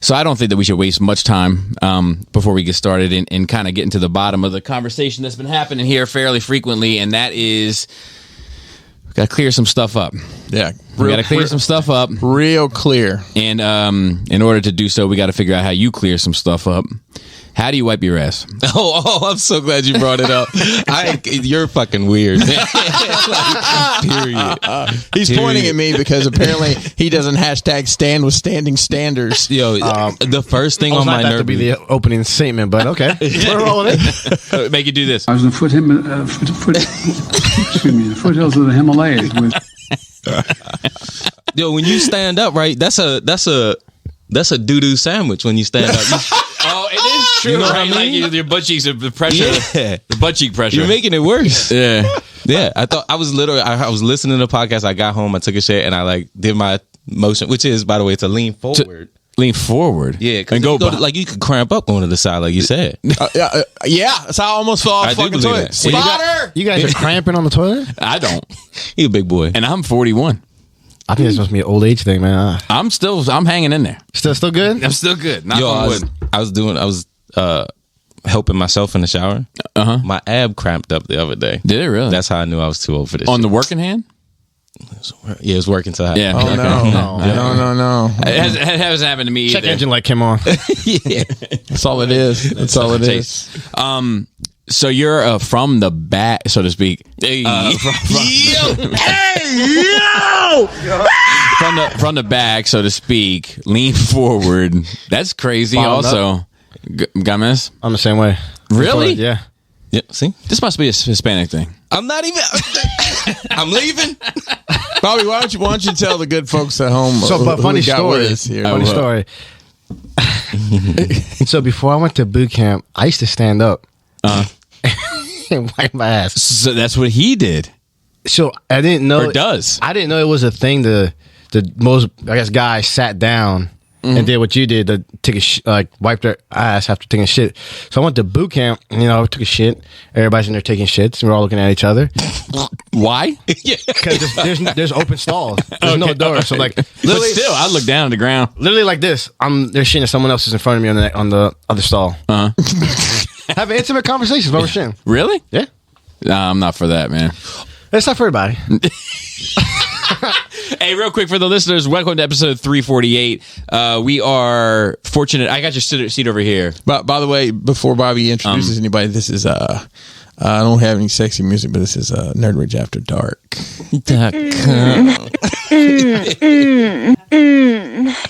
So I don't think that we should waste much time before we get started and kind of get into the bottom of the conversation that's been happening here fairly frequently, and that is we got to clear some stuff up. Yeah. We got to clear some stuff up. Real clear. And in order to do so, we got to figure out how you clear some stuff up. How do you wipe your ass? Oh, I'm so glad you brought it up. You're fucking weird. Period. He's pointing at me because apparently he doesn't stand with standing standards. Yo, the first thing on my nerve to be the opening statement, but okay, we're rolling it. Make you do this. I was in the foothills of the Himalayas with. Yo, when you stand up, right? That's a doo-doo sandwich when you stand up. Oh, it is true. You know right? what I mean? Like your butt cheeks, the pressure, Yeah. the butt cheek pressure. You're making it worse. Yeah. Yeah, I thought I was listening to the podcast. I got home, I took a shit, and I like did my motion, which is, by the way, to lean forward. Lean forward. Yeah, and go like you could cramp up going to the side, like you said. Yeah, so I almost fell off I do fucking believe toilet. that. Spotter! You guys are cramping on the toilet? I don't, You a big boy. and I'm 41. I think this must be an old age thing, man. I'm hanging in there. Still good? I'm still good. Knock Yo, on wood. I was helping myself in the shower. Uh-huh. My ab cramped up the other day. Did it really? That's how I knew I was too old for this. On the working hand? Yeah, it was working so hard. Yeah. Oh, no. It hasn't happened to me Check either. engine light came on. Yeah. That's all it is. That's all it is. So you're from the back, so to speak. From the back, so to speak. Lean forward. That's crazy. Bottomed Also, Gomez. I'm the same way. Really? Yeah. Yeah. See, This must be a Hispanic thing. I'm not even. I'm leaving. Bobby, why don't you tell the good folks at home? So, but who funny we got story. with us here. Funny story. So before I went to boot camp, I used to stand up and wipe my ass. So that's what he did. So I didn't know Or does. I didn't know it was a thing. The most, I guess, guys sat down and did what you did to take wipe their ass after taking a shit. So I went to boot camp. And, I took a shit. Everybody's in there taking shits, and we're all looking at each other Why? because there's open stalls. There's no door. So But literally, still, I look down at the ground. literally like this. There's shitting. Someone else is in front of me on the other stall. Having intimate conversations while we're shitting. Really? Yeah, Nah, I'm not for that, man. it's not for everybody. Hey, real quick for the listeners, welcome to episode 348. We are fortunate. I got your seat over here. By the way, before Bobby introduces anybody, this is I don't have any sexy music, but this is Nerd Rage After Dark.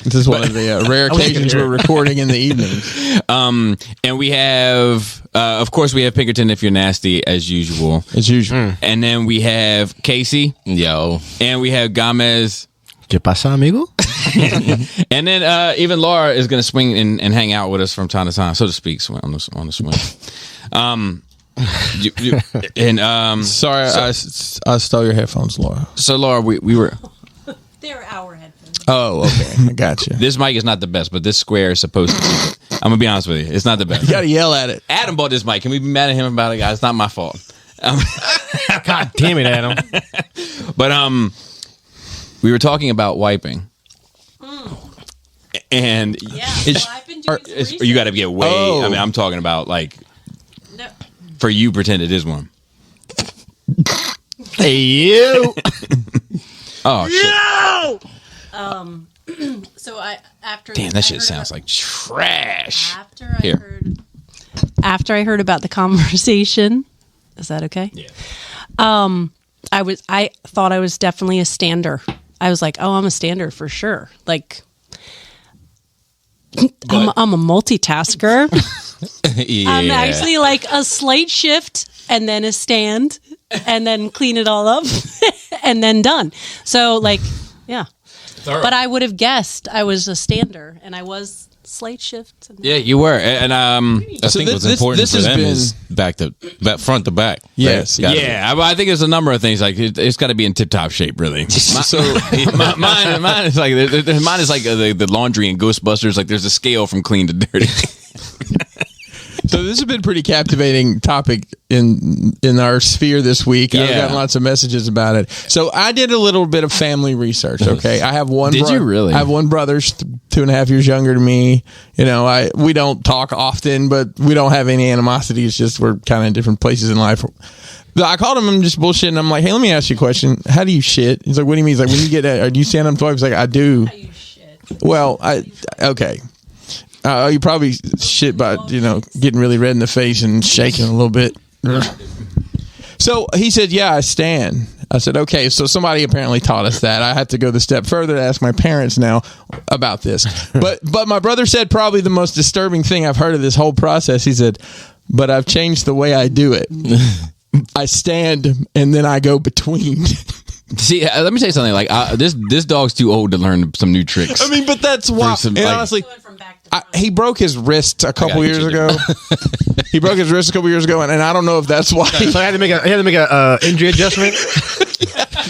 This is one of the rare occasions we're recording in the evenings. And we have, of course, we have Pinkerton If You're Nasty, as usual. As usual. And then we have Casey. Yo. And we have Gomez. ¿Qué pasa, amigo? And then even Laura is going to swing and hang out with us from time to time, so to speak, on the swing. Sorry, I stole your headphones, Laura. So Laura, we were. They're our headphones. Oh, okay. I got you. This mic is not the best, but this square is supposed to be. I'm gonna be honest with you, it's not the best. You gotta yell at it. Adam bought this mic. Can we be mad at him about it, guys? It's not my fault. God damn it, Adam. But we were talking about wiping, and Yeah, so I've been doing some research. you got to get way. Oh. I mean, I'm talking about like No, for you, pretend it is one. Hey, you. Oh shit! so after Damn, that shit sounds like trash. After I heard about the conversation, is that okay? Yeah. I thought I was definitely a stander. I was like, oh, I'm a stander for sure. Like, I'm a multitasker. Yeah. I'm actually like a slight shift and then a stand and then clean it all up and then done. So like, yeah. But I would have guessed I was a stander, and I was slight shift. Yeah, you were, and I think what's important for them is front to back. Yes. yeah. I think there's a number of things like it's got to be in tip top shape, really. So Mine is like the laundry in Ghostbusters. Like there's a scale from clean to dirty. So this has been a pretty captivating topic in our sphere this week. I've Yeah. gotten lots of messages about it. So I did a little bit of family research. Okay, I have one. Did you really? I have one brother, 2.5 years younger than me. You know, we don't talk often, but we don't have any animosity. It's just we're kind of in different places in life. But I called him. I'm just bullshitting. I'm like, hey, let me ask you a question. How do you shit? He's like, what do you mean? He's like, when you get that, do you stand up twice? He's like, I do. Well, okay. You probably shit by, getting really red in the face and shaking a little bit. So he said, yeah, I stand. I said, okay. So somebody apparently taught us that. I have to go the step further to ask my parents now about this. But my brother said probably the most disturbing thing I've heard of this whole process. He said, but I've changed the way I do it. I stand and then I go between. See, let me say something. Like this dog's too old to learn some new tricks. I mean, but that's why. And honestly, he broke his wrist a couple years ago. He broke his wrist a couple years ago, and I don't know if that's why. So I had to make a injury adjustment.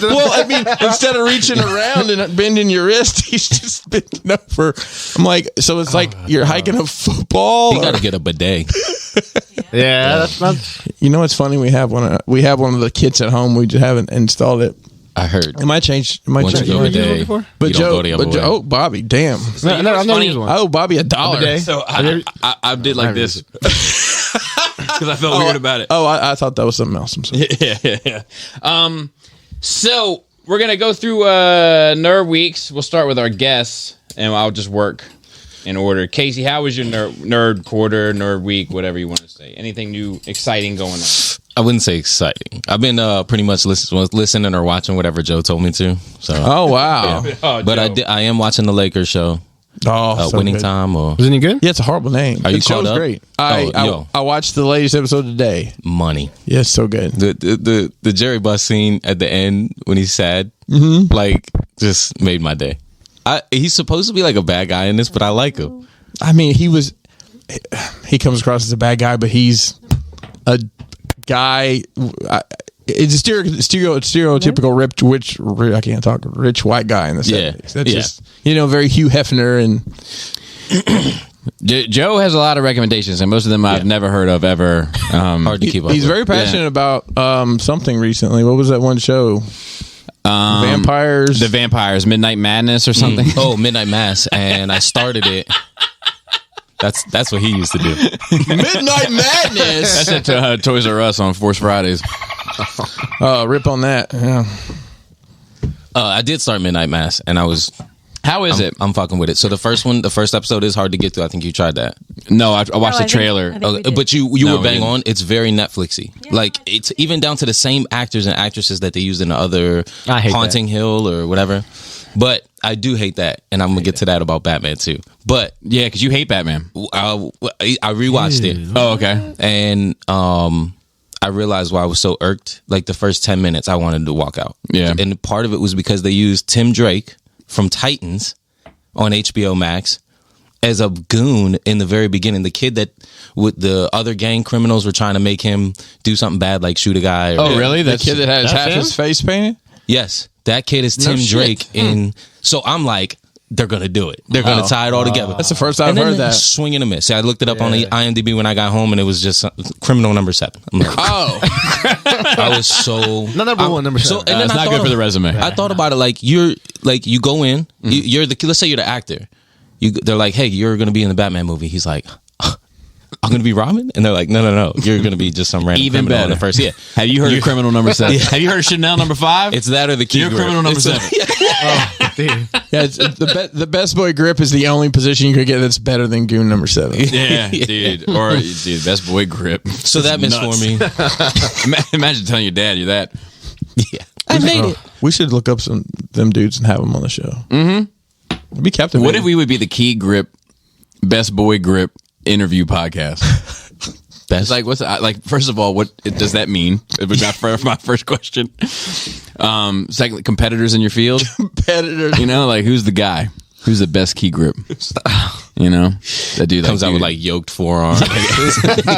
Well, I mean, instead of reaching around and bending your wrist, he's just bending over. I'm like, so it's like you're hiking a football. You got to get a bidet. Yeah, that's not. You know what's funny? We have one of the kits at home. We just haven't installed it. I heard. It might change. Once you go bidet, But you Joe, don't go the other way. oh, Bobby, damn. No, I've never used one. Oh, Bobby, $1. bidet? So I did like this because I felt weird about it. Oh, I thought that was something else. I'm sorry. Yeah. So we're gonna go through nerd weeks. We'll start with our guests, and I'll just work in order. Casey, how was your nerd quarter, nerd week, whatever you want to say? Anything new, exciting going on? I wouldn't say exciting. I've been pretty much listening or watching whatever Joe told me to. So, Oh, wow. Oh, but Joe. I am watching the Lakers show. Oh, so Winning good. Time or Was it any good? Yeah, it's a horrible name. Are you The show's caught up? great. Yo. I watched the latest episode today. money. Yeah, it's so good. The Jerry Buss scene at the end when he's sad, like just made my day. He's supposed to be like a bad guy in this, but I like him. I mean, he comes across as a bad guy, but he's a guy. It's a stereotypical rich white guy in the 70s. Yeah. That's just, very Hugh Hefner and Joe has a lot of recommendations, and most of them I've never heard of ever. Hard to keep up. he's with. very passionate about something recently. What was that one show? Vampires. The Vampires, Midnight Madness or something. Oh, Midnight Mass, and I started it. That's what he used to do. Midnight Madness. That's at Toys R Us on Force Fridays. Rip on that. Yeah. I did start Midnight Mass, and How is it? I'm fucking with it. So the first episode is hard to get through. I think you tried that. No, I watched I the think- trailer. I think we did. But you No, were bang we on. It's very Netflixy. Like it's even down to the same actors and actresses that they used in the other I hate Haunting Hill or whatever. But I do hate that, and I'm gonna get to that about Batman too. But Yeah, because you hate Batman. I rewatched it, Oh, okay. and I realized why I was so irked. Like the first 10 minutes, I wanted to walk out. Yeah. And part of it was because they used Tim Drake from Titans on HBO Max as a goon in the very beginning. The kid that with the other gang criminals were trying to make him do something bad, like shoot a guy. Or, Oh, really? The kid that has half his face painted? Yes, that kid is Tim shit. Drake. So I'm like, they're gonna do it. They're gonna tie it all together. That's the first I've and then heard that. Swing and a miss. See, I looked it up on the IMDb when I got home, and it was just criminal number 7. I'm like, Oh. I was so Not number one, number 7. and then it's I not thought good for of- the resume. I thought about it like you go in, you're the let's say you're the actor. They're like, hey, you're gonna be in the Batman movie. He's like, I'm gonna be Robin, and they're like, no, you're gonna be just some random Even criminal in better. the first. Yeah, Have you heard of Criminal Number 7? Have you heard of Chanel Number 5? it's that or the key. You're grip. Criminal Number It's- 7. Yeah, it's, the best boy grip is the only position you could get that's better than goon number 7. Yeah, dude. Or, dude, best boy grip. So that missed for me. Imagine telling your dad you're that. Yeah, I made it. We should look up them dudes and have them on the show. Mm-hmm. Be captivating. What if we would be the key grip, best boy grip interview podcast? That's like, first of all, what does that mean? It was my first question. Secondly, competitors in your field. competitors? Like who's the guy? Who's the best key grip? That dude Comes out with dude. like yoked forearm.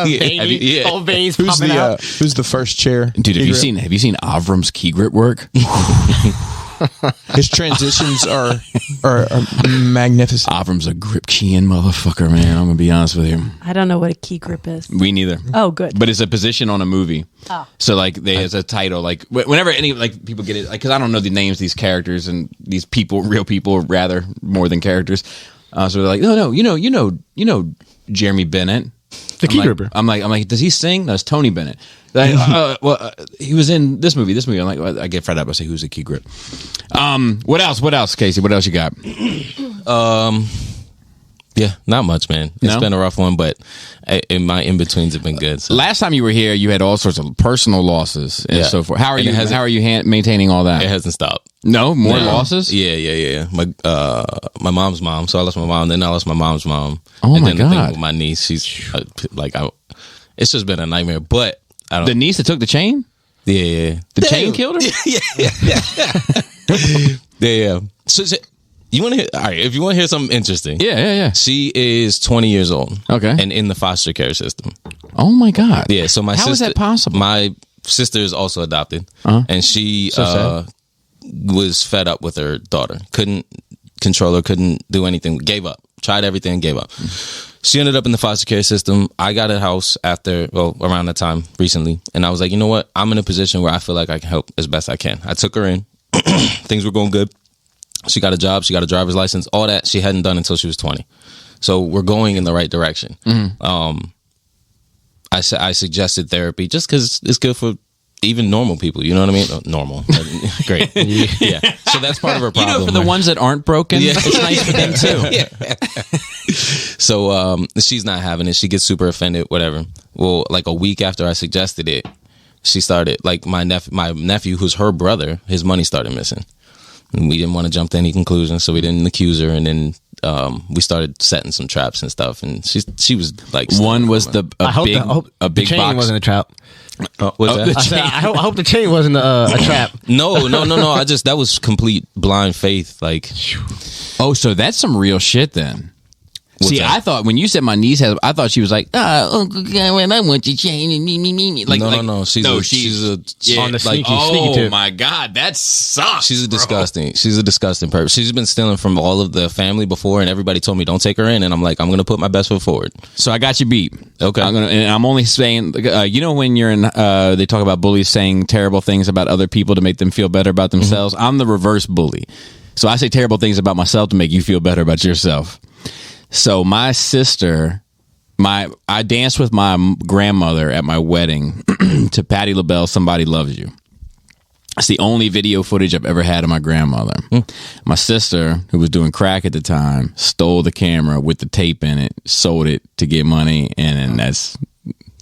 Yeah. All veins Who's popping out. who's the first chair? Dude, have you seen Avram's key grip work? His transitions are magnificent. Avram's a grip keying motherfucker, man. I'm gonna be honest with you. I don't know what a key grip is. We neither. Oh, good. But it's a position on a movie. Oh. So like, there's a title. Like whenever any like people get it, because I don't know the names of these characters and these people, real people, rather more than characters. So they're like, no, you know, Jeremy Bennett. The key gripper. I'm like, does he sing? No, it's Tony Bennett. Like, he was in this movie. I'm like, well, I get fed up. I say, who's the key grip? What else, Casey? What else you got? Yeah, not much, man. It's been a rough one, but my in-betweens have been good. So. Last time you were here, you had all sorts of personal losses and so forth. How are you maintaining all that? It hasn't stopped. No? More losses? Yeah. My mom's mom. So I lost my mom, then I lost my mom's mom. Oh, and my then the thing God. with my niece, she's it's just been a nightmare. But I don't. The niece that took the chain? Yeah. The chain killed her? Yeah. So you want to hear? All right. If you want to hear something interesting, Yeah. she is 20 years old. Okay. And in the foster care system. Oh, my God. Yeah. So my How sister, is that possible? My sister is also adopted, and she sad. was fed up with her daughter. Couldn't control her. Couldn't do anything. Gave up. Tried everything. Gave up. She ended up in the foster care system. I got a house around that time recently, and I was like, you know what? I'm in a position where I feel like I can help as best I can. I took her in. Things were going good. She got a job. She got a driver's license. All that she hadn't done until she was 20. So we're going in the right direction. I suggested therapy just because it's good for even normal people. You know what I mean? Normal. Great. Yeah. So that's part of her problem. For the ones that aren't broken, it's nice for them too. So she's not having it. She gets super offended, whatever. Well, like a week after I suggested it, she started, like my nephew, who's her brother, his money started missing. And we didn't want to jump to any conclusions, so we didn't accuse her. And then we started setting some traps and stuff. And she was like, one was a big chain box. wasn't a trap. What's that? I said, I hope the chain wasn't a trap. No. That was complete blind faith. Like, Oh, so that's some real shit then. See, that? I thought when you said my niece has, I thought she was like, Uncle Gavin, I want your chain and me. Like, no. She's a on the sneaky oh tip. my God, that sucks. She's a disgusting person. She's been stealing from all of the family before, and everybody told me don't take her in, and I'm like, I'm gonna put my best foot forward. So I got you beat. Okay. I'm only saying, you know, when you're in, they talk about bullies saying terrible things about other people to make them feel better about themselves. I'm the reverse bully. So I say terrible things about myself to make you feel better about yourself. So my sister, I danced with my grandmother at my wedding to Patti LaBelle's "Somebody Loves You." It's the only video footage I've ever had of my grandmother. My sister, who was doing crack at the time, stole the camera with the tape in it, sold it to get money, and then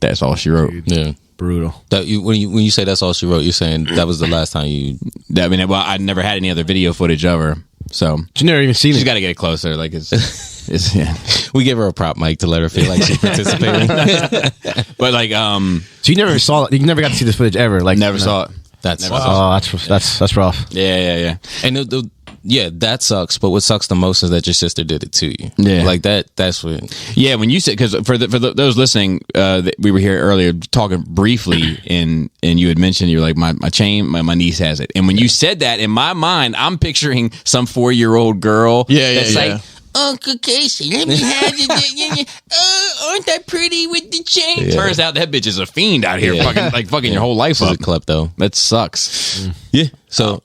that's all she wrote. Yeah. Brutal. When you say that's all she wrote, you're saying that was the last time you. I never had any other video footage of her. So You never even seen she's it. got to get it closer. Like it's yeah. We gave her a prop mic to let her feel like she's participating. But like So you never saw it. You never got to see this footage ever. Like never saw it. That's that's rough. Yeah. And that sucks. But what sucks the most is that your sister did it to you. Yeah. Like that's what. Yeah, when you said, because for those listening, we were here earlier talking briefly, and you had mentioned you're like my chain, my niece has it, and when you said that, in my mind, I'm picturing some 4-year-old girl. Yeah. Like, Uncle Casey, let me have it. Aren't that pretty with the chain? Yeah. Turns out that bitch is a fiend out here, fucking your whole life She's up. a klepto. That sucks. Yeah. So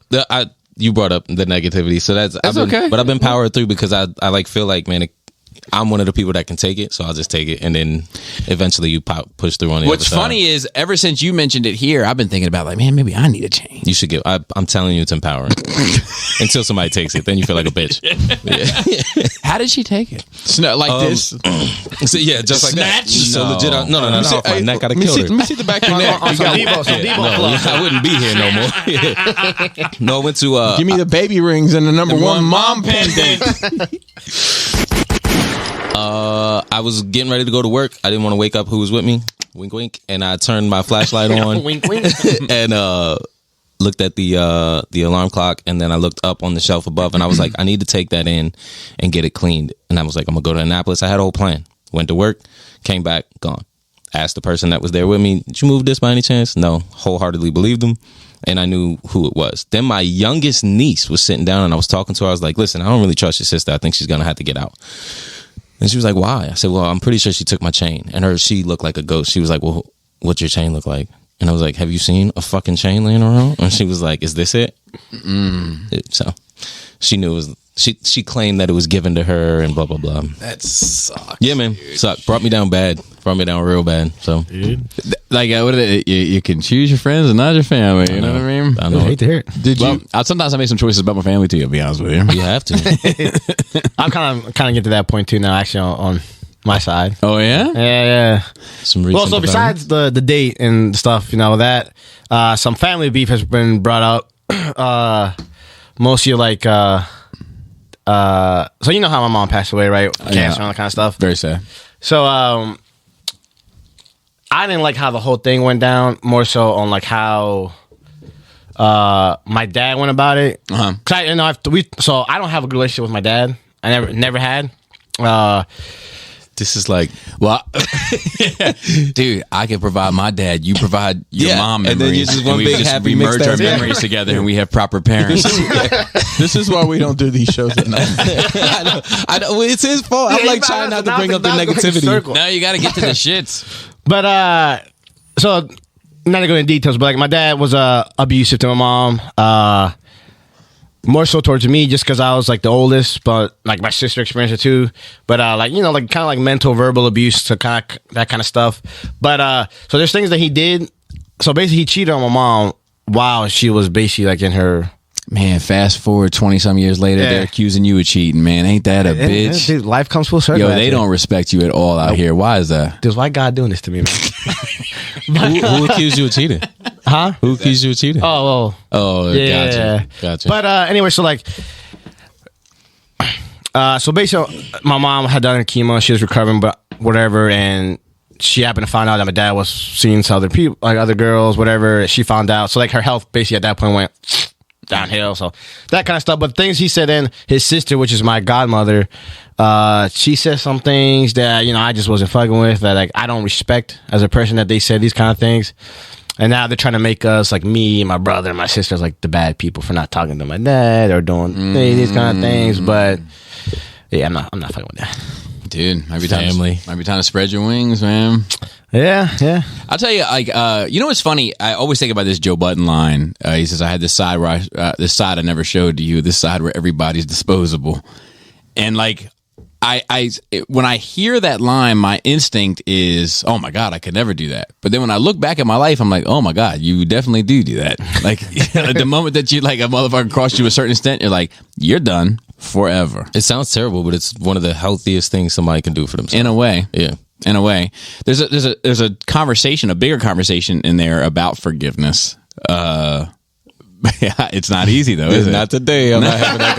you brought up the negativity, so that's okay. But I've been powered through because I like feel like, man, I'm one of the people that can take it, so I'll just take it, and then eventually you push through on the What's other side. funny is, ever since you mentioned it here, I've been thinking about, like, man, maybe I need a chain. You should give. I'm telling you, it's empowering. Until somebody takes it, then you feel like a bitch. Yeah. How did she take it? This. So yeah, just like that. Snatch? So No. legit. No. My neck gotta kill her. Let me see the back of your neck. On some Debo club. I wouldn't be here no more. No, I went to. Give me the baby rings and the number one mom pendant. I was getting ready to go to work. I didn't want to wake up who was with me. Wink, wink. And I turned my flashlight on. Wink, wink. And looked at the alarm clock, and then I looked up on the shelf above, and I was like, I need to take that in and get it cleaned. And I was like, I'm gonna go to Annapolis. I had a whole plan. Went to work, came back, gone. Asked the person that was there with me, did you move this by any chance? No. Wholeheartedly believed them. and I knew who it was. Then my youngest niece was sitting down, and I was talking to her. I was like, listen, I don't really trust your sister. I think she's going to have to get out. And she was like, why? I said, well, I'm pretty sure she took my chain. And she looked like a ghost. She was like, well, what's your chain look like? And I was like, have you seen a fucking chain laying around? And she was like, is this it? So she knew it was, she claimed that it was given to her and blah, blah, blah. That sucks. Yeah, man. Sucked. Brought me down bad. Brought me down real bad. So, Like, you can choose your friends and not your family. You know what I mean? I I know. hate to hear it. Sometimes I make some choices about my family too. I'll be honest with you. You have to. I'm kind of getting to that point too now. Actually, on my side. Oh yeah. Yeah. Some Well, so besides the date and stuff, that some family beef has been brought up. Mostly like, so you know how my mom passed away, right? Cancer and all that kind of stuff. Very sad. So, I didn't like how the whole thing went down. More so on like how my dad went about it. Uh-huh. 'Cause so I don't have a good relationship with my dad. I never had. this is like, Well, dude, I can provide my dad. You provide your Yeah, mom and memories. then you just one we big happy we merge mixed our up. memories together, and we have proper parents. This is why we don't do these shows at night. I know well, it's his fault. I'm like trying not to bring up the negativity. No, you got to get to the shits. But so not to go into details, but like my dad was abusive to my mom. More so towards me, just because I was like the oldest, but like my sister experienced it too. But like kind of like mental, verbal abuse, to kind of that kind of stuff. But so there's things that he did. So basically, he cheated on my mom while she was basically like in her. Man, fast forward 20-some years later, Yeah. they're accusing you of cheating, man. Ain't that a bitch? Dude, life comes full circle. Yo, after. they don't respect you at all out here. Why is that? Dude, why God doing this to me, man? Who accused you of cheating? Huh? Who accused you of cheating? Oh, Oh, yeah. Gotcha. But anyway, so like, so basically, my mom had done chemo. She was recovering, but whatever, and she happened to find out that my dad was seeing some other people, like other girls, whatever. She found out, so like her health basically at that point went downhill. So that kind of stuff. But things he said, and his sister, which is my godmother, she said some things that I just wasn't fucking with, that like I don't respect as a person, that they said these kind of things. And now they're trying to make us, like me, my brother, and my sisters, like the bad people for not talking to my dad or doing these kind of things. But yeah, I'm not fucking with that. Dude, might be Family. Might be time to spread your wings, man. Yeah. I'll tell you, like, what's funny? I always think about this Joe Budden line. He says, "I had this side where this side I never showed to you. This side where everybody's disposable." And like, when I hear that line, my instinct is, "Oh my God, I could never do that." But then when I look back at my life, I'm like, "Oh my God, you definitely do that." Like, the moment that you like a motherfucker crossed you to a certain extent, you're like, "You're done forever." It sounds terrible, but it's one of the healthiest things somebody can do for themselves. In a way, Yeah. in a way, there's a conversation, a bigger conversation in there about forgiveness. Yeah, it's not easy though, is it? Not today. I'm not having that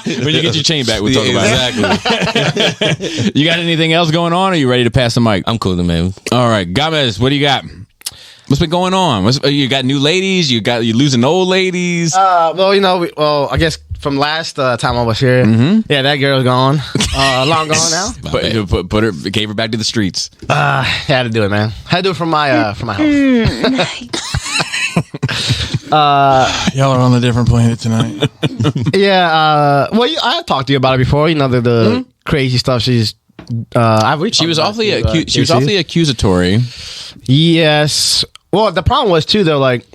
conversation. When you get your chain back, we'll talk about Exactly. it. You got anything else going on? Or are you ready to pass the mic? I'm cool, man. All right, Gomez, what do you got? What's been going on? You got new ladies? You losing old ladies? Well, I guess from last time I was here, yeah, that girl's gone. Long gone now. Put her, gave her back to the streets. Had to do it, man. Had to do it from my house. Y'all are on a different planet tonight. Yeah. I talked to you about it before. The crazy stuff she's. She was awfully accusatory. Yes. Well, the problem was too, though. Like,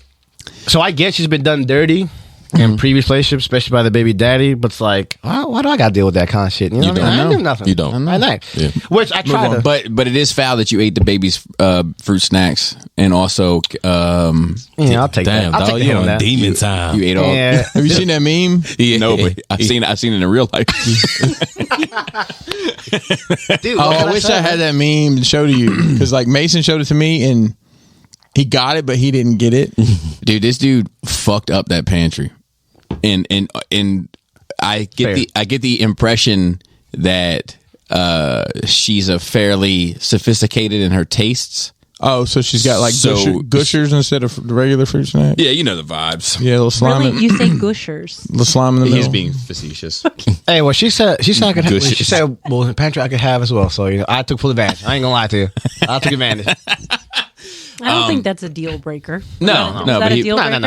so I guess she's been done dirty in previous relationships, especially by the baby daddy. But it's like, why do I got to deal with that kind of shit? You know what I mean? I didn't do nothing. You don't. I know. Yeah. Which I tried to. But it is foul that you ate the baby's fruit snacks and also I'll take Damn, that. I'll dog, take the you hit on on that. demon time. you ate all. Yeah. Have you seen that meme? Yeah. No, but I've seen it in real life. Dude, Oh, what can I wish say, I had man? that meme to show to you, because like Mason showed it to me and he got it, but he didn't get it. Dude, this dude fucked up that pantry, and I get the impression that she's a fairly sophisticated in her tastes. Oh, so she's got like gushers instead of the regular fruit snack. Yeah, you know the vibes. Yeah, a little slime. Really? You say gushers? Little slime in the middle. He's being facetious. Hey, well, she said I could. Good She said, well, in the pantry I could have as well. So I took full advantage. I ain't gonna lie to you. I took advantage. I don't think that's a deal breaker. No, Is that but a he- deal breaker?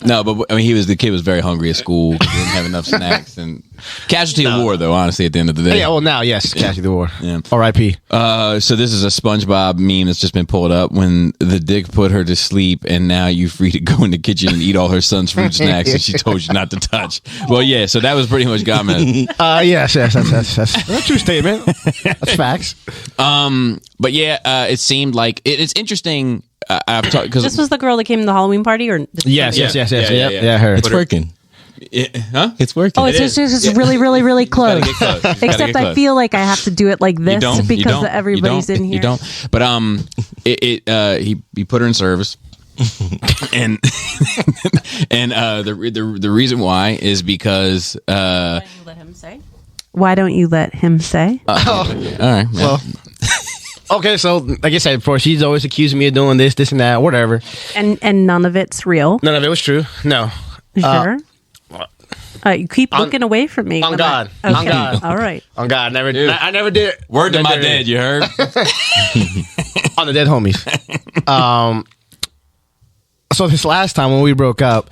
No, but I mean, the kid was very hungry at school. He didn't have enough snacks and casualty of war, though. Honestly, at the end of the day. Yeah, well, now, yes, Cassie the War. Yeah. R.I.P. So this is a SpongeBob meme that's just been pulled up when the dick put her to sleep, and now you're free to go in the kitchen and eat all her son's fruit snacks that she told you not to touch. Well, yeah. So that was pretty much Gomez. Yes, that's a true statement. That's facts. But yeah, it seemed like it's interesting. I've talked because This was the girl that came to the Halloween party, or Yes. Yeah, her. It's working. huh? It's working. Oh, it's just really, really, really close. Gotta get close. Gotta get Except I close. feel like I have to do it like this You because don't. everybody's in here. You don't. But he put her in service, and the reason why is because let him say. Why don't you let him say? all right. Well, okay, so like I said before, she's always accusing me of doing this, and that, whatever. And none of it's real. None of it was true. No. Sure. You keep looking away from me. on when God. Okay. On God. All right. On God, I never did it. Word to Never my did it. dad, you heard? On the dead homies. So this last time when we broke up,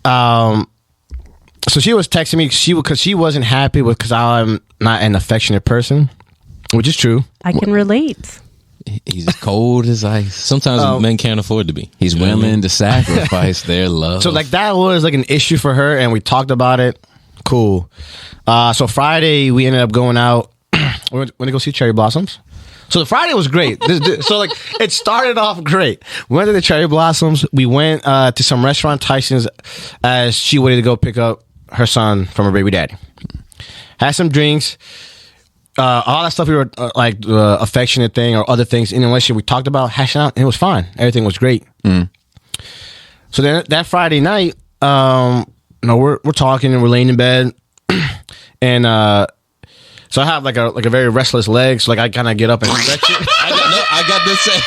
so she was texting me because she wasn't happy because I'm not an affectionate person, which is true. I can relate. He's as cold as ice. Sometimes men can't afford to be. He's willing to sacrifice their love. So like that was like an issue for her, and we talked about it. Cool. So Friday we ended up going out. We went to go see Cherry Blossoms. So the Friday was great. So like it started off great. We went to the Cherry Blossoms. We went to some restaurant, Tyson's, as she waited to go pick up her son from her baby daddy. Had some drinks. All that stuff we were like affectionate thing or other things in the relationship we talked about, hashing out, and it was fine. Everything was great. So then that Friday night, we're talking and we're laying in bed, and so I have like a very restless leg, so like I kind of get up and stretch it. I got the same.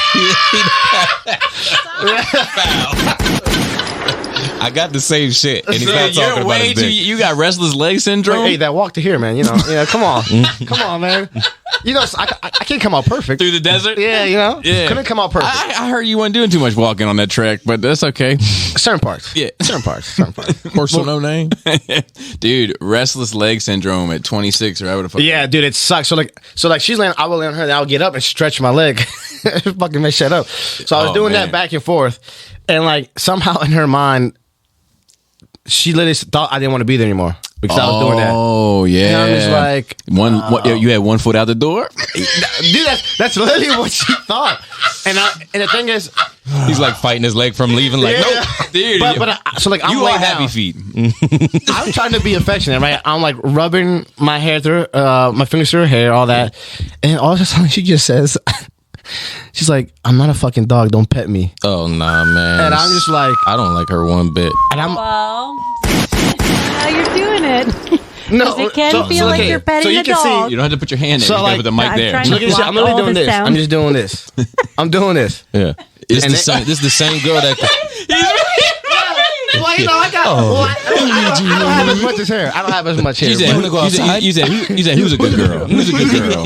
I got the same shit, and he's not talking about his dick. You got restless leg syndrome? Hey, that walk to here, man. Yeah, come on, come on, man. I can't come out perfect Through the desert? Yeah, Yeah. couldn't come out perfect. I heard you weren't doing too much walking on that trek, but that's okay. Certain parts, Yeah. certain parts. Horse with no name. Dude, restless leg syndrome at 26 or whatever the fuck. Yeah, dude, it sucks. So like she's laying, I will lay on her, then I'll get up and stretch my leg, fucking make shit up. So I was doing man. that back and forth, and like somehow in her mind, she literally thought I didn't want to be there anymore because I was doing that. Oh, yeah. And I'm just like, you had one foot out the door? dude, that's literally what she thought. And the thing is, He's like fighting his leg from leaving. Like, yeah. nope. Dude. So like I'm you laying are happy down. feet. I'm trying to be affectionate, right? I'm like rubbing my hair through, my fingers through her hair, all that, and all of a sudden she just says, she's like, "I'm not a fucking dog. Don't pet me." Oh nah, man. And I'm just like, I don't like her one bit. and I'm Well, Now you're doing it. no. It can feel like you're petting so you a can dog. You don't have to put your hand in. So, You got like, with the mic I'm there. trying Look at this. block I'm literally all doing the this. sound. I'm just doing this. I'm doing this. Yeah. This And the same girl that. Well, I got. I don't have as much as hair. I don't have as much hair. You said, wanna go outside? you said who's a good girl? Who's a good girl?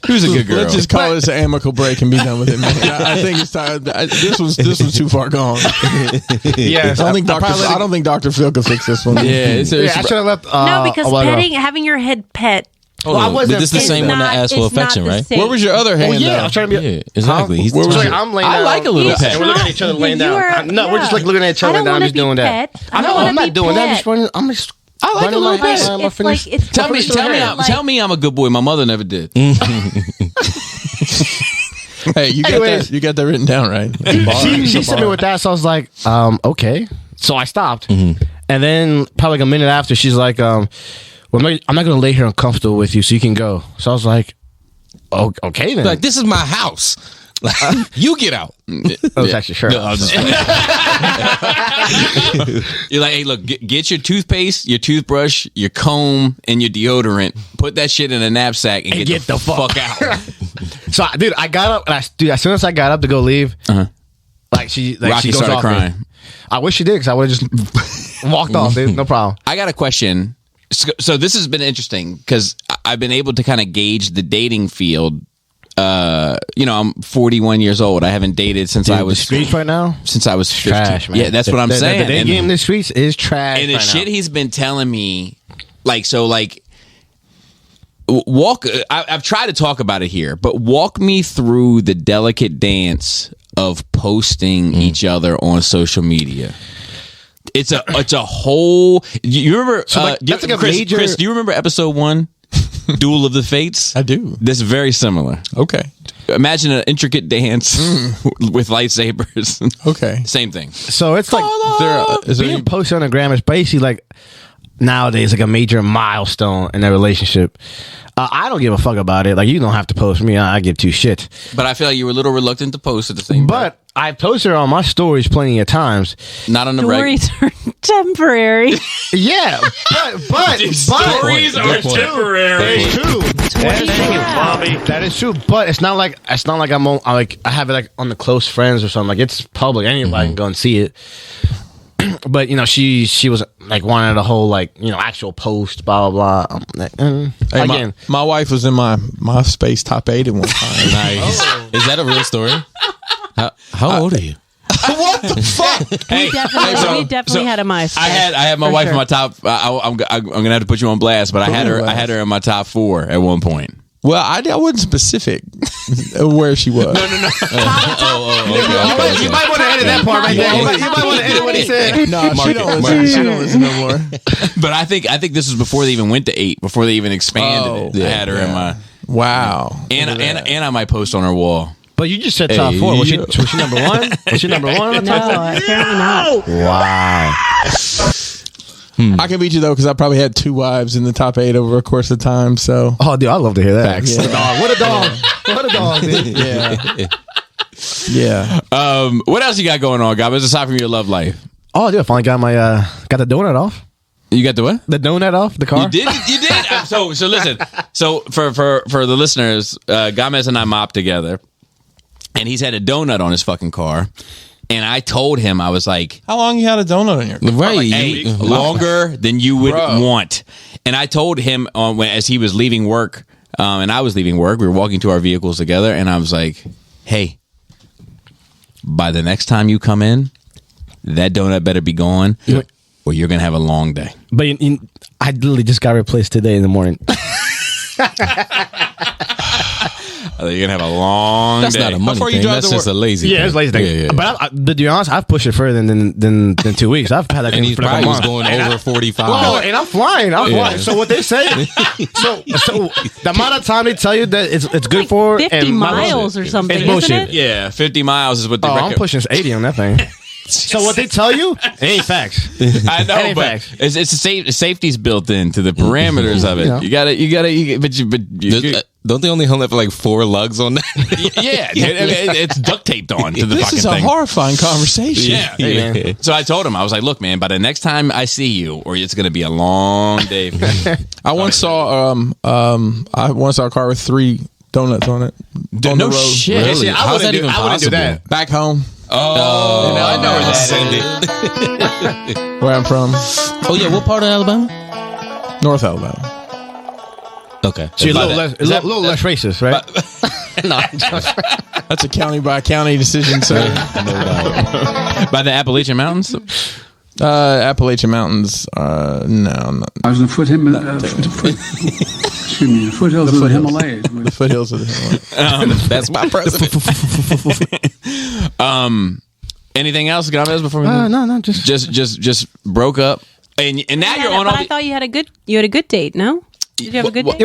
Who's a good girl? Let's just call this an amicable break and be done with it, man. I think it's time. This was too far gone. Yes, I don't think Dr. Phil could fix this one. yeah, it's Yeah, I should have left. No, because a while ago. having your head pet. Hold I on, wasn't- but this is the it's same one that not- asked for it's not affection, the right? same. Where was your other hand? Oh yeah, though? I'm trying to be. Yeah, exactly. He's Where was So your- like, I'm laying I down. like a little And pet. we're looking at each other laying You down. are- No, we're just like looking at each I other don't laying down. I'm wanna just be doing that. pet. I know. wanna I'm not be doing that. pet. I'm just. I like a running little my- bit. my It's fingers- like it's Tell me, like- tell me I'm a good boy. My mother never did. Hey, you got Anyways. that? You got that written down, right? She sent me with that, so I was like, okay. So I stopped, and then probably like a minute after, she's like, well, I'm not going to lay here uncomfortable with you, so you can go. So I was like, oh, okay then. Like, this is my house. Like, you get out. That was actually sure. No, I was just You're like, hey, look, get your toothpaste, your toothbrush, your comb, and your deodorant. Put that shit in a knapsack and get the fuck out. So, dude, I got up, and as soon as I got up to go leave, like she Rocky goes started off crying. me. I wish she did, because I would have just walked off, dude. No problem. I got a question. So this has been interesting because I've been able to kind of gauge the dating field I'm 41 years old. I haven't dated since I was the streets right now. Since I was 15. Trash, man. Yeah, that's what I'm saying. The game in the streets is trash. And the right shit now. he's been telling me, walk. I've tried to talk about it here, but walk me through the delicate dance of posting each other on social media. It's a whole. You remember? that's like a major. Chris, do you remember episode 1, Duel of the Fates? I do. This is very similar. Okay. Imagine an intricate dance with lightsabers. Okay. Same thing. So it's like being posted on the gram is basically like nowadays like a major milestone in a relationship. I don't give a fuck about it. Like, you don't have to post me. I give two shits. But I feel like you were a little reluctant to post at the same time. But I posted on my stories plenty of times. Not on the regular. Stories are temporary. Yeah, but Stories are temporary. It's true. That is true. But it's not like I'm on, I have it like on the close friends or something. Like, it's public. Anybody can go and see it. But she was like wanted a whole actual post, blah blah blah. Hey, Again, my wife was in my MySpace top 8 at one time. Nice. Is that a real story? How old are you? What the fuck? We definitely had a MySpace. I had my wife in my top. I'm gonna have to put you on blast, but I had her in my top 4 at one point. Well, I wasn't specific where she was. No. You might want to edit that part right there. You might want to edit what he said. No, she don't listen no more. But I think this was before they even went to 8, before they even expanded it. I had her in my and I might post on her wall. But you just said top 4. Was she number 1? Was she number 1 on the top 4? No, apparently not. Wow. I can beat you though, because I probably had 2 wives in the top 8 over a course of time. So, oh, dude, I love to hear that. Facts. Yeah. What a dog, dude. Yeah. What else you got going on, Gabba? Aside from your love life, Oh, dude, I finally got my got the donut off. you got the what? The donut off the car. You did. So listen. So for the listeners, Gomez and I mopped together, and he's had a donut on his fucking car. And I told him, I was like, How long you had a donut on your car? Right. hey, longer than you would want. And I told him as he was leaving work, and I was leaving work, we were walking to our vehicles together, and I was like, hey, by the next time you come in, that donut better be gone, or you're going to have a long day. But I literally just got replaced today in the morning. You're going to have a long That's day. not a money Before you thing. drive That's to just a work. lazy Yeah, thing. it's lazy thing. Yeah. But to be honest, I've pushed it further than 2 weeks. I've had that And thing he's for like a probably was month. going over 45. Oh, and I'm flying. Yeah. So what they say? so the amount of time they tell you that it's good for 50 and miles or something, It's isn't bullshit. it? Yeah, 50 miles is what the Oh, I'm record. pushing 80 on that thing. So what they tell you, it ain't facts. I know, Any but facts. it's safety's built into the parameters of it. Yeah. You gotta. Don't they only have like 4 lugs on that? Yeah, it's duct taped on to the This fucking is a thing. horrifying conversation. Yeah. Yeah. So I told him, I was like, look, man, by the next time I see you, or it's going to be a long day for you. I once saw a car with 3 donuts on it. On no the road. shit. Really? See, I How's wouldn't that even I wouldn't do possible? that. Back home, Oh, I know where that is. where I'm from, Oh, yeah. What part of Alabama? North Alabama. Okay. So you're a That- little less racist, right? No. That's a county by county decision, sir. By the Appalachian Mountains? Appalachian Mountains. No, not I was in the foothills of the Himalayas. the foothills of the Himalayas. That's my president. Anything else, Gomez, before we No, just broke up? And now you're on but all I thought you had a good date. No, did you have a good date?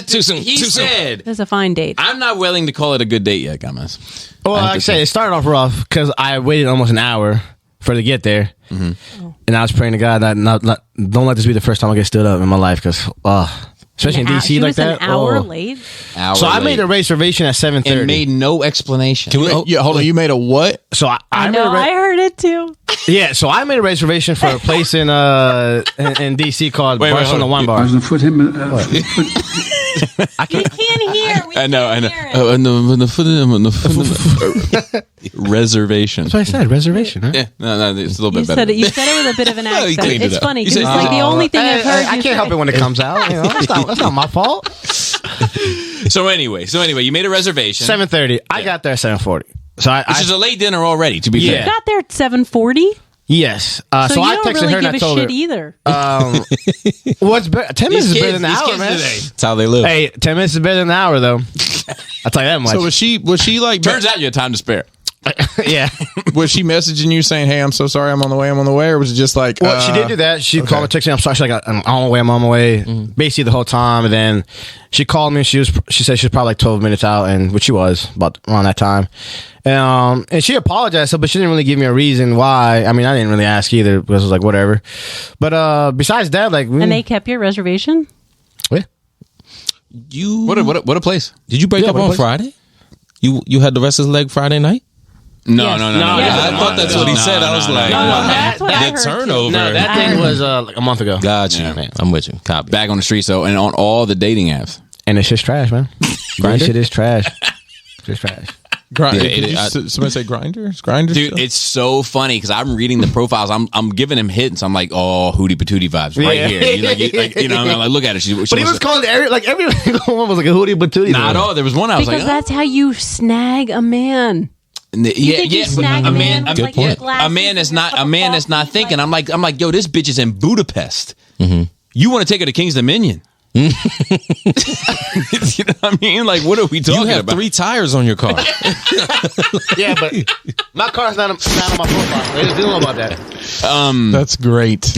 Too soon. He said, It was a fine date. I'm not willing to call it a good date yet, Gomez. Well, like I say, it started off rough because I waited almost an hour for it to get there, and I was praying to God that don't let this be the first time I get stood up in my life, because especially in DC She like was that. an hour oh. late. So I made a reservation at 7:30. and made no explanation. Can we? Yeah, hold on. You made a what? So I I made know. a I heard it too. yeah. So I made a reservation for a place in DC called Wait, Barcelona hold on. Wine I Bar. was in the You can't hear. We I know. can't hear it. Reservation. That's what I said. Reservation. Right? Yeah, no, it's a little You bit better. said it with a bit of an he accent. cleaned it It's up. funny because You it's said- like the only thing I've heard. I you can't help say. it when it comes out. You know, that's not my fault. So anyway, you made a reservation. 7:30. I got there at 7:40. So Which is a late dinner already, to be Yeah. fair. Got there at 7:40. yes. So you I don't texted really her and I give a told shit her. either. What's better? 10 minutes is better than an hour, man. That's how they live. Hey, 10 minutes is better than an hour, though. I'll tell you that much. So was she like? Turns out you had time to spare. yeah. Was she messaging you saying, "Hey, I'm so sorry, I'm on the way," or was it just like? Well, she did do that. She called me, texted me. I'm sorry. She's like, I'm on my way. I'm on my way. Basically, the whole time. And then she called me. She said she was probably like 12 minutes out, and which she was about around that time. And she apologized, but she didn't really give me a reason why. I mean, I didn't really ask either because I was like, whatever. But besides that, like, And they kept your reservation? yeah. You What a place. did you break up what a on place. Friday? You had the rest of the leg Friday night? No. Yes. I thought that's what he said. I was like, that's what I the heard, too. turnover. No, that thing was like a month ago. Gotcha. Yeah. Man, I'm with you. Copy. Back on the streets, though, and on all the dating apps. And it's just trash, man. That shit is trash. It's just trash. Grind, Yeah, somebody say grinder? Is grinder? Dude, still? it's so funny because I'm reading the profiles. I'm giving him hints. I'm like, oh, hootie patootie vibes right Yeah. here. I'm like, look at her. She But he was calling every one was like a hootie patootie. not at all. There was one I was Because like, that's how you snag a man. yeah, think you yeah. snag A a man, man with, like, point. glasses a man is and not a a man is not coffee, thinking. like- I'm like, yo, this bitch is in Budapest. You want to take her to King's Dominion? You know what I mean? Like, what are we talking You have about? 3 tires on your car. Yeah, but my car's not on my profile. They just didn't know about that. That's great.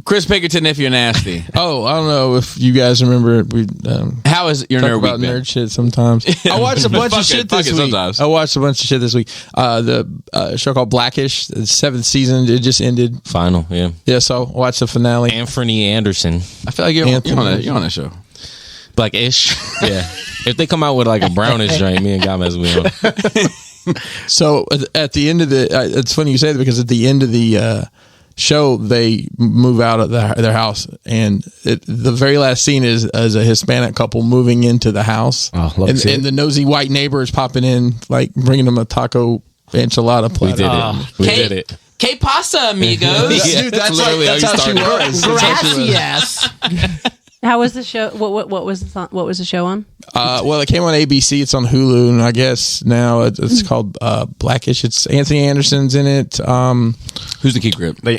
Chris Pickerton, if you're nasty, Oh, I don't know if you guys remember we how is your talk nerd about week been? nerd shit sometimes. I watched a bunch Fuck of it, shit fuck this it week. sometimes. I watched a bunch of shit this week. The show called Blackish, the 7th season, it just ended. Final, yeah. Yeah, so I watched the finale. Anthony Anderson, I feel like you're on that show. Blackish. Yeah. If they come out with like a brownish joint, me and Gomez will. So at the end of the, it's funny you say that because at the end of the show, they move out of their house, and the very last scene is a Hispanic couple moving into the house, Oh, love to see and it. the nosy white neighbor is popping in, like bringing them a taco enchilada We platter. did it. We did it. Que pasa, amigos? Dude, that's literally that's how how you she started. was. That's how she was. Yes. How was the show? What was the show on? Well, it came on ABC. It's on Hulu, and I guess now it's called Blackish. It's Anthony Anderson's in it. Who's the key grip? They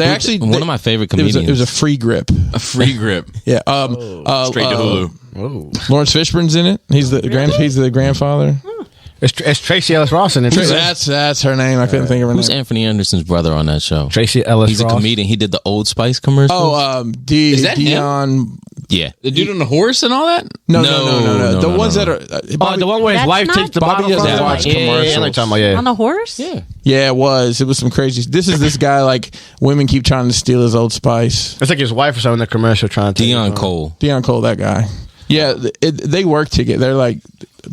actually One of my favorite it was comedians. a free grip. A free grip. Yeah. Straight to Hulu. Lawrence Fishburne's in it. He's the grandfather. It's Tracy Ellis Ross in it. That's her name. I couldn't think of her Who's name. Anthony Anderson's brother on that show? Tracy Ellis He's a Ross. comedian. He did the Old Spice commercial. Oh, Is that him? Dion. yeah. The dude on the horse and all that? No. No, The no, ones no. that are. Oh, Bobby, the one where his That's wife not- takes the Bobby bottle doesn't from watch him? Yeah, I know what you're commercials. talking about, On the horse? Yeah. Yeah, it was. It was some crazy. This is this guy like women keep trying to steal his Old Spice. It's like his wife or something in the commercial trying to take Dion it from him. Cole. Dion Cole, that guy. Yeah, they work together. They're like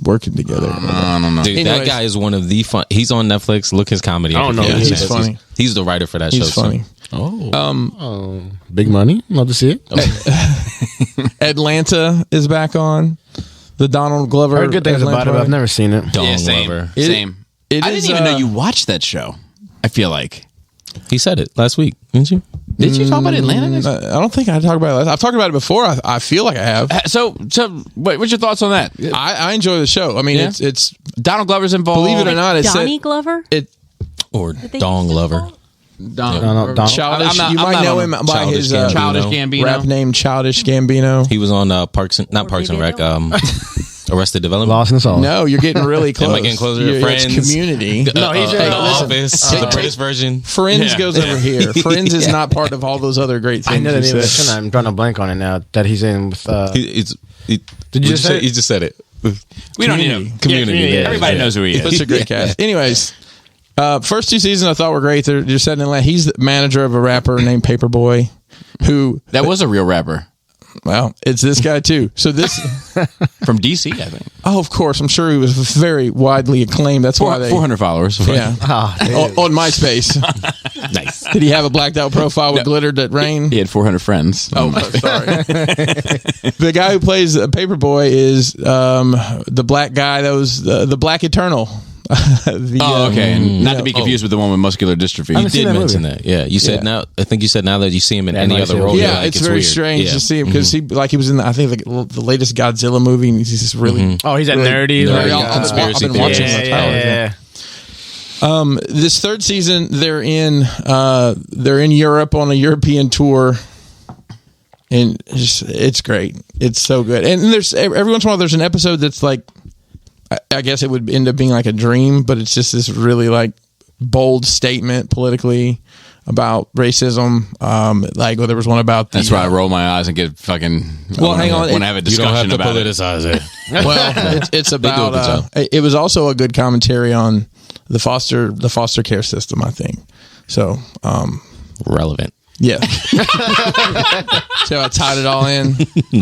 working together. I don't know. Dude, Anyways. that guy is one of the fun. He's on Netflix. Look his comedy. I don't know. Yeah, He's he's funny. He's the writer for that He's show. funny. So. Big money. Love to see it. Atlanta is back on. The Donald Glover. Heard good things about it, but I've never seen it. Dong Yeah, same. Lover. Same. It I is, didn't even know you watched that show. I feel like. He said it last week, didn't you? Did you talk about Atlanta next? I don't think I talked about it. I've talked about it before. I feel like I have. So what's your thoughts on that? I enjoy the show. I mean, Yeah? it's Donald Glover's involved. believe it or not, it's Donnie Glover? Or They Dong used to Lover. call it? Donald. Childish. I'm you not might know on him by Childish his Gambino. Childish Gambino. rap name, Childish Gambino. He was on Parks and Rec. Arrested Development. Lost in the Sauce. No, you're getting really close. Am I getting closer to You're- it's Friends? Community. No, he's in The listen. Office, the British version. Friends Yeah. goes over here. Friends is not part of all those other great things. I know the you name of the said. show. I'm drawing a blank on it now. That he's in with. Did you just say it? You just said it. We don't need him. Community. Yeah, Everybody knows who he is. Such a great cast. Anyways, first 2 seasons I thought were great. They're just set in Atlanta. He's the manager of a rapper named Paperboy, who, That was a real rapper well, it's this guy too. So this, from DC, I think. oh, of course, I'm sure he was very widely acclaimed. That's why they, 400 followers. yeah, on MySpace. Nice. Did he have a blacked out profile with glitter that rain? He had 400 friends. Oh, sorry. The guy who plays Paperboy is the black guy that was the Black Eternal Okay. Not to be confused with the one with muscular dystrophy. haven't You seen did that mention movie. that. Yeah, you said now. I think you said now that you see him in any I other see it. role. Yeah, you're like, it's very weird. strange Yeah. to see him because he was in I think the latest Godzilla movie, and he's just really. Oh, he's that nerdy. Very Like, conspiracy I've been watching theorist. the yeah. trailer. This third season, they're in Europe on a European tour, and it's great. It's so good. And there's every once in a while there's an episode that's like, I guess it would end up being like a dream, but it's just this really like bold statement politically about racism. Like, well, there was one about That's why I roll my eyes and get fucking. Well, hang on. Want to have a You don't have discussion to about it. politicize it. Well, it's do a good about. job. It was also a good commentary on the foster care system, I think. So, Relevant. yeah. So I tied it all in.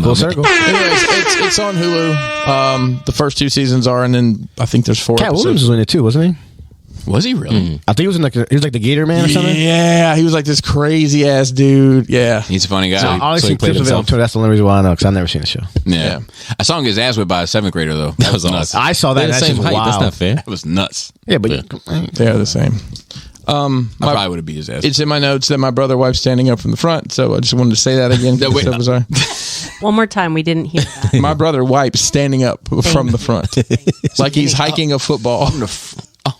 Full circle. Anyways, it's on Hulu. The first 2 seasons are, and then I think there's 4 Cat Williams episodes. was in it too, wasn't he? Was he really? I think he was in he was like the Gator Man or something. Yeah, he was like this crazy ass dude. Yeah. He's a funny guy. I only So he seen played clips of it on himself? Twitter. That's the only reason why I know, because I've never seen the show. yeah. I saw him get his ass whipped by a 7th grader though. That was nuts. awesome. I saw that. They're And the that's same just height. wild. That's not fair. That was nuts. Yeah, but They are the same. I probably would have beat his ass. It's in my notes that my brother wiped standing up from the front, so I just wanted to say that again. No, wait. So bizarre. One more time, we didn't hear that. My brother wipes standing up from the front, like he's hiking a football.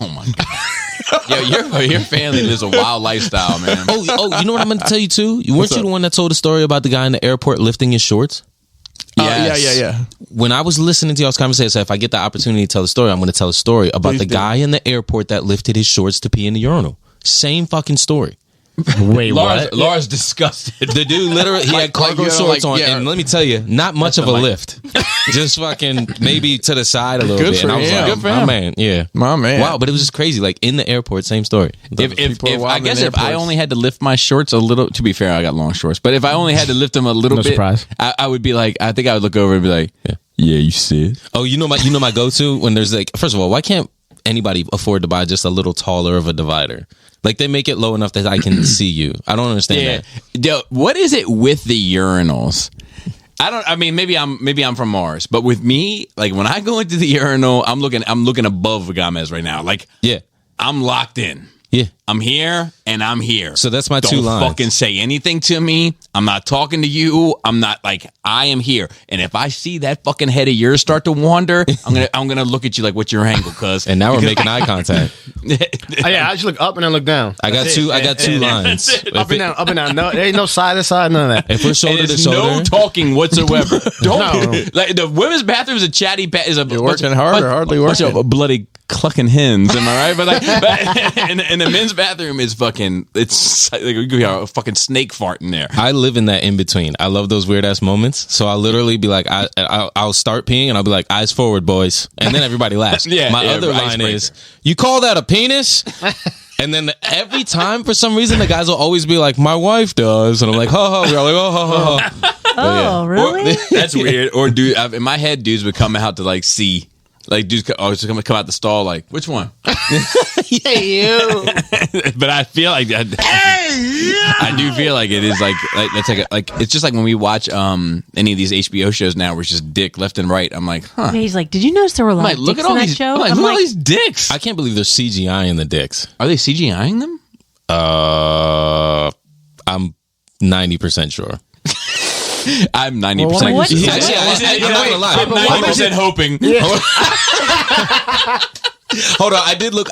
Oh my god. Yo, your family lives a wild lifestyle, man. Oh, you know what I'm going to tell you too? Weren't you the one that told a story about the guy in the airport lifting his shorts? Yes. Yeah. When I was listening to y'all's conversation, I said, if I get the opportunity to tell the story, I'm going to tell a story about Please the do. guy in the airport that lifted his shorts to pee in the urinal. Same fucking story. wait, what? Laura's disgusted. The dude literally, he had cargo you know, shorts like, on, yeah. and let me tell you, not much of a lift. Just fucking maybe to the side a little Good bit. for And I was him. like, Good for my him. man, yeah. My man. Wow, but it was just crazy. Like in the airport, same story. If People are wild I in guess if I airports. only had to lift my shorts a little, to be fair, I got long shorts. But if I only had to lift them a little No bit, surprise. I would be like, I think I would look over and be like, yeah, you see it. Oh, you know my go-to when there's like, first of all, why can't anybody afford to buy just a little taller of a divider? Like they make it low enough that I can see you. I don't understand that. Yo, what is it with the urinals? I mean, maybe I'm from Mars, but with me, like when I go into the urinal, I'm looking above Gamez right now. Like, Yeah. I'm locked in. Yeah. I'm here and I'm here. So that's my Don't 2 lines. fucking say anything to me. I'm not talking to you. I'm not like, I am here. And if I see that fucking head of yours start to wander, I'm gonna look at you like, what's your angle? Cuz And now we're making eye contact. Oh, yeah, I just look up and then look down. I got two lines. Up and down, up and down. No, there ain't no side to side, none of that. If we're shoulder to There's shoulder, no talking whatsoever. Don't No. like the women's bathroom is a chatty is a You're working hard or hardly bunch working? of bloody clucking hens. Am I right? But like, and the men's bathroom is fucking. It's like you could hear a fucking snake fart in there. I live in that in between. I love those weird ass moments. So I'll literally be like, I'll start peeing and I'll be like, eyes forward, boys, and then everybody laughs. Yeah, My yeah, other line icebreaker. is, you call that a penis? And then every time, for some reason, the guys will always be like, my wife does, and I'm like, ho ho. We're all like, oh ho ho ho. Oh, really? That's weird. Or in my head, dudes would come out to like see. Like dudes always come out the stall like, which one? Hey, you. But I feel like I do feel like it is like that's like it's just like when we watch any of these HBO shows now where it's just dick left and right. I'm like, huh. He's like, did you notice there were a lot Like, of look dicks at all in that these. show? I'm like, I'm look at all like, these dicks. I can't believe there's CGI in the dicks. Are they CGIing them? I'm 90% sure. I'm 90%. Well, what- Actually, I'm not gonna lie. I'm 90% hoping. Hold on,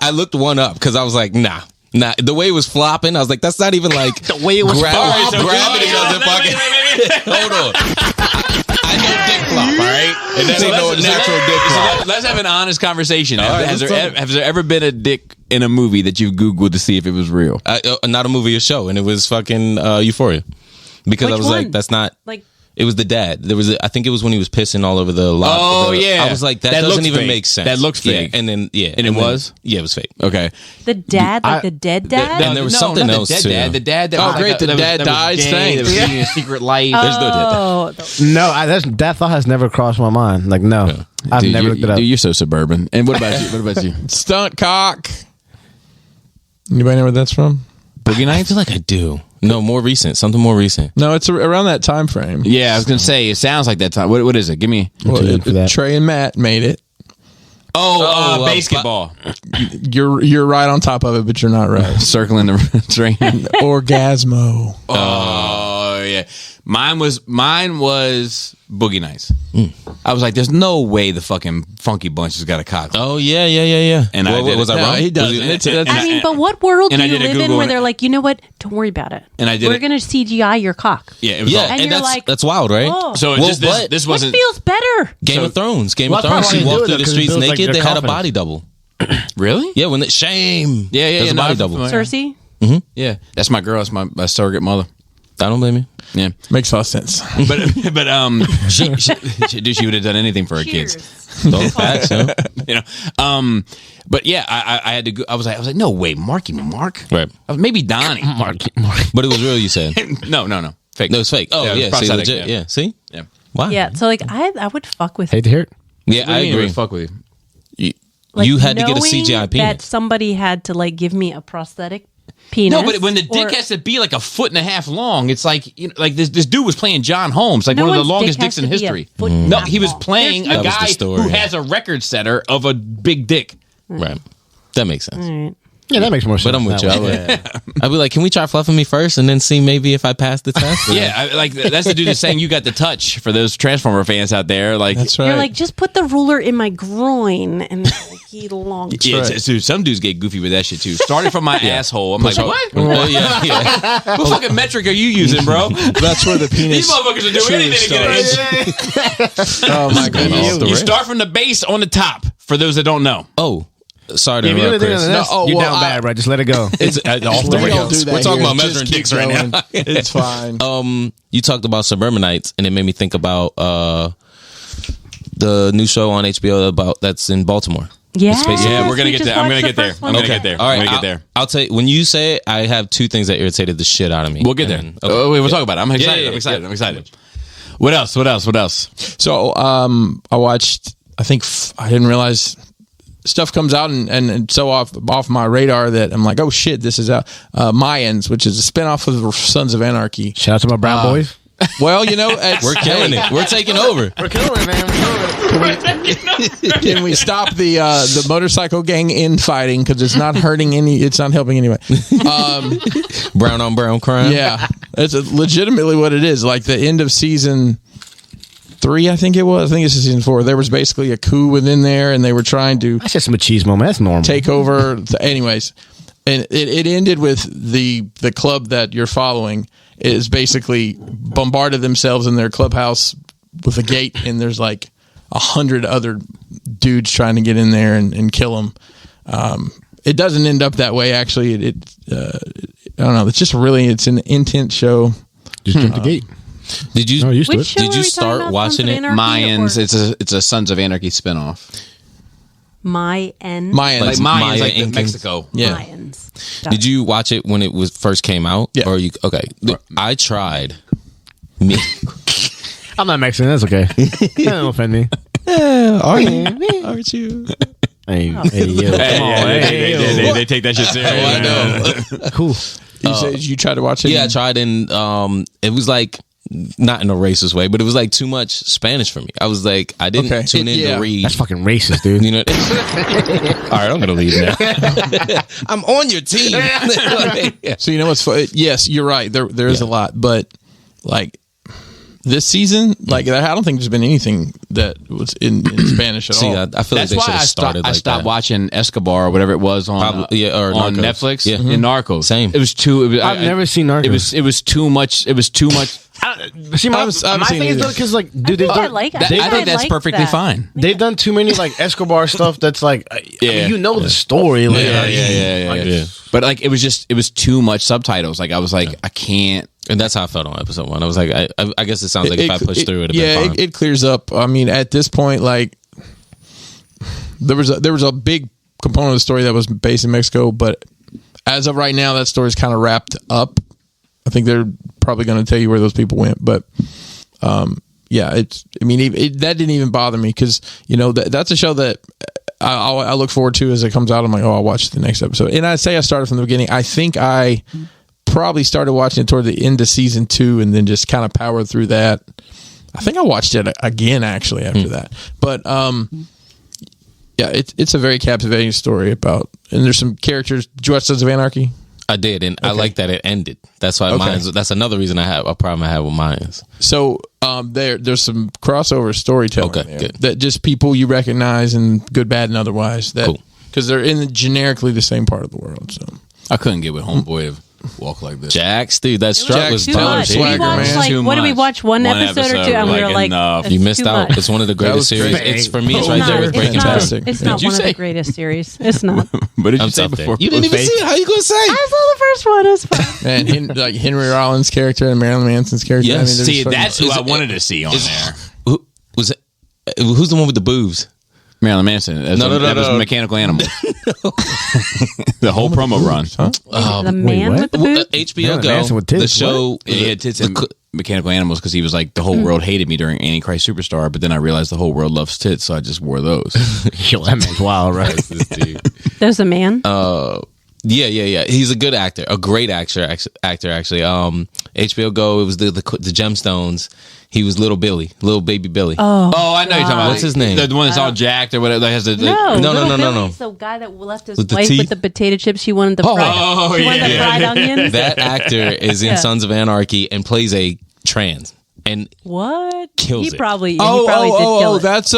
I looked one up because I was like, nah. The way it was flopping, I was like, that's not even like The way it was gravity flopping. doesn't fucking. Hold on. I know dick flop, all right? And that ain't no natural dick flop. Let's have an honest conversation. right, Has let's there talk. ever been a dick in a movie that you Googled to see if it was real? Not a movie, a show, and it was fucking Euphoria. Because I Which was one? like, that's not. like, It was the dad. I think it was when he was pissing all over the lot. Oh, yeah. I was like, that That doesn't looks even fake. make sense. That looks fake. Yeah, and then And it was? Yeah, it was fake. Okay. the dad, like the dead dad? And there was something not else, the dead too. dad. The dad that Oh, was great, like the that dad was dies gay, thing. that was leading a secret life. There's no dead dad. Oh, No, that thought has never crossed my mind. Like, no. I've Dude, never looked it up. Dude, you're so suburban. And what about you? What about you? Stunt cock. Anybody know where that's from? Boogie I Nights? feel like I do. No, more recent. Something more recent. No, it's around that time frame. Yeah, I was gonna say it sounds like that time. What is it? Give me. Well, too young for that. Trey and Matt made it. Basketball. You're right on top of it, but you're not right. Circling the drain. Orgasmo. Oh yeah, mine was Boogie Nights. I was like, there's no way the fucking Funky Bunch has got a cock. Oh yeah. And I did was I it. wrong? No, he doesn't. I mean, but what world do and I you did a live in Google where and- they're like, you know what? Don't worry about it. And I did We're it. going to CGI your cock. Yeah, it was Yeah, all, And and you're that's like, that's wild, right? oh. so Well, this but- this What wasn't. feels better? Game of Thrones. Game Well, of Thrones. that's She probably walked why through they the do it, streets 'cause it naked. feels They like had a they're body double. Really? Yeah, when shame. Yeah, There's a no, body I'm double. familiar. Cersei? Yeah, that's my girl. That's my surrogate mother. I don't blame you. Yeah, Makes a lot of sense. but she would have done anything for her kids. Those facts, huh? You know, but yeah, I had to go. I was like, no way, Marky Mark. Right. Maybe Donnie. But it was real, you said. No, fake. No, it's fake. Oh, Yeah, it was yeah. See, prosthetic, legit. yeah. Yeah. See? Yeah. Wow. Yeah, so like I would fuck with Hate to hear it. Yeah, I agree. Fuck with you. like, You had to get a knowing CGI that penis. somebody had to like give me a prosthetic penis. No, but when the dick or- has to be like a foot and a half long, it's like, you know, like this dude was playing John Holmes, like No one of the one's longest dick dicks has in to be a history. foot and a No, half he was long. playing There's a That was the guy story. who has a record setter of a big dick. Right. That makes sense. Alright. Yeah, that makes more sense. But I'm with you. that I way. would, I'd be like, can we try fluffing me first and then see maybe if I pass the test? Yeah, like that's the dude that's saying you got the touch for those Transformer fans out there. Like, That's right. You're like, just put the ruler in my groin and like, eat along. yeah, right. dude, some dudes get goofy with that shit too. Starting from my asshole, I'm like, what? Well, yeah. What fucking metric are you using, bro? That's where the penis. These motherfuckers will do truly anything to get an inch. Oh my goodness. You start from the base on the top. For those that don't know, Oh, sorry to If you do interrupt, anything on Chris. the next, No, you're well, down bad, bro. Just let it go. It's off the We don't rails. do that We're talking here. about Just measuring keep dicks right going. now. It's fine. You talked about suburbanites, and it made me think about the new show on HBO about that's in Baltimore. Yeah, yeah, we're gonna get there. I'm gonna get there. I'm gonna get there. All right, I'm gonna get there. I'll tell you, when you say it, I have two things that irritated the shit out of me. We'll get there. And then- okay. Oh, wait, we'll talk about it. I'm excited. yeah, I'm excited. yeah. I'm excited. What else? What else? What else? So I watched. I think I didn't realize stuff comes out and so off my radar that I'm like, oh shit, this is out. Mayans, which is a spinoff of Sons of Anarchy. Shout out to my brown boys. Well, you know, it's, We're killing it. We're taking over. We're killing it, man. We're killing it. Can we stop the motorcycle gang infighting because it's not hurting any? It's not helping anybody. Brown on brown crime. Yeah, it's legitimately what it is. Like the end of season 3, I think it was. I think it's season 4. There was basically a coup within there, and they were trying to That's just some machismo, man. That's normal. take over. Anyways, and it ended with the club that you're following is basically bombarded themselves in their clubhouse with a gate, and there's like 100 other dudes trying to get in there and kill them. It doesn't end up that way, actually. I don't know. It's just really, it's an intense show. Just jump the gate. Did you? No, used to Which it. show Did are you we start talking about? watching Sons it? of Anarchy Mayans. or- It's a Sons of Anarchy spinoff. Mayans. Mayans. Like Maya Mayans, like Incans. Mexico. Yeah. Mayans. Did you watch it when it was first came out? Yeah. Or you? Okay. I tried. Me. I'm not Mexican. That's okay. Don't offend me. Aren't you? Hey, yo. Come on, hey, yo. They take that shit serious. I know. Cool. You said you tried to watch it? Yeah, I tried, and it was like not in a racist way, but it was like too much Spanish for me. I was like, I didn't Okay. tune in Yeah. to read. That's fucking racist, dude. You know. All right, I'm gonna leave now. I'm on your team. So you know what's funny? Yes, you're right. There is a lot, but like this season, like I don't think there's been anything that was in Spanish at See, all. I feel like That's they why should have started. I like stopped that. watching Escobar or whatever it was on Probably, yeah, or on Narcos. Netflix. Yeah. In Narcos, Same. It was too. It was, I've never seen Narcos. It was too much. It was too much. See, my I haven't thing seen is either. though, because like, dude, I think I like it. I think that's like perfectly that. fine. they've done too many like Escobar stuff. That's like, I mean, you know the story. Like, Yeah. But like, it was too much subtitles. Like I was like, I can't. And that's how I felt on episode 1. I was like, I guess it sounds like if I pushed through, it'd have been fine. it clears up. I mean, at this point, like there was a big component of the story that was based in Mexico, but as of right now, that story's kind of wrapped up. I think they're probably going to tell you where those people went, but yeah, it's. I mean, that didn't even bother me because you know that's a show that I look forward to as it comes out. I'm like, oh, I'll watch the next episode. And I say I started from the beginning. I think I probably started watching it toward the end of season 2 and then just kind of powered through that. I think I watched it again actually after that. But Yeah, it's a very captivating story about, and there's some characters. Did you watch Sons of Anarchy? I did, and I like that it ended. That's why that's another reason I have a problem I have with mine. So there's some crossover storytelling there good. that just people you recognize and good, bad, and otherwise. That because they're in generically the same part of the world. So I couldn't get with Homeboy to walk like this. Jax, dude, that strut was too dumb. much. dude. We watched like, what did we watch? One episode or two, and we were like, enough. You missed out. Much. It's one of the greatest That was series. great. It's for me. It's It's right not. there with It's Breaking not. Bad. It's not you one of say? the greatest series. It's not. What did you I'm say up there. before? You didn't even see it. How you gonna say? I saw the first one. It's fine. and like Henry Rollins' character and Marilyn Manson's character. Yes. there's See, fucking- that's who Is I it- wanted to see on is- there. Who was it? Who's the one with the boobs? Marilyn Manson. That was No. Mechanical Animals. The whole promo run. The man what? with the boobs. HBO Marilyn Go. Manson with tits, The show. Yeah, he had tits in Mechanical Animals because he was like, the whole world hated me during Antichrist Superstar, but then I realized the whole world loves tits, so I just wore those. Yo, that man's wild, right? There's a man. Yeah. He's a good actor, a great actor actually. HBO Go. It was the Gemstones. He was little baby Billy. Oh, I know you're talking about. What's his name? The one that's all jacked or whatever. That has the, no, No. Little Billy's the guy that left his With the wife teeth? with the potato chips. She wanted the fried. She wanted the fried onions. That actor is in Yeah. Sons of Anarchy and plays a trans and What? Kills he it. probably. He probably did kill it. that's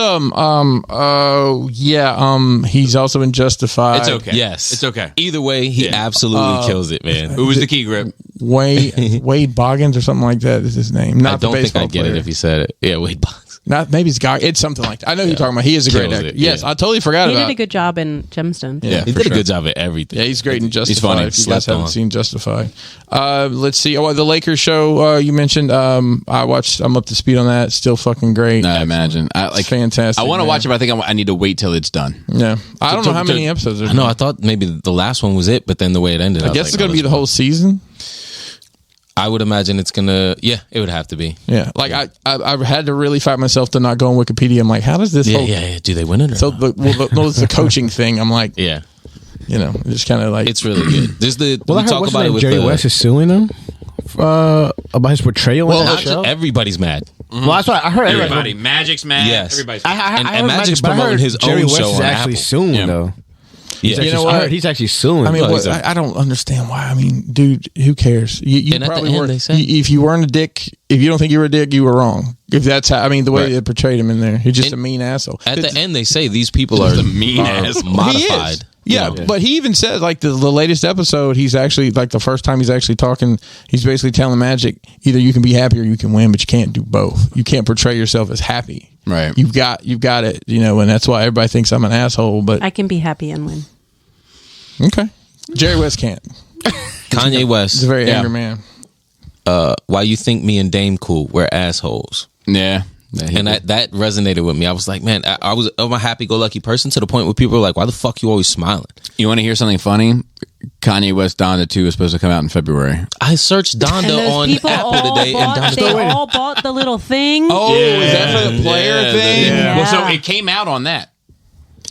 he's also in Justified. It's okay. yes, It's okay. Either way, he absolutely kills it, man. Who was the key grip? Wade Boggins or something like that is his name. Not I don't the think baseball I'd get player. it if he said it. Yeah, Wade Box. Not maybe it's Gog. It's something like that. I know who you're talking about. He is a great Kills actor. it, Yes, yeah. I totally forgot He about. did a good job in Gemstones. Yeah, He for did sure. a good job at everything. Yeah, he's great in Justified. funny. If you guys Slept haven't on. seen Justified, let's see. The Lakers show you mentioned. I watched. I'm up to speed on that. Still fucking great. I imagine. I like. Fantastic. I want to man. watch it, but I think I need to wait till it's done. Yeah, I don't know how to- many episodes. There's I know. I thought maybe the last one was it, but then the way it ended, I guess it's gonna be the whole season. I would imagine it's gonna. Yeah, it would have to be. Yeah, like I had to really fight myself to not go on Wikipedia. I'm like, how does this? Yeah. Do they win it? Or So not? it's the coaching thing. I'm like, Yeah, just kind of like it's really good. There's the Well, I we heard talk what's about his it name, with Jerry the, West is suing him about his portrayal in Not that just- show. everybody's mad. Well, that's what I heard. Everybody, Magic's mad. Yes. Everybody's. I And heard Magic's but I promoting heard his Jerry own West show is on actually Apple. suing Yeah. though. Yeah, You know I what? heard he's actually suing. I mean, he's I don't understand why. I mean, dude, who cares? You And at the probably end, were. they said- If you weren't a dick, if you don't think you were a dick, you were wrong. If that's how, I mean, the way Right. they portrayed him in there, he's just And a mean asshole. At the end, they say these people are mean ass. modified. He is. Yeah, but he even says like the latest episode, he's actually like the first time he's actually talking. He's basically telling Magic either you can be happy or you can win, but you can't do both. You can't portray yourself as happy. Right. You've got it. And that's why everybody thinks I'm an asshole. But I can be happy and win. okay, Jerry West can't. Kanye West. He's a very Yeah. angry man. Why you think me and Dame cool? We're assholes. Yeah. And that resonated with me. I was like, man, I'm a happy-go-lucky person to the point where people are like, why the fuck you always smiling? You want to hear something funny? Kanye West Donda 2 is supposed to come out in February. I searched And Donda those on people Apple all today, and bought, Donda. they all bought the little thing. Oh, is that for the player thing? Yeah. Well, so it came out on that.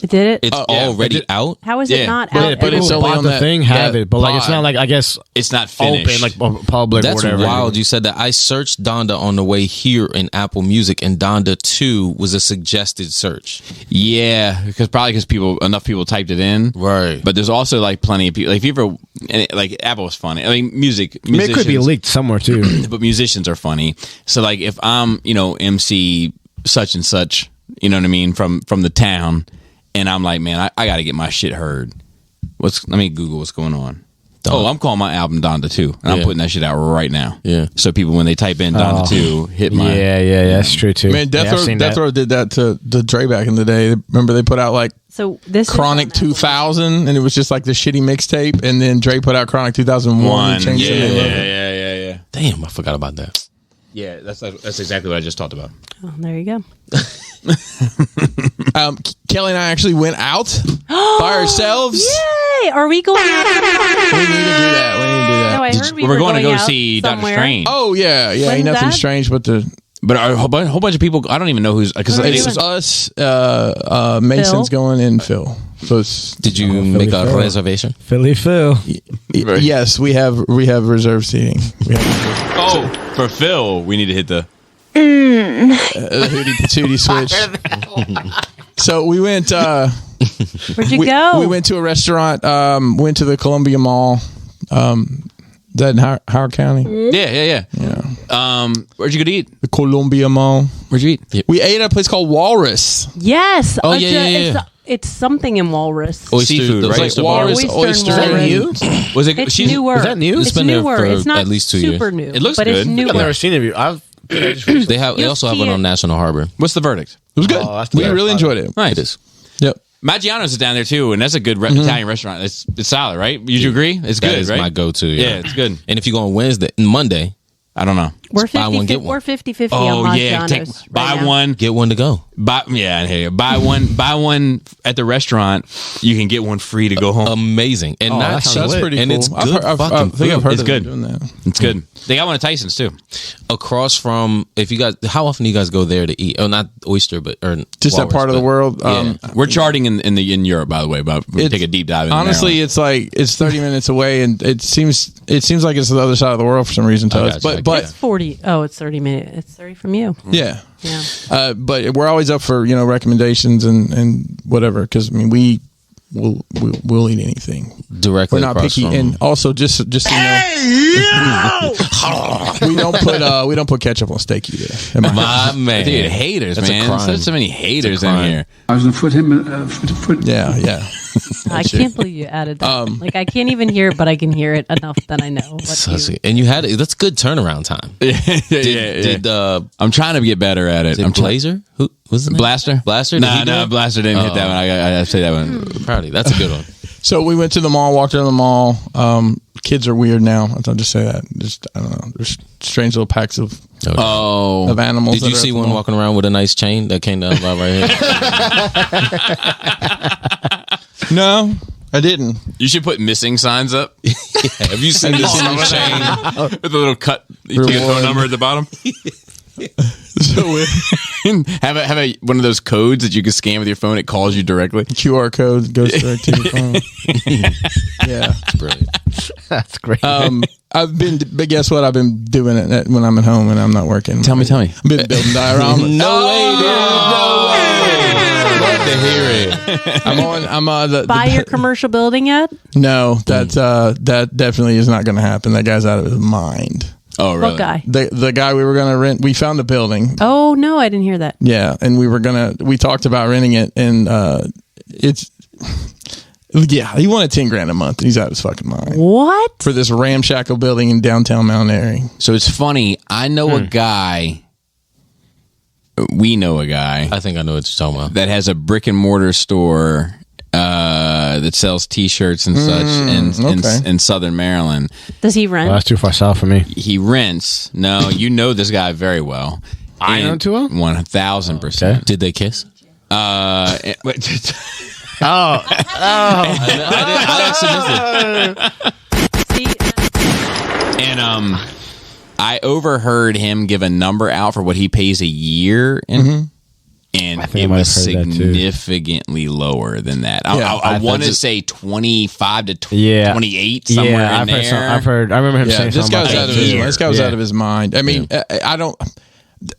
Did it? It's already out. How is Yeah. it not But out? it- but People it's who only bought on the that- thing have that it, but like it's pod. not like I guess It's not finished. open like public. That's or whatever. wild. You said that. I searched Donda on the way here in Apple Music, and Donda 2 was a suggested search. Yeah, because enough people typed it in. Right. But there's also like plenty of people. Like if you ever like Apple was funny. I mean, I mean, it could be musicians- leaked somewhere too. but musicians are funny. So like if I'm, MC such and such, you know what I mean, from the town, and I'm like, man, I got to get my shit heard. Let me Google what's going on. Oh, I'm calling my album Donda 2, and I'm Yeah. putting that shit out right now. Yeah. So people, when they type in Donda 2, hit my yeah, that's true too. Man, Yeah, I've seen Death that. Row did that to Dre back in the day. Remember they put out like So this Chronic is on Apple. 2000, and it was just like the shitty mixtape, and then Dre put out Chronic 2001. one. And changed the name of it. Yeah. Damn, I forgot about that. Yeah, that's exactly what I just talked about. Oh, there you go. Kelly and I actually went out by ourselves. Yay! Are we going out? We need to do that. No, I heard we We're were going to go out see Doctor somewhere. Strange. Oh yeah. Ain't When's nothing that? strange, but But a whole bunch of people, I don't even know who's because Who are it's us. Mason's going in Phil. So it's Did you make a Phil. reservation? Philly Phil. yes, we have reserved seating. We have for Phil, we need to hit the the hootie patootie switch. So we went. Where'd you go? We went to a restaurant. Went to the Columbia Mall. Is that in Howard County? Yeah. Where'd you go to eat? The Columbia Mall. Where'd you eat? We ate at a place called Walrus. Yes. Oh, yeah. It's something in Walrus. Seafood, the right? oyster Walrus, Yeah, oyster. oyster and you? Was it? It's newer. Is that new? It's It's been there newer. for It's not at least 2 years. super new. It looks but good. It's newer. I've never seen it. They also have one on National Harbor. What's the verdict? It was good. Oh, that's the we best really part. enjoyed it. Nice. It is. Yep. Maggiano's is down there too, and that's a good Italian restaurant. It's solid, right? Would you agree? It's That good, is right? my go-to. Yeah, it's good. And if you go on Monday, I don't know. We're buy one, get one. We're 50-50 Oh on yeah, Maggiano's buy right now. one. get one to go. Buy one at the restaurant. You can get one free to go home. Amazing. And Oh, not that sounds cheap. That's lit. pretty And cool. it's I've good heard- I fucking think I've food. heard It's of good. them doing that. It's good. They got one at Tyson's too. Across from, if you guys, how often do you guys go there to eat? Oh, not oyster, but or Just that Walrus, part of the but- world. Yeah. We're charting in Europe, by the way, but we'll take a deep dive. Honestly, it's like it's 30 minutes away, and it seems like it's the other side of the world for some reason to I us. gotcha. But It's 40. Oh, it's 30 minutes. It's 30 from you. yeah, Yeah. but we're always up for recommendations and whatever, because I mean we'll eat anything. directly. We're not across picky, from, and also just so you know, we don't put ketchup on steak either. Am I- my man, dude, haters, That's a man. crime. So many haters It's a in crime. here. I was going to put him. Yeah. I can't believe you added that. I can't even hear it, but I can hear it enough that I know. And you had it. That's good turnaround time. Did I'm trying to get better at it. I'm Blazer? Who was it? Blaster. Blaster? Did he do No, it? Blaster didn't hit that one. I say that one. Proud of you. That's a good one. So we went to the mall, walked around the mall. Kids are weird now. I'll just say that. Just I don't know. There's strange little packs of Oh, animals. Did that you are see at the one mall. walking around with a nice chain that came down about right here? No, I didn't. you should put missing signs up. Have you seen this new chain? With a little cut. You take a phone number at the bottom. So we have a one of those codes that you can scan with your phone. It calls you directly. QR code goes direct to your phone. Yeah. Brilliant. That's great. But guess what? I've been doing it when I'm at home and I'm not working. Tell me. I've been building dioramas. No way, dude. No way. Love to hear it. I'm on the Buy your commercial building yet? No, that definitely is not going to happen. That guy's out of his mind. Oh, really? What guy? The guy we were going to rent, we found a building. Oh, no, I didn't hear that. Yeah, and we talked about renting it, and he wanted $10,000 a month. He's out of his fucking mind What? for this ramshackle building in downtown Mount Airy. So it's funny. I know a guy. We know a guy I think I know what you're talking about. that has a brick and mortar store that sells T-shirts and such in Southern Maryland. Does he rent? Well, that's too far south for me. He rents. No, you know this guy very well. I know him too well? 1,000%. Okay. Did they kiss? See, And I overheard him give a number out for what he pays a year, and think I it might was have heard that too. significantly lower than that. Yeah, I I want to just- say 25 to 28, Yeah, somewhere in I've heard. there. I've heard. I remember him Yeah, saying this something guy's about out that of his too. this guy was Yeah. out of his mind. I mean, I don't.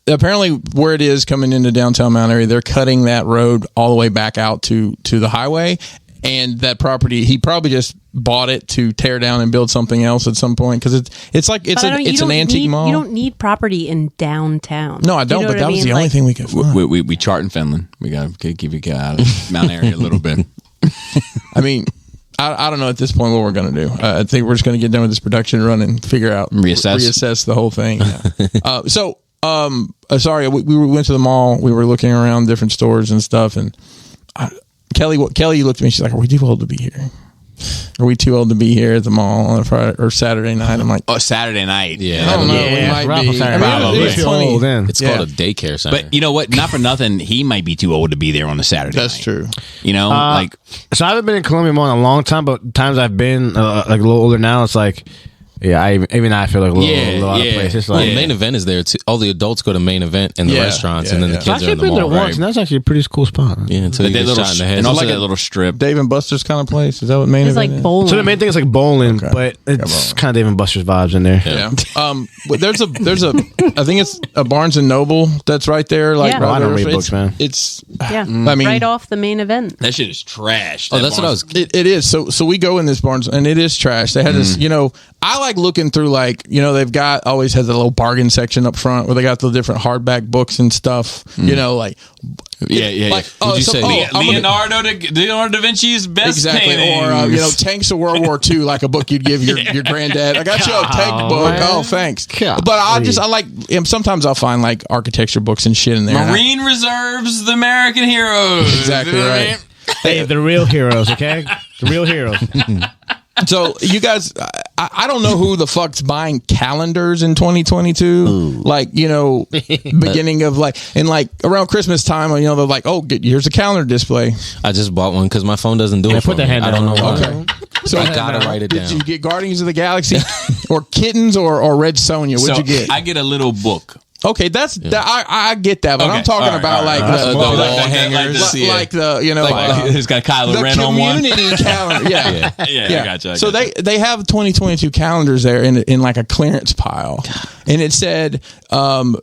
Apparently, where it is coming into downtown Mount Airy, they're cutting that road all the way back out to the highway, and that property he probably just bought it to tear down and build something else at some point because it's like it's but I don't- you an don't antique need- mall. You don't need property in downtown. No, I Do you don't. know But what that I was mean? the only Like, thing we could find. we chart in Finland. We got to keep it out of Mount Airy a little bit. I mean, I don't know at this point what we're going to do. I think we're just going to get done with this production run and figure out reassess the whole thing. Yeah. Sorry, we went to the mall. We were looking around different stores and stuff, and Kelly looked at me. She's like, "Are we too old to be here? Are we too old to be here at the mall on a Friday or Saturday night?" I'm like, Oh, Saturday night. Yeah. I don't know. Yeah, we might Ralph be. was saying I mean, probably. it's Too funny. old then. It's Yeah. called a daycare center. But you know what? Not for nothing. He might be too old to be there on a Saturday That's night. true. You know, like So I haven't been in Columbia Mall in a long time, but times I've been like a little older now, it's like Yeah, even I feel like a little out of place. It's like Main event is there too. All the adults go to main event in the restaurants, and then the I've kids are actually in the been there mall. once, and that's actually a pretty cool spot. Yeah, until you get shot in the head. And also like that little strip. Dave and Buster's kind of place. Is that what main It's event like is? bowling. So the main thing is like bowling, but it's kind of Dave and Buster's vibes in there. Yeah. But there's a I think it's a Barnes and Noble that's right there. Like Yeah. Bro, I don't read it's- books, man. It's Yeah, I mean right off the main event. That shit is trash. Oh, that's what I was. it is. So we go in this Barnes and it is trash. They had this, I like looking through they've got always has a little bargain section up front where they got the different hardback books and stuff. Like Yeah. like Would you say I'm gonna- Leonardo da Vinci's best Exactly, painting. or tanks of World War II, like a book you'd give your granddad. I got you a tank book. man. Oh, thanks. God. But I like. Sometimes I'll find like architecture books and shit in there. and I- Marine Reserves, the American heroes. Exactly You know what I right. mean? Hey, the real heroes, okay? The real heroes. So you guys, I don't know who the fuck's buying calendars in 2022. Like beginning of and around Christmas time, they're like, oh, here's a calendar display. I just bought one because my phone doesn't do it. put for the me. hand I don't know down. why. Okay. So I gotta write it Did down. you get Guardians of the Galaxy or Kittens or Red Sonja? What'd So you get? I get a little book. Okay, I get that, but Okay. I'm talking All right, about all right, like all right. the Well, wall like hangers, the- like the It's got Kylo the Ren on one. community calendar. Yeah, Yeah, I gotcha. So they have 2022 calendars there in like a clearance pile, and it said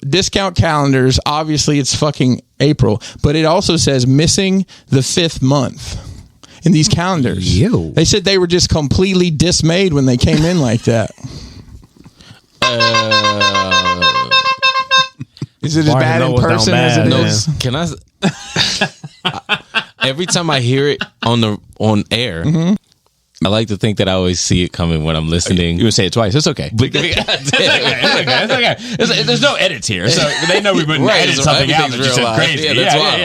discount calendars. Obviously, it's fucking April, but it also says missing the 5th month in these calendars. Yo. They said they were just completely dismayed when they came in like that. Is it as Barnes bad and in Noble's person down as it bad, is? man. Can I? Every time I hear it on air, I like to think that I always see it coming when I'm listening. You would say it twice. It's okay. But- It's okay. There's no edits here, so they know we wouldn't Right, edit so something out everything's that you said real live. crazy. Yeah, that's wild.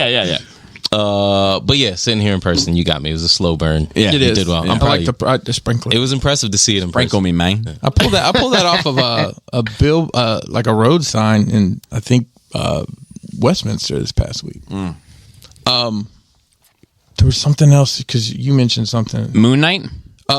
Yeah. But yeah, sitting here in person, you got me. It was a slow burn. Yeah, you it is. did well. Yeah. I'm I proud like of you. the sprinkler. It was impressive to see it in person. Sprinkle me, man. I pulled that off of a bill, like a road sign in I think Westminster this past week. There was something else because you mentioned something. Moon Knight?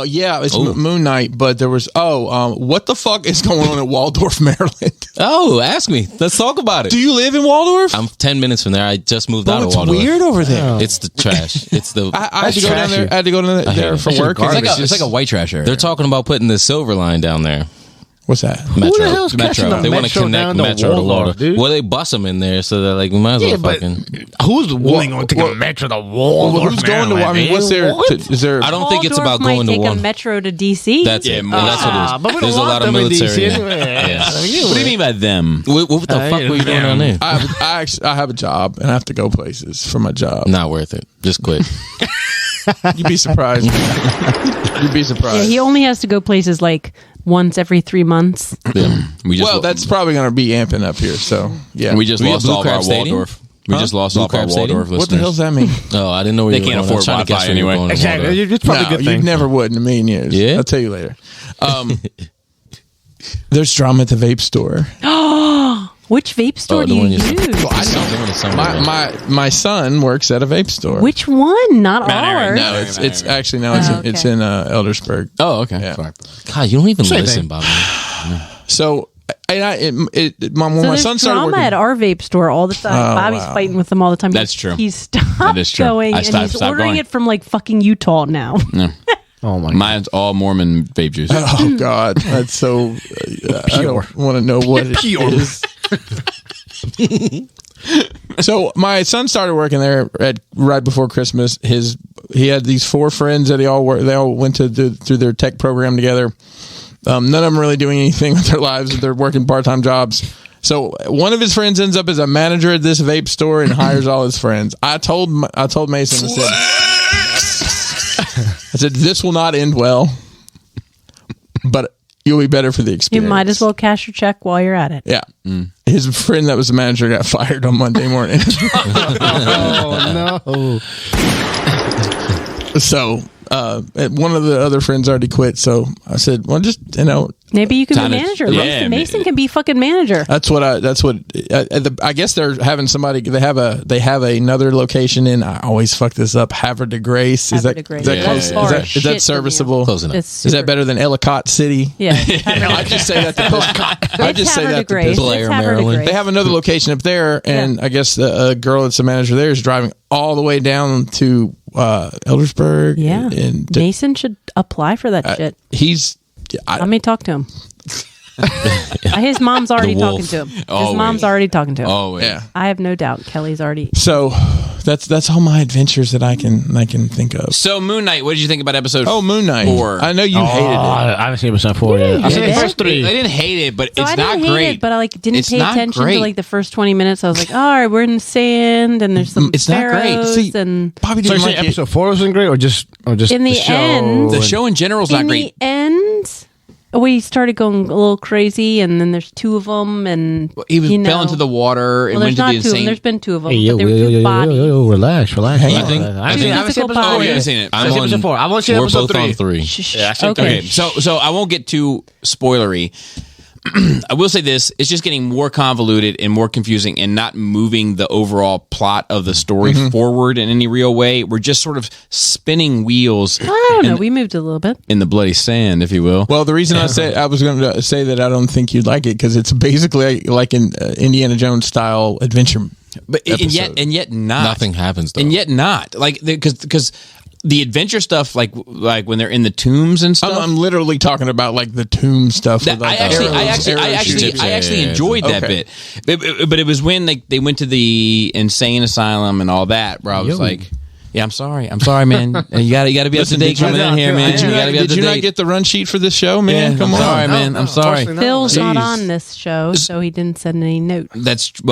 Yeah, it's Moon Knight, but there was what the fuck is going on in Waldorf, Maryland? Oh, ask me. Let's talk about it. Do you live in Waldorf? I'm 10 minutes from there. I just moved Bro, out of it's Waldorf. weird over there. It's the trash. It's the. I had to go down there. I had to go down there for work. It's like a white trash area. They're talking about putting the silver line down there. What's that? Metro. the hell's catching the They want to Metro connect down to Metro to Waldorf, Waldorf. dude? Well, they bus them in there, so they're like, we might as well fucking. Who's willing to take a metro to Waldorf? Who's going to? I mean, what's there? Is there? I don't think it's Waldorf about going might to take one. a metro to DC. That's it. Well, that's what it but is. we There's a don't lot want of them in military. DC in anyway. Yeah. What do you mean by them? What the fuck were you doing down there? I have a job and I have to go places for my job. Not worth it. Just quit. You'd be surprised. You'd be surprised. Yeah, he only has to go places like once every 3 months. We just Well, that's probably going to be amping up here. So yeah, we just We lost at Blue all of our Crab Stadium? Waldorf. We just lost Blue all of our Crab Stadium? Waldorf listeners. what the hell's that mean? Oh, I didn't know where They you were can't going. I was afford trying to guess Wi-Fi where you were anyway. going to Exactly. Waldorf. It's probably a No, good you thing. never would in a million years. Yeah? I'll tell you later. There's drama at the vape store. Which vape store Oh, do the you one you use? said. My son works at a vape store. Which one? Not ours. No, it's actually it's in Eldersburg. Oh, okay. Yeah. Sorry. God, you don't even Same listen, thing. Bobby. So when So my there's son started drama working, at our vape store all the time. Bobby's wow. fighting with them all the time. That's true. He's stopped That is true. going, I and stopped- he's stopped ordering going. it from like fucking Utah now. Oh my god. Mine's all Mormon vape juice. oh god, that's so. I don't want to know what it is. So my son started working there right before Christmas. He had these 4 friends that they all went through their tech program together. None of them really doing anything with their lives. They're working part-time jobs. So one of his friends ends up as a manager at this vape store and hires all his friends. I told Mason, I said, this will not end well, but you'll be better for the You experience. might as well cash your check while you're at it. Yeah. His friend that was the manager got fired on Monday morning. Oh no. So one of the other friends already quit. So I said, well, just, Maybe you can Kinda- be manager. yeah, Mason can be fucking manager. I guess they're having somebody. They have another location in. I always fuck this up. Havre de Grace. Is Havre that de Grace. is that Yeah. close? Far Is as that shit from serviceable? Close enough. It's Is that super- better than Ellicott City? Yeah. I just say that. I just say that. Grace. Blair, It's Havre de Maryland. Grace. They have another location up there, and I guess a girl that's a manager there is driving all the way down to Eldersburg. Yeah. and Mason should apply for that shit. he's. Let me talk to him. His mom's already The talking wolf. to him. His Always. mom's already talking to him. Oh, Yeah. I have no doubt Kelly's already. So that's all my adventures that I can think of. So Moon Knight, what did you think about episode? Oh, Moon Knight. 4? I know you hated it. I haven't seen episode 4 yet. I've seen the hate first it? 3. I didn't hate it, but So it's I not didn't hate great. it, but I didn't It's pay not attention great. to the first 20 minutes. I was like, all right, we're in the sand and there's some It's not great. sparrows See, and Bobby So didn't you like saying it. episode 4 wasn't great, or just In the show? end- The show in general is not in great. the end, we started going a little crazy, and then there's 2 of them, and He was you fell know. into the water and Well, went there's to not the 2 of them. insane. There's been 2 of them. Hey, yo, but there were yo, 2 yo, bodies. yo, relax. Hang I on. haven't seen Physical episode bodies. Oh, 4 you haven't yet. seen it. I haven't seen episode 4. I want to see We're episode both 3. on 3. Yeah, I seen Okay. Okay, so I won't get too spoilery. I will say this: it's just getting more convoluted and more confusing, and not moving the overall plot of the story forward in any real way. We're just sort of spinning wheels I don't know. We moved a little bit. in the bloody sand, if you will. Well, the reason I was going to say that I don't think you'd like it because it's basically like an Indiana Jones style adventure. But episode. and yet not Nothing happens though. and yet not like because the adventure stuff like when they're in the tombs and stuff. I'm literally talking about like the tomb stuff. That, with, like, I arrows actually shooting. enjoyed that Okay. bit, but it was when they went to the insane asylum and all that, where I was like, "Yeah, I'm sorry, man. You got to be up to date coming in here, man. Did You got to be up did to you not date." get the run sheet for this show, man? Yeah, Come I'm on. sorry, man. I'm sorry. Phil's not Jeez. on this show, so he didn't send any note.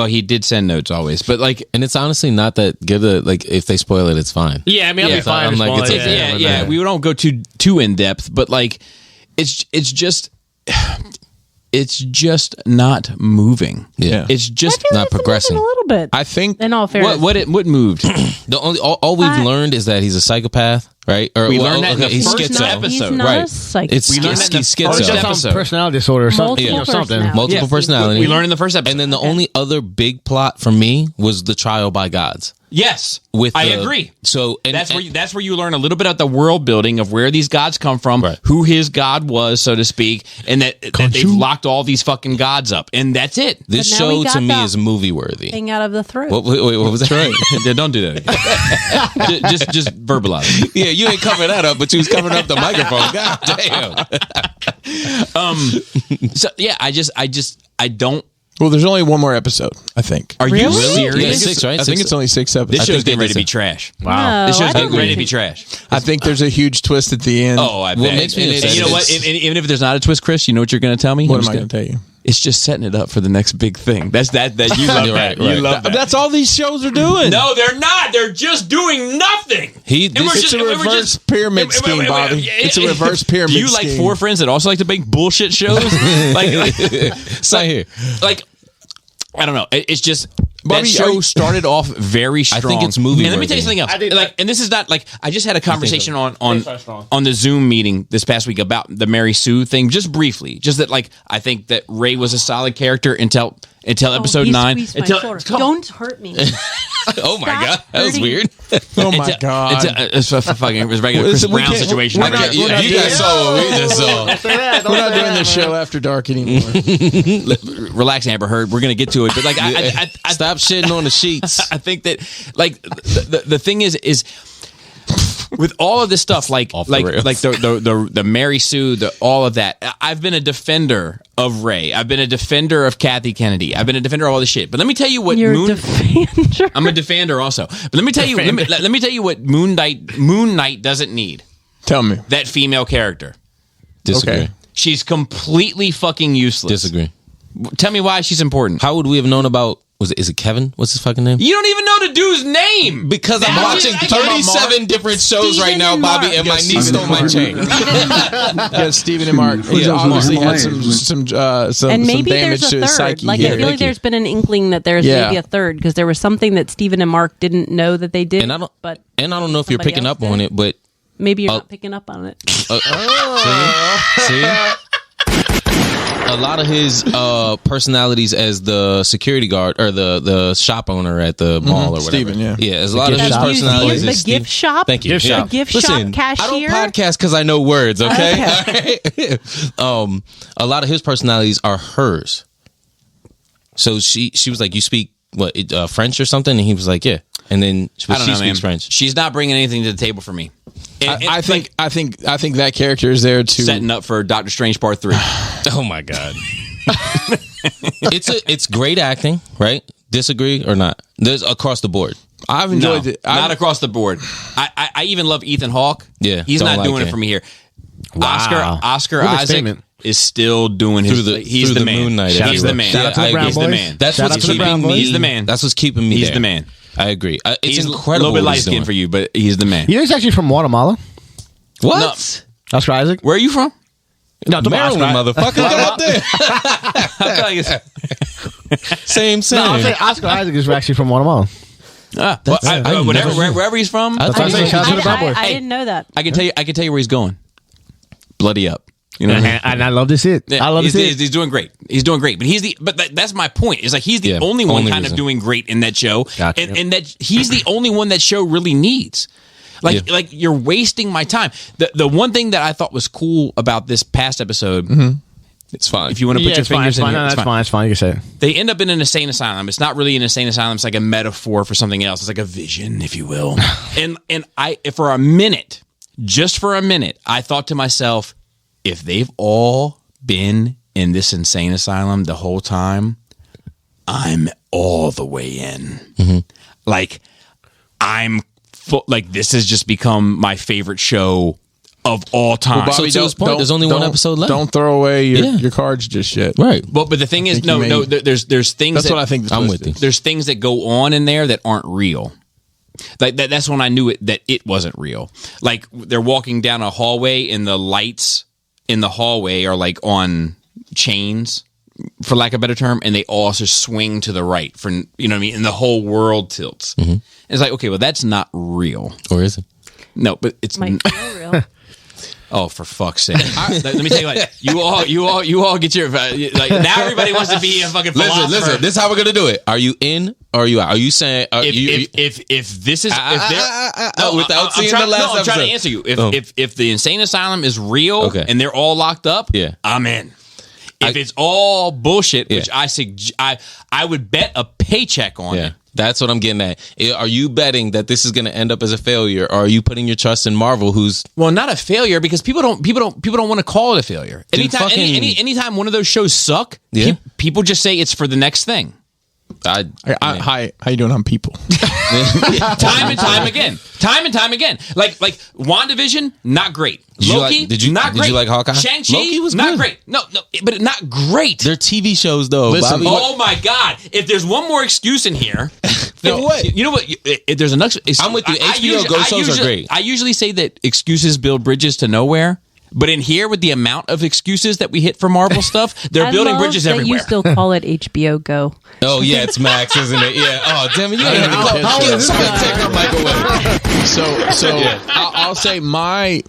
He did send notes always, but like, And it's honestly not that good. Like if they spoil it, it's fine. Yeah, I mean, I'll Yeah, be fine. I'm if like, it's it's small, okay. yeah. We don't go too in depth, but like, it's just. It's just not moving. Yeah. It's just I feel not like it's progressing. moving a little bit. I think in all fairness, what moved. The only all we've learned is that he's a psychopath, right? Or We learned that in the he's first schizo. episode. He's not right? a psycho. It's We learned that in the schizo. first Just episode. some personality disorder or something. Multiple Something. personality. Multiple Yeah. personality. We learned in the first episode. And then the only other big plot for me was the trial by gods. Yes, With I the- agree. So and, That's where you learn a little bit about the world building of where these gods come from, Right. who his god was, so to speak, and that they've locked all these fucking gods up, and that's it. this But now we show got to me the is movie worthy. thing out of the throat. What was that? Right. Yeah, don't do that again. just verbalize it. Yeah, you ain't covering that up, but you was covering up the microphone. God damn. So yeah, I don't. Well, there's only one more episode. I think. Are you Really? serious? Yeah, 6, right? I think it's only 6 episodes. This I show's think they getting ready to did be trash. Wow. This show's I don't getting ready to think- be trash. I think there's a huge twist at the end. Oh, I bet. What makes me And upset you know is- what? Even if there's not a twist, Chris, you know what you're going to tell me? what I'm am just I going to tell you? It's just setting it up for the next big thing. That you love You're that. right, right. You love that. That's all these shows are doing. No, they're not. They're just doing nothing. It's a reverse pyramid scheme, Bobby. It's a reverse pyramid Do you like scheme. 4 friends that also like to make bullshit shows? like Sign here. like I don't know. It's just Bobby, that show started off very strong. think it's movie And let me tell you worthy. something else. Like, and this is not like I just had a conversation on the Zoom meeting this past week about the Mary Sue thing, just briefly. Just that, like, I think that Ray was a solid character until episode he 9. squeezed my shoulder. Don't hurt me. Oh my Stop god, that was hurting. weird. Oh my god. It's a fucking it was regular Chris Listen, we Brown can't- situation. we're over not- here. we're not You doing guys saw what we just saw. We're not doing this show after dark anymore. Relax, Amber Heard. We're gonna get to it, but like I Stop shitting on the sheets. I think that like the thing is with all of this stuff, like Off the rails. the Mary Sue, all of that. I've been a defender of Ray. I've been a defender of Kathy Kennedy. I've been a defender of all this shit. But let me tell you what You're Moon. a defender. I'm a defender also. But let me tell you. Let me tell you what Moon Knight doesn't need. Tell me. That female character. Disagree. Okay. She's completely fucking useless. Disagree. Tell me why she's important. How would we have known about? Is it Kevin? What's his fucking name? You don't even know the dude's name. Because I'm Now, watching I get- 37 different shows Steven right now, and Bobby, Mark. and my Yes, niece Steven stole my and chain. Yeah, Stephen and Mark. He Yeah, obviously had Himalayas. some And some maybe damage there's to a his third. psyche. Like here. I feel like there's been an inkling that there's Yeah. maybe a third because there was something that Steven and Mark didn't know that they did. And I don't. But And I don't know if you're somebody picking else up on did. it, but maybe you're not picking up on it. see. a lot of his personalities as the security guard or the shop owner at the mall or whatever. Steven, yeah. There's a lot of his shop. personalities. The as gift shop? Thank you. Gift shop. The gift shop cashier? I don't podcast because I know words. Okay. A lot of his personalities are hers. So she was like, "You speak what French or something?" And he was like, "Yeah." And then she speaks French. She's not bringing anything to the table for me. I think that character is there to setting up for Doctor Strange Part 3. Oh my god. It's great acting, right? Disagree or not? There's across the board. I've enjoyed it. Not across the board. I even love Ethan Hawke. Yeah, he's not doing it for me here. Oscar Isaac is still doing his. He's the man. Moon Knight. He's the man. He's the man. That's what's keeping me. He's the man. That's what's keeping me. He's the man. I agree. It's He's incredible. a little bit light skinned for you, but he's the man. You know he's actually from Guatemala. What? Oscar Isaac. Where are you from? No, Maryland, motherfucker. Get out there. Same. No, I'm saying Oscar Isaac is actually from Guatemala. Wherever he's from. That's what I'm saying. Shout out to the Brown Boys. I didn't know that. I can tell you where he's going. Bloody up. You know what I mean? And I love to see it. Yeah, I love to see it. He's doing great. He's doing great. But that's my point. Is like he's the only one kind of doing great in that show, Gotcha. and that he's the only one that show really needs. Like you're wasting my time. The one thing that I thought was cool about this past episode, It's fine. if you want to put your fingers in here, No, that's fine. It's fine. You can say it. they end up in an insane asylum. It's not really an insane asylum. It's like a metaphor for something else. It's like a vision, if you will. and I, for a minute, just for a minute, I thought to myself, if they've all been in this insane asylum the whole time, I'm all the way in. Like like this has just become my favorite show of all time. Well, Bobby, So to this point, there's only one episode left. Don't throw away your cards just yet. Right. But the thing is, there's things. That's what I think. I'm with you. There's things that go on in there that aren't real. Like that's when I knew that it wasn't real. Like they're walking down a hallway and the lights in the hallway are like on chains, for lack of a better term, and they all just swing to the right for, you know what I mean? And the whole world tilts. It's like, okay, well that's not real. Or is it? No, but it's Might feel real. Oh, for fuck's sake! Let me tell you, like you all get your like now. Everybody wants to be a fucking philosopher. Listen. This is how we're gonna do it. Are you in or are you out? Are you saying if this is without seeing the last I'm trying to episode. answer you. If the insane asylum is real and they're all locked up, I'm in. If it's all bullshit, which I would bet a paycheck on it. That's what I'm getting at. Are you betting that this is going to end up as a failure, or are you putting your trust in Marvel, who's not a failure, because people don't want to call it a failure. Anytime one of those shows suck, people just say it's for the next thing. Hi, how you doing? I'm people. Time and time again. Like WandaVision, not great. Loki, not great. Did you like Hawkeye? Shang-Chi, Loki was not good. great. No, but not great. They're TV shows, though. Listen, Bobby. Oh my God! If there's one more excuse in here, you know what? If there's enough, I'm with you. HBO Go shows are great. I usually say that excuses build bridges to nowhere. But in here, with the amount of excuses that we hit for Marvel stuff, they're building bridges that everywhere. You still call it HBO Go. Oh yeah, it's Max, isn't it? Yeah. Oh damn it! You ain't take our mic away. So I'll say my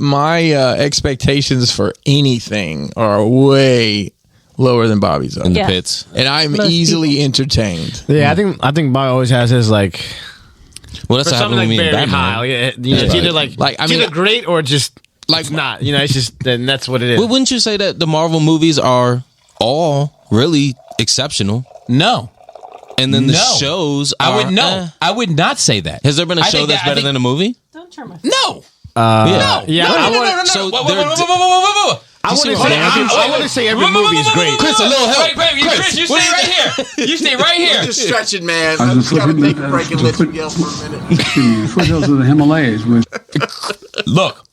expectations for anything are way lower than Bobby's In the Yeah. pits. and I'm Most easily entertained. Yeah, I think Bobby always has his like Well, that's for what happened something with like me and very Batman. high. It's either it's either great or just like it's not. You know, it's just then that's what it is. Well, wouldn't you say that the Marvel movies are all really exceptional, No. and then the No. shows? I would are, I would not say that. Has there been a show that's better than a movie? Don't turn my No. Yeah. yeah, No. So Whoa. I wouldn't say every movie is great. Chris, a little help. Wait, Chris, you stay right here. You stay right here. just stretching, man. I was just looking at the foothills of the Himalayas with Look,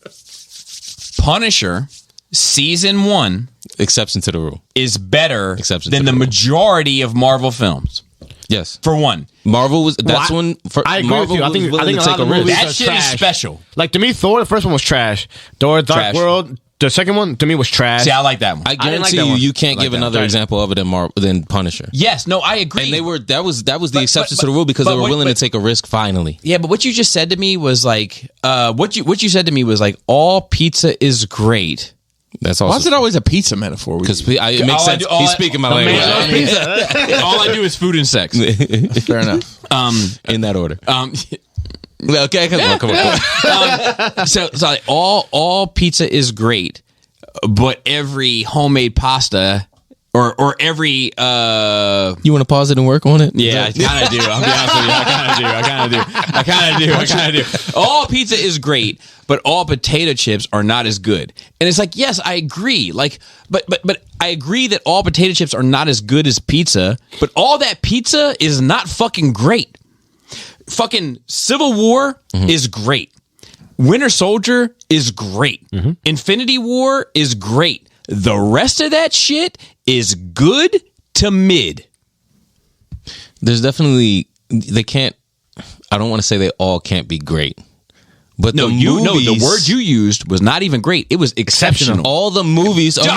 Punisher season 1 Exception to the rule. is better Exception than to the the rule. majority of Marvel films. Yes. For one, Marvel was. That's Well, when. I agree Marvel with you. I think was willing a to lot take of a the risk. movies that are shit is trash. special. Like to me, Thor, the first one was trash. Thor: Dark Trash. World, the second one to me was trash. See, I like that one. I didn't like guarantee that you, one. you can't I like give that another one. example of it than Punisher. Yes, no, I agree. And they were that was the exception but- to the rule because but they were wait, willing but- to take a risk. Finally, Yeah, but what you just said to me was like, what you said to me was like, all pizza is great, That's Why is also it always a pizza metaphor? because it makes All I sense. do- all He's I- speaking my the man language. loves pizza. All I do is food and sex. Fair enough. In that order. Okay, come on. So like, all pizza is great, but every homemade pasta or every You want to pause it and work on it? yeah, I kind of do. I'll be honest with you. I kind of do. All pizza is great, but all potato chips are not as good. And it's like, yes, I agree. Like, but I agree that all potato chips are not as good as pizza, but all that pizza is not fucking great. Fucking Civil War is great. Winter Soldier is great. Infinity War is great. The rest of that shit is good to mid. There's definitely they can't. I don't want to say they all can't be great, but No, the the word you used was not even great. It was exceptional. all the movies. Okay,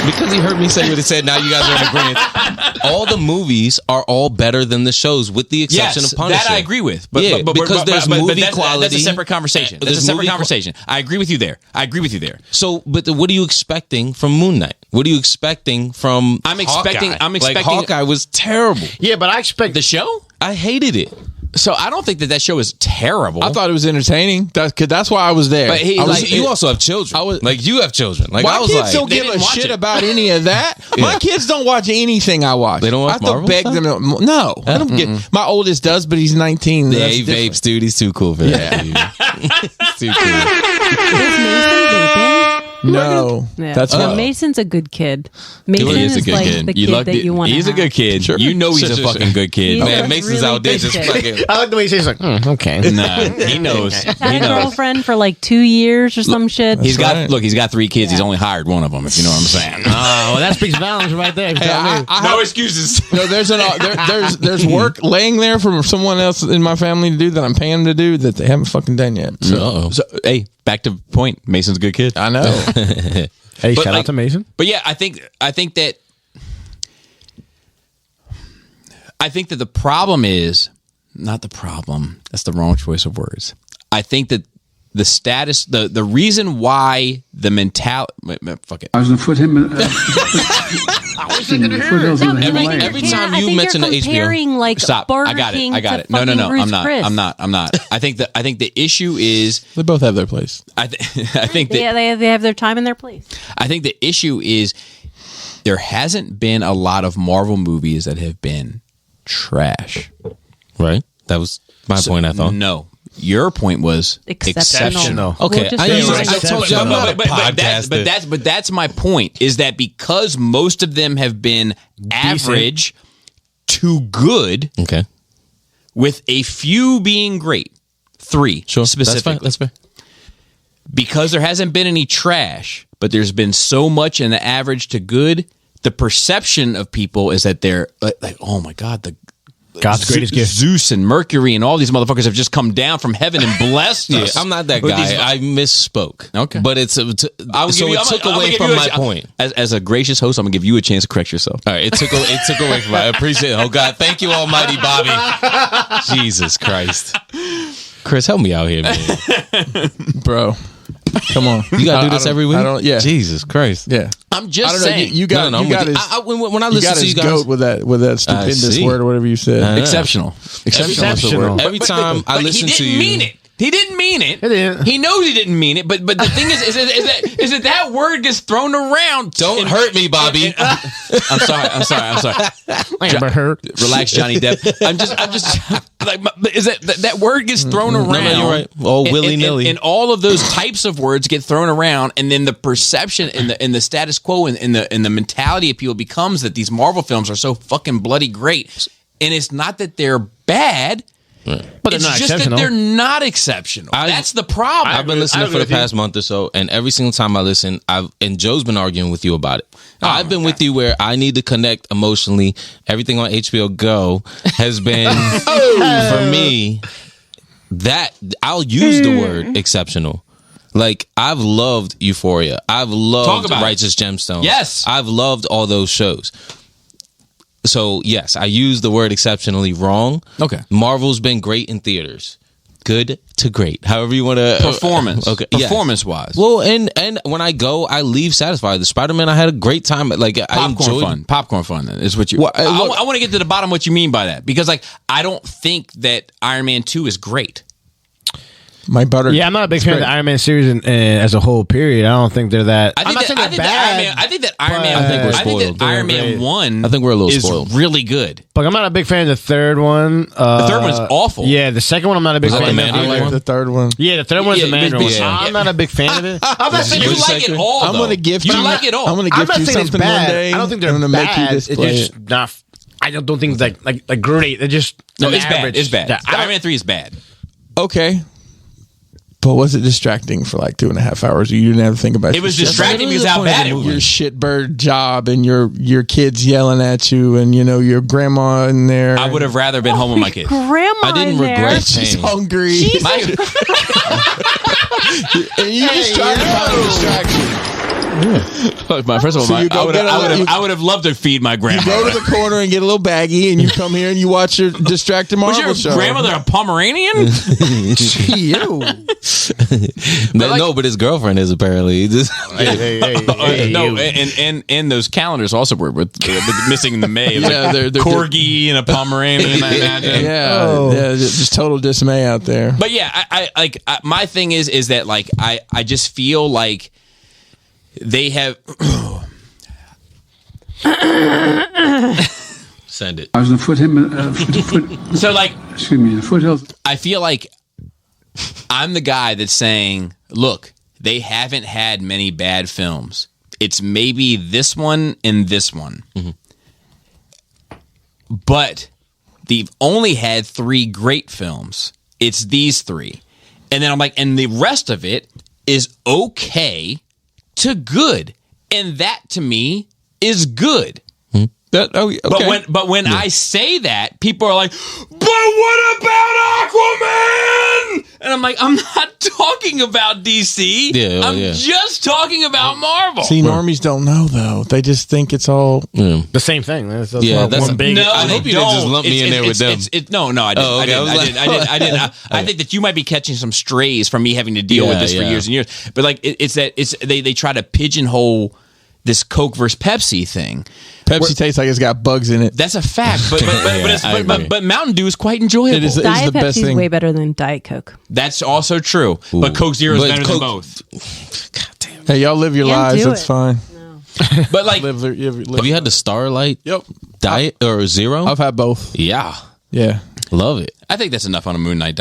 because he heard me say what he said. Now you guys are in agreement. All the movies are all better than the shows, with the exception Yes, of Punisher. that I agree with. But, Yeah, because there's movie quality. That's a separate conversation. That's a There's separate movie conversation. I agree with you there. So, but what are you expecting from Moon Knight? What are you expecting from? I'm expecting- Like, Hawkeye was terrible. Yeah, but I expect The show? I hated it. So I don't think that show is terrible. I thought it was entertaining. That's why I was there. But he- I like, was, You also have children. Like you have children. Like my I was kids like, don't they give a didn't watch shit it. about any of that. My kids don't watch anything I watch. They don't watch I have to Marvel beg stuff? them to, no, I don't get. My oldest does, but he's 19. yeah, That's he different. vapes, dude. He's too cool for that. He's too cool. Is Mason vaping? No, Yeah. that's No, what. Mason's a good kid. Mason He is a is good like kid. the kid that you want to He's a good kid. Sure. You know he's Sure, a sure, fucking sure. good kid. He's Man, a Mason's really out there good just kid. fucking. I like the way he says like, okay. Nah, he knows. Had He a knows. girlfriend for like 2 years or some shit. He's got right. look. He's got 3 kids. He's only hired one of them. If you know what I'm saying. Oh, well, that speaks volumes right there. Hey, I No have- excuses. no, there's work laying there for someone else in my family to do that I'm paying them to do that they haven't fucking done yet. So Uh-oh. So, hey, back to point. Mason's a good kid. I know. Hey, But, shout like- out to Mason. But yeah, I think that the problem is not the problem. That's the wrong choice of words. I think that the status, the reason why the mentality, fuck it. I was in the foothills of the Himalayas. every Yeah, time I you think mention you're the HBO, comparing like Stop. Burger I got King it. to No. fucking I'm Ruth's not. Chris. I'm not. I think the issue is They both have their place. I think that Yeah, they have their time and their place. I think the issue is there hasn't been a lot of Marvel movies that have been trash. right? That was my point. I thought. No. Your point was exceptional. Okay, We'll just I say usually- like I told you I'm not a podcaster. But that's my point. Is that because most of them have been average to good, Okay, with a few being great. 3 sure. specifically. That's fair. Because there hasn't been any trash, but there's been so much in the average to good. The perception of people is that they're like, oh my god, the God's greatest gift. Zeus and Mercury and all these motherfuckers have just come down from heaven and blessed Yeah, us. I'm not that with guy. these- I misspoke. Okay. but it's so I'm it gonna give you- I'm took gonna away give from you a- my point. As a gracious host, I'm gonna give you a chance to correct yourself. All right, it took away from. I appreciate it. Oh God, thank you, Almighty Bobby. Jesus Christ, Chris, help me out here, man. Bro. Come on. You gotta do I this don't- every week. I don't. Yeah. Jesus Christ. Yeah. I'm I just don't know. saying. You got. No, I'm you got with his. you. when I You listen got to his you guys, goat with that stupendous see. word or whatever you said. I know. Exceptional. Exceptional. every time I But listen he to didn't you, mean it. He didn't mean it. He didn't. He knows he didn't mean it. But the thing is that word gets thrown around. don't hurt me, Bobby. I'm sorry. Amber Heard. Relax, Johnny Depp. I'm just like, is that word gets thrown around? no, you're right. Oh, And- willy-nilly. and all of those types of words get thrown around, and then the perception and the status quo and the mentality of people becomes that these Marvel films are so fucking bloody great, and it's not that they're bad. But It's they're not just exceptional. that they're not exceptional. That's the problem. I've been listening for the past month or so, and every single time I listen, and Joe's been arguing with you about it. I've been with you where I need to connect emotionally. Everything on HBO Go has been for me that I'll use the word exceptional. Like, I've loved Euphoria. I've Talk loved about it. Righteous Gemstones. Yes. I've loved all those shows. So, yes, I use the word exceptionally wrong. Okay. Marvel's been great in theaters. good to great, however you want to Performance. Okay, yeah. Performance wise. Well, and when I go, I leave satisfied. The Spider-Man, I had a great time. Like I enjoyed. Popcorn fun is what you. Well, I look- want to get to the bottom of what you mean by that, because like I don't think that Iron Man 2 is great. My butter. Yeah, I'm not a big fan of the Iron Man series as a whole. Period. I don't think they're that. I I'm not think saying that they're bad. I think that Iron Man. I think we're I think spoiled. that Iron They're Man great. 1. I think we're a little is spoiled. really good. But I'm not a big fan of the third one. The third one's awful. Yeah, the second one I'm not a big Was that fan the of. Mandarin I like one? the third one. Yeah, the third one's Yeah, the Mandarin one. yeah. I'm not a big fan of it. I'm not saying You it's like it all. I'm though. gonna gift You you. like it all. I'm gonna I'm gift not you saying it's something one bad. day. I don't think they're I'm gonna bad. make you It's display just it. not. I don't think it's like great. They're just No, an it's bad. average. It's bad. Yeah, I Iron don't- Man 3 is bad. Okay. But was it distracting for like 2.5 hours? You didn't have to think about It was shit. distracting That's because how the point of bad the it movie. Your was. shitbird job and your kids yelling at you and your grandma in there. I would have rather been home with my kids. Grandma I didn't in there. regret She's paying. hungry. My- And you just trying to find a distraction. Look, first of all, So you go get a- I would have loved to feed my You grandmother. go to the corner and get a little baggie, and you come here and you watch your distracted Was Marvel your show. grandmother a Pomeranian? You. But his girlfriend is apparently. No, and those calendars also were with missing the May. It was Yeah, like they're corgi and a Pomeranian. I imagine. Yeah, just total dismay out there. But yeah, I my thing is that like I just feel like they have. Send it. I was in foot. So like Excuse me, in foothills. I feel like I'm the guy that's saying, look, they haven't had many bad films. It's maybe this one and this one. But they've only had 3 great films. It's these 3. And then I'm like, and the rest of it is okay to good. And that to me is good. Okay. But when I say that, people are like, but what about Aquaman? And I'm like, I'm not talking about DC. Yeah, I'm yeah. just talking about Marvel. See, normies don't know though. They just think it's all. the same thing. That's Yeah, not that's- one big. No, I they hope you didn't just don't. lump me in there with them. No, I didn't. Oh, okay. I didn't. I think that you might be catching some strays from me having to deal with Yeah, this for yeah. years and years. But like, they try to pigeonhole this Coke versus Pepsi thing. Pepsi tastes like it's got bugs in it. That's a fact. But I agree. but Mountain Dew is quite enjoyable. It is Diet the best Pepsi is thing. way better than Diet Coke. That's also true. But Coke Zero is But better Coke- than both. God damn. Hey, y'all live your Can't lives. do That's it. fine. But like, Live Have you had the Starlight Yep. Diet or Zero? I've had both. Yeah, Yeah. love it. I think that's enough on a Moon Knight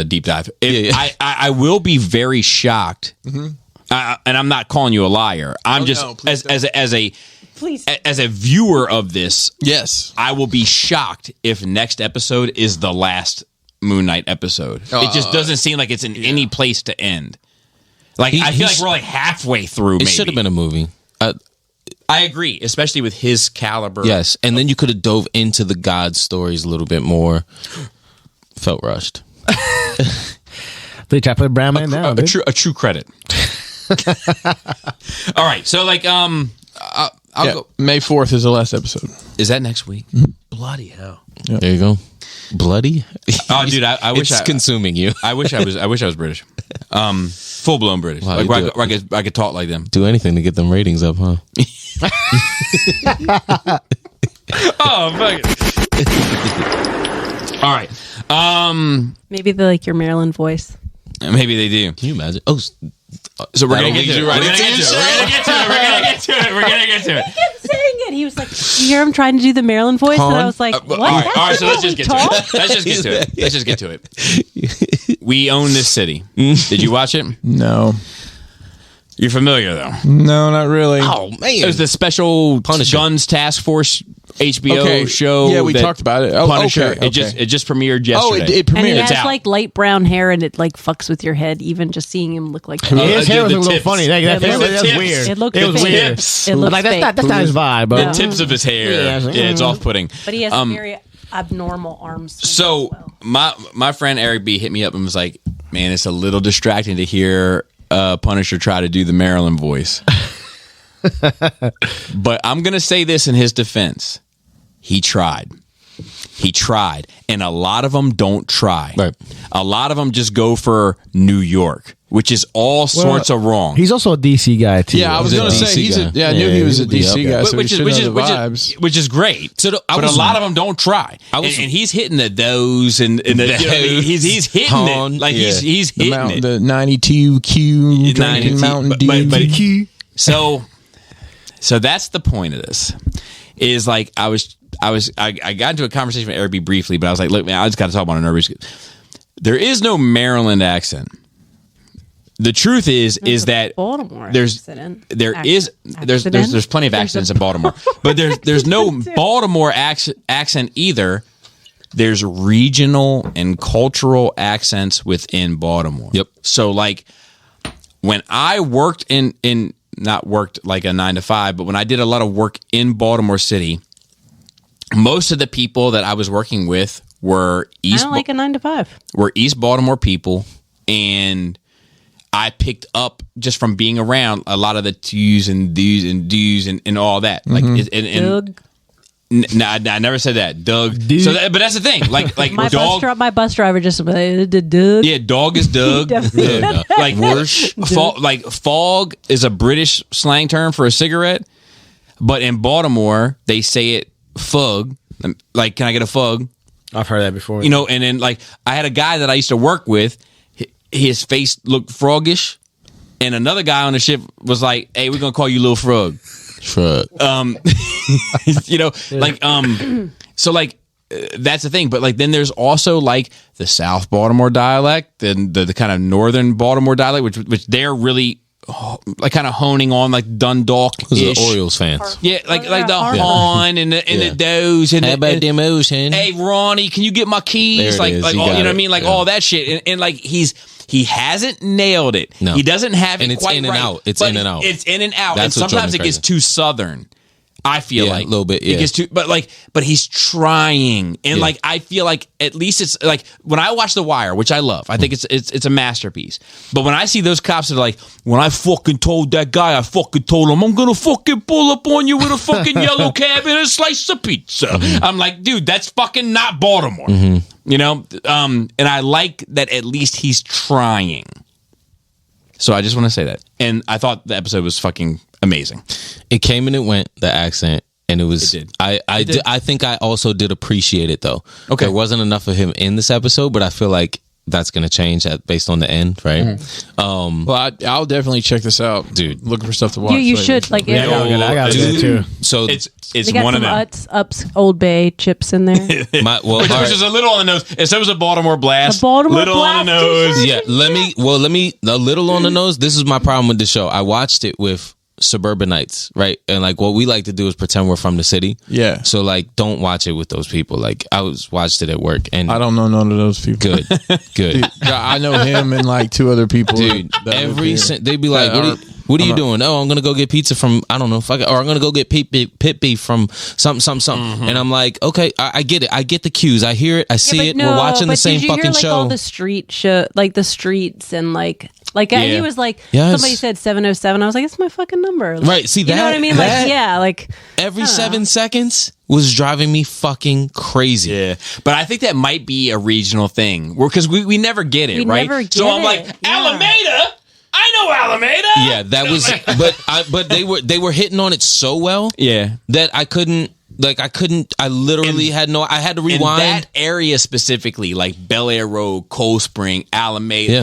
deep dive. Yeah. I will be very shocked, and I'm not calling you a liar. I'm just no, please as a viewer of this, Yes. I will be shocked if next episode is the last Moon Knight episode. It just doesn't seem like it's in any place to end. Like I feel like we're like halfway through. It should have been a movie. I agree, especially with his caliber. Yes, and then you could have dove into the God stories a little bit more. Felt rushed. They try to put Brown Man down. a dude. true credit. All right, so like I'll go. May 4th is the last episode. Is that next week? Bloody hell! There you go. Bloody. Oh, dude, I wish it's consuming you. I wish I was British. Full blown British. Wow, Like you where do I could talk like them. Do anything to get them ratings up, huh? Oh, fuck it. All right. Maybe they like your Maryland voice. Maybe they do. Can you imagine? Oh, So we're gonna That'll get to lead it. you We're right gonna into get the to it. show. We're gonna get to it. We're gonna get to it. He kept saying it. He was like, you hear him trying to do the Maryland voice? And I was like, what? All right, That's so how let's just we get to talk? it. Let's just get to it. Let's just get to it. We own this city. Did you watch it? No. You're familiar though. No, not really. oh man. There's the special Punisher. Guns Task Force HBO Okay. show. Yeah, we that- talked about it. Oh, Punisher. okay, okay. It just premiered Oh, yesterday. it And he premiered. It's has out. like light brown hair and it like fucks with your head, even just seeing him look like that. His hair was the a little tips. funny. That It hair looked- was tips. weird. It looked It was fake. weird. Tips. It looked Like fake. that's not his vibe, bro. the tips of his hair. Yeah. Yeah, it's off-putting. But he has very abnormal arms. So as well. my friend Eric B hit me up and was like, "Man, it's a little distracting to hear Punisher try to do the Maryland voice." But I'm gonna say this in his defense: he tried. He tried, and a lot of them don't try. Right. A lot of them just go for New York, which is all sorts of wrong. He's also a DC guy too. Yeah, I was He's a going to DC say he's guy. I knew he was a DC Yeah. guy, so which is great. So but a lot of them don't try, and he's hitting the those and the, you know, he's hitting Hon, it like yeah. he's hitting it. the 92 Q drinking 92, Mountain but Dew. so that's the point of this. Is like I got into a conversation with Airbnb briefly, but I was like, look, man, I just got to talk about an urban. There is no Maryland accent. The truth is that Baltimore there's plenty of accents in Baltimore, but there's no Baltimore accent either. There's regional and cultural accents within Baltimore. Yep. So like when I worked in not worked like a 9 to 5, but when I did a lot of work in Baltimore City, most of the people that I was working with were I don't like a 9 to 5. Were East Baltimore people, and I picked up just from being around a lot of the twos and do's and all that. Like Doug. No, I never said that, Doug. So, but that's the thing. Like My dog. my bus driver just did Doug. Yeah, dog is Doug. Yeah. Like fog is a British slang term for a cigarette, but in Baltimore they say it fug. Like, can I get a fug? I've heard that before. You know, and then like I had a guy that I used to work with. His face looked froggish, and another guy on the ship was like, "Hey, we're gonna call you Little Frog." Shrug. You know, like so like that's the thing. But like then there's also like the South Baltimore dialect and the kind of Northern Baltimore dialect, which they're really like kind of honing on, like Dundalk. The Orioles fans. Yeah, like the Hon and the those and how about them ocean? Hey Ronnie, can you get my keys? There it is. Like You all, got you know what I it. mean? Like Yeah. all that shit. And like he hasn't nailed it. No. He doesn't have it And it's quite in and right. out. It's but in and out. It's in and out. That's and what drove sometimes me it gets crazy. too Southern. I feel Yeah, like a little bit, It yeah. gets too, but he's trying, and like I feel like at least it's like when I watch The Wire, which I love, I think it's a masterpiece. But when I see those cops that are like, when I fucking told that guy, I fucking told him I'm gonna fucking pull up on you with a fucking yellow cab and a slice of pizza. I'm like, dude, that's fucking not Baltimore, you know. And I like that at least he's trying. So I just want to say that, and I thought the episode was fucking amazing. It came and it went, the accent, and it was. It did. I think I also did appreciate it though. Okay. There wasn't enough of him in this episode, but I feel like that's going to change based on the end, right? Well, I'll definitely check this out, Dude. Looking for stuff to watch. You later. should like. I got to do it too. So It's They got one of some them. ups, Old Bay chips in there. Which all right. is a little on the nose. It says it was a Baltimore blast. A Baltimore little on the blast nose. yeah, let me a little on the nose. This is my problem with the show. I watched it with suburbanites, right? And like what we like to do is pretend we're from the city. Yeah. So like don't watch it with those people. Like watched it at work and I don't know none of those people. good. Dude, I know him and like two other people. Dude, they'd be like, what are you doing? Oh, I'm gonna go get pizza from I don't know, or I'm gonna go get pit beef from something. And I'm like, okay, I get it. I get the cues. I hear it. I see it. We're watching the same did you fucking hear, like, show. all the street show, like the streets and like Yeah. he was like, Yes. somebody said 707. I was like, it's my fucking number. Like, Right, see you know that- what I mean? that- Like, yeah, like Every 7 seconds was driving me fucking crazy. Yeah, but I think that might be a regional thing, because we never get it, We right? never get so I'm it. like, Yeah. Alameda. I know Alameda. Yeah, that was. But they were hitting on it so well. Yeah. That I couldn't. I literally had to rewind. In that area specifically, like Bel Air Road, Cold Spring, Alameda, Yeah.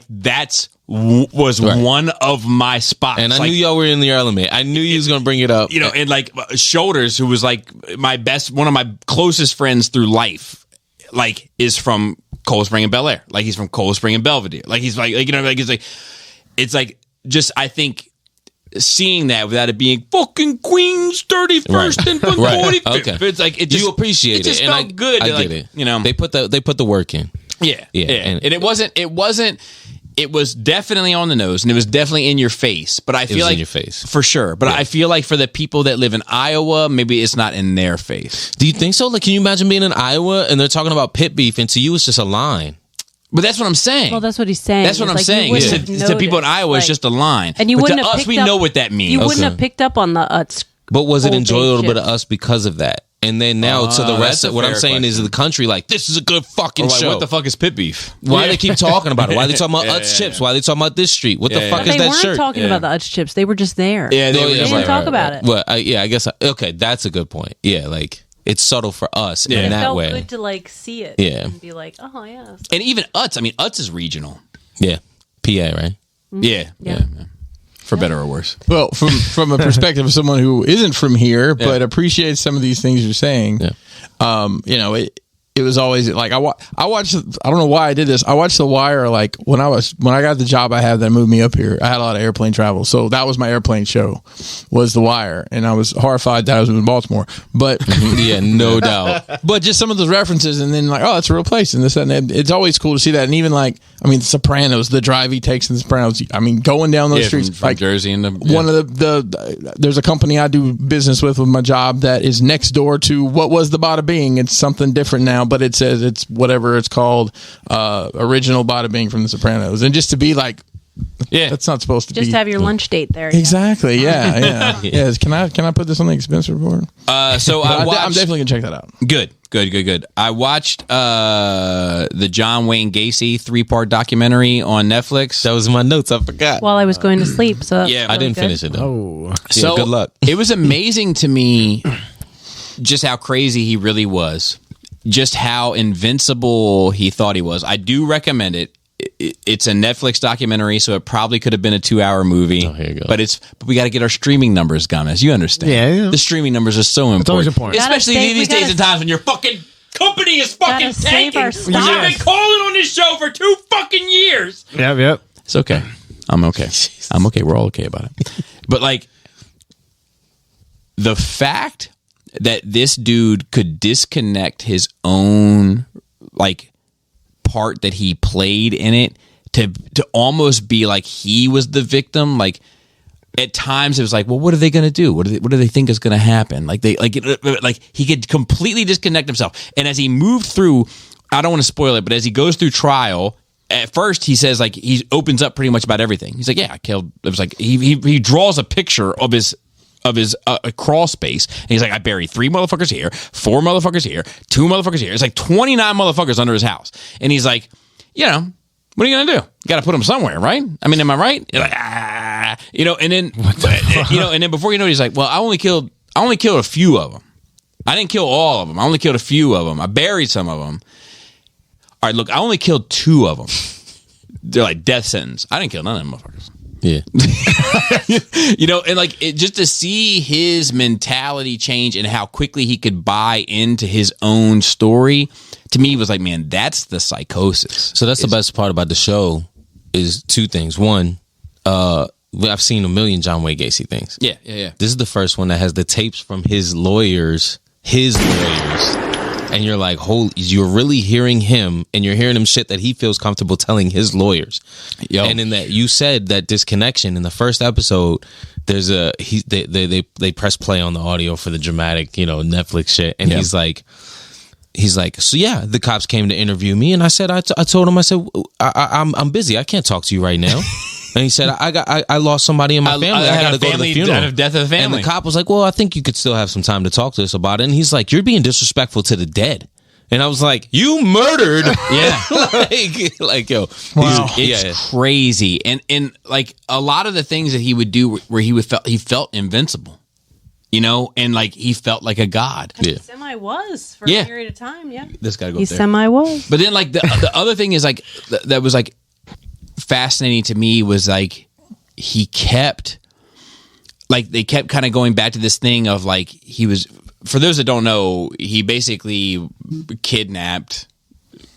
that's was Right. one of my spots. And I Like, knew y'all were in the element. I knew you was gonna bring it up. you know, and like Shoulders, who was like one of my closest friends through life, like is from Cold Spring and Bel Air. Like he's from Cold Spring and Belvedere. Like he's like you know, like it's like just I think seeing that without it being fucking Queens 31st Right. and 45th. Okay. It's like it just you appreciate it. Just and felt good. I like, get it. You know, they put the work in. yeah. And it wasn't. It was definitely on the nose, and it was definitely in your face. But I feel was like in your face. for sure. But I feel like for the people that live in Iowa, maybe it's not in their face. Do you think so? Like, can you imagine being in Iowa and they're talking about pit beef, and to you it's just a line? But that's what I'm saying. well, that's what he's saying. That's what It's I'm like, you saying. wouldn't To have people in noticed, Iowa, it's like- just a line. and you But wouldn't to have us, picked we up, know what that means. You wouldn't Okay. have picked up on the uts. But was it Old Bay enjoyable to chips. us because of that? And then now to the rest that's a of what I'm fair saying is question. the country, like, this is a good fucking Or like, show. what the fuck is pit beef? Why they keep talking about it? Why they talking about Utz chips? Why they talking about this street? What the fuck But is they that weren't shirt? talking about the Utz chips. They were just there. Yeah, Oh, They didn't talk about it. Well, I guess okay, that's a good point. Yeah, like it's subtle for us It in that felt way. good to like see it. Yeah. And be like, oh yeah. And even Utz. I mean, Utz is regional. Yeah, PA, right? Yeah. For better or worse. Well, from a perspective of someone who isn't from here but appreciates some of these things you're saying, you know, it was always like I watched. I don't know why I did this. I watched The Wire. Like when I got the job I had that moved me up here, I had a lot of airplane travel, so that was my airplane show, was The Wire, and I was horrified that I was in Baltimore. But Yeah, no doubt. but just some of those references, and then like, oh, it's a real place, and this and that. It's always cool to see that. And even like, I mean, The Sopranos, the drive he takes in The Sopranos. I mean, going down those streets, from like Jersey and one of the there's a company I do business with my job that is next door to what was the Bada Bing. It's something different now, but it says it's whatever it's called, original Bada Bing from The Sopranos. And just to be like, that's not supposed to Just be. have your lunch date there. Exactly. Yeah. Yes. Can I put this on the expense report? So I'm watched. definitely gonna check that out. Good. I watched the John Wayne Gacy 3-part documentary on Netflix. That was in my notes. I forgot. While I was going to sleep. So that's Yeah, I didn't good. finish it though. Oh, So good luck. It was amazing to me just how crazy he really was. Just how invincible he thought he was. I do recommend it. It's a Netflix documentary, so it probably could have been a 2-hour movie. Oh, here you go. But we got to get our streaming numbers gone, as you understand. Yeah. The streaming numbers are so important. always important. Especially Gotta save- these we days gotta- and times when your fucking company is fucking Gotta save tanking. our I've stock. been calling on this show for 2 fucking years. yep. It's okay. I'm okay. I'm okay. We're all okay about it. But like the fact that this dude could disconnect his own like part that he played in it to almost be like he was the victim. Like at times it was like, well, what are they going to do? What do they think is going to happen? Like he could completely disconnect himself. And as he moved through, I don't want to spoil it, but as he goes through trial, at first he says like he opens up pretty much about everything. He's like, yeah, I killed. It was like he draws a picture of his crawl space, and he's like, I buried 3 motherfuckers here, 4 motherfuckers here, 2 motherfuckers here. It's like 29 motherfuckers under his house, and he's like, you know, what are you gonna do? You got to put them somewhere, right? I mean, am I right? You're like, you know, and then you know, and then before you know it, he's like, well, I only killed a few of them. I didn't kill all of them. I only killed a few of them. I buried some of them. All right, look, I only killed 2 of them. They're like death sentence. I didn't kill none of them motherfuckers. Yeah. You know, and like just to see his mentality change and how quickly he could buy into his own story, to me was like, man, that's the psychosis. So that's the best part about the show is 2 things. One, I've seen a million John Wayne Gacy things. Yeah. This is the first one that has the tapes from his lawyers. And you're like, holy, you're really hearing him, and you're hearing him shit that he feels comfortable telling his lawyers. Yo. And in that, you said that disconnection in the first episode, there's they press play on the audio for the dramatic, you know, Netflix shit, and he's like, so yeah, the cops came to interview me, and I said, I told him, I said, I'm busy, I can't talk to you right now. And he said, I lost somebody in my family. I got to go to the funeral. Death of the family. And the cop was like, well, I think you could still have some time to talk to us about it. And he's like, you're being disrespectful to the dead. And I was like, you murdered. Yeah. like, yo. Wow. It's crazy. And like a lot of the things that he would do where he felt invincible, you know, and like he felt like a god. He semi was for Yeah. a period of time. Yeah. This got to go He up there. semi was. But then like the other thing is like that was like fascinating to me was like they kept kind of going back to this thing of like he was, for those that don't know, he basically kidnapped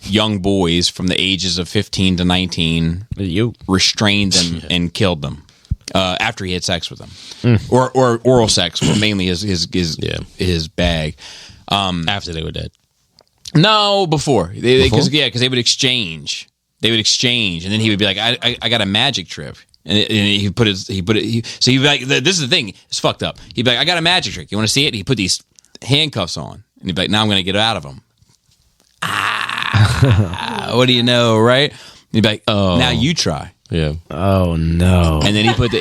young boys from the ages of 15 to 19, restrained them and killed them after he had sex with them, or oral sex, or mainly his bag. After they were dead. No, before because they would exchange. They would exchange, and then he would be like, "I got a magic trick," and he'd be like, "This is the thing. It's fucked up." He'd be like, "I got a magic trick. You want to see it?" He put these handcuffs on, and he'd be like, "Now I'm going to get out of them." What do you know, right? And he'd be like, "Oh, now you try." Yeah. Oh no! And then he put the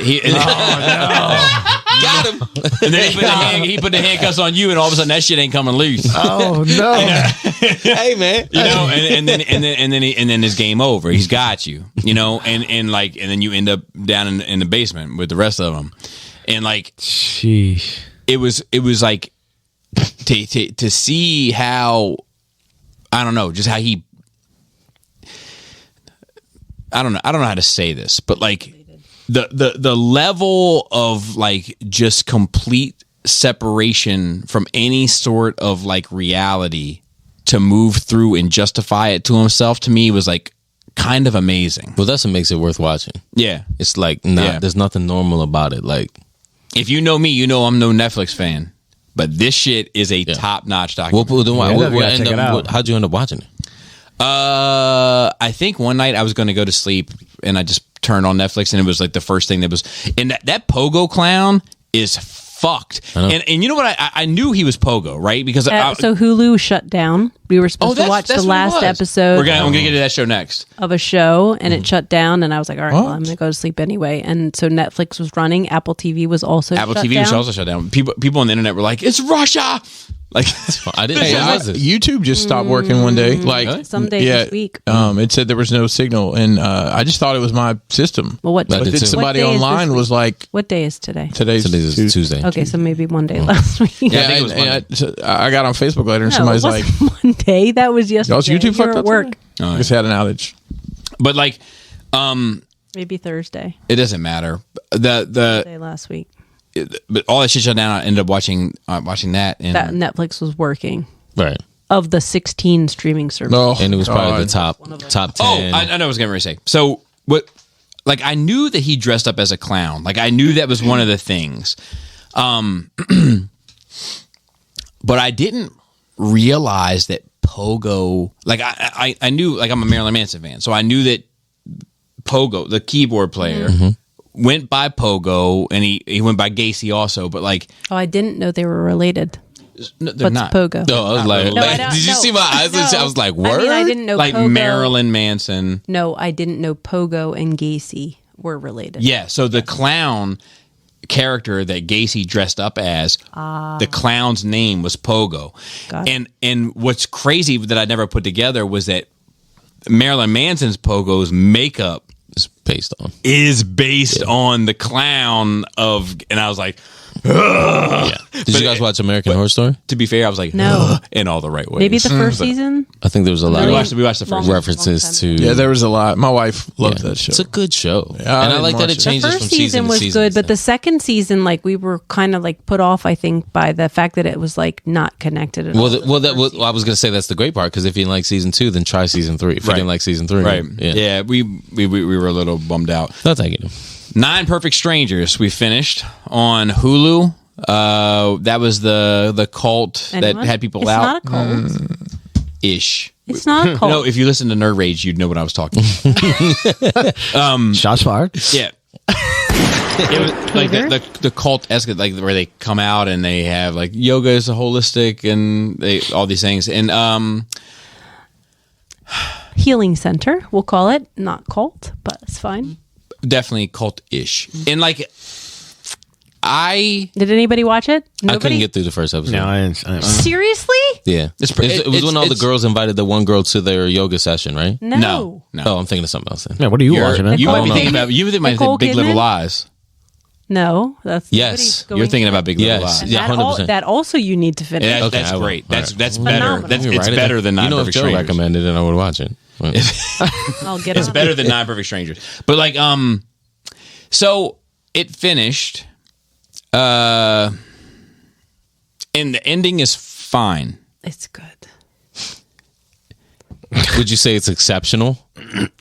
Got him. and then he put the handcuffs on you, and all of a sudden that shit ain't coming loose. Oh no! Hey, man. You know, and then it's game over. He's got you. You know, and then you end up down in the basement with the rest of them, and like, Sheesh. it was like to see how, I don't know, just how he. I don't know how to say this, but like the level of like just complete separation from any sort of like reality to move through and justify it to himself, to me was like kind of amazing. Well, that's what makes it worth watching. Yeah. It's like, Yeah. there's nothing normal about it. Like, If you know me, you know I'm no Netflix fan, but this shit is a top-notch documentary. then Yeah, you gotta check it out. how'd you end up watching it? I think one night I was going to go to sleep and I just turned on Netflix and it was like the first thing that was, and that Pogo clown is fucked. And you know what? I knew he was Pogo, right? Because So Hulu shut down. We were supposed to watch the what it last was. episode I'm gonna get to that show next. of a show, and it shut down. And I was like, all right, well, I'm going to go to sleep anyway. And so Netflix was running. Apple TV was also Apple shut TV down. was also shut down. People on the internet were like, "It's Russia!" Like, I didn't Hey, realize it. YouTube just stopped working one day. Like Some days this week. It said there was no signal, and I just thought it was my system. Well, what? I But did then too. somebody What day is online this was like, What day is today? "Today's Today's Tuesday. Okay, so maybe one day last week. Yeah, I think it was I got on Facebook later, and No, somebody's it like, wasn't Monday. That was yesterday. "Y'all's YouTube You fucked were up at work. today?" I just had an outage. but like, Maybe Thursday. it doesn't matter. The Day last week. but all that shit shut down. I ended up watching that, and That Netflix was working. Right. Of the 16 streaming services. Oh, And it was probably God. the top 10. Oh, I know what I was going to say. So what? Like, I knew that he dressed up as a clown. Like, I knew that was one of the things. But I didn't realize that Pogo. Like, I knew. Like, I'm a Marilyn Manson fan, so I knew that Pogo, the keyboard player, went by Pogo, and he went by Gacy also. But like, Oh, I didn't know they were related. no, they're What's not. Pogo? No, I was like, No, I don't- did you no, see my eyes? no. I was like, word? I mean, I didn't know Like Pogo. Marilyn Manson. No, I didn't know Pogo and Gacy were related. Yeah, so the clown character that Gacy dressed up as, the clown's name was Pogo. Got it. And what's crazy that I never put together was that Marilyn Manson's Pogo's makeup It's based on. is based on the clown of, and I was like, Yeah. Did you guys watch American Horror Story? to be fair, I was like, No. in all the right ways. Maybe the first season? I think there was a lot we of watched the first Long- references to. Yeah, there was a lot. My wife loved Yeah. that show. It's a good show. Yeah, I and I didn't like that watch it it. changes The from first season season to was season. good, but the second season, like, we were kind of like put off, I think, by the fact that it was like not connected at all. I was going to say that's the great part, because if you didn't like season 2, then try season 3. If you Right. didn't like season 3, Right. Yeah. Yeah, we were a little bummed out. No, thank you. 9 Perfect Strangers we finished on Hulu. That was the cult Anyone? that had people it's out Not a cult. ish. It's not a cult. No, if you listen to Nerd Rage, you'd know what I was talking about. Shots fired. Yeah. It was like the cult esque, like where they come out and they have like yoga is holistic and they all these things. And Healing center, we'll call it. Not cult, but it's fine. definitely cult ish. And like Did anybody watch it? I couldn't get through the first episode. No, I didn't. Seriously? Yeah. It was when all the girls invited the one girl to their yoga session, right? No. Oh, I'm thinking of something else then. Yeah, what are you watching, man? You might be Nicole thinking about Nicole Big Little Kidman? Lies. No, that's Yes. You're thinking about Big Little Yes. Lies. And Yeah, that, 100%. that also you need to finish. Yeah, Okay, that's I will. great. That's All right. better. Phenomenal. That's, You it's write it better down. than 9 You know, if Perfect Joe Strangers. recommended it, I would watch it. I'll get It's on better it. than 9 Perfect Strangers. But like, so it finished, and the ending is fine. It's good. Would you say it's exceptional?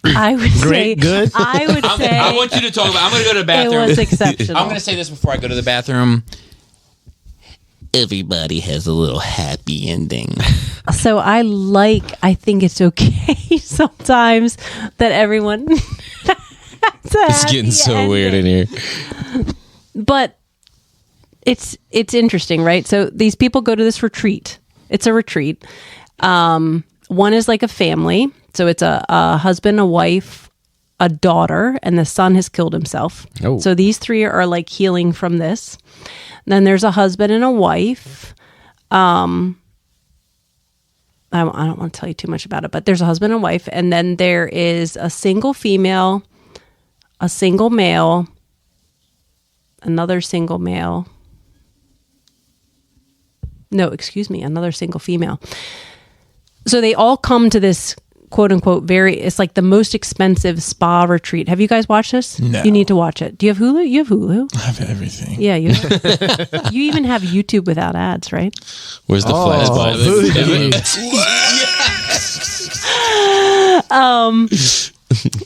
I would say Great, good. I would say I want you to talk about. I'm going to go to the it bathroom. was exceptional. I'm going to say this before I go to the bathroom. Everybody has a little happy ending. So I think it's okay sometimes that everyone It's getting so weird in here. But it's interesting, right? So these people go to this retreat. It's a retreat. One is like a family. So it's a husband, a wife, a daughter, and the son has killed himself. Oh. So these three are like healing from this. Then there's a husband and a wife. I don't want to tell you too much about it, but there's a husband and wife, and then there is a single female, a single male, another single male. No, excuse me, another single female. So they all come to this quote unquote it's like the most expensive spa retreat. Have you guys watched this? No. You need to watch it. Do you have Hulu? You have Hulu. I have everything. Yeah, you you even have YouTube without ads, right? Where's the flash button?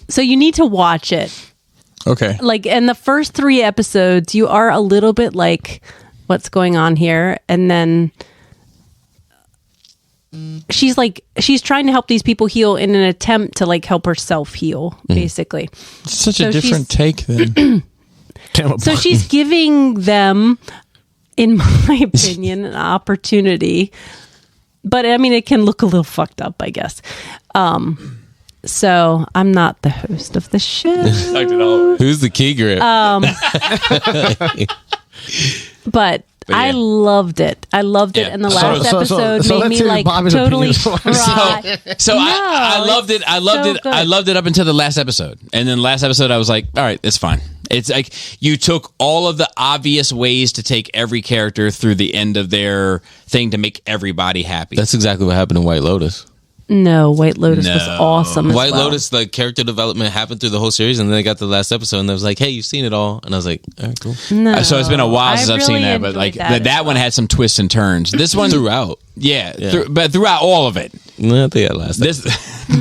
So you need to watch it. Okay. Like in the first 3 episodes, you are a little bit like, what's going on here? And then she's trying to help these people heal in an attempt to like help herself heal, basically. It's such a different take then. So she's giving them, in my opinion, an opportunity. But I mean, it can look a little fucked up, I guess. So I'm not the host of the show. Who's the key grip? But I loved it. I loved it. And the last episode made me like totally cry. I loved it. I loved it. good. I loved it up until the last episode. And then last episode, I was like, all right, it's fine. It's like you took all of the obvious ways to take every character through the end of their thing to make everybody happy. That's exactly what happened in White Lotus. No, White Lotus was awesome. White Lotus, the character development happened through the whole series, and then they got to the last episode, and they was like, "Hey, you've seen it all," and I was like, "All right, cool." No, So it's been a while since I've seen that, but like enjoyed that one had some twists and turns. This one Throughout, but throughout all of it, I think that last.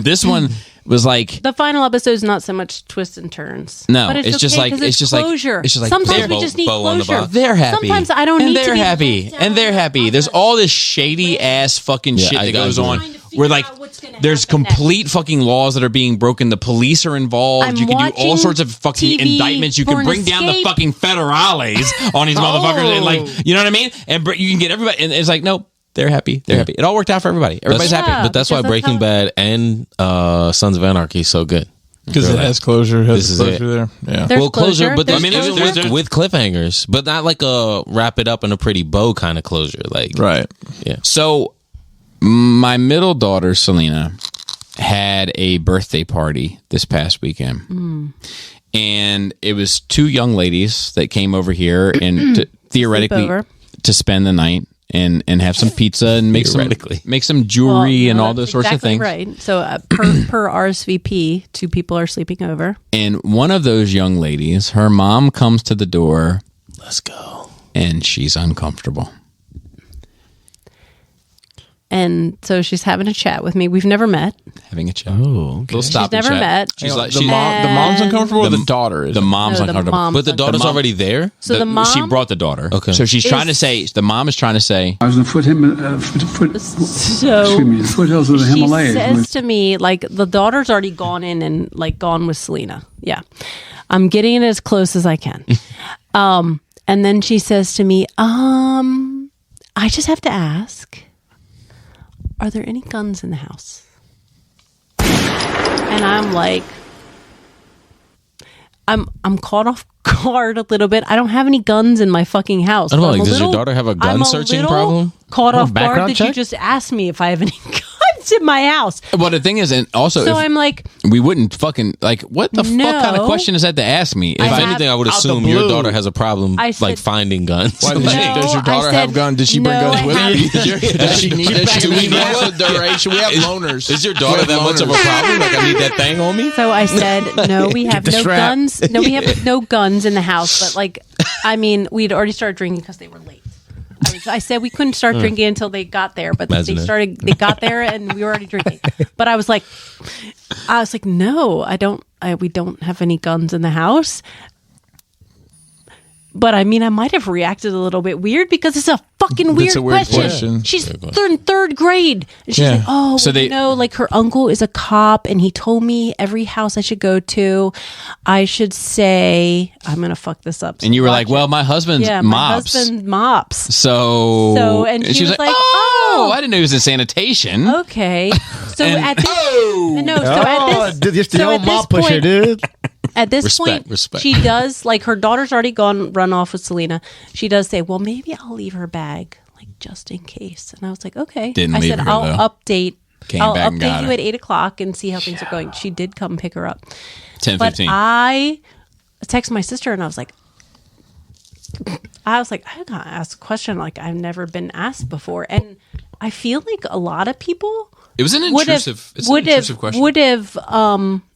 this one was like the final episode is not so much twists and turns. No, but it's just okay, like 'cause it's just like closure. it's just like Sometimes they're- we just need bow on the closure. box. they're happy. Sometimes I don't and need they're to be happy, let down. and they're happy. There's all this shady ass fucking shit I that goes agree. on. Trying to figure Where like out what's gonna there's happen complete fucking laws that are being broken. The police are involved. I'm You can do all watching sorts of fucking TV indictments. You for can an bring down the escape. fucking federales on these motherfuckers, and like you know what I mean. And you can get everybody. And it's like nope, they're happy. They're happy. It all worked out for everybody. Everybody's That's- happy. But that's why because that's Breaking how- Bad and Sons of Anarchy is so good. Because it has closure. It This has is closure there. Yeah. There's well, closure, but There's I mean, closure. with cliffhangers, but not like a wrap it up in a pretty bow kind of closure. Like, Right. yeah. So, my middle daughter, Selena, had a birthday party this past weekend. And it was 2 young ladies that came over here and theoretically Sleepover. to spend the night and have some pizza and make some jewelry Well, and no, all that's those sorts of exactly things. Right. So per RSVP, 2 people are sleeping over. And one of those young ladies, her mom comes to the door Let's go. and she's uncomfortable. And so she's having a chat with me. We've never met. Having a chat. Oh, Little stop She's and never chat. met. She's like the mom's uncomfortable or the daughter is? the mom's No, the uncomfortable. mom. but the daughter's mom- already there. So the mom She brought the daughter. Okay. So she's trying to Is- say, the mom is trying to say, I was in the foothills of the she Himalayas. says to me, like, the daughter's already gone in and like gone with Selena. Yeah. I'm getting it as close as I can. And then she says to me, I just have to ask, are there any guns in the house? And I'm like, I'm caught off guard a little bit. I don't have any guns in my fucking house. I don't know, I'm like, a does your little- daughter have a gun I'm searching little problem? Caught off guard background that you check? just asked me if I have any guns in my house. well, the thing is, and also, So if I'm like, we wouldn't fucking, like, what the fuck kind of No. question is that to ask me? If If have- anything, I would out the assume your blue. daughter has a problem I said- like finding guns. Why, No, does your daughter I have said, guns? Did she bring no, guns I with her? haven't. Does she need Do we know guns what- with duration? We have loners. Is your daughter We that have much of a loners. problem? Like, I need that thing on me? So I said, no, we have the no strap. guns. No, we have no guns in the house. But like, I mean, we'd already started drinking because they were late. I said we couldn't start drinking until they got there, but Imagine it. they got there and we were already drinking. But I was like, no, we don't have any guns in the house. But I mean, I might have reacted a little bit weird because it's a fucking weird, a weird question. question. She's in third grade. And she's Yeah. like, oh, So well, you know, like her uncle is a cop and he told me every house I should go to, I should say, I'm going to fuck this up. And you were like, well, my husband's yeah, mops. my husband mops. So and she was like, oh, I didn't know he was in sanitation. Okay. So And- at this, oh! no, so at this, just the so old at this mop pusher, point- dude. At this Respect, point, she does, like, her daughter's already run off with Selena. She does say, well, maybe I'll leave her bag, like, just in case. And I was like, okay. Didn't I leave said, her, I'll though. update. Came I'll back and got update you her. at 8 o'clock and see how things are going. She did come pick her up. 10:15. But I texted my sister and I was like, I gotta ask a question like I've never been asked before. And I feel like a lot of people It was an intrusive. It's an intrusive question. would have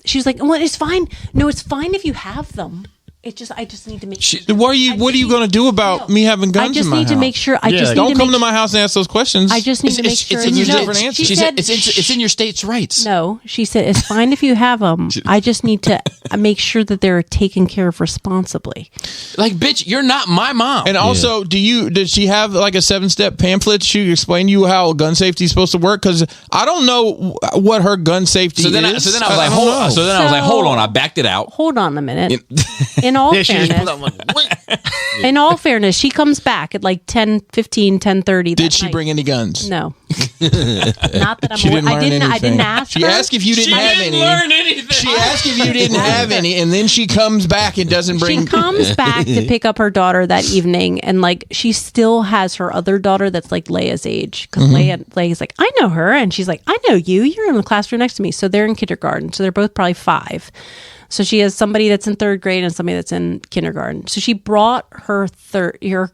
she was like, well, it's fine. No, it's fine if you have them. I just need to make sure. What are you going to do about me having guns I just in my need house? to make sure. I just need Don't to come make to my house and ask those questions. I just need to make sure. It's in your No, different answers. she She said said, it's in your state's rights. no, she said it's fine if you have them. I just need to make sure that they're taken care of responsibly. Like, bitch, you're not my mom. And also, did she have like a 7-step pamphlet? She explained to you how gun safety is supposed to work? Because I don't know what her gun safety so then is. I was like, hold on. I backed it out. Hold on a minute. In all fairness, she comes back at like 10:15, 10:30. Did she bring any guns? No. Not that I'm She didn't aware. learn anything. I didn't ask She her. asked if you didn't have any. anything. She asked if you didn't have any, and then she comes back and doesn't bring. She comes back to pick up her daughter that evening, and like she still has her other daughter that's like Leia's age because Leia's like, I know her, and she's like, I know you. You're in the classroom next to me. So they're in kindergarten. So they're both probably 5. So she has somebody that's in 3rd grade and somebody that's in kindergarten. So she brought her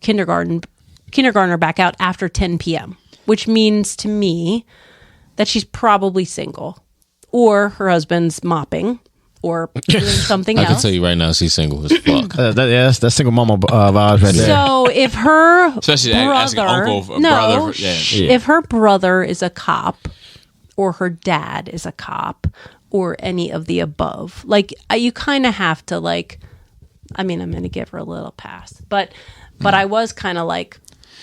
kindergartner back out after 10 p.m., which means to me that she's probably single, or her husband's mopping, or doing something I else. can tell you right now, she's single as fuck. That's single mama vibes right there. So if her Especially asking brother, uncle, no, brother. Yeah. if her brother is a cop, or her dad is a cop, or any of the above, like you kind of have to like. I mean, I'm going to give her a little pass, but I was kind of like,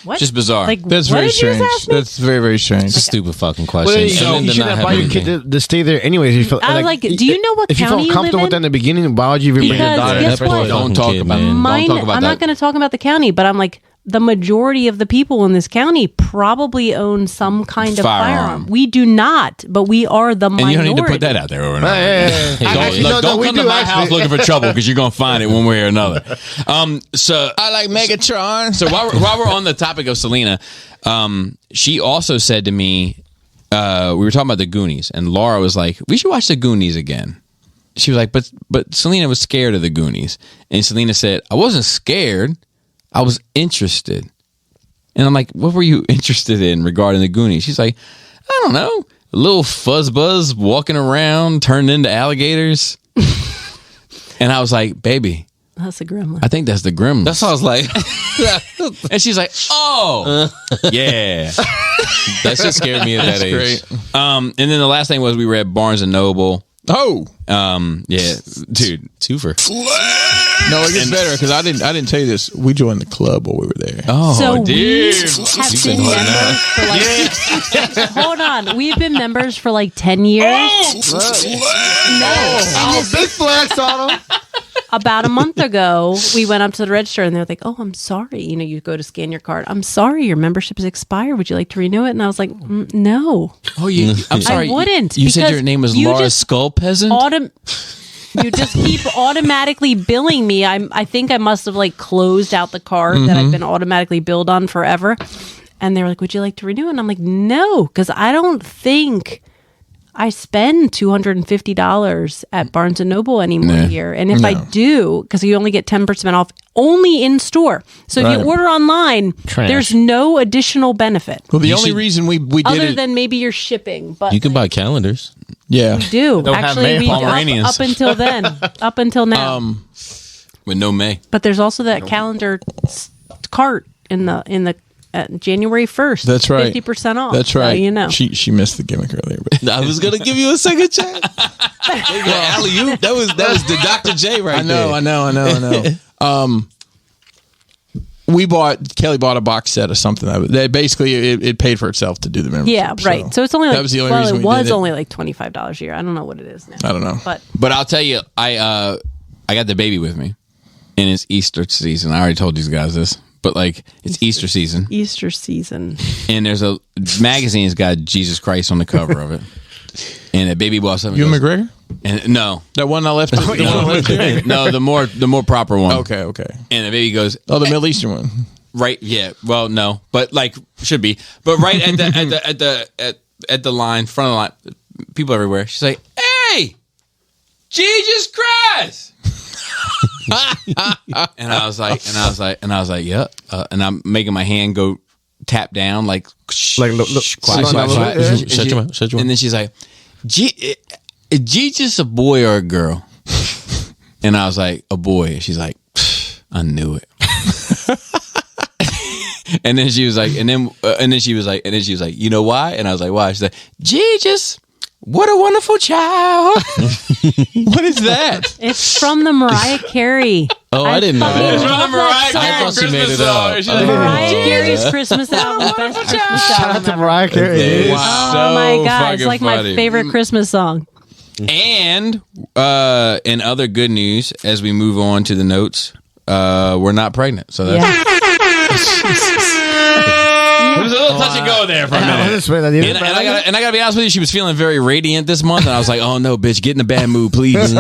what? Just bizarre. Like, That's what very did you just strange. ask me? That's very, very strange. It's a stupid fucking question. Well, And you then to should not have have brought your anything. kid to stay there anyways. You feel, I was like, do you know what if you county felt you comfortable live with that in in? the beginning, why would you even bring your Because daughter? guess in that what? place? Don't talk Kid, about. man. Mine, Don't talk about I'm that. not going to talk about the county, but I'm like, the majority of the people in this county probably own some kind of firearm. We do not, but we are the And minority. you don't need to put that out there over and over. Hey, Don't come to my house looking for trouble because you're gonna find it one way or another. So I like Megatron. So while we're on the topic of Selena, she also said to me, we were talking about the Goonies, and Laura was like, "We should watch the Goonies again." She was like, "But Selena was scared of the Goonies," and Selena said, "I wasn't scared. I was interested." And I'm like, "What were you interested in regarding the Goonies?" She's like, "I don't know, a little fuzzbuzz walking around, turned into alligators." And I was like, "Baby, That's a gremlin. I think that's the Gremlins." That's what I was like. And she's like, "Oh, yeah." That shit scared me at that age. Great. And then the last thing was we read Barnes and Noble. Oh Yeah, dude. Twofer. no, it gets better because I didn't tell you this. We joined the club while we were there. Oh, So dude. we have been members for like. Hold on, we've been members for like 10 years. Big flex on him. About a month ago, we went up to the register and they're like, "Oh, I'm sorry. You know, you go to scan your card. I'm sorry, your membership is expired. Would you like to renew it?" And I was like, no, Oh, I'm sorry. I wouldn't. You said because your name was you Laura just Skull Peasant? You just keep automatically billing me. I think I must have like closed out the card that I've been automatically billed on forever. And they were like, "Would you like to renew it?" And I'm like, no, because I don't think I spend $250 at Barnes and Noble anymore a year. And if I do, because you only get 10% off only in store. So if you order online, there's no additional benefit. Well, the only reason we did Other it, than maybe your shipping. But You can buy calendars. yeah. we do. Don't have Actually, we Pomeranians. up until then. Up until now. With no May. But there's also that calendar cart in the January 1st. That's right. 50% off. That's right. So, you know. She missed the gimmick earlier. But I was gonna give you a second chance. Alley-oop. That was the Dr. J right I know. Kelly bought a box set of something that basically it paid for itself to do the membership. Yeah, right. So it's only like, that was the only reason it was only like $25 a year. I don't know what it is now. I don't know. But I'll tell you, I got the baby with me, and it's Easter season. I already told these guys this, but like it's Easter season. Easter season. And there's a magazine that's got Jesus Christ on the cover of it. And a baby boss. You and McGregor? And no, that one I left. No, the more proper one. Okay. And the baby goes, "Oh, the Middle Eastern one." Right? Yeah. Well, no, but like should be. But right at the line, front of the line, people everywhere. She's like, "Hey, Jesus Christ!" and I was like, "Yeah." And I'm making my hand go tap down, like quiet. Shut your mouth. And then she's like, "Is Jesus a boy or a girl?" And I was like, "A boy." She's like, "I knew it." And then she was like, and then she was like, "You know why?" And I was like, "Why?" She's like, "Jesus, what a wonderful child." What is that? It's from the Mariah Carey. Oh, I didn't know that. It's from the Mariah Carey. I thought she made it up. Mariah Carey's Christmas album. Best Christmas Shout out album to ever. Mariah Carey. Oh my God. It's like my favorite Christmas song. And in other good news, as we move on to the notes, we're not pregnant. So that's it was a little touch and go there for a minute. And I gotta be honest with you, she was feeling very radiant this month, and I was like, "Oh no, bitch, get in a bad mood, please."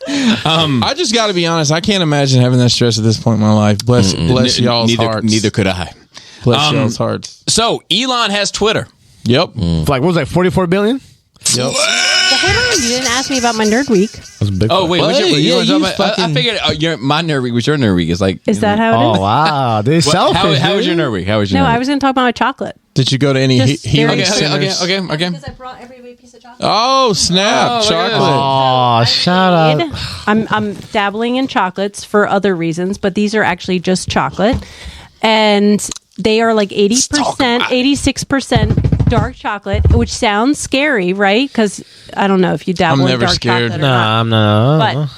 I just got to be honest. I can't imagine having that stress at this point in my life. Bless y'all's hearts. Neither could I. Bless y'all's hearts. So Elon has Twitter. Yep. Like what was that? 44 billion. Yep. Well, hold on. You didn't ask me about my nerd week. That's a big. Oh wait, What? I figured my nerd week was your nerd week. It's like, Is that how it is? Oh wow, they selfish. how was your nerd week? How was your No, nerd I week? was going to talk about my chocolate. Did you go to any Just healing very- centers? Okay. Because I brought everybody a piece of chocolate. Oh snap! Oh, look at Chocolate. Oh, shout out. I'm dabbling in chocolates for other reasons, but these are actually just chocolate. And they are like 80%, 86% dark chocolate, which sounds scary, right? Because I don't know if you dabble I'm in never dark scared. chocolate or not. I'm not.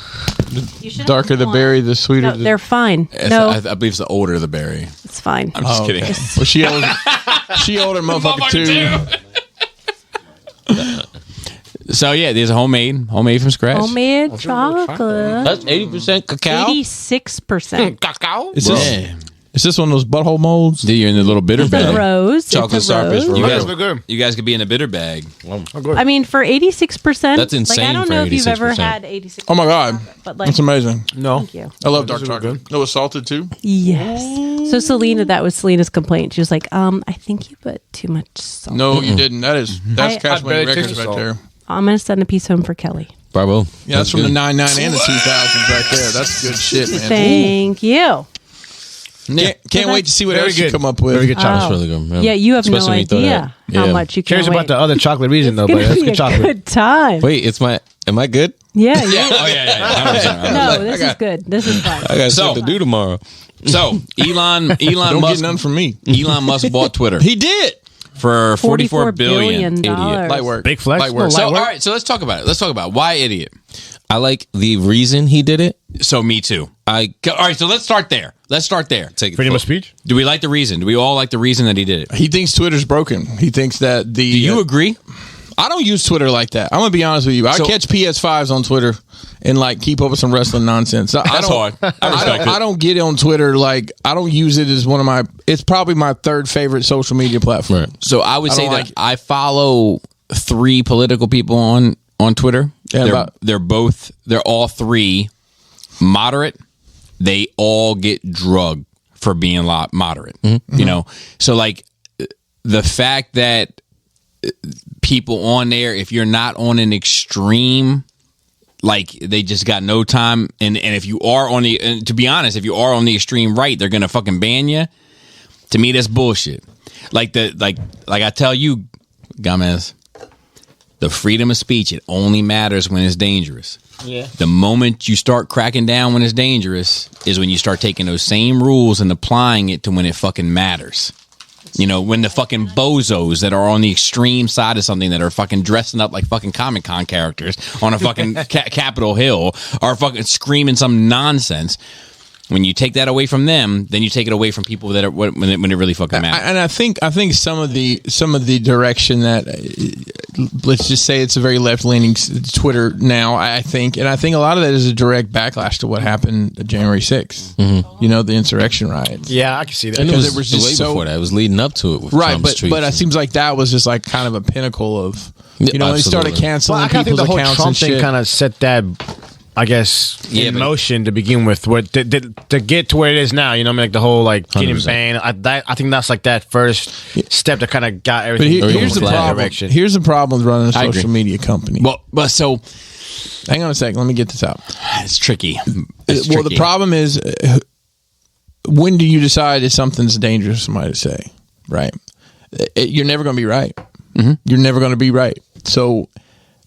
But you should Darker the berry, the sweeter. No, they're fine. It's- No, I believe it's the older the berry. it's fine. I'm just kidding. Well, she older motherfucker too. So yeah, there's a homemade from scratch. Homemade chocolate. That's 80% cacao. 86%. Cacao. Is this one of those butthole molds? Dude, you're in the little bitter The bag. rose. Chocolate it's a starfish rose. for You guys could be in a bitter bag. I mean, for 86%. That's Like, I insane don't for know if you've ever 86%. had 86%. Oh my god, But like, that's amazing. No. thank you. I love dark chocolate. No, it's salted too. Yes. So Selena, that was Selena's complaint. She was like, I think you put too much salt. No, you didn't. That's Cash Money barely Records taste right salt. there. I'm going to send a piece home for Kelly. Bravo. Yeah, that's from the 99 and the 2000s right there. That's good shit, man. Thank you. Can't wait to see what else you come up with. Very good chocolate. That's really good. Yeah, you have Especially when no you throw idea how that- much you can Cares wait. about the other chocolate reason though, It's but gonna that's be good a chocolate. good time. Wait, am I good? Yeah. Oh yeah. No, this is good. This is fun. I got So- something to do tomorrow. So Elon Don't get Musk none from me. Elon Musk bought Twitter He did. for $44 billion. $44 Light work. Big flex. Light work. So all right, so let's talk about it. Let's talk about why idiot. I like the reason he did it. So me too. All right, so let's start there. Take it Freedom of speech. Do we like the reason? Do we all like the reason that he did it? He thinks Twitter's broken. He thinks that the. Do you agree? I don't use Twitter like that. I'm gonna be honest with you. I So- catch PS5s on Twitter and like keep up with some wrestling nonsense. That's hard. I respect it. I don't get on Twitter. Like I don't use it as one of my. It's probably my third favorite social media platform. Right. So I would I say don't that like it. I follow 3 political people on Twitter. Yeah, They're all 3 moderate. They all get drugged for being moderate. Mm-hmm. You know, so like the fact that people on there, if you're not on an extreme, like they just got no time. And if you are on the, and to be honest, if you are on the extreme right, they're gonna fucking ban you. To me, that's bullshit. Like I tell you, Gomez, the freedom of speech, it only matters when it's dangerous. Yeah. The moment you start cracking down when it's dangerous is when you start taking those same rules and applying it to when it fucking matters. You know, when the fucking bozos that are on the extreme side of something that are fucking dressing up like fucking Comic-Con characters on a fucking Capitol Hill are fucking screaming some nonsense. When you take that away from them, then you take it away from people that are when it really fucking matters. And I think some of the direction that let's just say it's a very left leaning Twitter now. I think a lot of that is a direct backlash to what happened January 6th. Mm-hmm. You know, the insurrection riots. Yeah, I can see that. And it Because was, it was way just so- before that. It was leading up to it. With Right, Trump's but it seems like that was just like kind of a pinnacle of when they started Absolutely. canceling I think people's the whole accounts Trump and thing shit. kind of set that, I guess, Yeah, in but- motion to begin with. What to get to where it is now, you know, what I mean, like the whole like getting 100%. banned. I think that's like that first step that kind of got But everything. here's the going in that problem. direction. Here's the problem with running a I social agree. media company. But so Hang on a second. Let me get this out. it's tricky. Well, the problem is, when do you decide if something's dangerous for somebody to say? Right? You're never going to be right. Mm-hmm. You're never going to be right. So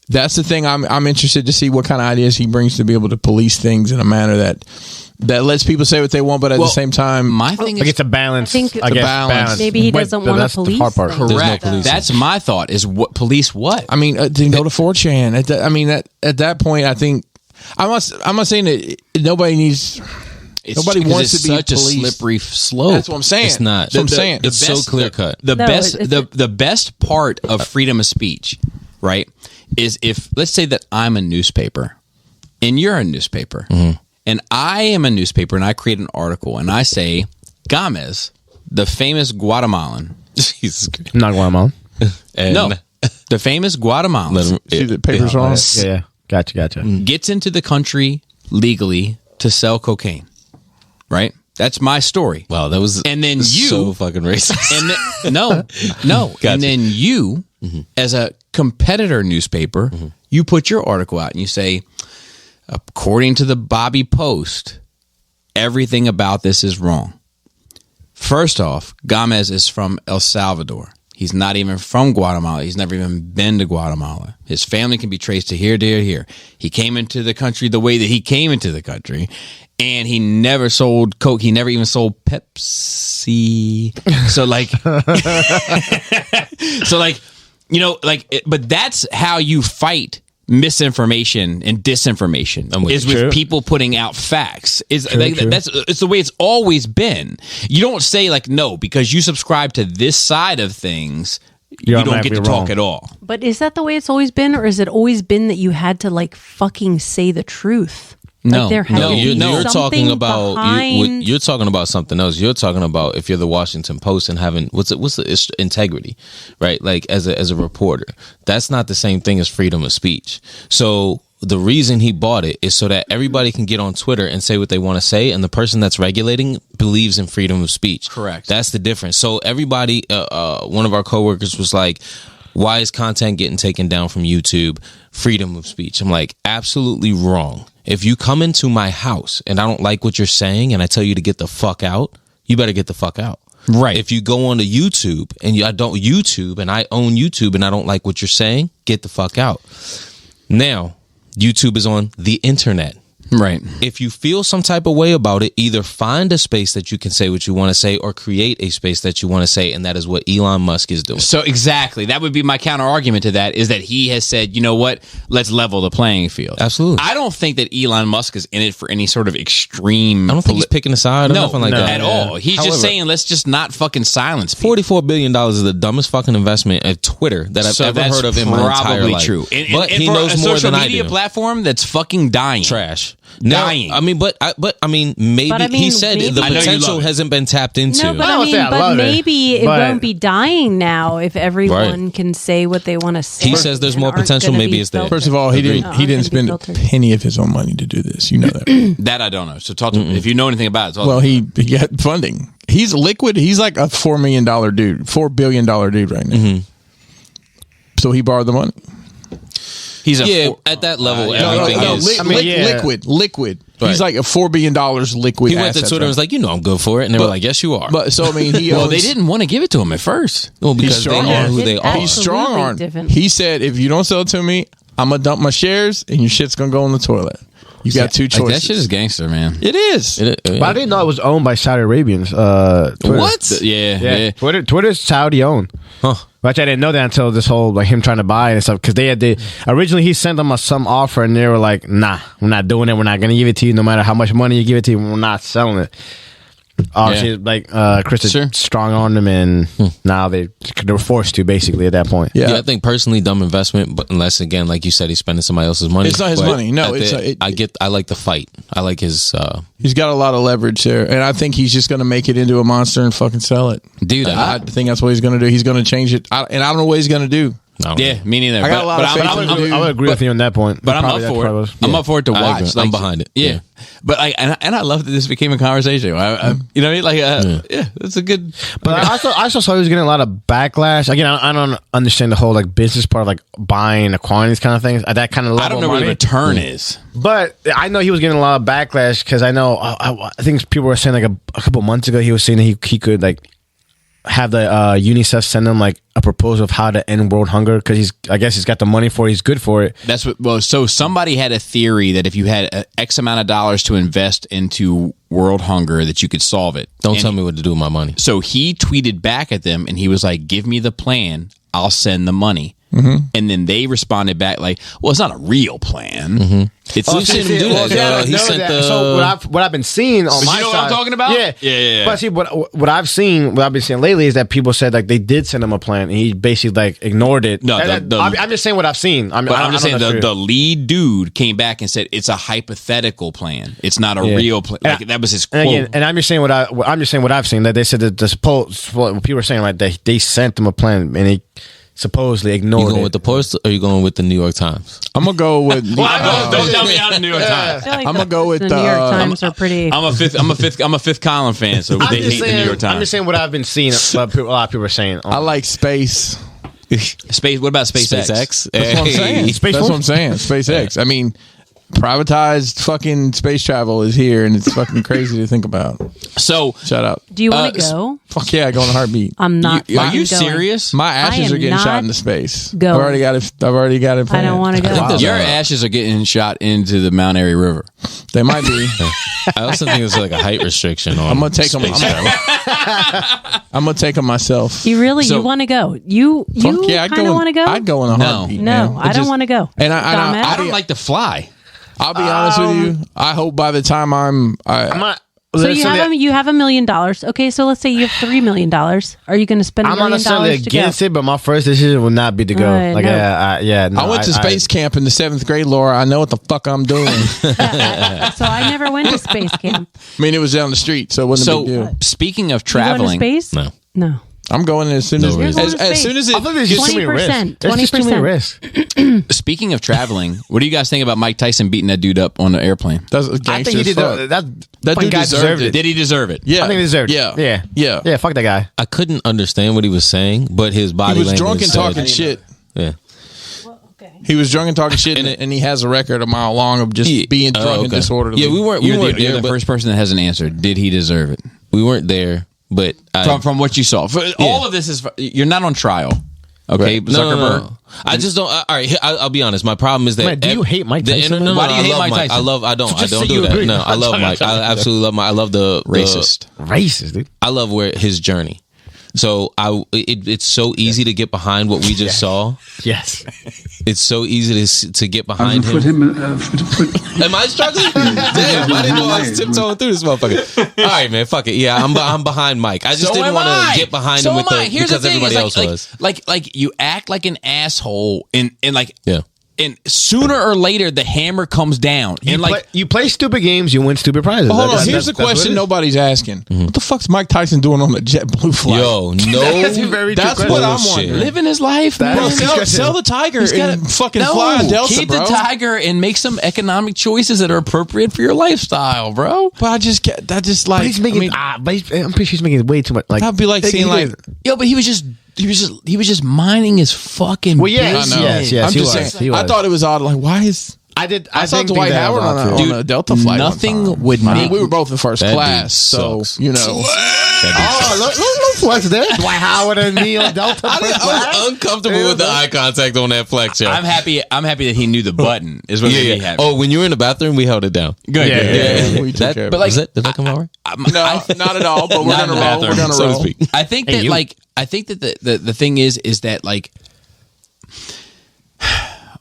that's the thing. I'm interested to see what kind of ideas he brings to be able to police things in a manner that lets people say what they want, but at the same time, My thing Like is it's a balance. I think I guess balance. Maybe he But doesn't want to that's the police hard part. things. correct. policing. That's my thought. Is what police what? I mean, then go to 4chan. At that point, I think I'm not saying that nobody needs. Nobody 'cause wants it's to be such a policed. slippery slope. That's what I'm saying. It's not. That's what I'm saying. It's so clear cut. The No, best it's- the best part of freedom of speech, right, is if let's say that I'm a newspaper and you're a newspaper and I am a newspaper and I create an article and I say Gomez, the famous Guatemalan. Jesus Christ. I'm not going on. And No. The famous Guatemalan See the papers wrong. Yeah, gotcha. gets into the country legally to sell cocaine. Right? That's my story. Wow, that was And then you- so fucking racist. And then, no. Gotcha. And then you, as a competitor newspaper, you put your article out and you say, according to the Bobby Post, everything about this is wrong. First off, Gomez is from El Salvador. He's not even from Guatemala. He's never even been to Guatemala. His family can be traced to here, there, here. He came into the country the way that he came into the country, and he never sold Coke. He never even sold Pepsi. So but that's how you fight misinformation and disinformation is with True. people putting out facts. It's the way it's always been. You don't say like no because you subscribe to this side of things. You don't get to automatically talk wrong. at all. But is that the way it's always been, or is it always been that you had to like fucking say the truth? No, like there had no, to be You're talking something about behind- you're talking about something else. You're talking about if you're the Washington Post and having what's the integrity, right? Like as a reporter, that's not the same thing as freedom of speech. So the reason he bought it is so that everybody can get on Twitter and say what they want to say, and the person that's regulating believes in freedom of speech. Correct. That's the difference. So everybody, one of our coworkers was like, why is content getting taken down from YouTube? Freedom of speech. I'm like, absolutely wrong. If you come into my house and I don't like what you're saying and I tell you to get the fuck out, you better get the fuck out. Right. If you go on to YouTube and I don't YouTube and I own YouTube and I don't like what you're saying, get the fuck out. Now, YouTube is on the internet. Right. If you feel some type of way about it, either find a space that you can say what you want to say or create a space that you want to say, and that is what Elon Musk is doing. So exactly, that would be my counter argument to that is that he has said, you know what, let's level the playing field. Absolutely. I don't think that Elon Musk is in it for any sort of extreme. I don't think he's picking a side or nothing like that. at all. He's However, just saying, let's just not fucking silence people. $44 billion is the dumbest fucking investment at Twitter that I've ever that's heard of in my entire probably life. true. But and he for knows a more social than I media do. platform that's fucking dying. Trash. Now, Dying. I mean, but maybe But I he mean, said maybe- the I know you potential love it. hasn't been tapped into. No, but I I don't mean, say I but love it, maybe it but- won't be dying now if everyone can say what they want to say. He says there's and more aren't potential, gonna maybe be it's there. filtered. First of all, he didn't Aren't gonna spend be a filtered. penny of his own money to do this. You know that. That I don't know. So talk to me if you know anything about it. Talk Well, to me. he got funding. He's liquid. He's like a $4 million dude, $4 billion dude right now. So he borrowed the money. He's at that level, No, everything is. liquid. Right. He's like a $4 billion liquid. He went to assets, Twitter and was right? like, you know, I'm good for it, and they were like, yes, you are. But so I mean, he well, owns, they didn't want to give it to him at first. well, because they strong. are who they It's are. He's absolutely strong armed. different. He said, if you don't sell it to me, I'm gonna dump my shares and your shit's gonna go in the toilet. You got two choices. Like, that shit is gangster, man. It is. But I didn't know it was owned by Saudi Arabians. Twitter. What? Yeah. Twitter's Saudi owned. Huh. Which I didn't know that until this whole like him trying to buy it and stuff. Because originally he sent them some offer and they were like, "Nah, we're not doing it. We're not going to give it to you, no matter how much money you give it to you. We're not selling it." Obviously, like Chris is strong on them, and now they were forced to basically at that point. Yeah, I think personally, dumb investment. But unless again, like you said, he's spending somebody else's money. It's not his money. No, I like the fight. I like his. He's got a lot of leverage there, and I think he's just going to make it into a monster and fucking sell it, dude. I think that's what he's going to do. He's going to change it, and I don't know what he's going to do. Yeah, me neither. I got a lot of faith. I would agree with you on that point. But I'm up for it. I'm up for it to watch. I'm behind it. Yeah. But and I love that this became a conversation. You know what I mean? Like, it's a good. But I also saw he was getting a lot of backlash. Again, I don't understand the whole like business part of like buying and acquiring these kind of things at that kind of level. I don't know where the return is. But I know he was getting a lot of backlash because I know I think people were saying like a couple months ago he was saying that he could like have the UNICEF send him like a proposal of how to end world hunger because I guess he's got the money for it. He's good for it. That's what. Well, so somebody had a theory that if you had X amount of dollars to invest into world hunger, that you could solve it. Don't tell me what to do with my money. So he tweeted back at them and he was like, "Give me the plan. I'll send the money." Mm-hmm. And then they responded back like, "Well, it's not a real plan. Mm-hmm. It's we've seen him do that. He sent the. So what I've been seeing on my you know side, what I'm talking about? Yeah. But see, what I've been seeing lately is that people said like they did send him a plan and he basically like ignored it. No, I'm just saying what I've seen. I'm just saying the lead dude came back and said it's a hypothetical plan. It's not a real plan. Like, that was his quote. And I'm just saying what I've seen that they said that what people were saying like they sent him a plan and he supposedly ignored it. You going with the Post or are you going with the New York Times? I'm gonna go with. Don't tell me how the New York Times. Like I'm gonna go with the New York Times are pretty. I'm a fifth column fan, so they hate the New York Times. I'm just saying what I've been seeing. A lot of people are saying. I like space. Space. What about SpaceX? That's what I'm saying. That's what I'm saying. SpaceX. I mean, privatized fucking space travel is here, and it's fucking crazy to think about. So, shout out. Do you want to go? Fuck yeah, I go in a heartbeat. I'm not. Are you serious? My ashes are getting shot into space. Go. I've already got it. Planned. I don't want to go. Wow. Your ashes are getting shot into the Mount Airy River. They might be. I also think there's like a height restriction on. I'm gonna take them. I'm gonna take them myself. You want to go? You kind of want to go? I'd go in a heartbeat. No, I don't want to go. And I don't like to fly. I'll be honest with you. I hope by the time I'm not. So you have $1 million. Okay, so let's say you have $3 million. Are you going to spend $1 million? I'm not necessarily against it, but my first decision would not be to go. I went to space camp in the 7th grade, Laura. I know what the fuck I'm doing. So I never went to space camp. I mean, it was down the street, so it wasn't a big deal. Speaking of traveling, space? No. I'm going as soon as soon as it. I think there's just too many risks. There's just too many risks. Speaking of traveling, what do you guys think about Mike Tyson beating that dude up on the airplane? I think he did that dude deserved it. Did he deserve it? Yeah, I think he deserved it. Yeah. Fuck that guy. I couldn't understand what he was saying, but his body language. He was drunk and talking shit. Yeah. He was drunk and talking shit, and he has a record a mile long of just being drunk and disorderly. Yeah, we weren't there. You're the first person that hasn't answered. Did he deserve it? We weren't there. But from what you saw, all of this is you're not on trial, okay? Right. No. I just don't. All right, I'll be honest. My problem is that. Man, do you hate Mike Tyson? Why do you hate Mike Tyson? I don't do that. No, I love Mike. I absolutely love Mike. I love the racist, dude. I love his journey. So it's so easy to get behind what we just saw. Yes, it's so easy to get behind him. Am I struggling? Damn, I didn't know I was tiptoeing through this motherfucker. All right, man, fuck it. Yeah, I'm behind Mike. I just didn't want to get behind him because everybody else was. Like you act like an asshole and like And sooner or later, the hammer comes down. You play stupid games, you win stupid prizes. Hold on, here's the question nobody's asking. Mm-hmm. What the fuck's Mike Tyson doing on the JetBlue flight? Yo, no. That's what I'm wondering. Living his life, bro. Sell the tiger and fucking fly a Delta, keep bro. the tiger and make some economic choices that are appropriate for your lifestyle, bro. But he's making, I'm pretty sure he's making way too much. Like, that'd be like seeing like, yo, but he was just minding his fucking business. Yes, I'm just saying. I thought it was odd. Like, why is I saw think Dwight that Howard was on too. a Delta flight. nothing one time. would I mean, make- we were both in first That class, dude so sucks. you know. Oh, no flex there. Dwight Howard and me on Delta. I was uncomfortable with the eye contact on that flex show. I'm happy that he knew the button. Is what made me happy. Oh, when you were in the bathroom, we held it down. good. Yeah, good. Yeah, we took care of but it. like, Did that come out right? No, not at all. But we're Not in gonna the roll. bathroom, We're gonna so to roll. speak. I think that the thing is that like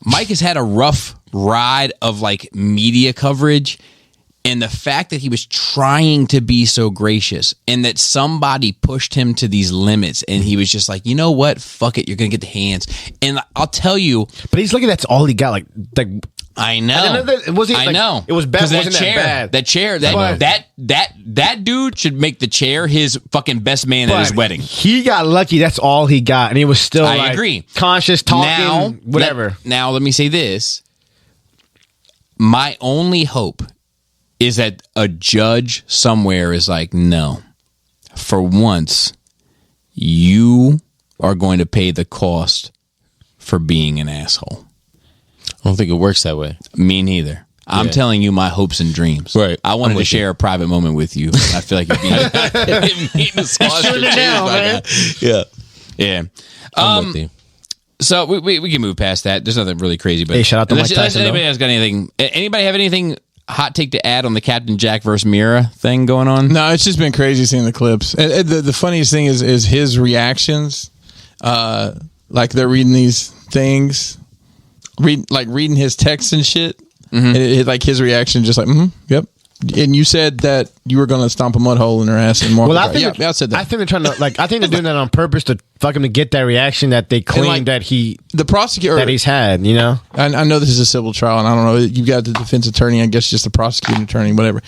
Mike has had a rough ride of like media coverage, and the fact that he was trying to be so gracious and that somebody pushed him to these limits and he was just like, you know what, fuck it, you're gonna get the hands. And I'll tell you, But he's looking. That's all he got. Like I know. I didn't know that- was he, I like, know. it was bad, 'Cause wasn't that chair, bad? that dude should make the chair his fucking best man at his wedding. He got lucky. That's all he got, and he was still. I like, agree. Conscious, talking, whatever. Now let me say this. My only hope is that a judge somewhere is like, no, for once, you are going to pay the cost for being an asshole. I don't think it works that way. Me neither. I'm Yeah. telling you my hopes and dreams. Right. I wanted I'm to with share a private moment with you. I feel like you're being Yeah. yeah. I'm with you. So we can move past that. There's nothing really crazy. But Hey, shout out to Mike Tyson, Anybody though. else got anything? Anybody have anything hot take to add on the Captain Jack versus Mera thing going on? No, it's just been crazy seeing the clips. And the funniest thing is his reactions. Like they're reading these things, reading his texts and shit. And like his reaction, just like, yep. And you said that you were going to stomp a mud hole in her ass and more. Well, I think I said that. I think they're trying to I think they're doing that on purpose to fuck him to get that reaction that they claim like, that the prosecutor he's had. You know, I know this is a civil trial, and I don't know. You got the defense attorney, I guess, just the prosecuting attorney, whatever.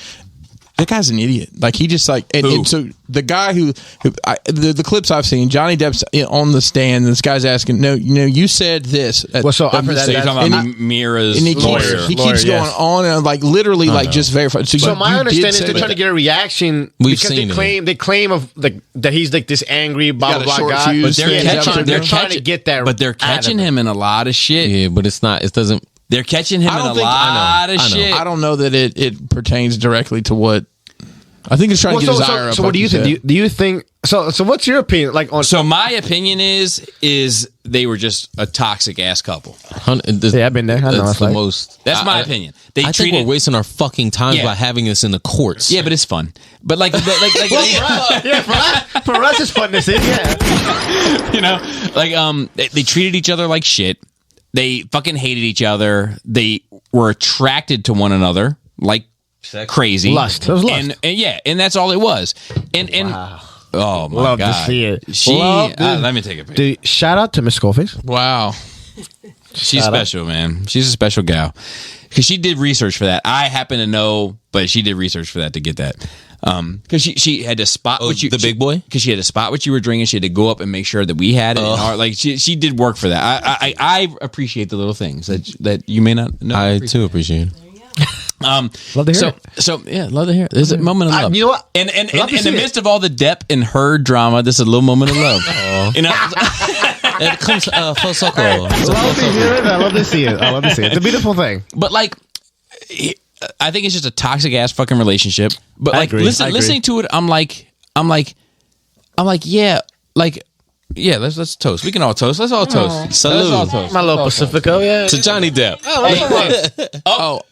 That guy's an idiot. Like he just like, and so the guy the clips I've seen, Johnny Depp's on the stand, and this guy's asking, no, you said this. Well, so I've heard So you're that. talking about Mira's And he lawyer. keeps going on and like literally like just verify. So my you understanding did is say they're that. trying to get a reaction We've because seen they claim of like that he's like this angry blah got a blah short guy. fuse. But they're Yeah, catching. they're trying to get that, But they're out of catching him in a lot of shit. Yeah, but it's not. It doesn't. They're catching him I in don't a think- lot of I know. shit. I don't know that it pertains directly to what. I think it's trying to get his ire up. So what do you think? Do you think? So what's your opinion? Like on So my opinion is they were just a toxic ass couple. Yeah, I've been there. I know That's it's the like- most. That's my opinion. They I think treated we're wasting our fucking time Yeah. by having this in the courts. yeah, but it's fun. But like yeah, for us it's fun to see. Yeah, you know, like they treated each other like shit. They fucking hated each other. They were attracted to one another like crazy. Lust. It was lust. And yeah, and that's all it was. And oh my Love to god, see it. She Love to- let me take a picture. dude. Shout out to Miss Skullface. Wow. She's special, man. She's a special gal because she did research for that. I happen to know, but she did research for that to get that. Because she had to spot what you the big boy? Because she had to spot what you were drinking. She had to go up and make sure that we had it. And like she did work for that. I appreciate the little things that you may not know. I too appreciate it. Love to hear it. So yeah, love to hear it. There's a moment of love. You know what? And Love to in the see it. midst of all the Depp and her drama, this is a little moment of love. You know, It comes full circle. Love to hear it. I love to see it. I love to see it. It's a beautiful thing. but like, I think it's just a toxic ass fucking relationship. But I like, agree. I agree. listening to it, I'm like, yeah, like, yeah. Let's toast. We can all toast. Let's all toast. Salute. Let's all toast. My little Pacifico, yeah. To Johnny Depp.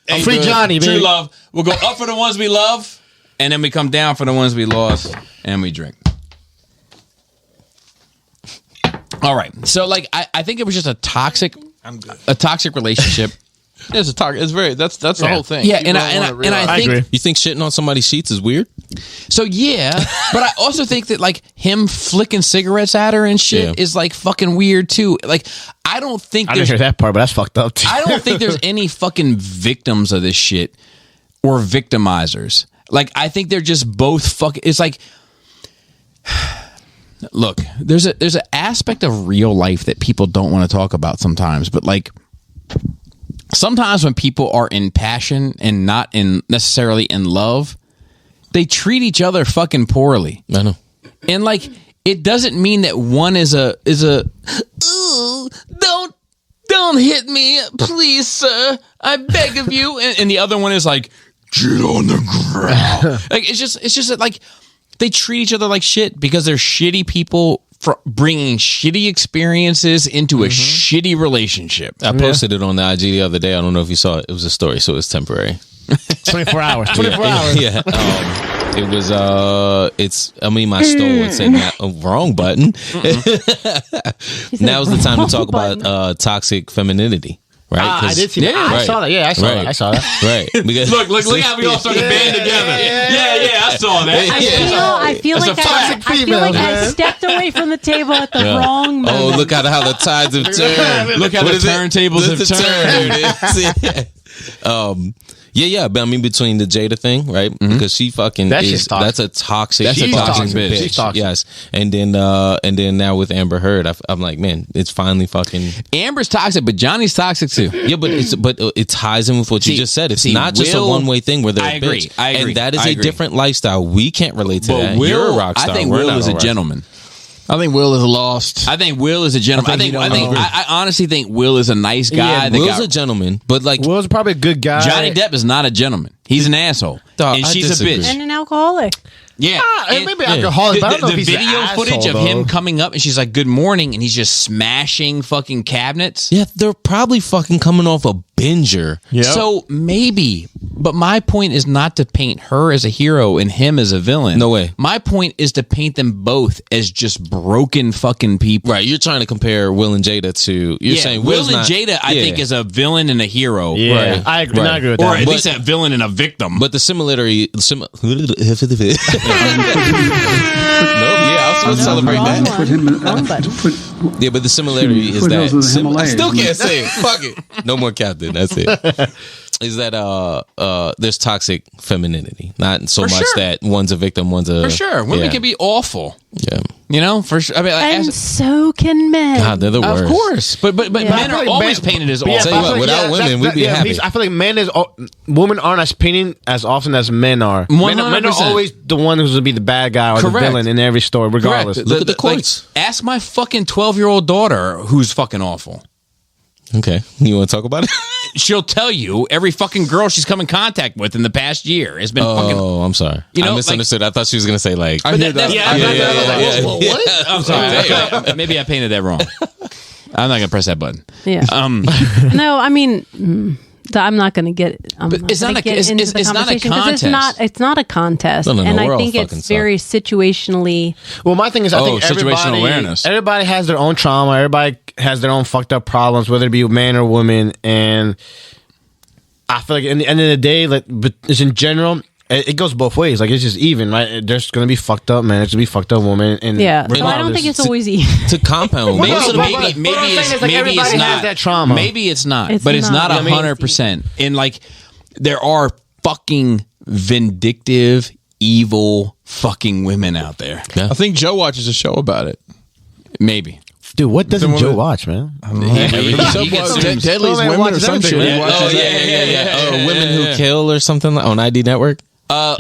Hey, Free Johnny, true baby. love. We'll go up for the ones we love, and then we come down for the ones we lost, and we drink. All right. So like, I think it was just a toxic relationship. It's a target. It's very. That's the whole thing. Yeah, You and don't I wanna realize- think agree. You think shitting on somebody's sheets is weird? so. Yeah, but I also think that like him flicking cigarettes at her and shit Yeah. is like fucking weird too. Like I don't think I didn't there's hear that part, but that's fucked up too. I don't think there's any fucking victims of this shit or victimizers. Like I think they're just both fucking. It's like, look, there's an aspect of real life that people don't want to talk about sometimes, but like sometimes when people are in passion and not in necessarily in love, they treat each other fucking poorly. I know. And like it doesn't mean that one is a ooh, don't hit me, please, sir. I beg of you. And the other one is like, get on the ground. Like it's just like they treat each other like shit because they're shitty people for bringing shitty experiences into a shitty relationship. I posted it on the IG the other day. I don't know if you saw it. It was a story, so it's temporary. 24 hours. 24 hours. Yeah. It was my stole and said wrong button. Now's the time to talk about toxic femininity. Right? I did see that. I saw that. Yeah, I saw that. I saw that. Right. Because look how we all started band together. Yeah, I saw that. I feel like I stepped away from the table at the wrong moment. Oh, look at how the tides have turned. Look how the turntables have turned. Yeah, but I mean between the Jada thing, right? Because she fucking that's a toxic bitch. She's toxic. Yes. And then now with Amber Heard, I'm like, man, it's finally fucking Amber's toxic, but Johnny's toxic too. Yeah, but it ties in with what you just said. It's not just a one-way thing where they're I agree. bitch. And that is a different lifestyle. We can't relate to that. You're a rock star. I think Will is a gentleman. I think Will is lost. I think Will is a gentleman. I honestly think Will is a nice guy. Yeah, Will's a gentleman, but like Will's probably a good guy. Johnny Depp is not a gentleman. He's an asshole, and she's a bitch and an alcoholic. Yeah, maybe alcoholic. But I don't know if he's video footage of him coming up, and she's like, "Good morning," and he's just smashing fucking cabinets. Yeah, they're probably fucking coming off a binger. Yep. So maybe, but my point is not to paint her as a hero and him as a villain. No way. My point is to paint them both as just broken fucking people. Right, you're trying to compare Will and Jada to. You're saying Will Will's and not, Jada, I think, is a villain and a hero. Yeah, Right. I agree. Right. I agree with Or that. at least a villain and a victim. But the similarity. I would celebrate that. Put him in, Yeah, but the similarity is Foothills of the that I Himalayas. still can't say it. Fuck it. No more captain. That's it. Is that there's toxic femininity, not so For much sure. that one's a victim, one's a For sure. Women can be awful. Yeah. You know, for sure. I mean, And so can men. God, they're the worst. of course. But men are always painted as awful. Tell you what, without women, we'd be happy. I feel like women aren't as painted as often as men are. Men are 100%. always the one who's going to be the bad guy or the Correct. villain in every story, regardless. Correct. Look at the quotes. Like, ask my fucking 12-year-old daughter who's fucking awful. Okay, you want to talk about it? She'll tell you every fucking girl she's come in contact with in the past year has been fucking. Oh, I'm sorry. You know, I misunderstood. I thought she was going to say like. I hear that. Yeah. I'm sorry. Maybe I painted that wrong. I'm not gonna press that button. Yeah. No, I mean, I'm not going to get. It's not a contest. It's not a contest, No, and we're I all think fucking it's very situationally. Well, my thing is, I think situational awareness. Everybody has their own trauma. Everybody has their own fucked up problems, whether it be man or woman. And I feel like, in the end of the day, like, but it's in general, it goes both ways. Like, it's just even, right? There's gonna be fucked up men. There's gonna be fucked up women. And Yeah, but I don't think it's always easy. To compound. Maybe it's like everybody has that trauma. Maybe it's not. It's but it's not not. 100%. And like, there are fucking vindictive, evil fucking women out there. Yeah. I think Joe watches a show about it. Maybe. Dude, what doesn't Someone Joe with- watch, man? Deadly's Women or some shit. He watches that. Women Who Kill or something like, on ID Network. My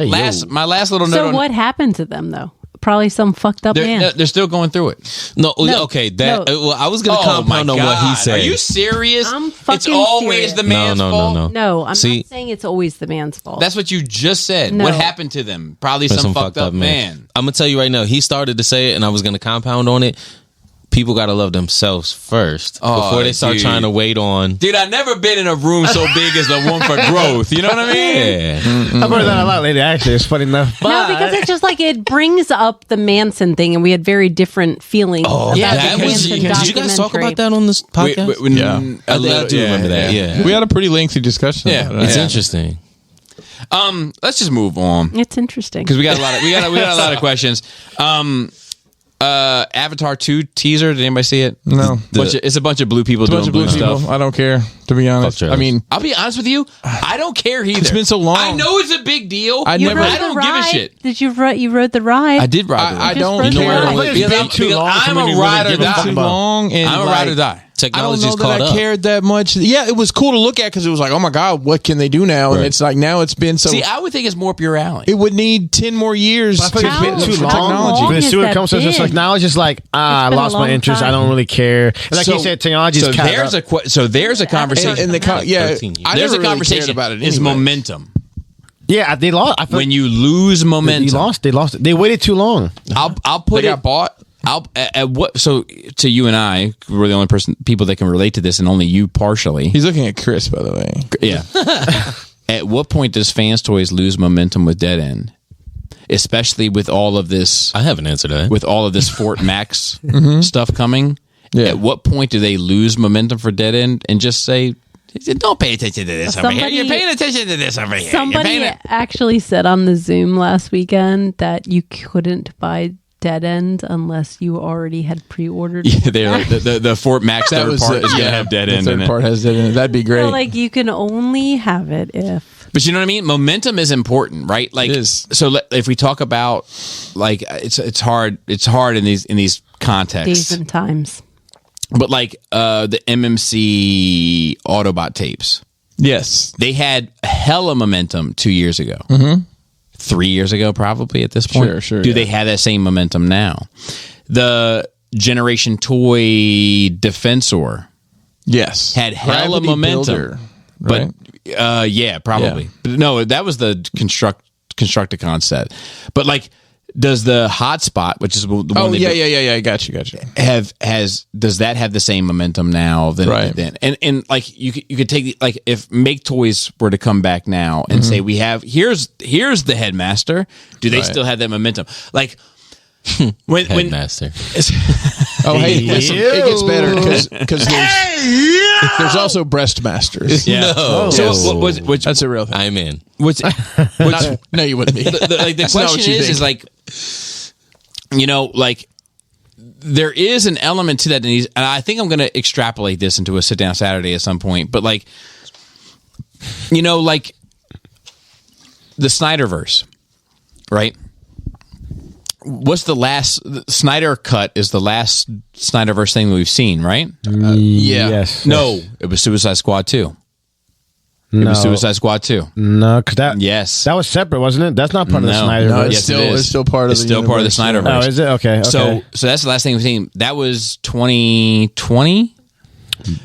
last little note. So on- what happened to them though? Probably some fucked up man. They're still going through it. No, No, okay. no. Well, I was gonna compound on what he said. Are you serious? I'm It's fucking always serious. the man's fault. No, I'm See- not saying it's always the man's fault. That's what you just said. No. What happened to them? Probably some fucked up man. I'm gonna tell you right now. He started to say it, and I was gonna compound on it. People gotta love themselves first before they start dude. trying to wait on. Dude, I've never been in a room so big as the one for growth. You know what I mean? Yeah. I've heard that a lot lately, actually. It's funny enough. no, because it's just like it brings up the Manson thing, and we had very different feelings. Oh, about that the was. Manson Did you guys talk documentary. about that on this podcast? Yeah. I do remember that. Yeah. We had a pretty lengthy discussion. Yeah. about it. It's interesting. Let's just move on It's interesting because we got a lot of lot of questions. Avatar 2 teaser. Did anybody see it? No. It's a bunch of blue people It's a doing bunch of blue stuff. people. I don't care, to be honest. Fuck I mean, I'll be honest with you. I don't care either. It's been so long. I know it's a big deal. I You never- rode I the don't give a ride? shit. Did you rode the ride? I did ride. the I ride. don't rode the care. ride. It's been too long for I'm me a to really ride or give a die. fuck Too about. long. And I'm a like, ride or die. Technology's I don't know caught that I up. cared that much. Yeah, it was cool to look at because it was like, oh my god, what can they do now? And it's like now it's been so. See, I would think it's more up your alley. It would need 10 more years I feel like it's been too for long. technology. When the has sewer that comes to us, been? now it's just like I been a lost my long interest. I time. don't really care. And like you said, technology so is kind there's of. so there's a conversation. And the yeah, 13 years. I there's never a really conversation cared about it. Is anyway. momentum. Yeah, they lost. I feel When you lose like momentum, they lost it. They waited too long. I'll put They it. got bought. At what? So to you and I, we're the only people that can relate to this, and only you partially. He's looking at Chris, by the way. Yeah. At what point does Fans Toys lose momentum with Dead End, especially with all of this? I have an answer to that. With all of this Fort Max stuff coming, Yeah. at what point do they lose momentum for Dead End and just say, "Don't pay attention to this over here. You're paying attention to this over here." You're Somebody paying it- actually said on the Zoom last weekend that you couldn't buy Dead End unless you already had pre-ordered. Yeah, they're like, the Fort Max That third was part is yeah, gonna have Dead the End third in it. part has Dead End. That'd be great. So, like, you can only have it if. But you know what I mean? Momentum is important, right? Like, It is. so if we talk about like it's hard in these contexts. Days and times. But like the MMC Autobot tapes, yes. they had hella momentum 2 years ago. Mm-hmm. 3 years ago, probably at this point. Sure, Do yeah. they have that same momentum now? The Generation Toy Defensor Yes. had hella Gravity momentum. Builder, right? But yeah, probably. Yeah. But no, that was the Constructicon set. But like, does the Hotspot, which is the one Oh, they yeah. I got you. does that have the same momentum now than Right. it did then? And like you could take like if Make Toys were to come back now and say we have here's the Headmaster, do they Right. still have that momentum? Like when Headmaster. Oh, hey, listen, it gets better because there's also breast masters. yeah. No. So Yes. which That's a real thing. I'm in. what's No, you wouldn't be. the not what question you is think. like, you know, like there is an element to that, and I think I'm going to extrapolate this into a sit down Saturday at some point. But like, you know, like the Snyderverse, right? What's the last Snyder cut? Is the last Snyderverse thing that we've seen, right? Yeah. Yes. No, it was Suicide Squad 2. It No. was Suicide Squad 2. No, because that Yes. that was separate, wasn't it? That's not part of the No. Snyder. No, it's Yes, still it is. it's still part of It's the still part of the universe, yeah. Snyderverse. Oh, is it? Okay. So that's the last thing we've seen. That was 2020.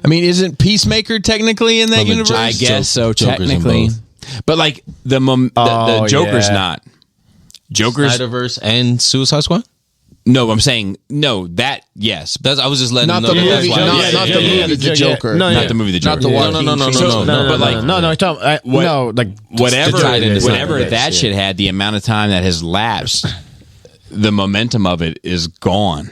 I mean, isn't Peacemaker technically in that Well, the universe? I guess so, Joker's in technically. both. But like the Oh, Joker's yeah. not. Joker's Snyderverse and Suicide Squad? no. I'm saying no. That yes, That's, I was just letting Not them the know that movie, that's why. not the movie, The Joker. No, not yeah. the movie The Joker. Not the No, one. no, no, So- no. but like no, you're talking. What- No, like whatever the Joker is whatever not that this, shit had, the amount of time that has lapsed, the momentum of it is gone.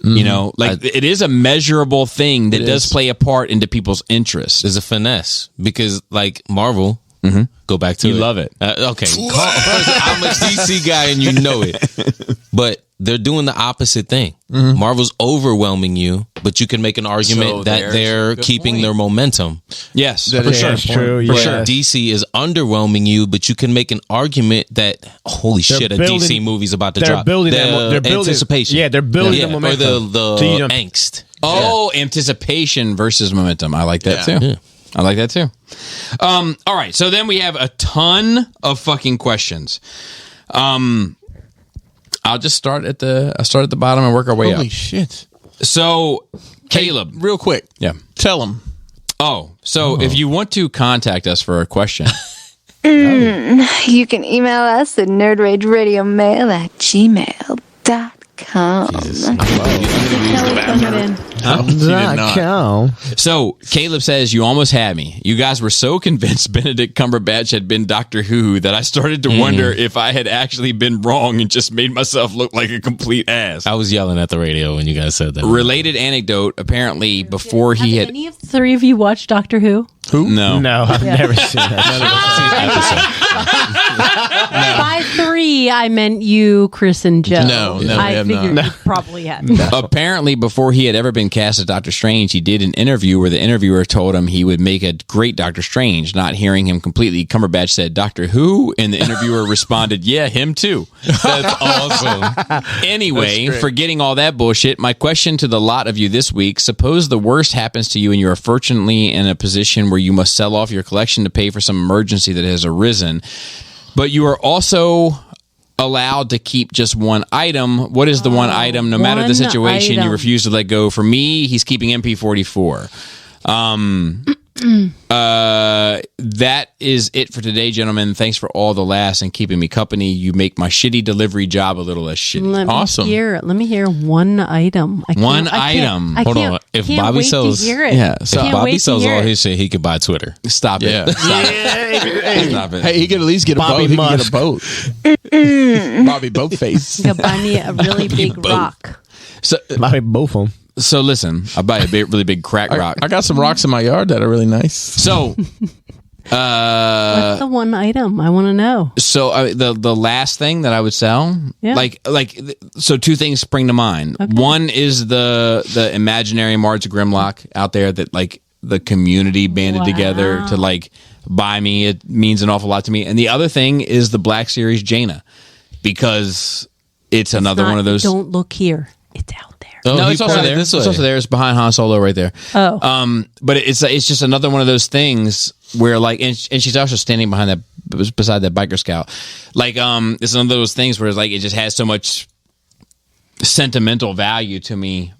You know, like it is a measurable thing that does is. play a part into people's interests. There's a finesse because, like Marvel, go back to You it. love it. Okay, I'm a DC guy and you know it, but they're doing the opposite thing. Marvel's overwhelming you, but you can make an argument So that there's they're a good keeping point. their momentum. Yes, That for is sure. that's true. For Yeah. sure, DC is underwhelming you, but you can make an argument that holy shit, a building- DC movie's about to They're drop. building the that. They're building anticipation. Yeah, they're building the or momentum. the So you don't- angst. Oh, anticipation versus momentum. I like that Yeah. too. Yeah. I like that too. All right. So then we have a ton of fucking questions. I'll just start at the bottom and work our way Holy up. shit. So Caleb. Real quick. Yeah. Tell him. Oh, so if you want to contact us for a question, You can email us at nerdragemail@gmail.com. so Caleb says you almost had me. You guys were so convinced Benedict Cumberbatch had been Doctor Who that I started to wonder if I had actually been wrong and just made myself look like a complete ass. I was yelling at the radio when you guys said that. Related anecdote, apparently before he had Any of the three of you watched Doctor Who? Who? No. No, I've never seen that. By 3, I meant you, Chris, and Joe. No, we I have figured not. you probably had. Apparently, before he had ever been cast as Doctor Strange, he did an interview where the interviewer told him he would make a great Doctor Strange. Not hearing him completely, Cumberbatch said, "Doctor Who?" And the interviewer responded, "Yeah, him too." That's awesome. Anyway, forgetting all that bullshit, my question to the lot of you this week: suppose the worst happens to you and you are fortunately in a position where you must sell off your collection to pay for some emergency that has arisen, but you are also allowed to keep just one item. What is the one item? No matter the one situation, you item. refuse to let go. For me, he's keeping MP44. That is it for today, gentlemen. Thanks for all the laughs and keeping me company. You make my shitty delivery job a little less shitty. Let Awesome. me hear one item. One item. Hold on. If Bobby sells- hear it. Yeah, If so Can't Bobby wait to sells hear all it. his shit, he could buy Twitter. stop it. Yeah. Stop it. Hey, he could at least get a Bobby boat. He could get Musk. a boat. Bobby Boatface. You buy me a really big rock. So, Bobby both of them. so listen, I buy a really big crack rock. I got some rocks in my yard that are really nice. So, What's the one item? I want to know. the last thing that I would sell, Yeah. so two things spring to mind. One is the imaginary Marge Grimlock out there that like the community banded together to like buy me. It means an awful lot to me. And the other thing is the Black Series Jaina, because it's another one of those. Don't look here. It's out there. Oh, No, he it's also pointed there. this It's way. also there. It's behind Han Solo right there. Oh. But it's just another one of those things where like, and she's also standing behind that, beside that biker scout. Like, it's one of those things where it's like, it just has so much sentimental value to me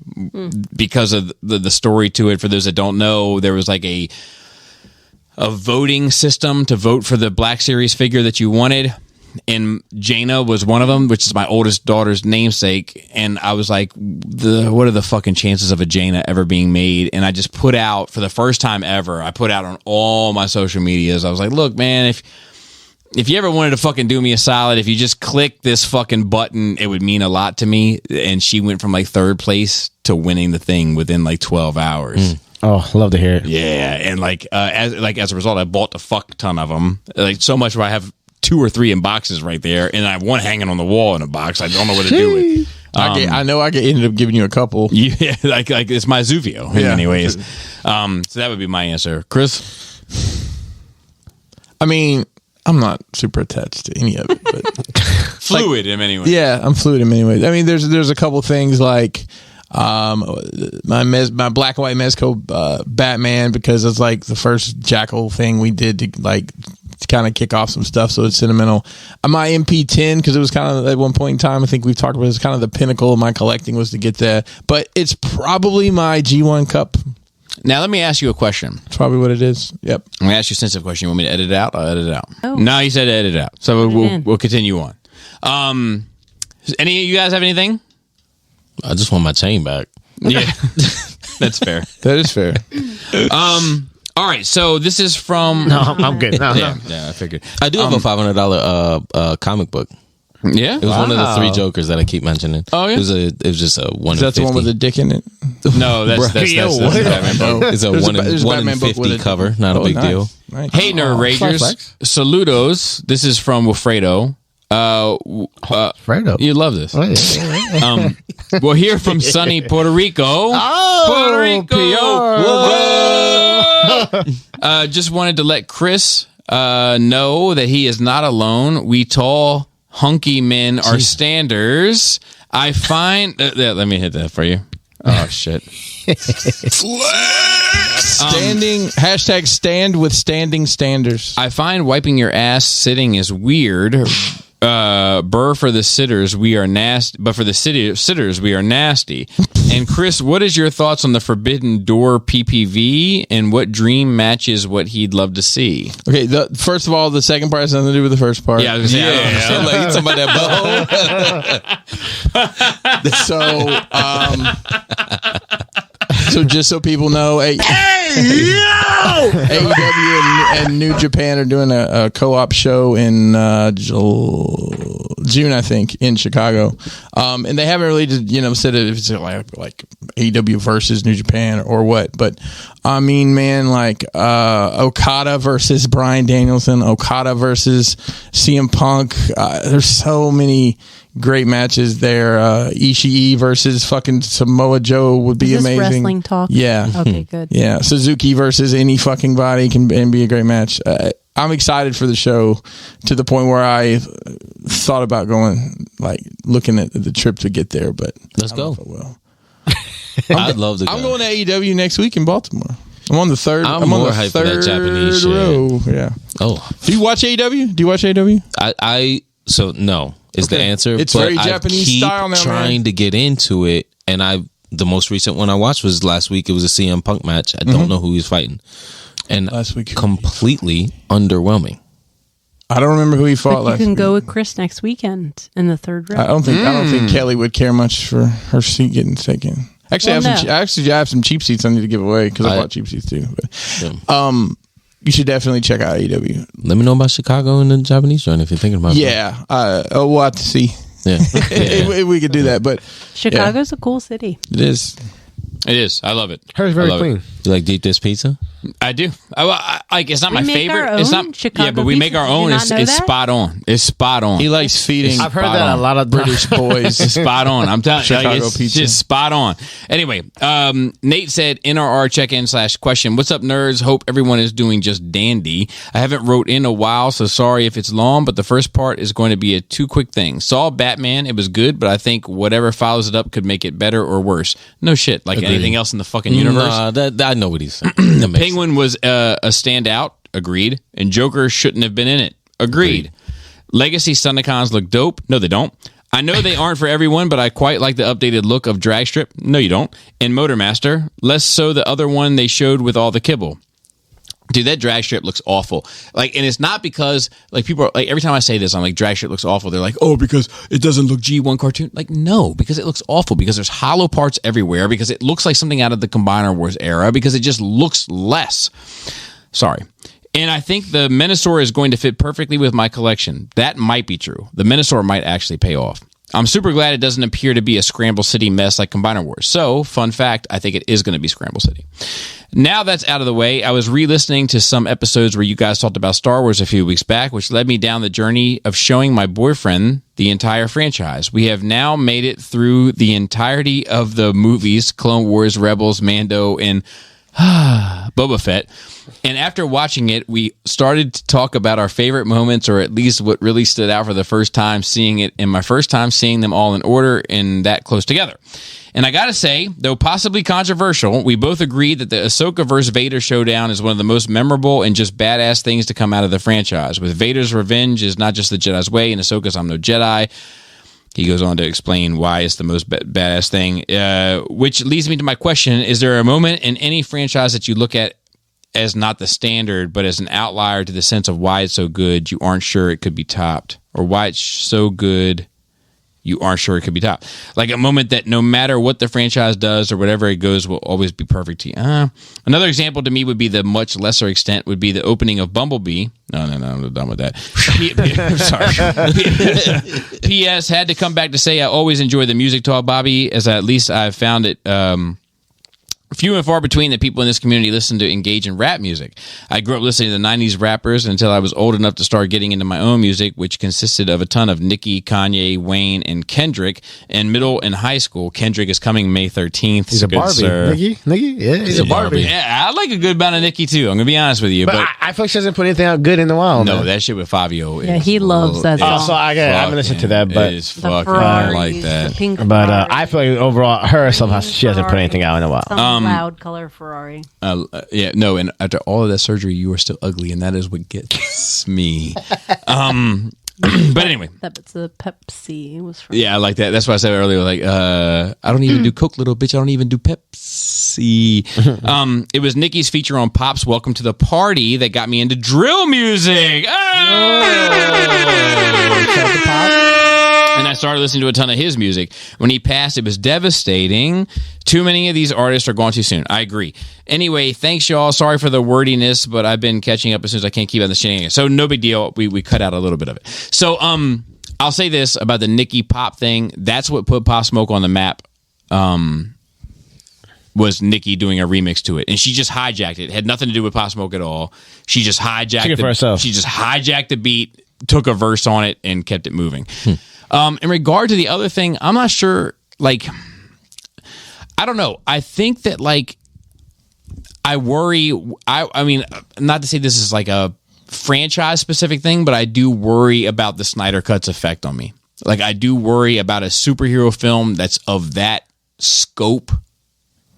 because of the story to it. For those that don't know, there was like a voting system to vote for the Black Series figure that you wanted. And Jaina was one of them, which is my oldest daughter's namesake. And I was like, what are the fucking chances of a Jaina ever being made? And I just put out, for the first time ever, I put out on all my social medias. I was like, look, man, if you ever wanted to fucking do me a solid, if you just click this fucking button, it would mean a lot to me. And she went from like 3rd place to winning the thing within like 12 hours. Oh, love to hear it. Yeah. And as a result, I bought a fuck ton of them. Like so much where I have 2 or 3 in boxes right there, and I have one hanging on the wall in a box. I don't know what to do with. I know I ended up giving you a couple. Yeah, like it's my Zuvio in Yeah. many ways. So that would be my answer, Chris. I mean, I'm not super attached to any of it, but Fluid in many ways. yeah, I'm fluid in many ways. I mean, there's a couple things like my black and white Mezco Batman, because it's like the first Jackal thing we did to like kind of kick off some stuff, so it's sentimental. My MP10, because it was kind of at one point in time, I think we've talked about it, it's kind of the pinnacle of my collecting was to get that, but it's probably my G1 cup. Now let me ask you a question. It's probably what it is. Yep. I'm gonna ask you a sensitive question. You want me to edit it out? I'll edit it out. Oh. No, you said edit it out. So Put it in. we'll continue on. Any of you guys have anything? I just want my chain back. Yeah, that's fair. That is fair. All right, so this is from. No, I'm good. No, Yeah, no. yeah, I figured. I do have a $500 comic book. Yeah, It was one of the Wow. 3 Jokers that I keep mentioning. Oh, yeah? It was just a 1 Is in that the 50. one with the dick in it? no, that's Batman book. It's a There's 1 there's a Batman in book with 50 it. cover. Not a Oh, big nice. deal. Nice. Hey, Nerd Ragers, flex. saludos. This is from Wilfredo. Fredo. You love this. Oh, yeah. We're here from sunny Puerto Rico. Puerto Rico. Whoa. Just wanted to let Chris know that he is not alone. We tall, hunky men are standers. I find... let me hit that for you. Oh, shit. Standing hashtag stand with standing standers. I find wiping your ass sitting is weird. Burr for the sitters, we are nasty. But for the sitters, we are nasty. And Chris, what is your thoughts on the Forbidden Door PPV, and what dream matches what he'd love to see? Okay, first of all, the second part has nothing to do with the first part. Yeah, I was gonna say, I don't understand. Like, you talking about that butthole? So just so people know, AEW and New Japan are doing a co-op show in June, I think, in Chicago. And they haven't really, said if it's like AEW versus New Japan or what. But I mean, man, like Okada versus Bryan Danielson, Okada versus CM Punk. There's so many great matches there. Ishii versus fucking Samoa Joe would be Is this amazing. wrestling talk? Yeah. Okay, good. Yeah. Suzuki versus any fucking body can be a great match. I'm excited for the show to the point where I thought about going, like, looking at the trip to get there, but Let's go. Well, I'd love to go. I'm going to AEW next week in Baltimore. I'm on the third. I'm on more the hyped for that third Japanese shit. row. Yeah. Oh, Do you watch AEW? Do you watch AEW? So no is the Okay. answer. It's but very I Japanese keep style now, trying man. to get into it, and the most recent one I watched was last week. It was a CM Punk match. I don't know who he's fighting, and Last week. completely underwhelming. I don't remember who he fought But you last can week. go with Chris next weekend in the third row. I don't think Kelly would care much for her seat getting taken. Actually, Well, I have some cheap seats I need to give away because I bought cheap seats too. But, you should definitely check out AEW. Let me know about Chicago and the Japanese joint if you're thinking about it. Yeah, we'll have to see Yeah. if we could do that. But Chicago's a cool city. it is. It is. I love it. Hers I very love it. clean. You like deep dish pizza? I do. Like it's not We my make favorite. our It's own not. Chicago But we make pizza. our Did you own. not It's know that? spot on. It's spot on. He likes feeding I've heard Spot that on. a lot of British boys. It's spot on. I'm telling you, like, Chicago it's pizza. just spot on. Anyway, Nate said NRR check-in/question. What's up, nerds? Hope everyone is doing just dandy. I haven't wrote in a while, so sorry if it's long, but the first part is going to be a 2 quick things. Saw Batman. It was good, but I think whatever follows it up could make it better or worse. No shit. Like anything else in the fucking universe. Nah, I know what he's saying. That makes Penguin was a standout. Agreed. And Joker shouldn't have been in it. Agreed. Legacy Stunticons look dope. No, they don't. I know they aren't for everyone, but I quite like the updated look of Drag Strip. No, you don't. And Motormaster. Less so the other one they showed with all the kibble. Dude, that drag strip looks awful. Like, and it's not because, like, people are, like, every time I say this, I'm like, drag strip looks awful. They're like, oh, because it doesn't look G1 cartoon. Like, no, because it looks awful, because there's hollow parts everywhere, because it looks like something out of the Combiner Wars era, because it just looks less. Sorry. And I think the Minosaur is going to fit perfectly with my collection. That might be true. The Minosaur might actually pay off. I'm super glad it doesn't appear to be a Scramble City mess like Combiner Wars. So, fun fact, I think it is going to be Scramble City. Now that's out of the way, I was re-listening to some episodes where you guys talked about Star Wars a few weeks back, which led me down the journey of showing my boyfriend the entire franchise. We have now made it through the entirety of the movies, Clone Wars, Rebels, Mando, and Boba Fett. And after watching it, we started to talk about our favorite moments, or at least what really stood out for the first time seeing it, and my first time seeing them all in order and that close together. And I gotta say, though possibly controversial, we both agreed that the Ahsoka vs. Vader showdown is one of the most memorable and just badass things to come out of the franchise. With Vader's revenge is not just the Jedi's way, and Ahsoka's I'm no Jedi. He goes on to explain why it's the most badass thing, which leads me to my question. Is there a moment in any franchise that you look at as not the standard, but as an outlier to the sense of why it's so good, you aren't sure it could be topped? Or why it's so good, you aren't sure it could be topped? Like a moment that no matter what the franchise does or whatever it goes will always be perfect to you. Another example to me would be the much lesser extent would be the opening of Bumblebee. No, I'm done with that. Sorry. P.S. Had to come back to say I always enjoy the music talk, Bobby, as at least I've found it few and far between that people in this community listen to engage in rap music. I grew up listening to the 90s rappers until I was old enough to start getting into my own music, which consisted of a ton of Nicki, Kanye, Wayne, and Kendrick. In middle and high school, Kendrick is coming May 13th. He's a Barbie. Nicki? Yeah, he's a Barbie. Yeah, I like a good amount of Nicki, too. I'm going to be honest with you. But I feel like she hasn't put anything out good in a while. No, man. that shit with Fabio. Yeah, he loves that song. So I haven't listened to that, but it is The fucking, I Ferraris, like the that. pink But Ferrari. I feel like overall, her herself, she hasn't put anything out in a while. Some loud color Ferrari. Yeah, no, and after all of that surgery, you are still ugly, and that is what gets me. But anyway, That's the Pepsi was from. yeah, I like that. That's why I said earlier, like, I don't even do Coke, little bitch. I don't even do Pepsi. It was Nicki's feature on Pop's Welcome to the Party that got me into drill music. And I started listening to a ton of his music. When he passed, it was devastating. Too many of these artists are gone too soon. I agree. Anyway, thanks, y'all. Sorry for the wordiness, but I've been catching up as soon as I can't keep on the shenanigans. So no big deal. We cut out a little bit of it. So I'll say this about the Nicki Pop thing. That's what put Pop Smoke on the map. Was Nicki doing a remix to it, and she just hijacked it. Had nothing to do with Pop Smoke at all. She just hijacked it for herself. She just hijacked the beat, took a verse on it, and kept it moving. In regard to the other thing, I'm not sure. Like, I don't know. I think that like I worry. I mean, not to say this is like a franchise specific thing, but I do worry about the Snyder Cut's effect on me. Like, I do worry about a superhero film that's of that scope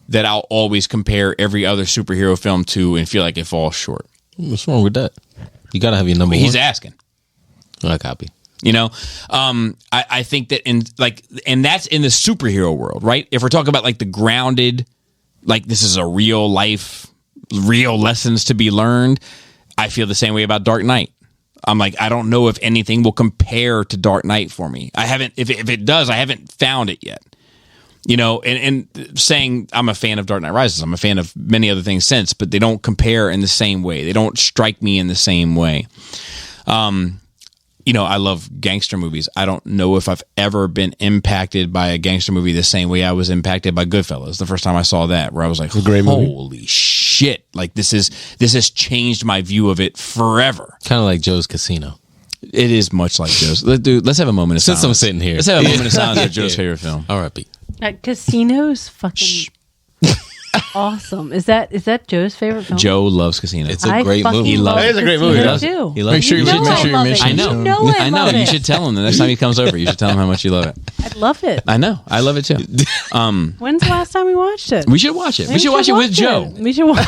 that I'll always compare every other superhero film to and feel like it falls short. What's wrong with that? You gotta have your number one. He's asking. I copy. You know, I think that and that's in the superhero world, right? If we're talking about like the grounded, like this is a real life, real lessons to be learned, I feel the same way about Dark Knight. I'm like, I don't know if anything will compare to Dark Knight for me. I haven't, if it does, I haven't found it yet. You know, and saying I'm a fan of Dark Knight Rises, I'm a fan of many other things since, but they don't compare in the same way. They don't strike me in the same way. You know, I love gangster movies. I don't know if I've ever been impacted by a gangster movie the same way I was impacted by Goodfellas the first time I saw that, where I was like, holy shit. Like, this has changed my view of it forever. Kind of like Joe's Casino. It is much like Joe's. Let's have a moment of silence. Since I'm sitting here. Let's have a moment of silence for Joe's favorite film. All right, Pete. Casino's fucking awesome. Is that Joe's favorite film? Joe loves Casino. It's a great movie. He loves it. It is a great movie. He loves too. it. He loves Make sure it. you mention I know. You know I love You it. should tell him the next time he comes over. You should tell him how much you love it. I love it. I know. I love it too. When's the last time we watched it? We should watch it. We should watch it with Joe. We should watch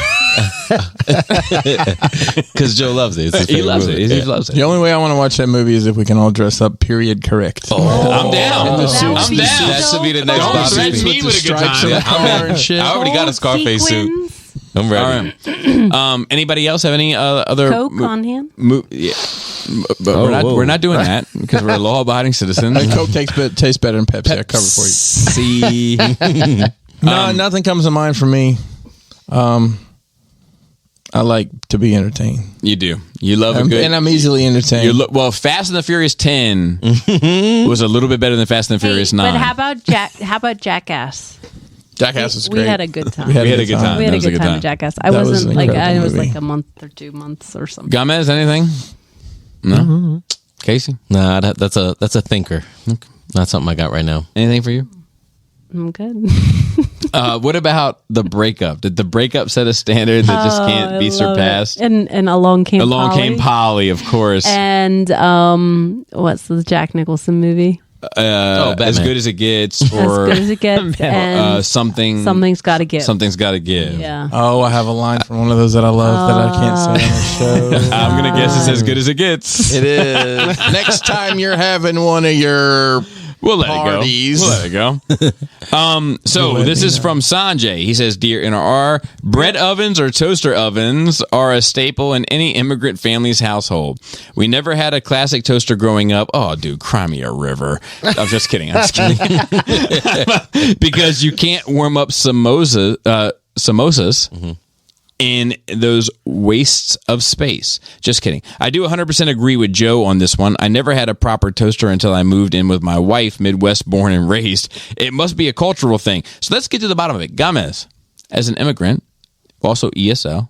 Because Joe loves it. It's his He favorite loves it. movie. He loves it. The only way I want to watch that movie is if we can all dress up period correct. I'm down. In the suits. I'm That down. That should be the next Don't Bobby threaten suit. me with a good stripes time. on the collar and shit. I already got a Scarface suit. I'm ready. All right. Anybody else have any other Coke on hand. Yeah. But we're not doing that because we're a law-abiding citizen. Coke tastes better than Pepsi. I cover for you. See, No, nothing comes to mind for me. I like to be entertained. you do. You love a good. And I'm easily entertained. Well, Fast and the Furious 10 was a little bit better than Fast and the Furious 9. But how about Jackass? Jackass is great. We had a good time. We had a good time. We had That a was a good good time time. with Jackass. I That was wasn't an like incredible it was movie. like a month or 2 months or something. Gomez, anything? No. Casey, Nah, that's a thinker. Not something I got right now. anything for you? I'm good. What about the breakup? Did the breakup set a standard that just can't be surpassed? And Along Came Along Polly. Came Polly, of course. And what's the Jack Nicholson movie? As Batman. Good as it gets, As or Good as It Gets. And something's got to give. Something's got to give. Yeah. Oh, I have a line from one of those that I love that I can't say on the show. I'm gonna guess it's as good as it gets. It is. Next time you're having one of your We'll let parties. it go. We'll let it go. So let this me is know. from Sanjay. He says, "Dear NRR, bread ovens or toaster ovens are a staple in any immigrant family's household. We never had a classic toaster growing up. Oh, dude, cry me a river. I'm just kidding. I'm just kidding. Because you can't warm up samosas in those wastes of space. Just kidding. I do 100% agree with Joe on this one. I never had a proper toaster until I moved in with my wife, Midwest born and raised. It must be a cultural thing. So let's get to the bottom of it. Gomez, as an immigrant, also ESL.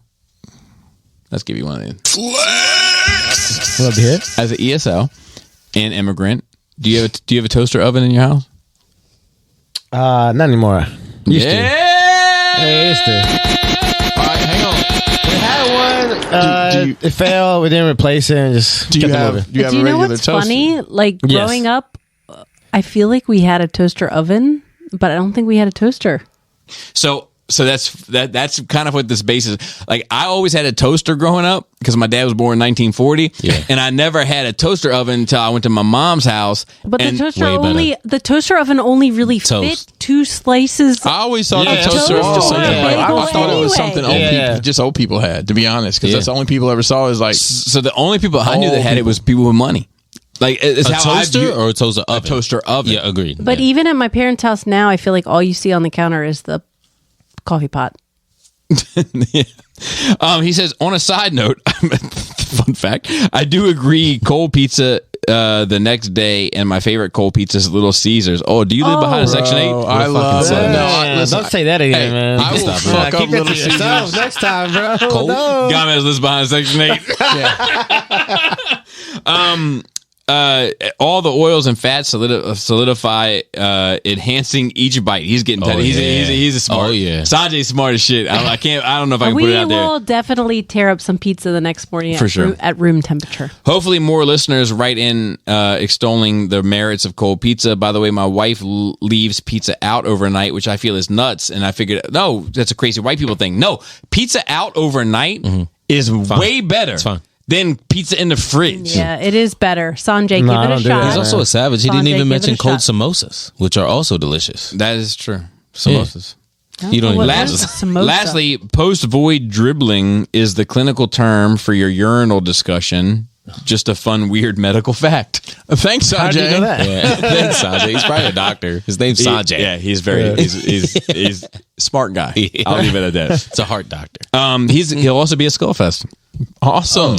Let's give you one of these. Love to hear. As an ESL and immigrant, do you have a toaster oven in your house? Not anymore. Used to. Yeah. Yeah, used to. We had one. It fell. We didn't replace it. And just Do you kept it have moving. do you have Do a you know regular what's toaster? funny? Like Yes. growing up, I feel like we had a toaster oven, but I don't think we had a toaster. So that's kind of what this base is. Like, I always had a toaster growing up because my dad was born in 1940, and I never had a toaster oven until I went to my mom's house. But and the toaster oven only really Toast. fit 2 slices. I always thought Yeah, a toaster toast was just or something a like I bagel thought it was anyway. something Yeah. old people had, to be honest, because that's the only people ever saw is like So the only people I knew that had it was people with money. Like, it's A how toaster I view or a toaster oven? a toaster oven. Yeah, agreed. But Yeah. even at my parents' house now, I feel like all you see on the counter is the coffee pot. He says, on a side note, fun fact, I do agree cold pizza the next day, and my favorite cold pizza is Little Caesars. Oh, do you live behind a Section 8? I love son. that. No, Don't say that again, man. I will fuck up Little Caesars. Next time, bro. Cold? No. Gomez lives behind Section 8. All the oils and fats solidify, enhancing each bite. He's getting tight. He's a smart. Oh, yeah. Sanjay's smart as shit. I don't know if I can put it out We there. will definitely tear up some pizza the next morning For sure. at room temperature. Hopefully, more listeners write in extolling the merits of cold pizza. By the way, my wife leaves pizza out overnight, which I feel is nuts. And I figured, no, that's a crazy white people thing. No, pizza out overnight is way better than pizza in the fridge. Yeah, it is better. Sanjay, give it a don't do shot. that. He's also a savage. He Sanjay, didn't even give mention it a cold shot. samosas, which are also delicious. That is true. Samosas. You don't even What know is this. a samosa? Lastly, post-void dribbling is the clinical term for your urinal discussion. Just a fun, weird medical fact. Thanks, Sanjay. How did you know that? Yeah, thanks, Sanjay. He's probably a doctor. His name's Sanjay. Yeah, he's very he's smart guy. Yeah. I'll leave it at that. It's a heart doctor. He'll also be a Skullfest. Awesome.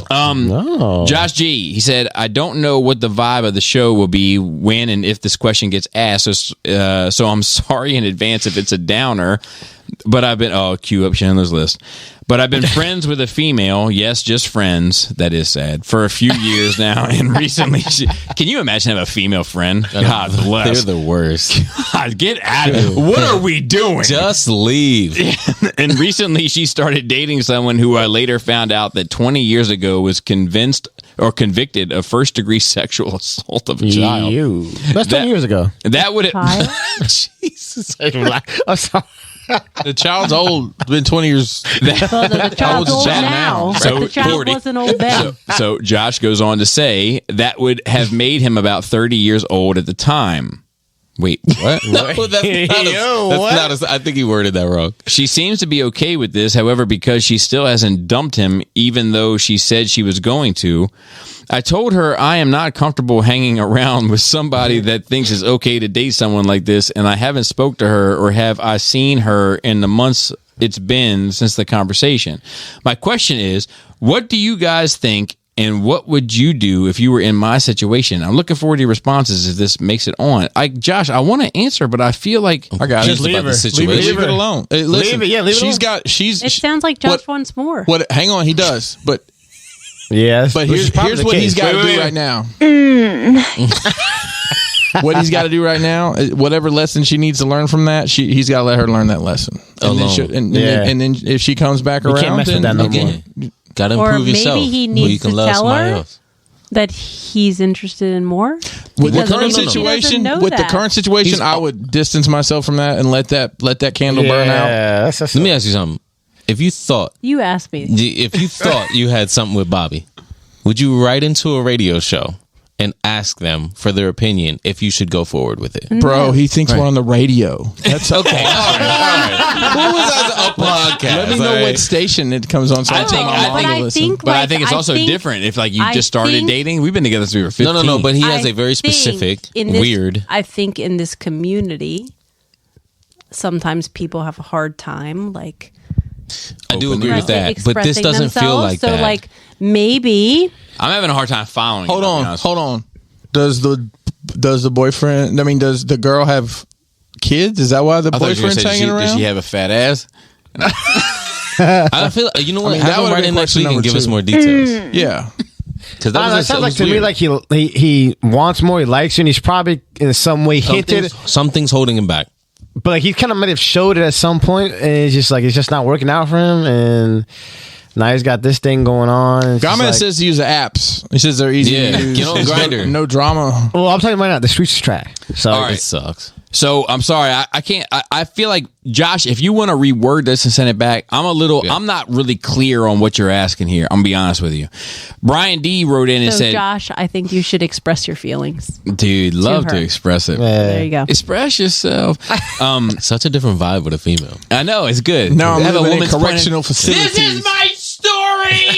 Josh G, he said, I don't know what the vibe of the show will be when and if this question gets asked, so I'm sorry in advance if it's a downer, but I've been, cue up Chandler's List. But I've been friends with a female, yes, just friends, that is sad, for a few years now, and recently, can you imagine having a female friend? God bless. They're the worst. God, get out of it. What are we doing? Just leave. And recently she started dating someone who I later found out that 20 years ago was convicted of first-degree sexual assault of a child. That's 20 years ago. That would Child? Jesus. I'm sorry. The child's old. It's been 20 years. Well, the child's old old child now. now? So The child 40. wasn't old then. So Josh goes on to say that would have made him about 30 years old at the time. Wait, what? No, that's not I think he worded that wrong. She seems to be okay with this, however, because she still hasn't dumped him, even though she said she was going to. I told her I am not comfortable hanging around with somebody that thinks it's okay to date someone like this, and I haven't spoke to her or have I seen her in the months it's been since the conversation. My question is, what do you guys think, and what would you do if you were in my situation? I'm looking forward to your responses if this makes it on. Josh, I want to answer, but I feel like I got Just it. about the situation. Leave it alone. Hey, listen, Leave it, yeah, leave it she's alone. got. She's. It sounds like Josh wants more. What? Hang on, he does. But Yes. here's what he's got to do right now. What he's got to do right now, whatever lesson she needs to learn from that, he's got to let her learn that lesson. And then if she comes back around, can't mess with that no more. Got to Or improve maybe yourself. he where you needs can to love tell somebody her else. that he's interested in more. with the Because current maybe he doesn't situation, know with the that. current situation, I would distance myself from that and let that candle burn out. Yeah, that's Let me ask you something. If you thought You asked me. you had something with Bobby, would you write into a radio show and ask them for their opinion if you should go forward with it? Bro, he thinks we're on the radio. That's okay. All right. What was that? A podcast? Let me know what station it comes on. So I think- But I think it's also different if like you I just started think- dating. We've been together since we were 15. No, but he has I a very think specific, in this- weird. I think in this community, sometimes people have a hard time, like I do agree with that, but this expressing doesn't feel themselves. like so, that. like maybe I'm having a hard time following. Hold you, I'll be on, honest. hold on. Does the boyfriend? I mean, does the girl have kids? Is that why the I thought you were gonna boyfriend's say, hanging around? does she have a fat ass? I feel you know what? I mean, Have that him would've write been in next question week and number give us 2. more details. Yeah. Because It sounds like to me like he wants more, he likes you, and he's probably in some way hinted, something's holding him back. but like he kind of might have showed it at some point, and it's just not working out for him, and now he's got this thing going on. It's just Gomez like- says to use the apps. He says they're easy Yeah, to use. get on There's Grindr. No drama. well, I'm talking about now the streets track. So All right. It sucks. So I'm sorry, I can't. I feel like Josh, if you want to reword this and send it back, I'm not really clear on what you're asking here. I'm gonna be honest with you. Brian D wrote in and so. said, Josh, I think you should express your feelings. "Dude, love to her. express it. There you go. Express yourself." Such a different vibe with a female. I know it's good. Now I'm Have living in woman's point of- correctional facilities. This is my story.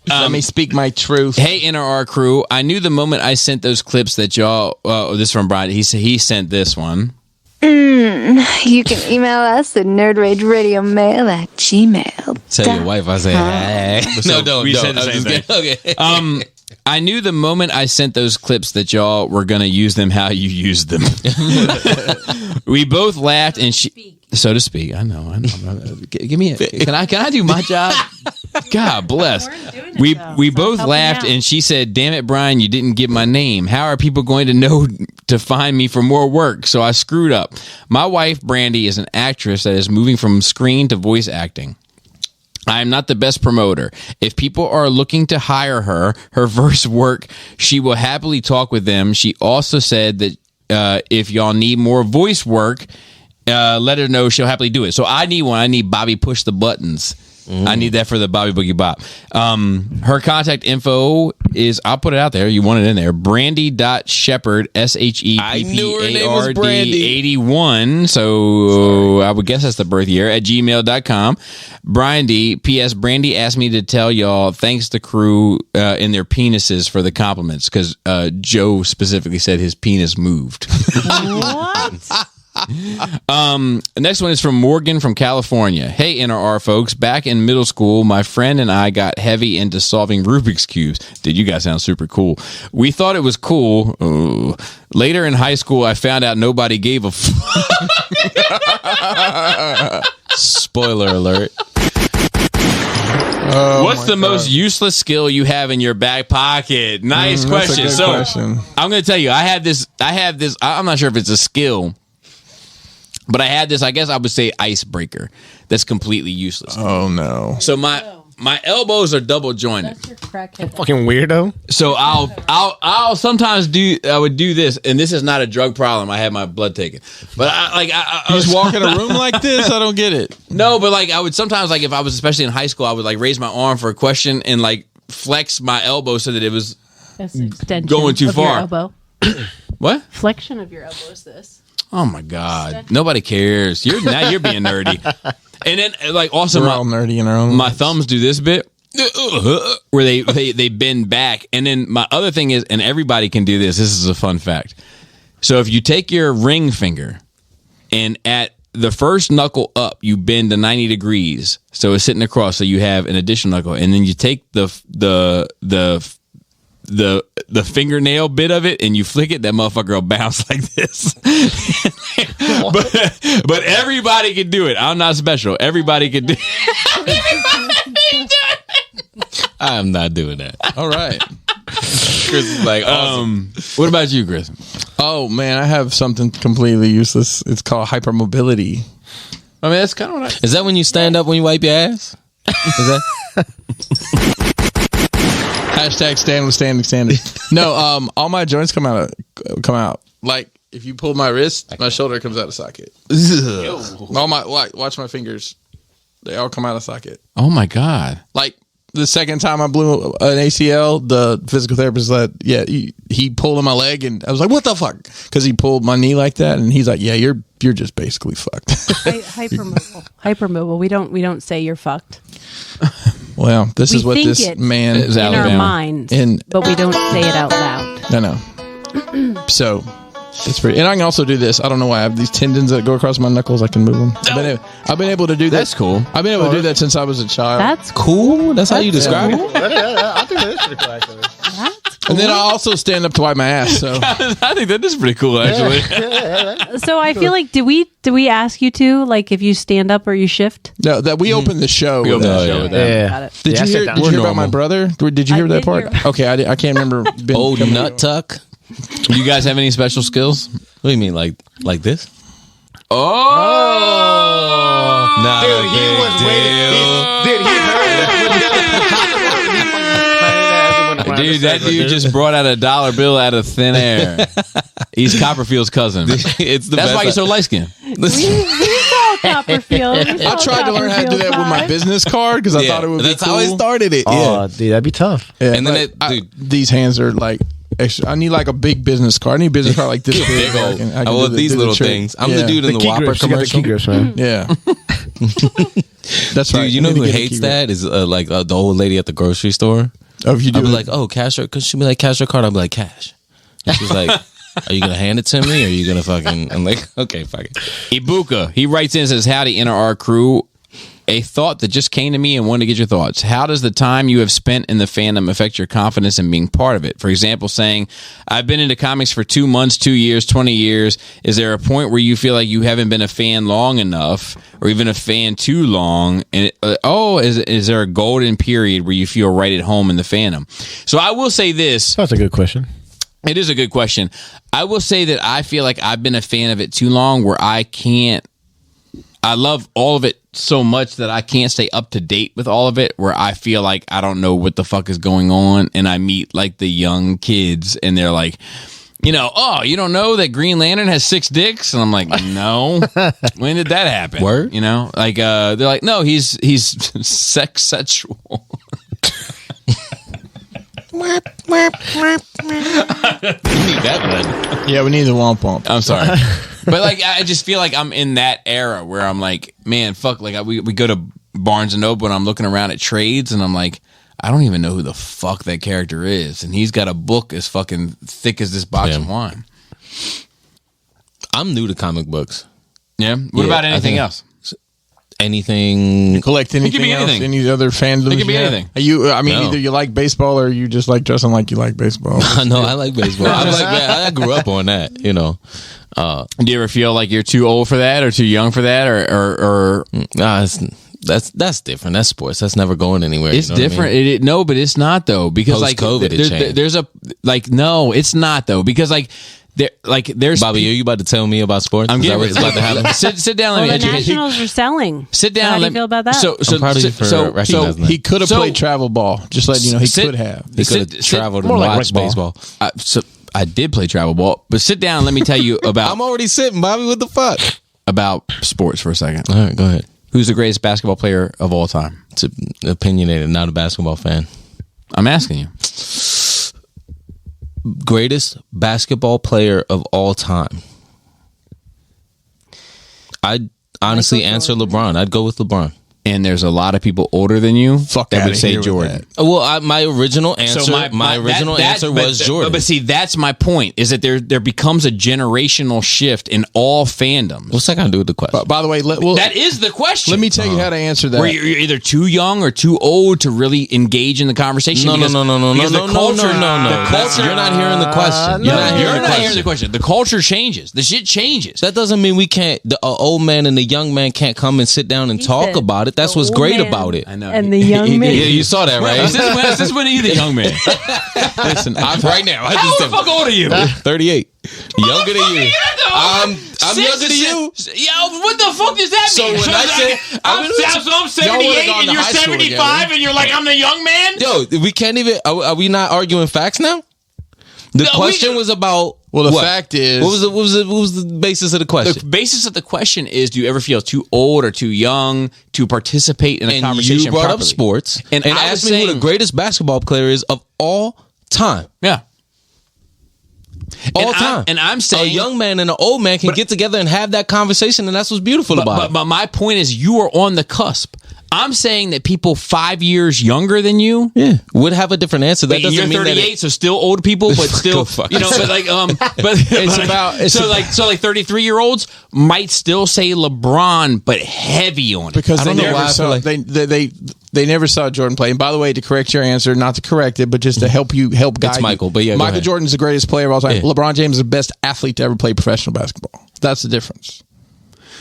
Let me speak my truth. Hey, NRR crew, I knew the moment I sent those clips that y'all. This from Brian. He sent this one. You can email us at nerdrageradiomail@gmail.com. Tell your wife I say, hey. So we said the I'm same just thing. kidding. Okay. I knew the moment I sent those clips that y'all were going to use them how you used them. We both laughed and so to speak. I know. Give me can I do my job? God bless. We both laughed and she said, "Damn it, Brian, you didn't give my name. How are people going to know to find me for more work?" So I screwed up. My wife, Brandy, is an actress that is moving from screen to voice acting. I am not the best promoter. If people are looking to hire her verse work, she will happily talk with them. She also said that if y'all need more voice work, let her know. She'll happily do it. So I need one. I need Bobby Push the Buttons. I need that for the Bobby Boogie Bop. Her contact info is, I'll put it out there. You want it in there. Brandy.Shepherd, SHEPPARD 81. So I would guess that's the birth year at gmail.com. Brian D. P.S. Brandy asked me to tell y'all thanks the crew in their penises for the compliments because Joe specifically said his penis moved. What? The next one is from Morgan from California. Hey, NRR folks. Back in middle school, my friend and I got heavy into solving Rubik's Cubes. Dude, you guys sound super cool. We thought it was cool. Later in high school, I found out nobody gave a Spoiler alert. What's the most useless skill you have in your back pocket? Nice question. Question. I'm going to tell you, I had this. I'm not sure if it's a skill, but I had this, I guess I would say, icebreaker that's completely useless. Oh, no. So my elbows are double jointed. Fucking weirdo. So I'll sometimes I would do this, and this is not a drug problem. I had my blood taken, but I Just walk in a room like this? I don't get it. no, but like I would sometimes, like if I was especially in high school, I would like raise my arm for a question and like flex my elbow so that it was going too far. Elbow. What? Flexion of your elbow is this. Oh my God! Nobody cares. You're being nerdy. And then like also We're all nerdy in our own my ways. thumbs do this bit where they bend back, and then my other thing is, and everybody can do this. This is a fun fact. So if you take your ring finger and at the first knuckle up, you bend to 90 degrees, so it's sitting across, so you have an additional knuckle, and then you take the fingernail bit of it and you flick it, that motherfucker will bounce like this. but everybody can do it. I'm not special. Everybody can do it. I'm not doing that. All right. Chris is like, awesome. What about you, Chris? Oh, man, I have something completely useless. It's called hypermobility. I mean, that's kind of what I... Is that when you stand up when you wipe your ass? Is that? Hashtag stand with standing. No, all my joints come out. Like if you pull my wrist, my shoulder comes out of socket. All my watch my fingers. They all come out of socket. Oh my God. Like the second time I blew an ACL, the physical therapist he pulled on my leg, and I was like, "What the fuck?" Because he pulled my knee like that, and he's like, "Yeah, you're just basically fucked." Hypermobile. We don't say you're fucked. Well, this is what think this it man is in Alabama. our minds, but we don't say it out loud. I know. So that's pretty. And I can also do this. I don't know why I have these tendons that go across my knuckles. I can move them. I've been able to do that. That's cool. I've been able to do that since I was a child. That's Cool. That's how you describe it. I think that's pretty cool, actually. And then I also stand up to wipe my ass. So I think that is pretty cool, actually. So I feel like did we ask you to, like, if you stand up or you shift? no, that we opened the show. We with opened that. the show with that. Yeah. Got it. Did Yeah, I you sat hear? down. Did you hear about my normal. brother? Did you hear I that did part? hear- Okay, I can't remember. Old nut tuck. You guys have any special skills? What do you mean, like this? Oh! Not Dude, a he big was deal. waiting. Dude, that dude just brought out $1 bill out of thin air. He's Copperfield's cousin. It's the That's best. why you're so light skinned. We saw Copperfield. I tried to learn how to do that with my business card because I thought it would be That's cool. how I started it. Oh, dude, that'd be tough. Yeah, And then but dude. these hands are like extra. I need like a big business card. I need a business card like this big. Big old. I I can want do these the little trick. things. I'm Yeah. the dude in the key Whopper grips, you got the commercial. key grips, man. Yeah. That's right. Dude, you know I need who to get a hates key grip. that is the old lady at the grocery store. Oh, if you do I'll be it. like, oh, cash, because she'll be like, cash your card. I'll be like, cash. And she's like, are you gonna hand it to me, or are you gonna fucking? I'm like, okay, fuck it. Ibuka, he writes in and says, "Howdy, NRR crew. a thought that just came to me and wanted to get your thoughts. How does the time you have spent in the fandom affect your confidence in being part of it? For example, saying, I've been into comics for 2 months, 2 years, 20 years. Is there a point where you feel like you haven't been a fan long enough or even a fan too long? And is there a golden period where you feel right at home in the fandom? So I will say this. That's a good question. It is a good question. I will say that I feel like I've been a fan of it too long where I love all of it so much that I can't stay up to date with all of it, where I feel like I don't know what the fuck is going on. And I meet like the young kids and they're like, you don't know that Green Lantern has 6 dicks? And I'm like, no. When did that happen? Word? They're like, no, he's sex sexual. Yeah, we need the womp womp. I'm sorry. But like, I just feel like I'm in that era where I'm like, man, fuck. Like we go to Barnes and Noble and I'm looking around at trades and I'm like, I don't even know who the fuck that character is. And he's got a book as fucking thick as this box of wine. I'm new to comic books. Yeah. What about anything else? Anything. You collect anything It can be else? anything. Any other fandoms? It can be anything. No. No. Either you like baseball or you just like dressing like you like baseball. No, I like baseball. I grew up on that, Do you ever feel like you're too old for that or too young for that or that's different. That's sports. That's never going anywhere. it's different. No, but it's not though, because Post-COVID, it changed. there's a no, it's not though, because there's Bobby, are you about to tell me about sports? I'm Is that getting what's about to happen? sit down. Let me the educate. Nationals are selling. Sit down. How do you feel about that? I'm proud of you for recognizing that. He could have played travel ball. Just letting you know, he could have. He could have traveled and more like watched rec baseball. I did play travel ball, but sit down. Let me tell you about I'm already sitting, Bobby. What the fuck? about sports for a second. All right, go ahead. Who's the greatest basketball player of all time? It's opinionated, not a basketball fan. I'm asking you. Greatest basketball player of all time. I'd honestly answer LeBron. I'd go with LeBron. And there's a lot of people older than you Fuck that outta would say here with Jordan. that. Well, my original answer, answer was Jordan. But see, that's my point. Is that there becomes a generational shift in all fandoms. What's that got to do with the question? By the way, That is the question. let me tell you how to answer that. Where you're either too young or too old to really engage in the conversation. No. Because the culture. You're not hearing the question. You're not hearing the question. The culture changes. The shit changes. That doesn't mean we can't. The old man and the young man can't come and sit down and talk said about it. That's the what's old great man. about it. I know. And the young man. Yeah, you saw that, right? Since when are you the young man? Listen, right now. I How just the fuck old are you? 38. Younger than you. I'm younger than you. Yo, what the fuck does that So mean? when I say- I'm 78 and you're 75 and you're like, I'm the young man? Yo, we can't even. Are we not arguing facts now? The question was about. Well, the what? fact is, what was the basis of the question? The basis of the question is: do you ever feel too old or too young to participate in a And conversation? you brought properly? up sports and I was asked me who saying- the greatest basketball player is of all time. Yeah, All time. I'm saying a young man and an old man can get together and have that conversation, and that's what's beautiful about it. But my point is, you are on the cusp. I'm saying that people 5 years younger than you, would have a different answer. That and doesn't you're mean 38, that so still old people, but still, Go fuck but like, so 33-year-olds might still say LeBron, but heavy on it. because I they don't know never why I saw feel they never saw Jordan play. And by the way, to correct your answer, not to correct it, but just to help guide Michael, you. but yeah, go Michael ahead. Jordan's the greatest player of all time. Yeah. LeBron James is the best athlete to ever play professional basketball. That's the difference.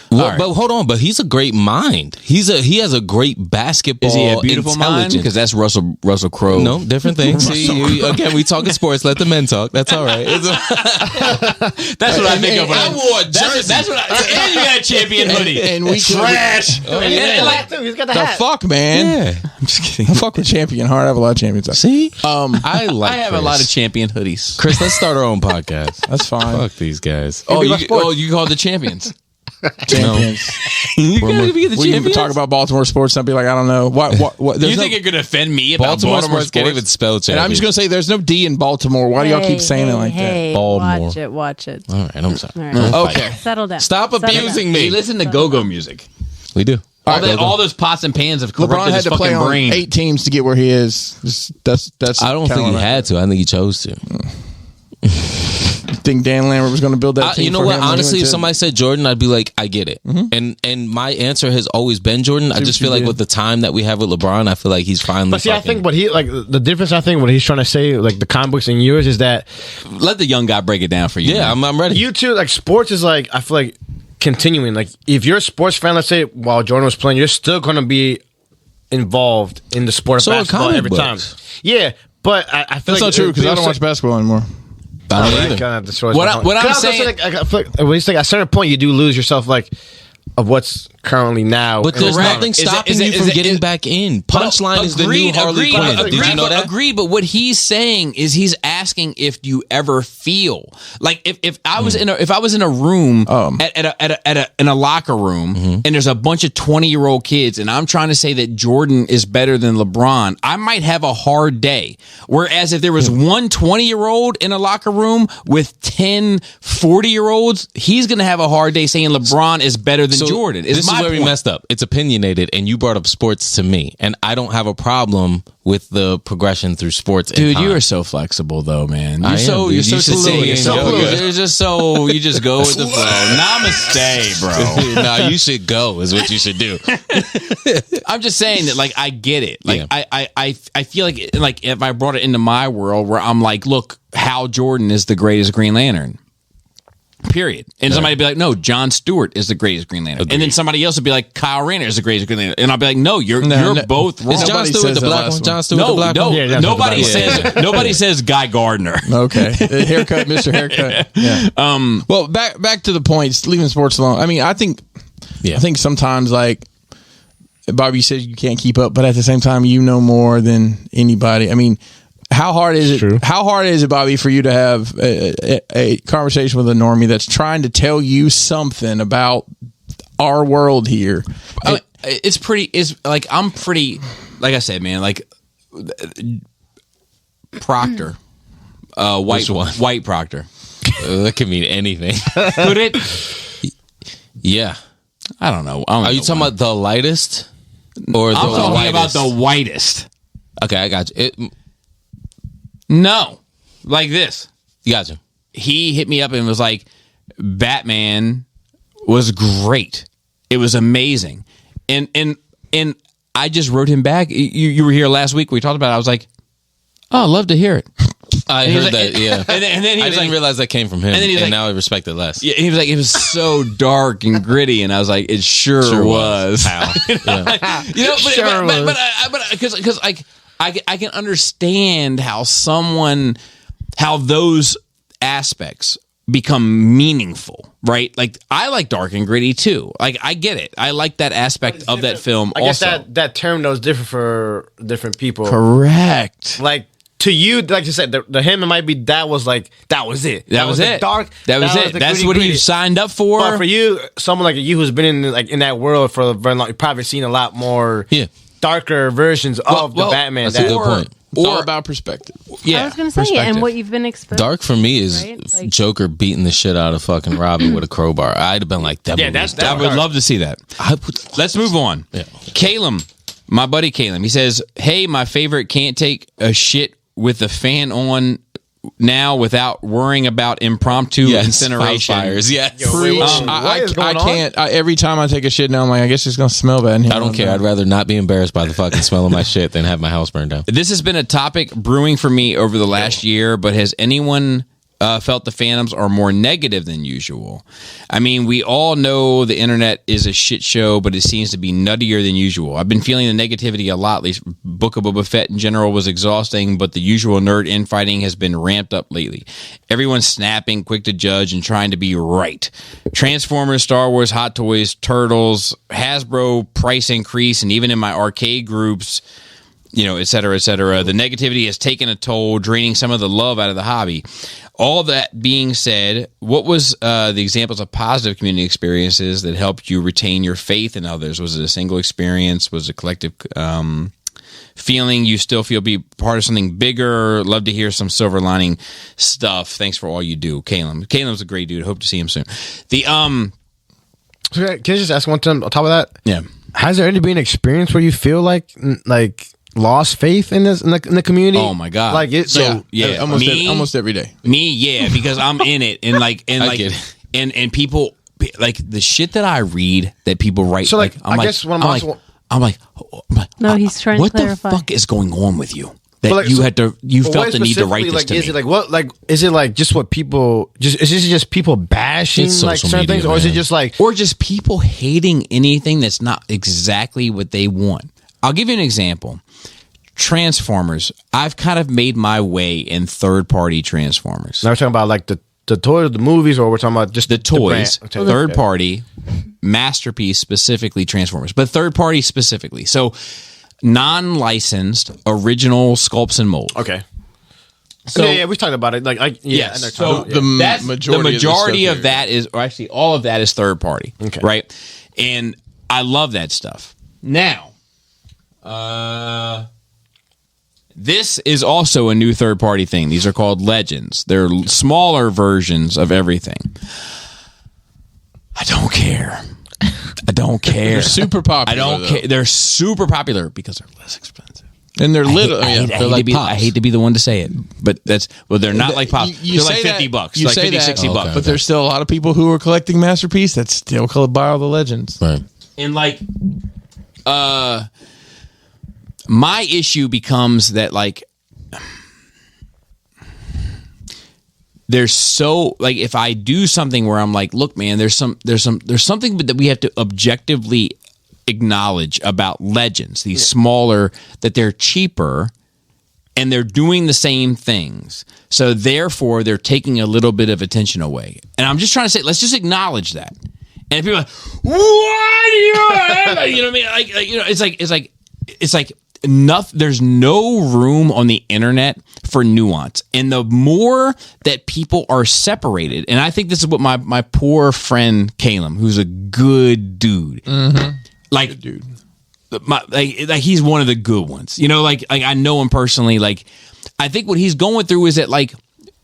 Well, but hold on, but he's a great mind. He has a great basketball. Is he a beautiful mind? intelligence. Because that's Russell Crowe. No, different thing. See, again, we talking sports. Let the men talk. That's all right. That's what I think of. I wore a jersey. That's what and you got a champion hoodie. And we trash. He's got the the hat. fuck, man. Yeah. I'm just kidding. I fuck with champion hard. I have a lot of champions. See, I like. I have a Chris. lot of champion hoodies. Chris, let's start our own podcast. That's fine. Fuck these guys. You call it the champions. Champions. You gotta be the We can champions. talk about Baltimore sports and I'll be like, I don't know. What You there's think no, you're gonna offend me about Baltimore Baltimore sports can't sports? even spell champion. and I'm just going to say there's no D in Baltimore. Why do y'all keep saying it like Hey, Baltimore. watch it. All right, I'm sorry. All right. Don't fight. Okay. Settle down. Stop Settle abusing down. me. Hey, listen to go-go music. We do. All those pots and pans have corrupted LeBron had his to play fucking on brain. 8 teams to get where he is. That's I don't think he had to. I think he chose to. think Dan Lambert was going to build that team. You know for what? him when he Honestly, went if to- somebody said Jordan, I'd be like, I get it. And my answer has always been Jordan. I just feel like with the time that we have with LeBron, I feel like he's finally. But see, I think what he like the difference. I think what he's trying to say, like the comic books and yours, is that Let the young guy break it down for you. yeah, man. I'm ready. you two like sports is like I feel like continuing. Like if you're a sports fan, let's say while Jordan was playing, you're still going to be involved in the sport of So are basketball comic every books. time. Yeah, but I feel That's like not true because I don't watch basketball anymore. I don't either. Kind of destroys What my I- point. what I'm 'Cause I was saying- gonna say, like, I feel like, at least like at a certain point, you do lose yourself, like of what's currently now. But there's Correct. nothing Is it- stopping is it- you is from it- getting is- back in. Punchline is the new Harley Quinn. Did you know that? Agreed, but what he's saying is he's asking if you ever feel like if I was in a room in a locker room and there's a bunch of 20-year-old kids and I'm trying to say that Jordan is better than LeBron, I might have a hard day. Whereas if there was one 20-year-old in a locker room with 10 40-year-olds, he's going to have a hard day saying LeBron is better than Jordan. This is my where we point. messed up. It's opinionated, and you brought up sports to me, and I don't have a problem with the progression through sports. and Dude, time. you are so flexible though, man. I am, You're dude. You so should say fluid. it. You're so Yo, fluid. yo. You're just so you just go with the flow. Namaste, bro. no, you should go. Is what you should do. I'm just saying that, like, I get it. Like, Yeah. I feel like if I brought it into my world where I'm like, look, Hal Jordan is the greatest Green Lantern. Period. And somebody would be like, no, John Stewart is the greatest Green Lantern. And then somebody else would be like, Kyle Rayner is the greatest Green Lantern. And I'll be like, no, you're both wrong. Is John Nobody Stewart says the that black last one? one. John Stewart the No, black no, one? Yeah, nobody that's nobody says Guy Gardner. Okay, haircut, Mr. Haircut. Yeah. Well, back to the points. Leaving sports alone. I mean, I think sometimes like Bobby says you can't keep up, but at the same time, you know more than anybody. I mean, how hard is it? True. How hard is it, Bobby, for you to have a conversation with a normie that's trying to tell you something about our world here? It's pretty. Is like I'm pretty. Like I said, man. Like Proctor, Which one? White Proctor. That could mean anything. Could it? Yeah. I don't know. Are you talking about the lightest or the I'm talking about whitest? the whitest. Okay, I got you. No, like this. You got you. He hit me up and was like, Batman was great. It was amazing. And I just wrote him back. You were here last week. We talked about it. I was like, oh, I'd love to hear it. I he was heard like- that, yeah. And then he I was didn't like, realize that came from him, and then he was like- now I respect it less. yeah, he was like, it was so dark and gritty. And I was like, it sure was. How? Yeah. You know, but because like I can understand how those aspects become meaningful, right? Like I like dark and gritty too. Like I get it. I like that aspect of that film. I guess also, that term though is different for different people. correct. Like to you, like you said, the him it might be that was it. That was the it. Dark. That was it. the That's gritty, what gritty. he signed up for. But for you, someone like you who's been in that world for a very long, you've probably seen a lot more Yeah. darker versions of the Batman. that's a good point. It's all about perspective. Yeah, I was going to say, perspective. and what you've been exposed Dark for me is Right? Like- Joker beating the shit out of fucking Robin with a crowbar. I'd have been like, that Yeah, movie that's- is that I dark. would love to see that. Let's move on. Yeah. Caleb, my buddy Caleb, he says, hey, my favorite can't take a shit with the fan on now without worrying about impromptu incineration. Fires. Yeah. Preach. what is I going on? can't. Every time I take a shit now, I'm like, I guess it's gonna smell bad in here. I don't care. I'd rather not be embarrassed by the fucking smell of my shit than have my house burned down. This has been a topic brewing for me over the last year, but has anyone felt the Phantoms are more negative than usual? I mean, we all know the internet is a shit show, but it seems to be nuttier than usual. I've been feeling the negativity a lot. At least Book of Boba Fett in general was exhausting, but the usual nerd infighting has been ramped up lately. Everyone's snapping, quick to judge, and trying to be right. Transformers, Star Wars, Hot Toys, Turtles, Hasbro price increase, and even in my arcade groups, you know, et cetera, et cetera. The negativity has taken a toll, draining some of the love out of the hobby. All that being said, what was the examples of positive community experiences that helped you retain your faith in others? Was it a single experience? Was it a collective feeling you still feel be part of something bigger? Love to hear some silver lining stuff. Thanks for all you do, Caleb. Caleb's a great dude. Hope to see him soon. The Can I just ask one thing on top of that? yeah. Has there ever been an experience where you feel like lost faith in this in the community? Oh my God. Like it. So yeah, almost every day. Me, yeah, because I'm in it, and like, I get it. and people like the shit that I read that people write. So, like, I'm I guess what I'm like, No, he's trying to what clarify. the fuck is going on with you? That But, like, you so- had to, you But felt what the need to write specifically, this like, to is me. it like what? Like, is it like just what people? Is this just people bashing It's like social certain media, things, or is it man. just like? Or just people hating anything that's not exactly what they want. I'll give you an example. Transformers. I've kind of made my way in third-party Transformers. Now we're talking about like the toys, the movies, or we're talking about just The toys, brand? Okay. third-party, Masterpiece specifically Transformers, but third-party specifically. So non-licensed original sculpts and molds. Okay. So yeah, we talked about it. Like, I know yes, you're so talking about- the that's majority the of the majority stuff of that is, or actually all of that is third party. Okay. Right. And I love that stuff. Now, this is also a new third party thing. These are called Legends. They're smaller versions of everything. I don't care. I don't care. They're super popular. I don't though. care. They're super popular because they're less expensive. And they're little. I hate to be the one to say it, but they're not like pops. You They're like say $50. that- you Like say 50, that, 60 bucks. But there's still a lot of people who are collecting Masterpiece that still buy all the Legends. Right. And like, my issue becomes that like, there's so like if I do something where I'm like, look, man, there's something that we have to objectively acknowledge about Legends, these smaller, that they're cheaper and they're doing the same things. So therefore they're taking a little bit of attention away. And I'm just trying to say, let's just acknowledge that. And people are like, what do you know what I mean? Like you know, it's like nothing, there's no room on the internet for nuance. And the more that people are separated, and I think this is what my poor friend Caleb, who's a good dude, like, Dude. like he's one of the good ones, you know, like I know him personally. Like, I think what he's going through is that like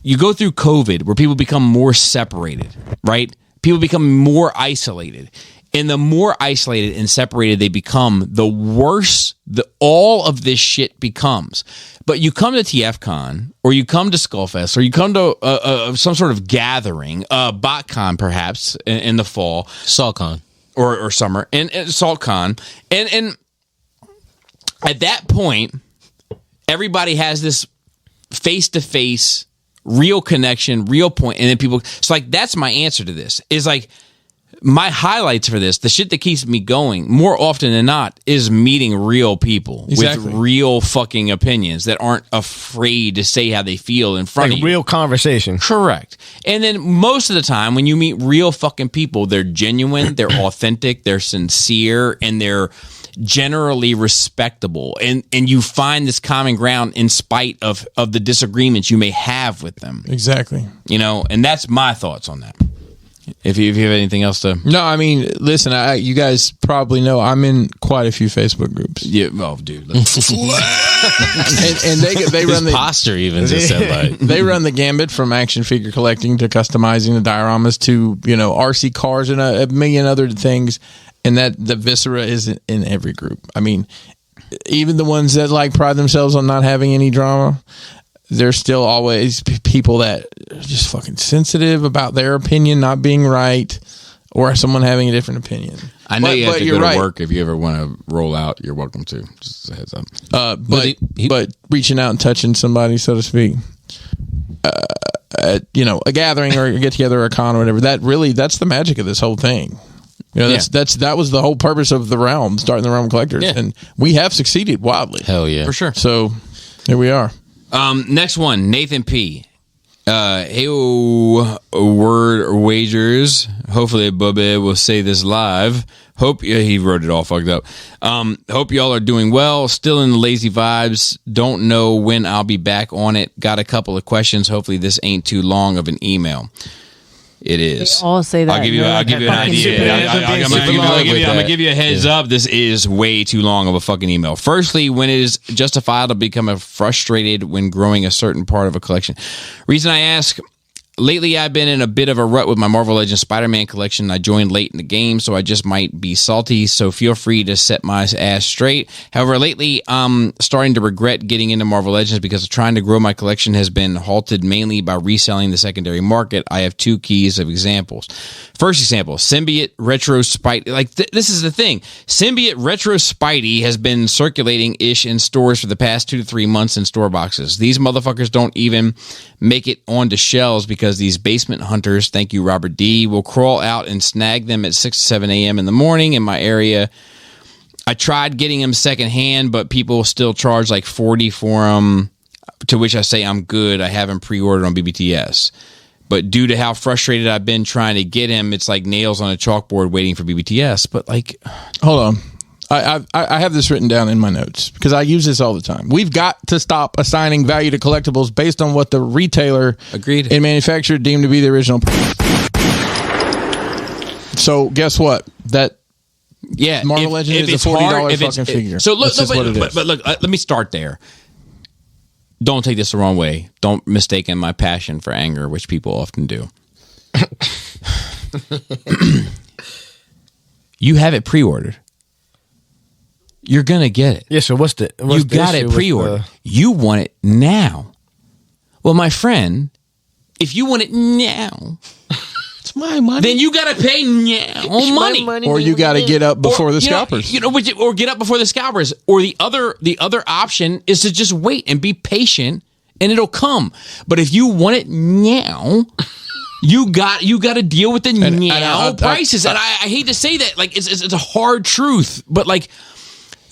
you go through COVID where people become more separated, right? People become more isolated. And the more isolated and separated they become, the worse all of this shit becomes. But you come to TFCon, or you come to Skullfest, or you come to some sort of gathering, BotCon perhaps in the fall, SaltCon. or summer, and SaltCon, and at that point, everybody has this face-to-face, real connection, real point, and then people. So like that's my answer to this is like. My highlights for this, the shit that keeps me going more often than not, is meeting real people Exactly. with real fucking opinions that aren't afraid to say how they feel in front like of you. real conversation. Correct. And then most of the time when you meet real fucking people, they're genuine, they're authentic, they're sincere, and they're generally respectable. And you find this common ground in spite of the disagreements you may have with them. Exactly. You know, and that's my thoughts on that. If you have anything else to... No, I mean, listen, you guys probably know I'm in quite a few Facebook groups. Yeah, well, dude. And they run His the posture even just said like they run the gambit from action figure collecting to customizing the dioramas to, you know, RC cars and a million other things. And that the viscera is in every group. I mean, even the ones that like pride themselves on not having any drama, there's still always people that are just fucking sensitive about their opinion not being right, or someone having a different opinion. I know you have to you're go to right. work. If you ever want to roll out, you're welcome to. Just a heads up. But reaching out and touching somebody, so to speak, at, you know, a gathering or a get together or a con or whatever, that's the magic of this whole thing. You know, that was the whole purpose of the realm, starting the realm collectors, and we have succeeded wildly. hell yeah. For sure. So here we are. Next one, Nathan P. Hey, word wagers. Hopefully, Bubba will say this live. He wrote it all fucked up. Hope y'all are doing well. Still in the lazy vibes. Don't know when I'll be back on it. Got a couple of questions. Hopefully, this ain't too long of an email. It is. They all say that. I'll give you an idea. I'm gonna give you a heads up. This is way too long of a fucking email. Firstly, when it is justified to become frustrated when growing a certain part of a collection. Reason I ask, Lately, I've been in a bit of a rut with my Marvel Legends Spider-Man collection. I joined late in the game, so I just might be salty, so feel free to set my ass straight. However, lately, I'm starting to regret getting into Marvel Legends because trying to grow my collection has been halted mainly by reselling the secondary market. I have two keys of examples. First example, Symbiote Retro Spidey. Like, this is the thing. Symbiote Retro Spidey has been circulating-ish in stores for the past 2 to 3 months in store boxes. These motherfuckers don't even make it onto shelves because these basement hunters, thank you Robert D, will crawl out and snag them at 6 to 7 a.m. in the morning in my area. I tried getting them secondhand, but people still charge like $40 for them, to which I say I'm good. I haven't pre-ordered on BBTS. But due to how frustrated I've been trying to get him, it's like nails on a chalkboard waiting for BBTS. But like, hold on. I have this written down in my notes because I use this all the time. We've got to stop assigning value to collectibles based on what the retailer agreed and manufacturer deemed to be the original price. So guess what? That Marvel Legends is a $40 fucking figure. So look, but look, let me start there. Don't take this the wrong way. Don't mistake my passion for anger, which people often do. You have it pre-ordered. You're gonna get it. Yeah. So what's the you got it pre-ordered? You want it now. Well, my friend, if you want it now, it's my money. Then you gotta pay now money. Or you gotta get up before the scalpers. Or get up before the scalpers. Or the other option is to just wait and be patient, and it'll come. But if you want it now. You got to deal with the now prices, and I hate to say that, like it's a hard truth, but like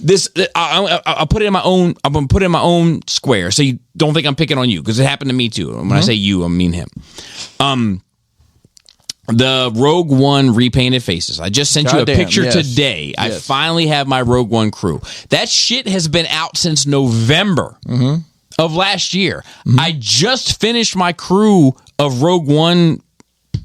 this, I'll put it in my own. I'm gonna put it in my own square, so you don't think I'm picking on you because it happened to me too. When I say you, I mean him. The Rogue One repainted faces. I just sent you a picture today. Yes. I finally have my Rogue One crew. That shit has been out since November. Of last year. I just finished my crew of Rogue One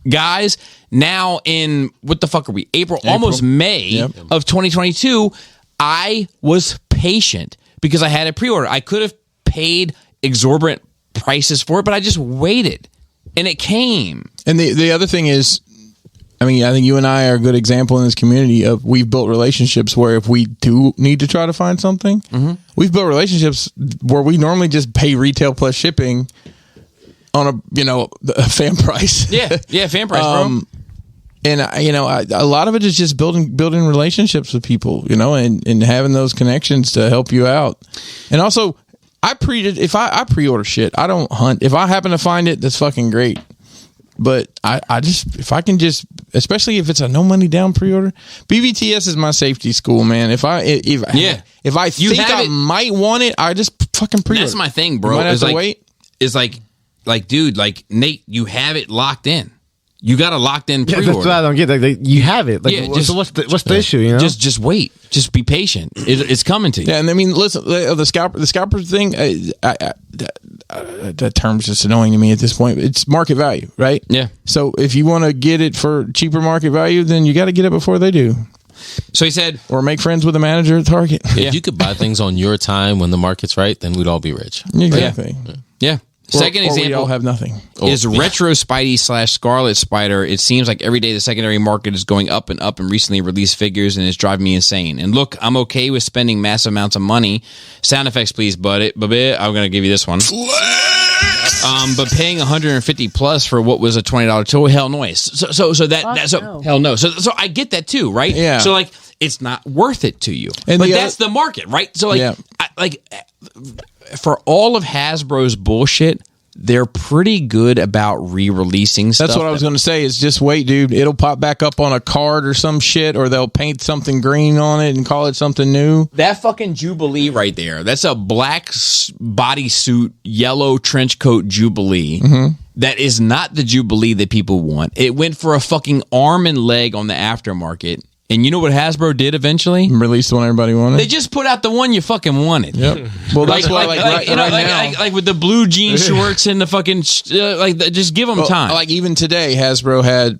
guys now in, what the fuck are we? April. Almost May of 2022. I was patient because I had a pre-order. I could have paid exorbitant prices for it, but I just waited and it came. And the other thing is, I mean, I think you and I are a good example in this community of we've built relationships where if we do need to try to find something, we've built relationships where we normally just pay retail plus shipping on a fan price. Yeah, fan price, bro. And a lot of it is just building relationships with people, and having those connections to help you out. And also, if I pre-order shit, I don't hunt. If I happen to find it, that's fucking great. But I just, if I can just, especially if it's a no money down pre-order, BBTS is my safety school, man. If I think I might want it, I just fucking pre-order. That's my thing, bro. You might have to wait. It's like, dude, like Nate, you have it locked in. You got a locked in pre-order. That's what I don't get. Like, you have it. Like, so what's the issue? Just wait. Just be patient. It's coming to you. Yeah, and I mean, listen, the scalper thing. That term's just annoying to me at this point. It's market value, right? Yeah. So if you want to get it for cheaper market value, then you got to get it before they do. So he said, or make friends with a manager at Target. If you could buy things on your time when the market's right, then we'd all be rich. Exactly. Yeah. Second example, we all have nothing. Is Retro Spidey / Scarlet Spider. It seems like every day the secondary market is going up and up, and recently released figures, and it's driving me insane. And look, I'm okay with spending massive amounts of money. Sound effects, please, bud. I'm going to give you this one. But paying $150 plus for what was a $20 toy, hell no. Hell no. So I get that too, right? Yeah. So like, it's not worth it to you, and but that's the market, right? So like, for all of Hasbro's bullshit, they're pretty good about re-releasing stuff. That's what I was going to say is just wait, dude. It'll pop back up on a card or some shit, or they'll paint something green on it and call it something new. That fucking Jubilee right there. That's a black bodysuit, yellow trench coat Jubilee. That is not the Jubilee that people want. It went for a fucking arm and leg on the aftermarket. And you know what Hasbro did eventually? Released the one everybody wanted. They just put out the one you fucking wanted. Yep. Well, that's why, like with the blue jean shorts and the fucking just give them time. Like even today, Hasbro had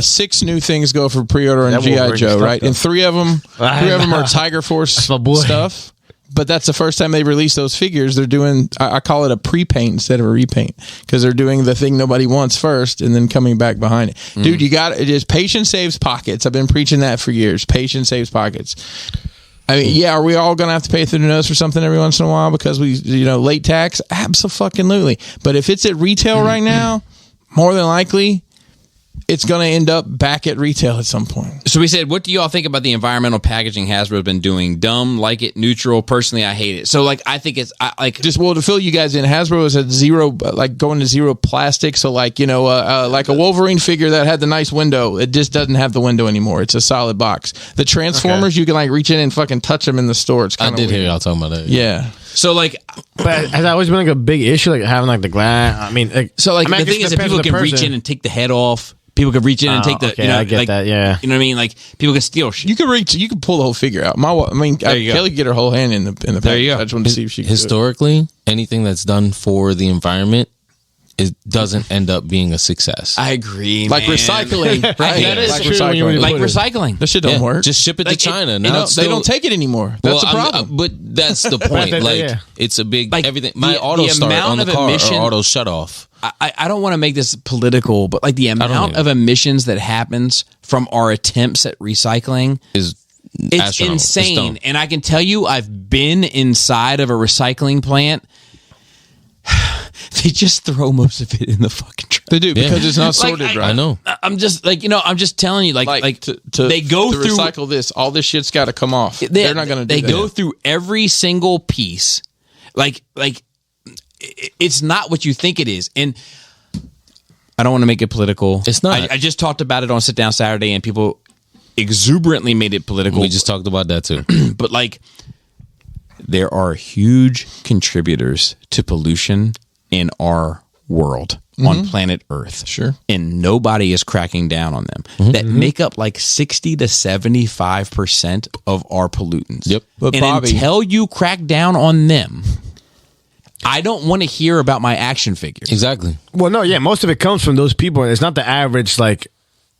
6 new things go for pre-order on GI Joe, right? And 3 of them are Tiger Force stuff. But that's the first time they released those figures. They're doing, I call it a pre-paint instead of a repaint, because they're doing the thing nobody wants first and then coming back behind it. Dude, you got it. Just patience saves pockets. I've been preaching that for years. Patience saves pockets. I mean, yeah, are we all going to have to pay through the nose for something every once in a while because we, late tax? Abso-fucking-lutely. But if it's at retail right now, more than likely, it's going to end up back at retail at some point. So we said, what do y'all think about the environmental packaging Hasbro's been doing? Dumb, like it, neutral. Personally, I hate it. So, like, I think it's to fill you guys in, Hasbro is at zero, going to zero plastic. So, like a Wolverine figure that had the nice window, it just doesn't have the window anymore. It's a solid box. The Transformers, you can reach in and fucking touch them in the store. It's kind of weird. Hear y'all talking about that. Yeah. So, like, but has that always been like a big issue, like having the glass? I mean, the thing is that people can reach in and take the head off. People could reach in and take the, I get that, yeah. You know what I mean? Like, people can steal shit. You can pull the whole figure out. Kelly could get her whole hand in the package. There you go. I just wanted to see if she could historically, anything that's done for the environment, it doesn't end up being a success. I agree, like man. Recycling. Right? That is like true. recycling. Like recycling. That shit don't work. Just ship it to China. Now they don't take it anymore. That's the problem. But that's the point. It's a big everything. My auto start on the car or auto shut off. I don't want to make this political, but the amount of emissions that happens from our attempts at recycling it's insane. And I can tell you, I've been inside of a recycling plant. They just throw most of it in the fucking trash. They do because it's not sorted right. I know. I'm just I'm just telling you, they go through recycle this. All this shit's got to come off. They're not going to do that. They go through every single piece. It's not what you think it is. And I don't want to make it political. It's not. I just talked about it on Sit Down Saturday, and people exuberantly made it political. We just talked about that too. But there are huge contributors to pollution in our world on planet Earth. Sure. And nobody is cracking down on them. That make up 60 to 75% of our pollutants. Yep. But and Bobby, until you crack down on them, I don't want to hear about my action figures. Exactly. Well, no, yeah, most of it comes from those people. It's not the average, big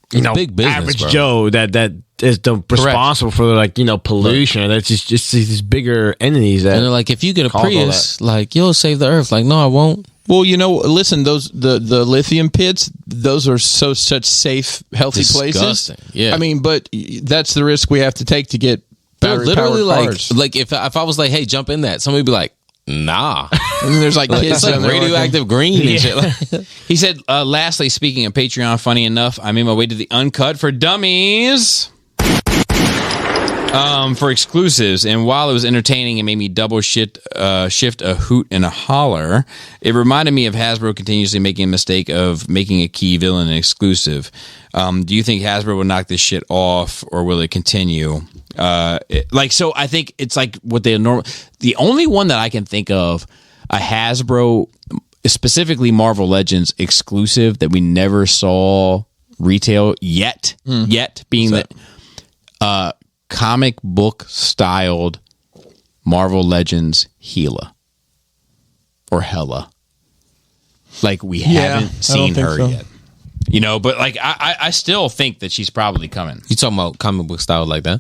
business, average bro. Joe that is responsible for pollution. That's just these bigger entities that. And they're like, if you get a Prius, you'll save the earth. No, I won't. Well, listen, those the lithium pits, those are such safe, healthy places. Yeah. I mean, but that's the risk we have to take to get They're literally cars. if I was like, hey, jump in that, somebody would be like, nah. And then there's kids it's radioactive green and shit. He said, lastly, speaking of Patreon, funny enough, I made my way to the Uncut for Dummies for exclusives. And while it was entertaining and made me double shift a hoot and a holler, it reminded me of Hasbro continuously making a mistake of making a key villain an exclusive. Do you think Hasbro will knock this shit off, or will it continue? So I think it's what they the only one that I can think of, a Hasbro, specifically Marvel Legends exclusive that we never saw retail yet being that comic book styled Marvel Legends Gila or Hela. We haven't seen her yet. But I still think that she's probably coming. You talking about comic book style like that?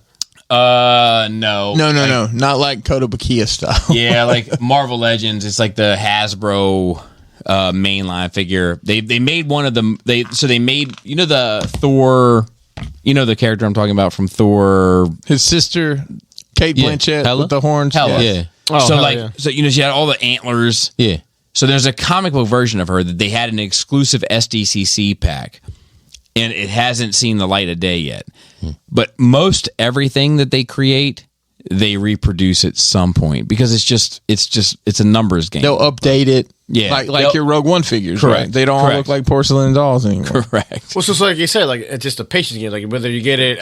No. No. Not like Kotobukiya style. Yeah, Marvel Legends. It's the Hasbro mainline figure. They made one of them. They made the Thor. The character I'm talking about from Thor. His sister, Kate Blanchett, Hela? with the horns. Hela. Yeah. So she had all the antlers. Yeah. So there's a comic book version of her that they had an exclusive SDCC pack, and it hasn't seen the light of day yet. But most everything that they create, they reproduce at some point because it's a numbers game. They'll update it. Yeah. Like your Rogue One figures. Correct. Right? They don't all look like porcelain dolls anymore. Correct. Well, so like you said, it's just a patience game. Whether you get it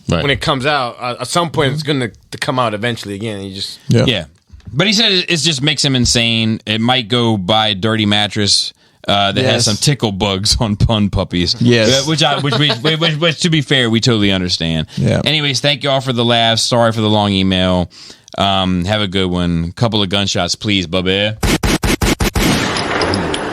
when it comes out, at some point it's going to come out eventually again. You just yeah. But he said it just makes him insane. It might go buy a dirty mattress that has some tickle bugs on pun puppies. Yes. Which to be fair, we totally understand. Yeah. Anyways, thank you all for the laughs. Sorry for the long email. Have a good one. Couple of gunshots, please, bubby.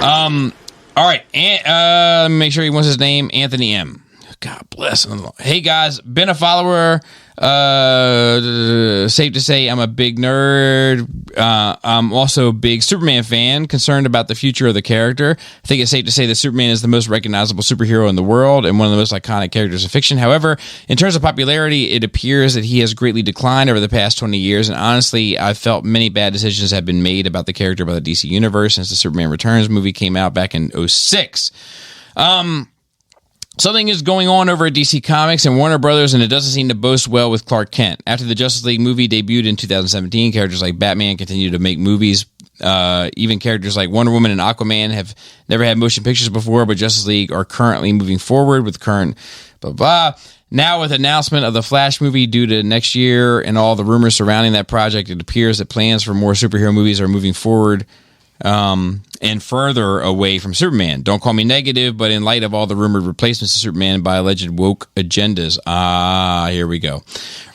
All right. Let me make sure he wants his name. Anthony M. God bless him. Hey guys, been a follower Safe to say I'm a big nerd. I'm also a big Superman fan, concerned about the future of the character. I think it's safe to say that Superman is the most recognizable superhero in the world and one of the most iconic characters in fiction. However, in terms of popularity, it appears that he has greatly declined over the past 20 years, and honestly, I've felt many bad decisions have been made about the character by the DC Universe since the Superman Returns movie came out back in 2006. Something is going on over at DC Comics and Warner Brothers, and it doesn't seem to boast well with Clark Kent. After the Justice League movie debuted in 2017, characters like Batman continue to make movies. Even characters like Wonder Woman and Aquaman have never had motion pictures before, but Justice League are currently moving forward with current blah, blah. Now, with announcement of the Flash movie due to next year and all the rumors surrounding that project, it appears that plans for more superhero movies are moving forward and further away from Superman. Don't call me negative, but in light of all the rumored replacements of Superman by alleged woke agendas, here we go.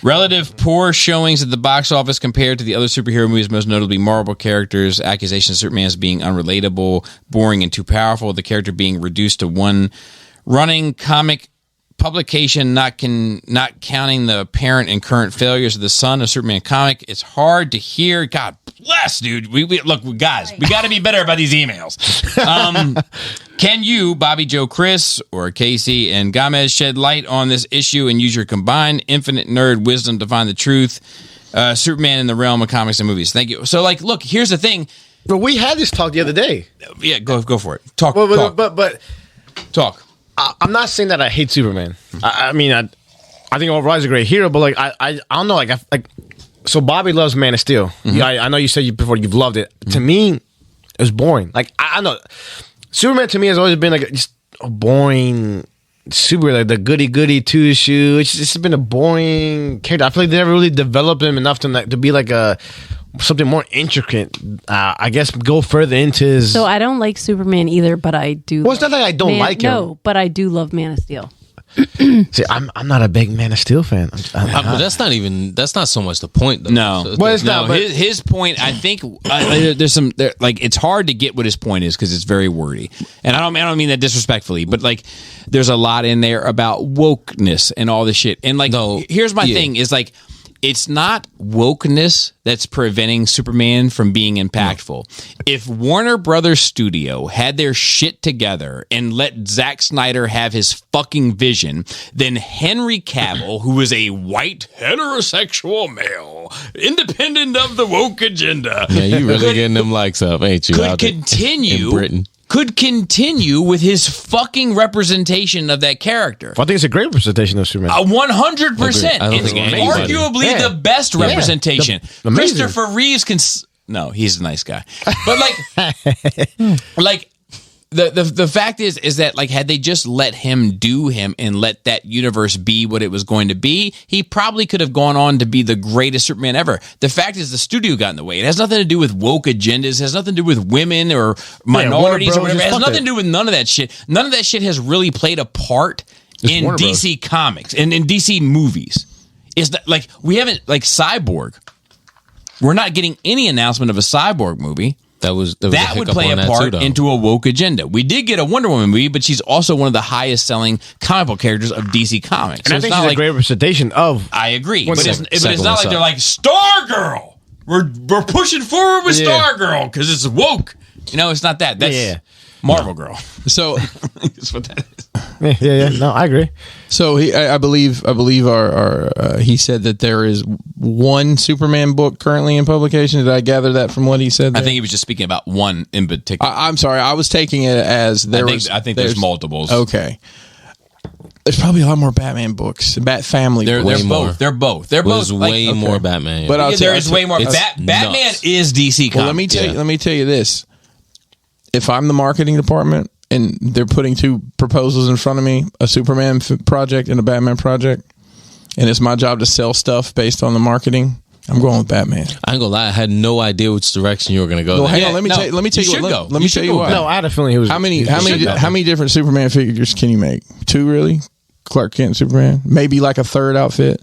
Relative poor showings at the box office compared to the other superhero movies, most notably Marvel characters, accusations of Superman as being unrelatable, boring, and too powerful, the character being reduced to one running comic publication, not counting the apparent and current failures of the Son of Superman comic. It's hard to hear. God bless, dude. We look, guys, we got to be better about these emails. Can you, Bobby, Joe, Chris, or Casey and Gomez, shed light on this issue and use your combined infinite nerd wisdom to find the truth? Superman in the realm of comics and movies. Thank you. So, like, look, here's the thing. But we had this talk the other day. Yeah, go for it. Talk. Talk. I'm not saying that I hate Superman. I mean, I think overall he's a great hero, but like I don't know, like so Bobby loves Man of Steel. Mm-hmm. Yeah, I know you said before you've loved it. Mm-hmm. To me, it was boring. Like I know Superman to me has always been like just a boring super, like the goody two shoe. It's just been a boring character. I feel like they never really developed him enough to be like something more intricate. I guess go further into his. So I don't like Superman either, but I do. Well, it's not that I don't like him. No, but I do love Man of Steel. See, I'm not a big Man of Steel fan. But that's not so much the point, though. No, well, it's not. But his point, I think, there's some like it's hard to get what his point is because it's very wordy, and I don't mean that disrespectfully, but like there's a lot in there about wokeness and all this shit, and like here's my thing is like. It's not wokeness that's preventing Superman from being impactful. If Warner Brothers Studio had their shit together and let Zack Snyder have his fucking vision, then Henry Cavill, who is a white heterosexual male, independent of the woke agenda, yeah, you really getting them likes up, ain't you? Could continue in Britain. Could continue with his fucking representation of that character. I think it's a great representation of Superman. 100%. It's arguably the best representation. Christopher Reeves can... No, he's a nice guy. But like... The fact is that like had they just let him do him and let that universe be what it was going to be, he probably could have gone on to be the greatest Superman ever. The fact is the studio got in the way. It has nothing to do with woke agendas. It has nothing to do with women or minorities or whatever. It has nothing to do with none of that shit. None of that shit has really played a part in DC Comics and in DC movies. Is that like we haven't like Cyborg? We're not getting any announcement of a Cyborg movie. That would play a part into a woke agenda. We did get a Wonder Woman movie, but she's also one of the highest selling comic book characters of DC Comics. And so I think she's a great representation of. I agree, but it's not like they're like Stargirl. We're pushing forward with Stargirl because it's woke. You know, it's not that. That's Marvel Girl. So that's what that is. Yeah. No, I agree. So I believe our he said that there is one Superman book currently in publication. Did I gather that from what he said there? I think he was just speaking about one in particular. I'm sorry. I was taking it as I think there's multiples. Okay. There's probably a lot more Batman books. Bat Family. They're both. They're both. There's way more Batman. But there is way more. Batman is DC Comics. Well, let me tell you this. If I'm the marketing department and they're putting two proposals in front of me, a Superman project and a Batman project, and it's my job to sell stuff based on the marketing, I'm going with Batman. I ain't gonna lie, I had no idea which direction you were gonna go. Well, hang on, let me tell you why. No, I had a feeling he was. How many different Superman figures can you make? Two, really? Clark Kent, Superman, maybe like a third outfit,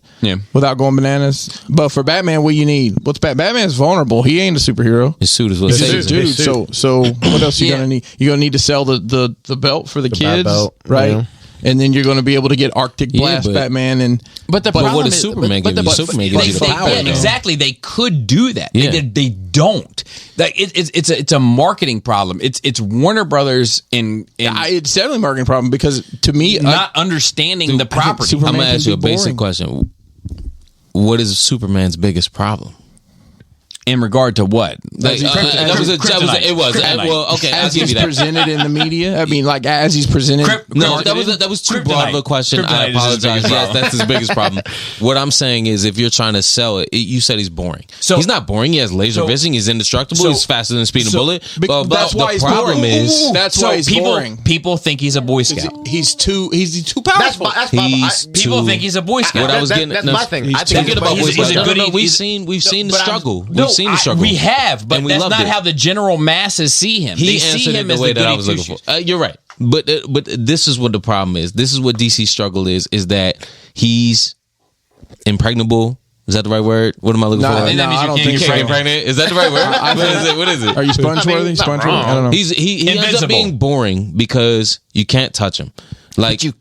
without going bananas. But for Batman, what you need? Batman's vulnerable. He ain't a superhero. His suit is what saves him. Dude, so what else you gonna need? You gonna need to sell the belt for the kids, belt, right? Yeah. and then you're going to be able to get Arctic Blast Batman. And but the what problem does is, Superman give you? Superman gives you the power. Exactly, they could do that. Yeah. They don't. Like it's a marketing problem. It's Warner Brothers and it's definitely a marketing problem because to me, not understanding the property. I'm gonna ask you a basic question. What is Superman's biggest problem? In regard to what? As he's presented in the media. I mean, like as he's presented. That was too broad of a question. I apologize. Yes, that's his biggest problem. What I'm saying is, if you're trying to sell it, you said he's boring. So he's not boring. He has laser vision. He's indestructible. He's faster than the speed of a bullet. That's why he's boring. That's why he's boring. People think he's a Boy Scout. He's too powerful. People think he's a Boy Scout. What I was getting. That's my thing. I think about Boy Scouts. We've seen the struggle. We have, but that's not how the general masses see him. They see him as the way that I was looking for. You're right, but this is what the problem is. This is what DC's struggle is that he's impregnable. Is that the right word? What am I looking for? I don't think so. Impregnant. Is that the right word? What is it? Are you sponge-worthy? I don't know. He ends up being boring because you can't touch him. Like but you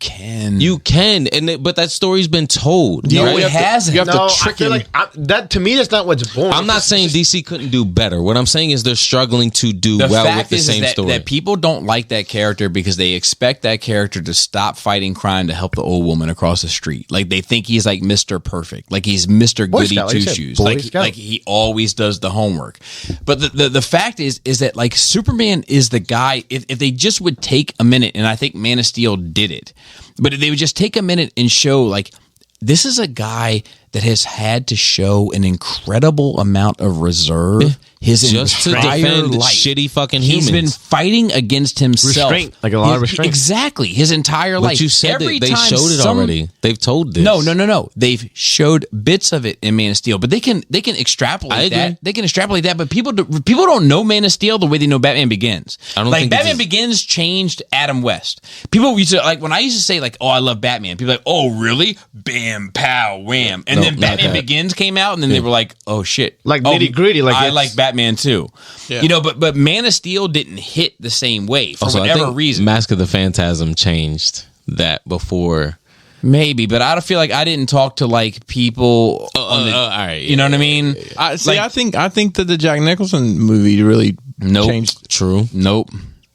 can, but that story's been told. No, right? It hasn't. You have to trick him. Like that to me, that's not what's boring. I'm not saying DC couldn't do better. What I'm saying is they're struggling to do well with the same story. That people don't like that character because they expect that character to stop fighting crime to help the old woman across the street. Like they think he's like Mr. Perfect, like he's Mr. Goody Two Shoes, like he always does the homework. But the fact is that like Superman is the guy. If they just would take a minute, and I think Man of Steel did it, but if they would just take a minute and show like this is a guy that has had to show an incredible amount of reserve his just entire to defend life. Shitty fucking humans. He's been fighting against himself. Restraint, like a lot of restraint. Exactly, his entire life. But you said Every they time showed it already. They've told this. No. They've showed bits of it in Man of Steel, but they can extrapolate that. They can extrapolate that, but people don't know Man of Steel the way they know Batman Begins. I don't think Batman Begins changed Adam West. People used to like when I used to say like, "Oh, I love Batman." People were like, "Oh, really? Bam, pow, wham!" And then Batman Begins came out, and then they were like, "Oh shit!" Like nitty gritty. Like I like Batman too. Yeah. But Man of Steel didn't hit the same way for whatever reason. Mask of the Phantasm changed that before. Maybe, but I feel like I didn't talk to like people. All right, you know what I mean? I think that the Jack Nicholson movie really changed. True. Nope.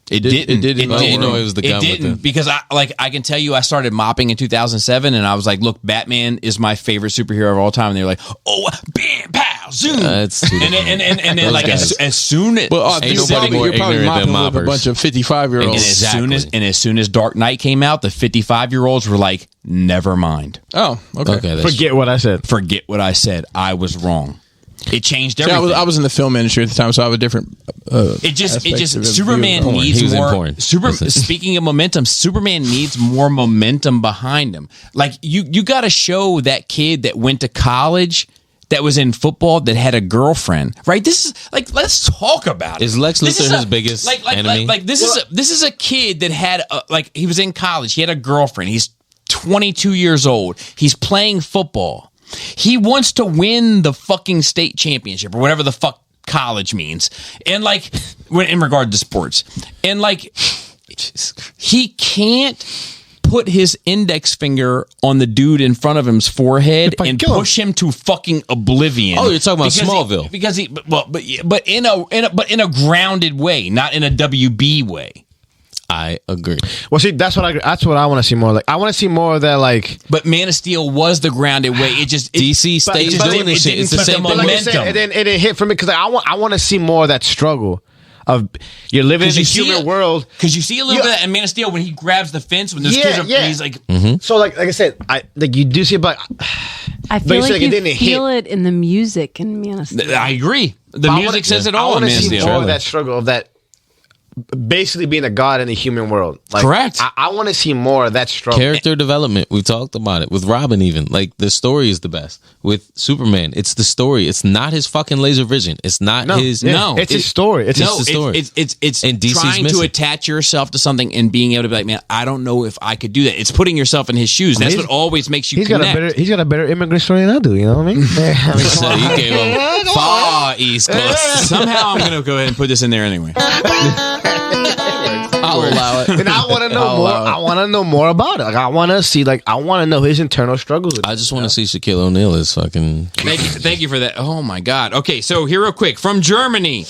It didn't. It was the gun. It didn't because I can tell you I started mopping in 2007 and I was like, look, Batman is my favorite superhero of all time, and they were like, oh, bam, pow, zoom, and then like as soon as you're probably mopping with a bunch of 55-year-olds. As soon as Dark Knight came out, the 55-year-olds were like, never mind. Oh, okay. Forget what I said. Forget what I said. I was wrong. It changed everything. I was in the film industry at the time, so I have a different. Superman needs more. Speaking of momentum, Superman needs more momentum behind him. Like you got to show that kid that went to college, that was in football, that had a girlfriend. Right? This is like, let's talk about it. Is Lex Luthor his biggest enemy? This is a kid that had he was in college. He had a girlfriend. He's 22 years old. He's playing football. He wants to win the fucking state championship or whatever the fuck college means. And like, in regard to sports. And like, he can't put his index finger on the dude in front of him's forehead and push him to fucking oblivion. Oh, you're talking about Smallville. But in a grounded way, not in a WB way. I agree. Well, see, that's what I want to see more. Like, I want to see more of that. Like, but Man of Steel was the grounded way. DC stays doing this shit. It's the same thing. And then it hit for me because I want to see more of that struggle of you're living in the human world. Because you see a little bit of that in Man of Steel when he grabs the fence when those kids are. He's like, so like I said, you do see it, but I feel like you feel it in the music in Man of Steel. I agree. The music says it all. I want to see more of that struggle of that. Basically being a god in the human world. Like, correct. I want to see more of that struggle. Character development. We've talked about it. With Robin even. Like, the story is the best. With Superman, it's the story. It's not his fucking laser vision. It's not his... No. It's his story. It's the story. It's trying to attach yourself to something and being able to be like, man, I don't know if I could do that. It's putting yourself in his shoes. That's what always makes you connect. He's got a better immigrant story than I do, you know what I mean? So you gave him far East Coast. Somehow I'm going to go ahead and put this in there anyway. I'll allow it. And I want to know out. know more about it. Like I want to see. Like I want to know his internal struggles. I just want to see Shaquille O'Neal is fucking. Thank you for that. Oh my God. Okay, so here real quick from Germany.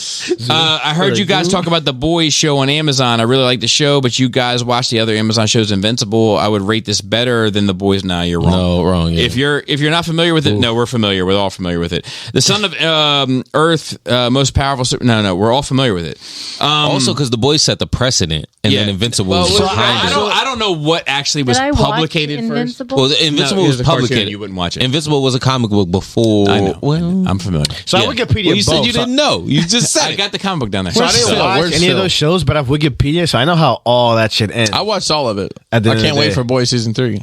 I heard you guys talk about the Boys show on Amazon. I really like the show, but you guys watch the other Amazon shows, Invincible. I would rate this better than the Boys. Nah, you're wrong. No, wrong. Yeah. If you're not familiar with it, no, we're familiar. We're all familiar with it. The Son of Earth, most powerful. No, we're all familiar with it. Also, because the Boys set the precedent, and then Invincible was behind it. I don't know what actually was publicated first. Invincible? Well, Invincible was publicated. You wouldn't watch it. Invincible was a comic book before. I know. Well, I'm familiar. So I Wikipedia. Well, you said you didn't know. You just said I got the comic book down there. So I didn't watch any of those shows, but I have Wikipedia, so I know how all that shit ends. I watched all of it. At the I end of can't the wait day. for Boys season 3.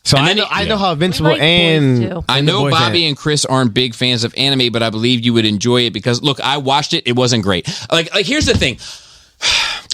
So And I then know, I know how Invincible We like Boys, and too. I and the know Boys Bobby end. and Chris aren't big fans of anime, but I believe you would enjoy it because look, I watched it. It wasn't great. Like here's the thing.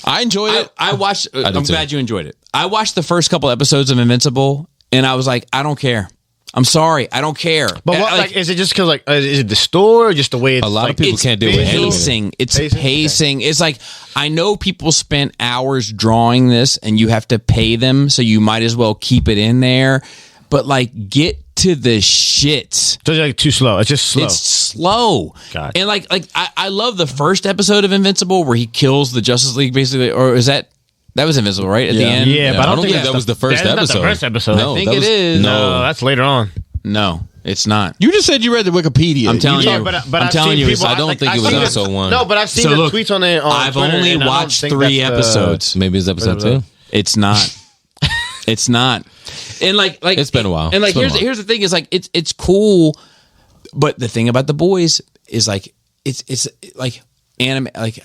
I enjoyed it. I watched. did I'm too. glad you enjoyed it. I watched the first couple episodes of Invincible, and I was like, I don't care. I'm sorry, I don't care. But what, like, is it just because, like, is it the story or just the way it's a lot like, of people it's can't do it. pacing. It's Pacing? pacing. It's like I know people spent hours drawing this, and you have to pay them, so you might as well keep it in there. But like, get to the shits. So it's like too slow. It's just slow. It's slow. Gotcha. And like I love the first episode of Invincible where he kills the Justice League basically, or is that was Invincible, right? At the end? Yeah, but I don't think that that's was the first that's episode. Not the first episode. No, I think that it was- is. No, that's later on. No, it's not. You just said you read the Wikipedia. I'm telling you. Yeah, but I'm I've telling seen you, people. I don't think it was I've seen episode one. No, but I've seen So the look, tweets on it. On I've Twitter, only and I don't watched think 3 that's the- episodes. Maybe it's episode 2. It's not. It's not. And like It's been a while. And like It's been a while. here's the thing is like it's cool, but the thing about the Boys is like it's like anime. Like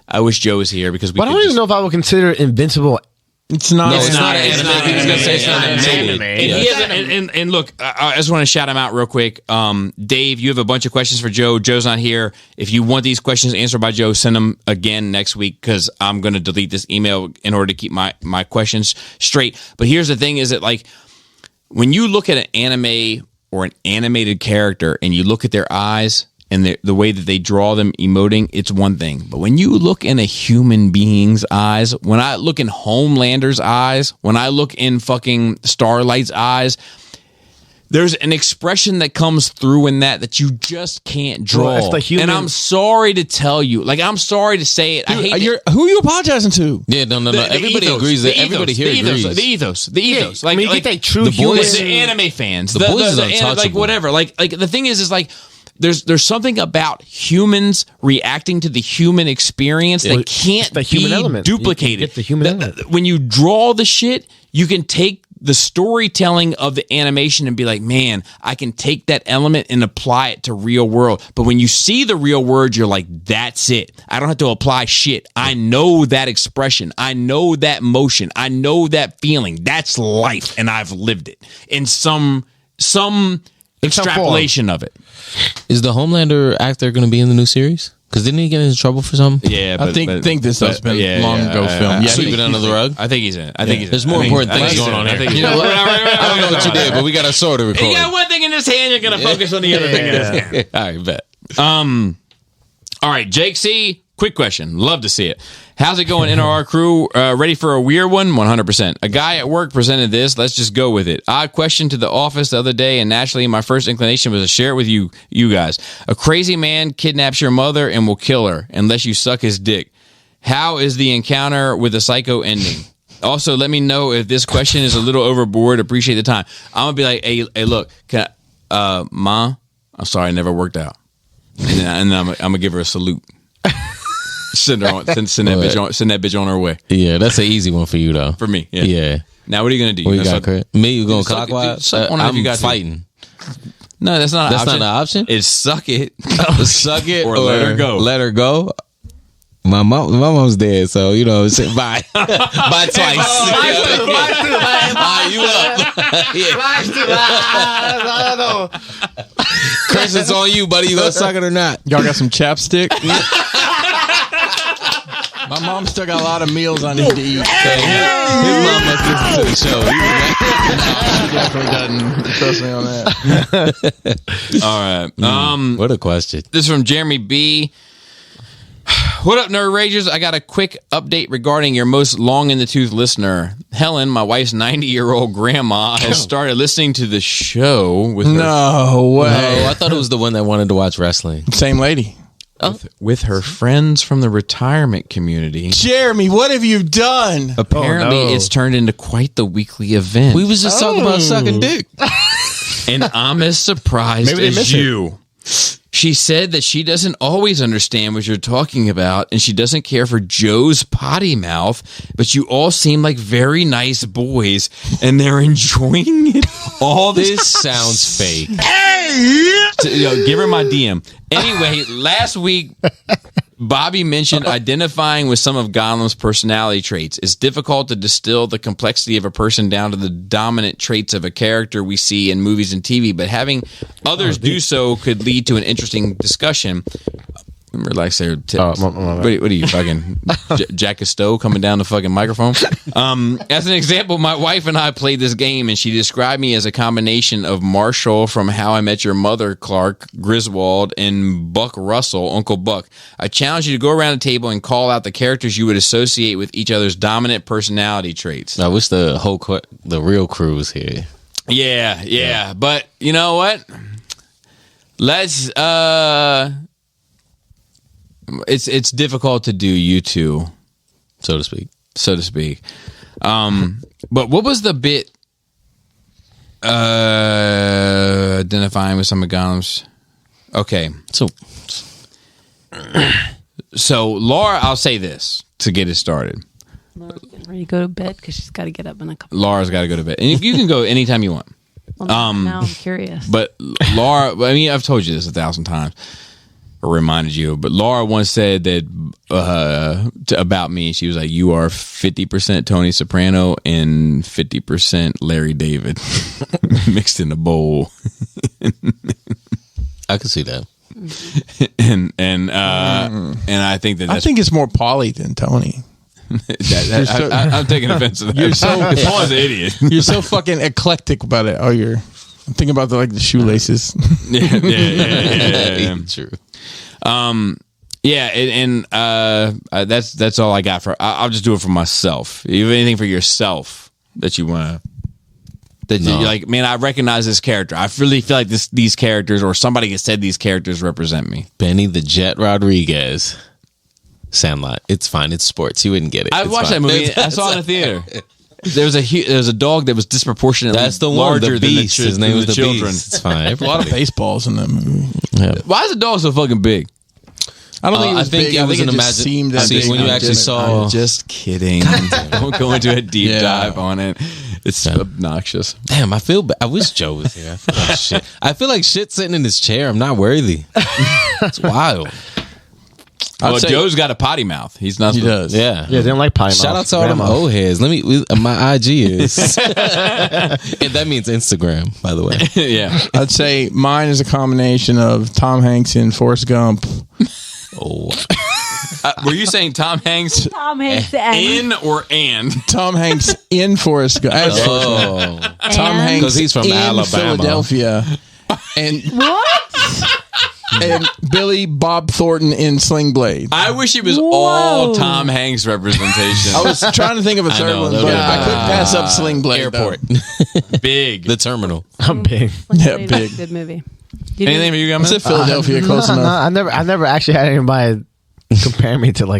I wish Joe was here because we. But I could don't just, even know if I would consider Invincible. It's not. No, It's not. anime. It's not. He was gonna say it's not anime. And, he has and look, I just want to shout him out real quick. Dave, you have a bunch of questions for Joe. Joe's not here. If you want these questions answered by Joe, send them again next week because I'm going to delete this email in order to keep my questions straight. But here's the thing: is that like when you look at an anime or an animated character and you look at their eyes and the way that they draw them emoting, it's one thing. But when you look in a human being's eyes, when I look in Homelander's eyes, when I look in fucking Starlight's eyes, there's an expression that comes through in that you just can't draw. Well, it's the human- And I'm sorry to tell you, like I'm sorry to say it. I hate Who are you apologizing to? Yeah, no. the Everybody ethos, agrees the that everybody ethos, here the ethos, agrees. The ethos. I mean, you get that true the human. Boys- the anime fans, The Boys is like untouchable. whatever. Like the thing is like there's something about humans reacting to the human experience that can't the human be element. You duplicated. get the human element. When you draw the shit, you can take the storytelling of the animation and be like, man, I can take that element and apply it to real world. But when you see the real world, you're like, that's it. I don't have to apply shit. I know that expression. I know that motion. I know that feeling. That's life, and I've lived it in some extrapolation of it. Is the Homelander actor going to be in the new series? Because didn't he get into trouble for something? Yeah, I think this stuff's been long ago filmed. Yeah, Sweep it under the rug. I think he's in it. I think he's in it. There's more important things going on here. You know, I don't know what you did, but we got a sword to record. You got one thing in this hand, you're going to focus on the other thing. All right, bet. All right, Jake C., quick question. Love to see it. How's it going, NRR crew? Ready for a weird one? 100%. A guy at work presented this. Let's just go with it. Odd question to the office the other day, and naturally, my first inclination was to share it with you guys. A crazy man kidnaps your mother and will kill her unless you suck his dick. How is the encounter with the psycho ending? Also, let me know if this question is a little overboard. Appreciate the time. I'm going to be like, hey, look, Ma, I'm sorry, it never worked out. And then I'm going to give her a salute. Send that bitch on her way. Yeah, that's an easy one for you, though. For me, yeah. Yeah. Now, what are you going to do? What you got, Chris? Me, you going Suck it, clockwise? dude. Suck one if I'm you got to. fighting. No, that's not an That's option. not an option? It's suck it. Suck it Or let her go. Let her go. My mom's dead, so you know. Bye, bye twice. You up? Chris, it's on you, buddy. You gonna suck it or not? Y'all got some chapstick? My mom still got a lot of meals I need to eat. His mom must listen to the show. She definitely doesn't. Trust me on that. All right. What a question. This is from Jeremy B. What up, Nerd Ragers? I got a quick update regarding your most long in the tooth listener. Helen, my wife's 90-year-old grandma, has started listening to the show with her, No way. Oh, I thought it was the one that wanted to watch wrestling. Same lady. with her friends from the retirement community. Jeremy, what have you done? Apparently, Oh, no. it's turned into quite the weekly event. We was just talking about sucking dick. And I'm as surprised Maybe they as miss it. you. She said that she doesn't always understand what you're talking about, and she doesn't care for Joe's potty mouth, but you all seem like very nice boys, and they're enjoying it all This sounds fake. Give her my DM. Anyway, last week, Bobby mentioned identifying with some of Gollum's personality traits. It's difficult to distill the complexity of a person down to the dominant traits of a character we see in movies and TV, but having others do so could lead to an interesting discussion. Relax there, Tips. my What are you, fucking Jack Cousteau coming down the fucking microphone? As an example, my wife and I played this game, and she described me as a combination of Marshall from How I Met Your Mother, Clark Griswold, and Buck Russell, Uncle Buck. I challenge you to go around the table and call out the characters you would associate with each other's dominant personality traits. I wish the real crew was here. Yeah. But you know what? Let's it's difficult to do you two, So to speak. But what was the bit identifying with some of Gollum's? Okay. So Laura, I'll say this to get it started. Laura's getting ready to go to bed because she's got to get up in a couple. Laura's got to go to bed. And you can go anytime you want. Well, now I'm curious. But Laura, I mean, I've told you this 1,000 times. Or reminded you, but Laura once said that about me. She was like, "You are 50% Tony Soprano and 50% Larry David mixed in a bowl." I could see that. and I think I think it's more Pauly than Tony. I'm taking offense to that. You're so Paul's an idiot. You're so fucking eclectic about it. I'm thinking about the shoelaces. Yeah. True. That's all I got for. I'll just do it for myself. You have anything for yourself that you want to? That you're like, man, I recognize this character. I really feel like these characters, or somebody has said these characters represent me. Benny the Jet Rodriguez. Sandlot. It's fine. It's sports. You wouldn't get it. I It's watched fine. that movie. I saw it in the theater. There was a dog that was disproportionately That's the one. larger The than Beast. His name was the children. Beast. It's fine. A lot of baseballs in that movie. Yeah. Why is the dog so fucking big? I don't think it was I think big. it I was think an it just seemed that See, big. when you actually saw. I'm just kidding. Don't go into a deep dive on it. It's obnoxious. Damn, I feel bad. I wish Joe was here. I feel like shit. I feel like shit sitting in his chair. I'm not worthy. It's wild. Well, Joe's got a potty mouth. He's not. He does. Yeah. Yeah, they don't like pie. Shout out to all them old heads. My IG is. And that means Instagram, by the way. Yeah. I'd say mine is a combination of Tom Hanks and Forrest Gump. Oh. Were you saying Tom Hanks Tom Hanks and in or and? Tom Hanks in Forrest Gump. As Forrest Gump. Oh. Tom Hanks 'Cause he's from in Alabama. Philadelphia. And what? and Billy Bob Thornton in Sling Blade. I wish it was Whoa. all Tom Hanks representation. I was trying to think of a third know, one, that but would've I been couldn't pass up Sling Blade. Airport. big. The terminal. I'm big. Yeah, big. Good movie. Anything for you I guys? said Philadelphia, close enough. I never actually had anybody compare me to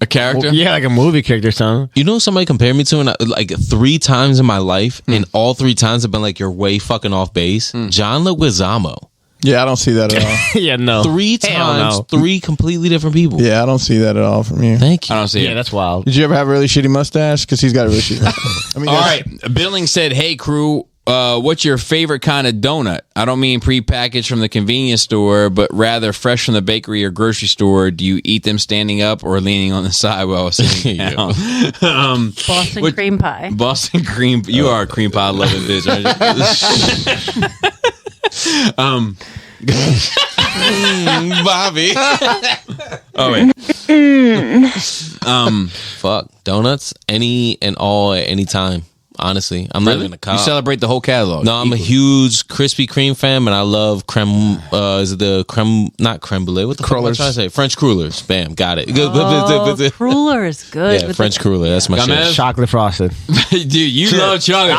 A character? like a movie character or something. You know somebody compared me to like 3 times in my life, and all 3 times have been like, you're way fucking off base. John Leguizamo. Yeah, I don't see that at all. Yeah, no. 3 Hell times, no. 3 completely different people. Yeah, I don't see that at all from you. Thank you. I don't see Yeah, it. that's wild. Did you ever have a really shitty mustache? Because he's got a really shitty mustache. I mean, All right. Billing said, "Hey crew, what's your favorite kind of donut? I don't mean prepackaged from the convenience store, but rather fresh from the bakery or grocery store. Do you eat them standing up or leaning on the side while sitting down?" Boston cream pie. Boston cream. You are a cream pie loving bitch, aren't you? Bobby. Oh wait. Fuck. Donuts, any and all at any time. Honestly, I'm not even a cop. You celebrate the whole catalog. No, I'm a huge Krispy Kreme fan, and I love creme. Is it the creme? Not creme brulee. What the fuck am I trying to say? French crullers. Bam, got it. Cruller is good. Yeah, French cruller. That's my shit. Chocolate frosted. Dude, you love chocolate.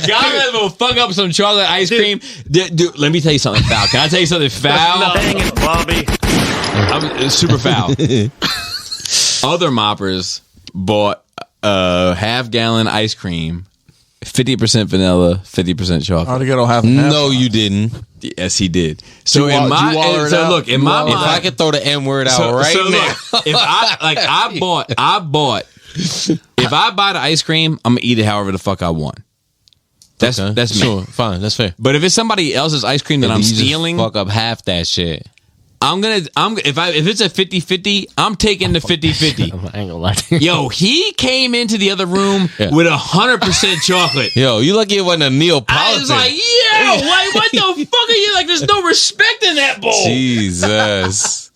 God will fuck up some chocolate ice cream. Dude, let me tell you something foul. Can I tell you something foul? Dang it, Bobby. It's super foul. Other moppers bought a half-gallon ice cream, 50% vanilla, 50% chocolate. I'd get all half. No, you didn't. Yes, he did. So in my look, in my mind, If I could throw the N word out now, look, if I bought, if I buy the ice cream, I'm gonna eat it however the fuck I want. That's me. Sure, fine, that's fair. But if it's somebody else's ice cream that I'm stealing, fuck up half that shit. if it's a 50-50, I'm taking the 50-50. I ain't gonna lie to you. Yo, he came into the other room with 100% chocolate. Yo, you lucky it wasn't a Neapolitan. I was like, yo, what the fuck are you like? There's no respect in that bowl. Jesus.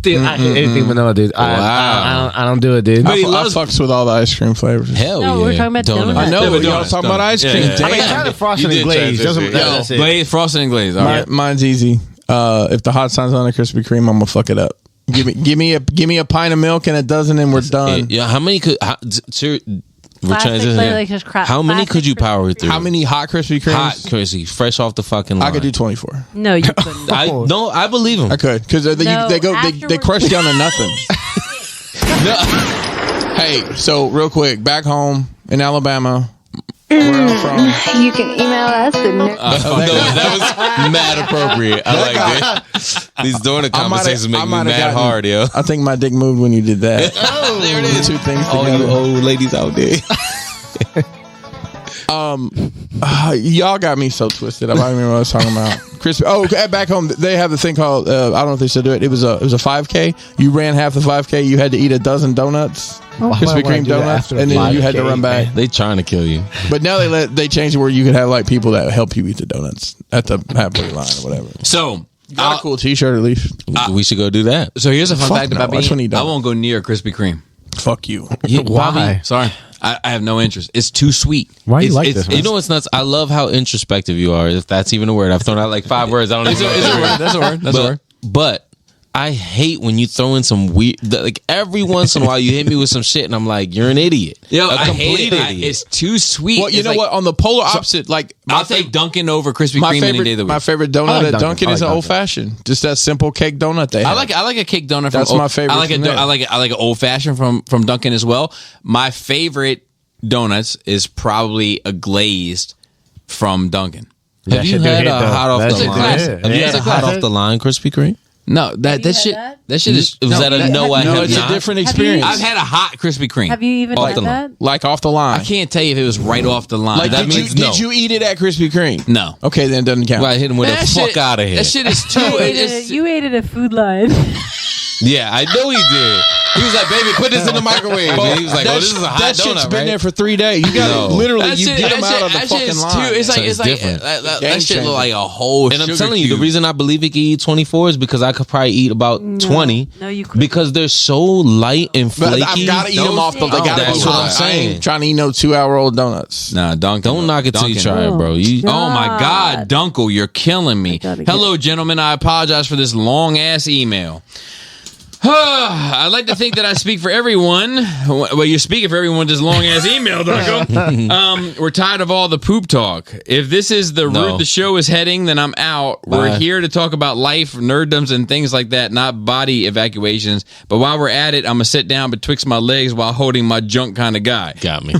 Dude, I hate anything vanilla, dude. I don't do it, dude. I fucks with all the ice cream flavors. Hell No, yeah. we're talking about donuts. I know, Yeah, but but y'all donuts, talking about ice cream. Yeah. Damn. I mean, kind of frosted You and did glazed. Doesn't transition. that's it. Glaze, frosted and glaze. All right. Mine's easy. If the hot sign's on a Krispy Kreme, I'm gonna fuck it up. Give me a pint of milk and a dozen, and we're done. Yeah, how many could... We're Plastic transitioning. flavor, like just crap. How many Plastic could you Krispy power Kreme. through? How many hot Krispy Kremes? Hot Krispy, fresh off the fucking line. I could do 24. No, you couldn't. I believe him. I could because they afterwards- crush down to nothing. Hey, so real quick, back home in Alabama, where I'm from. You can email us at That was mad appropriate. I like that. These donut conversations make me mad hard, yo. I think my dick moved when you did that. Oh, there it is. Two things All together. you old ladies out there. Y'all got me so twisted. I don't remember what I was talking about. Crispy. Oh, back home they have the thing called I don't know if they still do it. It was a 5K. You ran half the 5K. You had to eat a dozen donuts, Krispy Kreme donuts, and then you had to run back. They trying to kill you. But now they changed it where you could have like people that help you eat the donuts at the halfway line or whatever. So, Got a cool T-shirt at least. We should go do that. so here's a fun Fuck fact no, about that's when he me. don't. I won't go near Krispy Kreme. Fuck you. Why? Sorry, I have no interest. It's too sweet. Why you It's- like it's- this, man? You know what's nuts? I love how introspective you are. If that's even a word, I've thrown out like 5 words. I don't even know. It's a word. That's a word. That's a word. But I hate when you throw in some weird. Like every once in a while, you hit me with some shit, and I'm like, "You're an idiot." Yo, a I hate it. idiot. It's too sweet. Well, you It's know like- what? On the polar opposite, like I'll take Dunkin' over Krispy my Kreme any day of the favorite, week. my favorite donut I like at Dunkin'. Dunkin' I is like an old fashioned, just that simple cake donut they have. I like a cake donut. From That's my favorite I like from there. I like an old fashioned from Dunkin' as well. My favorite donuts is probably a glazed from Dunkin'. Have you had a hot off the line? Have you had a hot off the line Krispy Kreme? No, that you shit. had That shit is. Was that a no? I no, have it's not. a different Have you- experience. I've had a hot Krispy Kreme. Have you even Off had the line. that? Like off the line. I can't tell you if it was right off the line. Like, that did means no. you eat it at Krispy Kreme? No. Okay, then it doesn't count. Well, I hit him with That a fuck shit- out of here. That shit is too. You ate it at Food Line. Yeah, I know he did. He was like, "Baby, put this in the microwave." And he was like, "Oh, this is a hot that donut, shit's been right?" there for 3 days. You got No. literally That you shit- get them that out of the shit- that fucking shit is line. Too, it's like So it's it's like different. that Game shit look changer. like a whole. And I'm sugar telling you, the cube. reason I believe it can eat 24 is because I could probably eat about 20. No, you couldn't. Because they're so light and But flaky. I've got to eat them off the. They Oh, got to that's be what hot. I'm I saying. ain't trying to eat no 2-hour-old donuts. Nah, Dunkin'. Don't knock it till you Dunkin'. try it, bro. You, Oh my God, Dunkle, you're killing me. gotta get Hello, gentlemen. I apologize for this long ass email. I'd like to think that I speak for everyone. Well, you're speaking for everyone with this long ass email, Dunkel. We're tired of all the poop talk. If this is the route the show is heading, then I'm out. We're Bye. here to talk about life, nerddoms, and things like that, not body evacuations. But while we're at it, I'm gonna sit down betwixt my legs while holding my junk kind of guy. got me.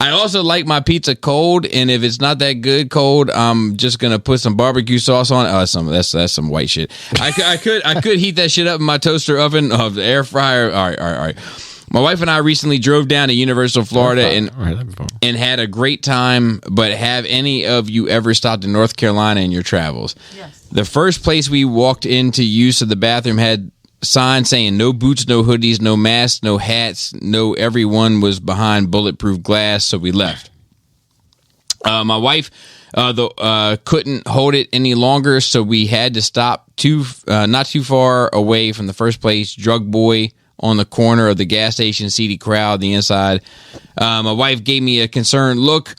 I also like my pizza cold, and if it's not that good cold, I'm just gonna put some barbecue sauce on it. Oh, that's some white shit. I could heat that shit up in my toaster oven of the air fryer. All right. My wife and I recently drove down to Universal Florida and had a great time. But have any of you ever stopped in North Carolina in your travels? Yes. The first place we walked into use of the bathroom had signs saying no boots, no hoodies, no masks, no hats, no everyone was behind bulletproof glass, so we left. My wife couldn't hold it any longer, so we had to stop not too far away from the first place. Drug boy on the corner of the gas station, seedy crowd, the inside. My wife gave me a concerned look,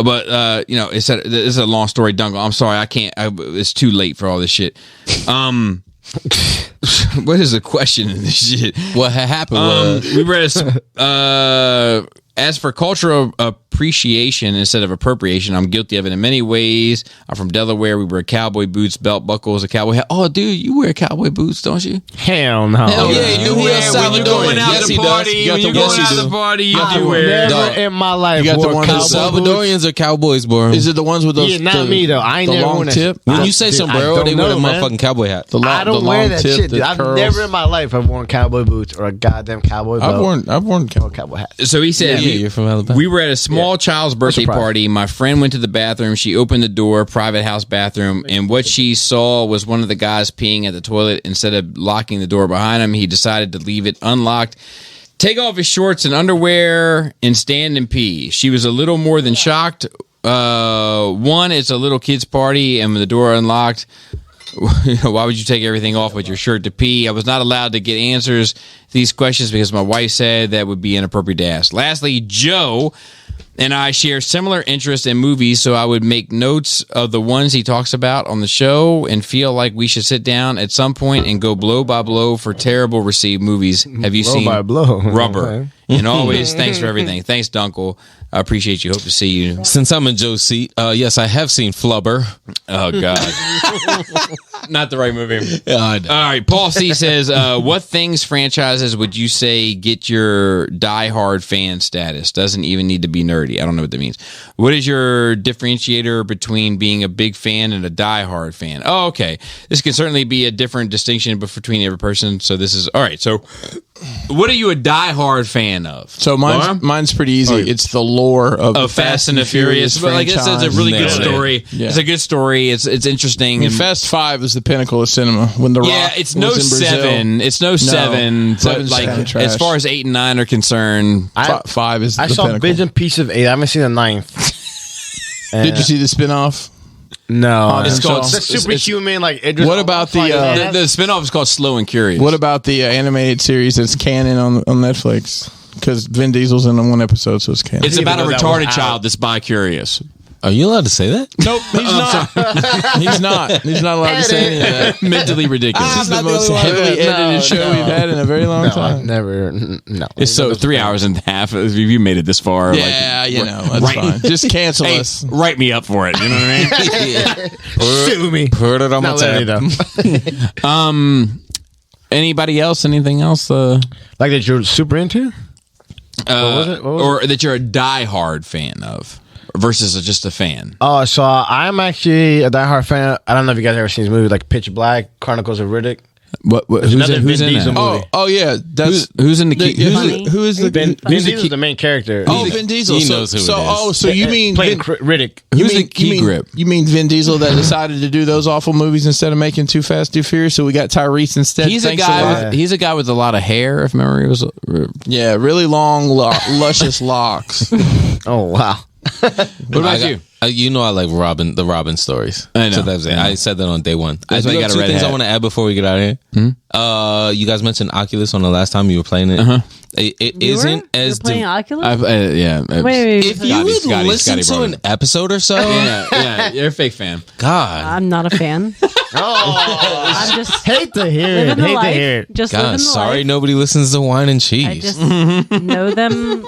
but it said this is a long story, Dunkel. I'm sorry, I can't. It's too late for all this shit. What is the question in this shit? What had happened was we read as for cultural appreciation instead of appropriation, I'm guilty of it in many ways. I'm from Delaware. We wear cowboy boots, belt buckles, a cowboy hat. Oh, dude, you wear cowboy boots, don't you? Hell no. Hell yeah, you wear when you're going out Yes, to he the does. party, when you're going out to the party, you do wear. Never in my life You got the wore one that's cowboy boots. Salvadorians or Cowboys, bro. Is it the ones with those? Yeah, not me though. I ain't the never long worn that tip. shit. When you say sombrero, they wear the man. motherfucking cowboy hat. The long, I don't the wear long that tip, shit, dude. the I've curls. never in my life have worn cowboy boots or a goddamn cowboy belt. I've worn or cowboy hat. So he said, Yeah, you're from Alabama. we were at a small child's birthday surprised. party. My friend went to the bathroom. She opened the door, private house bathroom, and what she saw was one of the guys peeing at the toilet. Instead of locking the door behind him, he decided to leave it unlocked, take off his shorts and underwear, and stand and pee. She was a little more than shocked. One, it's a little kid's party, and with the door unlocked, why would you take everything off with your shirt to pee? I was not allowed to get answers to these questions because my wife said that would be inappropriate to ask. Lastly, Joe and I share similar interests in movies, so I would make notes of the ones he talks about on the show and feel like we should sit down at some point and go blow by blow for terrible received movies. Have you seen by blow. Rubber? Okay. And always, thanks for everything. Thanks, Dunkel. I appreciate you. Hope to see you. Since I'm in Joe's seat, yes, I have seen Flubber. Oh, God. Not the right movie. Yeah, I know. All right. Paul C says, what things, franchises would you say get your diehard fan status? Doesn't even need to be nerdy. I don't know what that means. What is your differentiator between being a big fan and a diehard fan? Oh, okay. This can certainly be a different distinction between every person. So this is, all right. So what are you a diehard fan of? So mine's pretty easy. It's the lore of Fast and the Furious. But like I said, it's a really good Nailed it. story. Yeah. It's a good story. It's interesting. I mean, Fast 5 is the pinnacle of cinema. When the Yeah, Rock it's was no in Brazil. 7. It's no 7. But Seven's like, kinda trash. as far as 8 and 9 are concerned, 5 is I the saw pinnacle. bits and pieces of 8. I haven't seen the 9th. Did you see the spinoff? No. It's called- the superhuman. Like Idris What about Elba's the, like, the spinoff is called Slow and Curious. What about the animated series that's canon on Netflix? Because Vin Diesel's in one episode, so it's canon. It's about a Even though that retarded was child out. that's bi-curious. Are you allowed to say that? Nope, he's not. He's not. He's not allowed to say any of that. Mentally ridiculous. This is the most heavily edited show we've had in a very long No, I've time. never. No. It's so 3 hours and a half. If you made it this far, Yeah, like, you know, that's fine. Just cancel Hey, us. write me up for it. You know what I mean? Sue me. Put it on my Not letting tab. though. Anybody else? Anything else? Like that you're super into? was it? What was or that you're a diehard fan of versus just a fan? Oh, so I'm actually a diehard fan. I don't know if you guys ever seen this movie, like Pitch Black, Chronicles of Riddick. Who's another in, who's Vin in Diesel that? movie. Oh yeah, that's Who's in the key? who is the Vin who's the Diesel's key? the main character. Oh, Vin Diesel. he So, knows who so it is. oh, so you mean playing Vin, Riddick? Who's the key grip? You mean Vin Diesel that decided to do those awful movies instead of making Too Fast, Too Furious? So we got Tyrese instead. He's a Thanks guy. lot. With, he's a guy with a lot of hair. If memory was, Yeah, really long, luscious locks. Oh wow. what about you? You know I like the Robin stories. I know. So that's it. I know. I said that on day one. That's I why do you have got a two red things hat. I want to add before we get out of here. You guys mentioned Oculus on the last time you were playing it. It isn't as You're playing Oculus? Yeah. Wait. if you would listen to an episode or so. yeah, you're a fake fan. God, I'm not a fan. I'm just Hate to hear it. living the Hate to life. hear it. Just God, living the sorry life. nobody listens to Wine and I Cheese. just know them.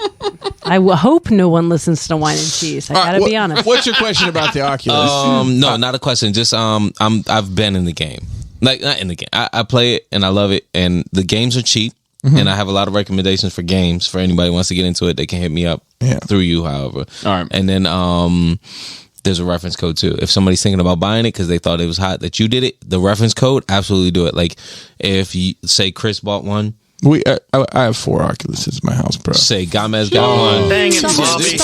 Hope no one listens to Wine and Cheese. I gotta be honest. What's your question about the Oculus? No, not a question. Just I've been in the game. Like not in the game. I play it and I love it. And the games are cheap. And I have a lot of recommendations for games for anybody who wants to get into it. They can hit me up through you, however. All right. And then there's a reference code too. If somebody's thinking about buying it because they thought it was hot that you did it, the reference code, absolutely do it. Like if you say Chris bought one, I have 4 Oculuses in my house, bro. say Gamez got one. Dang it, Bobby.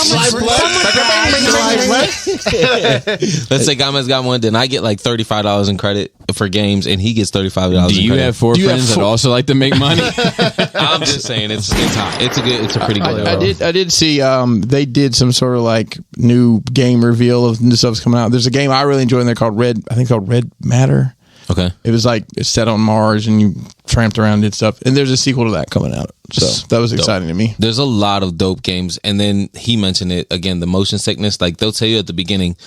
Let's say Gamez got one, then I get like $35 in credit for games, and he gets $35. Do in you credit. have 4 Do you have friends that 4 also like to make money? I'm just saying it's hot. It's a pretty good. I did see they did some sort of like new game reveal of new stuff's coming out. There's a game I really enjoy in there called Red Matter. Okay. It was like it's set on Mars and you tramped around and did stuff. And there's a sequel to that coming out. So that was exciting to me. There's a lot of dope games. And then he mentioned it again, the motion sickness. Like they'll tell you at the beginning,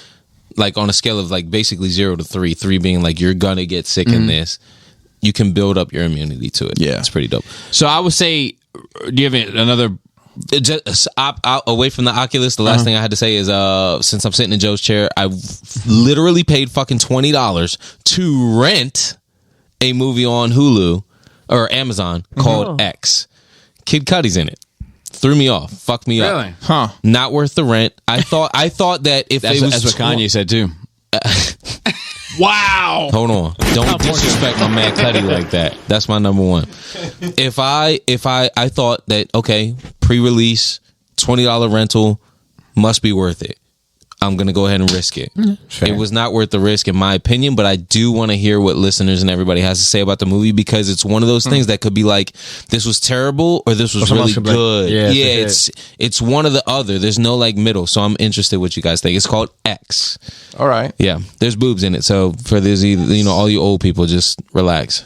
like on a scale of like basically 0 to 3, 3 being like you're gonna get sick in this. You can build up your immunity to it. Yeah. It's pretty dope. So I would say, do you have another? Just away from the Oculus, the last thing I had to say is since I'm sitting in Joe's chair, I literally paid fucking $20 to rent a movie on Hulu or Amazon called X. Kid Cudi's in it. Threw me off. Fucked me Really? up. Huh. Not worth the rent. I thought that if That's it was what Kanye said too. Wow. Hold on. Don't disrespect my man Cuddy like that. That's my number one. If I thought that, okay, pre-release, $20 rental must be worth it. I'm going to go ahead and risk it. It was not worth the risk in my opinion, but I do want to hear what listeners and everybody has to say about the movie because it's one of those things that could be like, this was terrible or this was really good. It's one or the other. There's no like middle. So I'm interested what you guys think. It's called X. All right. Yeah. There's boobs in it. So for this, all you old people, just relax.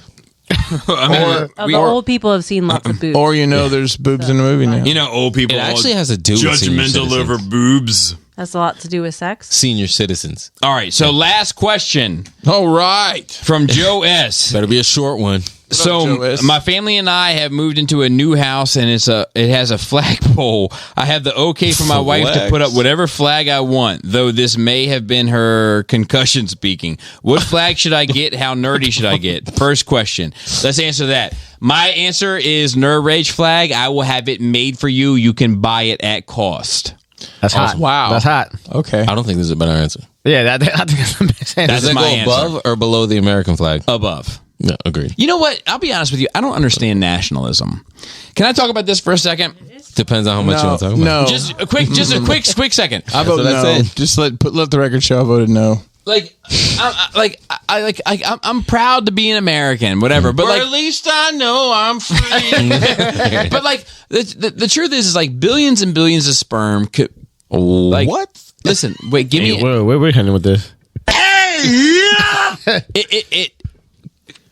The old people have seen lots of boobs. Or there's boobs in the movie now. You know, old people It actually has to do with senior judgmental citizens. over boobs. Has a lot to do with sex. Senior citizens. All right. So last question All right. from Joe S. Better be a short one. So Joe S. my family and I have moved into a new house, and it has a flagpole. I have the okay from my wife to put up whatever flag I want, though this may have been her concussion speaking. What flag should I get? How nerdy should I get? First question. Let's answer that. My answer is Nerd Rage flag. I will have it made for you. You can buy it at cost. That's hot. Wow. That's hot. Okay. I don't think there's a better answer. Yeah, I think that's the best answer. Does it my go answer. above or below the American flag? Above. Yeah, agreed. You know what? I'll be honest with you. I don't understand nationalism. Can I talk about this for a second? Depends on how much you want to talk about. No. Just a quick second. I vote what I no. said. Just let the record show I voted no. I'm proud to be an American, whatever. But at least I know I'm free. but like the truth is like billions and billions of sperm could like What? Listen, wait, give me Where we heading with this? it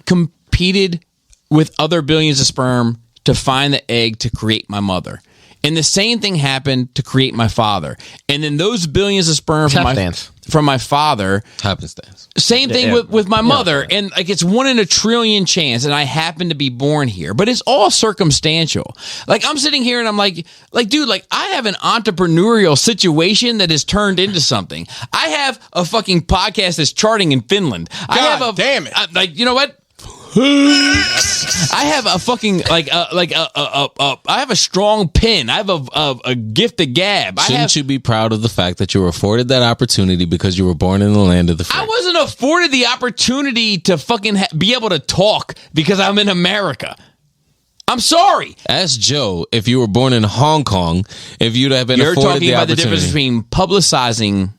competed with other billions of sperm to find the egg to create my mother. And the same thing happened to create my father. And then those billions of sperm from my father, Happenstance. same thing with my mother. And like it's 1 in a trillion chance, and I happen to be born here. But it's all circumstantial. Like I'm sitting here and I'm like, dude, like I have an entrepreneurial situation that has turned into something. I have a fucking podcast that's charting in Finland. I have damn it. Like, you know what? I have a fucking I have a strong pen. I have a gift of gab. Shouldn't you be proud of the fact that you were afforded that opportunity because you were born in the land of the free? I wasn't afforded the opportunity to fucking be able to talk because I'm in America. I'm sorry. Ask Joe if you were born in Hong Kong, if you'd have been You're afforded talking the about the opportunity. difference between publicizing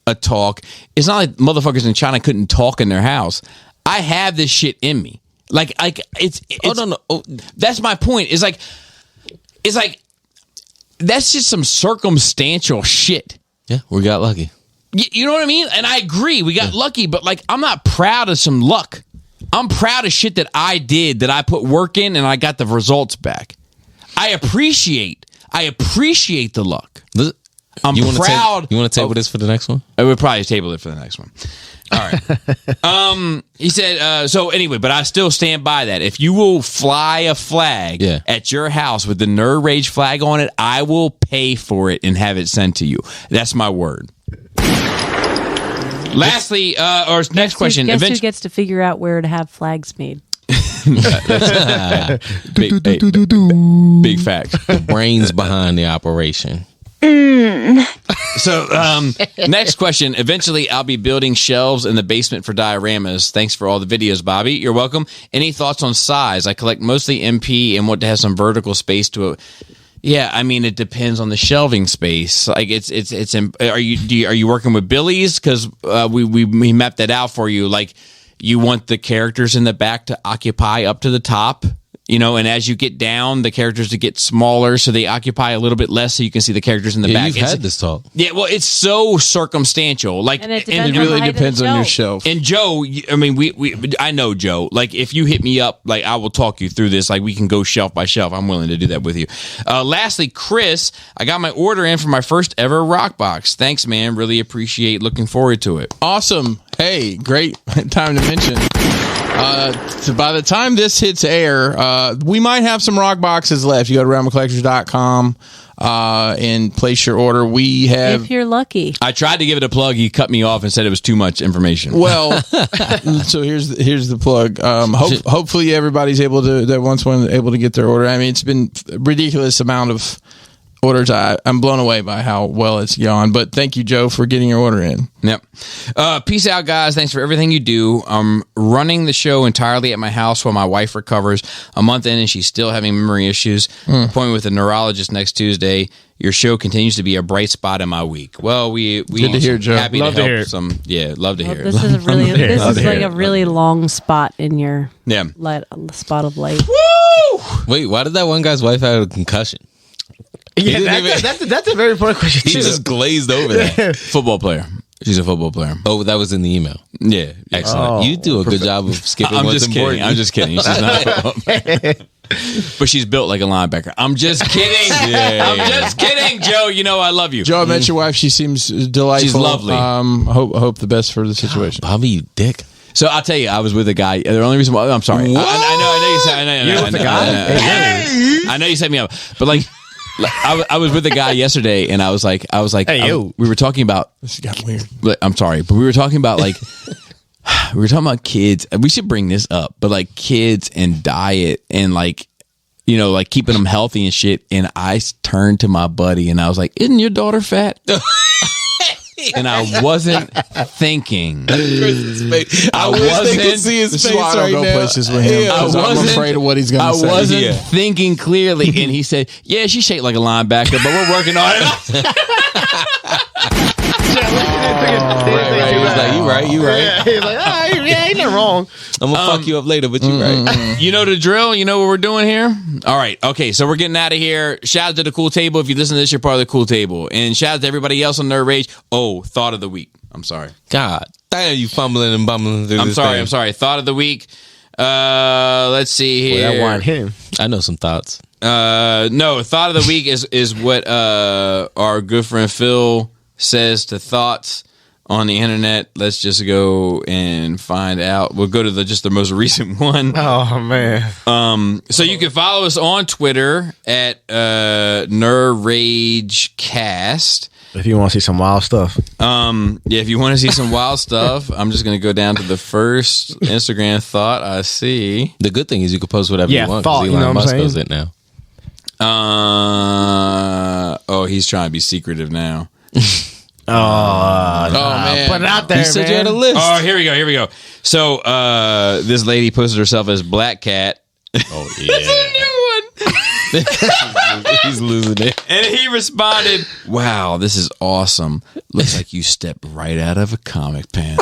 a talk. It's not like motherfuckers in China couldn't talk in their house. I have this shit in me. Like it's no. Oh. That's my point. It's like that's just some circumstantial shit. Yeah, we got lucky. You know what I mean? And I agree, we got lucky, but like I'm not proud of some luck. I'm proud of shit that I did, that I put work in and I got the results back. I appreciate the luck. I'm proud. You want to table this for the next one? I would probably table it for the next one. All right. He said, so anyway, but I still stand by that. If you will fly a flag at your house with the Nerd Rage flag on it, I will pay for it and have it sent to you. That's my word. Lastly, or next question. Guess who gets to figure out where to have flags made? Big facts. The brains behind the operation. So, next question. Eventually, I'll be building shelves in the basement for dioramas. Thanks for all the videos, Bobby. You're welcome. Any thoughts on size? I collect mostly MP and want to have some vertical space to it. Yeah, I mean, it depends on the shelving space. Like, are you working with Billy's? Because we mapped that out for you. Like, you want the characters in the back to occupy up to the top. and as you get down, the characters get smaller, so they occupy a little bit less, so you can see the characters in the back. You've had this talk. Yeah, well, it's so circumstantial. Like, And it It depends on really the height of the depends on your shelf. shelf. and Joe, I mean, I know Joe. Like, if you hit me up, like, I will talk you through this. Like, we can go shelf by shelf. I'm willing to do that with you. Lastly, Chris, I got my order in for my first ever rock box. Thanks, man. Really appreciate. Looking forward to it. Awesome. Hey, great time to mention. So by the time this hits air, we might have some rock boxes left. You go to realmofcollectors.com and place your order. We have. If you're lucky. I tried to give it a plug. He cut me off and said it was too much information. Well, so here's the plug. Hopefully everybody's able to get their order. I mean, it's been a ridiculous amount of orders. I'm blown away by how well it's gone. But thank you, Joe, for getting your order in. Yep. Peace out, guys. Thanks for everything you do. I'm running the show entirely at my house while my wife recovers. A month in and she's still having memory issues. Appointment with a neurologist next Tuesday. Your show continues to be a bright spot in my week. Well, we Good to hear, Joe. Happy Love to to hear help it. some. Yeah, love to hear it. This is like it. a really long spot in your Yeah. spot of light. Wait, why did that one guy's wife have a concussion? Yeah, didn't even- that's a very important question. He too. just glazed over that. Football player. She's a football player. Oh, that was in the email. Yeah. Excellent. You do a good job of skipping I'm what's just kidding. important. I'm just kidding. She's not a football player. But she's built like a linebacker. I'm just kidding. I'm just kidding, Joe. You know I love you. Joe, I met your wife. She seems delightful. She's lovely. Hope the best for the situation. Bobby, you dick. So I'll tell you, I was with a guy. The only reason why I'm sorry. I know you said. I know you set me up, but like I was with a guy yesterday, and I was like, Hey, yo. we were talking about. This got weird. I'm sorry, but we were talking about like we were talking about kids. We should bring this up, but like kids and diet and like like keeping them healthy and shit. And I turned to my buddy and I was like, "Isn't your daughter fat?" And I wasn't thinking. I wasn't. See his This is face why I don't right go now. places with him. Because I'm afraid of what he's going to say. I wasn't thinking clearly, and he said, "Yeah, she's shaped like a linebacker, but we're working on it." Right. You right. Yeah, he's like, ain't nothing wrong. I'm gonna fuck you up later, but you right. You know the drill. You know what we're doing here. All right. Okay. So we're getting out of here. Shout out to the Cool Table. If you listen to this, you're part of the Cool Table. And shout out to everybody else on Nerd Rage. Oh, thought of the week. I'm sorry. God damn, you fumbling and bumbling through this thing. I'm sorry. Thought of the week. Let's see here. That wine hit him. I know some thoughts. No, thought of the week is what our good friend Phil says to thoughts on the internet. Let's just go and find out. We'll go to the most recent one. Oh man. So you can follow us on Twitter at NerdRageCast. If you want to see some wild stuff. Yeah, if you want to see some wild stuff, I'm just gonna go down to the first Instagram thought I see. The good thing is you can post whatever Yeah, you want. thought, 'Cause you know Elon what I'm Musk saying? does it now. He's trying to be secretive now. Oh, man. Put it out there, You said man. you had a list. Oh, here we go. So this lady posted herself as Black Cat. Oh yeah. He's losing it. And he responded, "Wow, this is awesome. Looks like you stepped right out of a comic pen."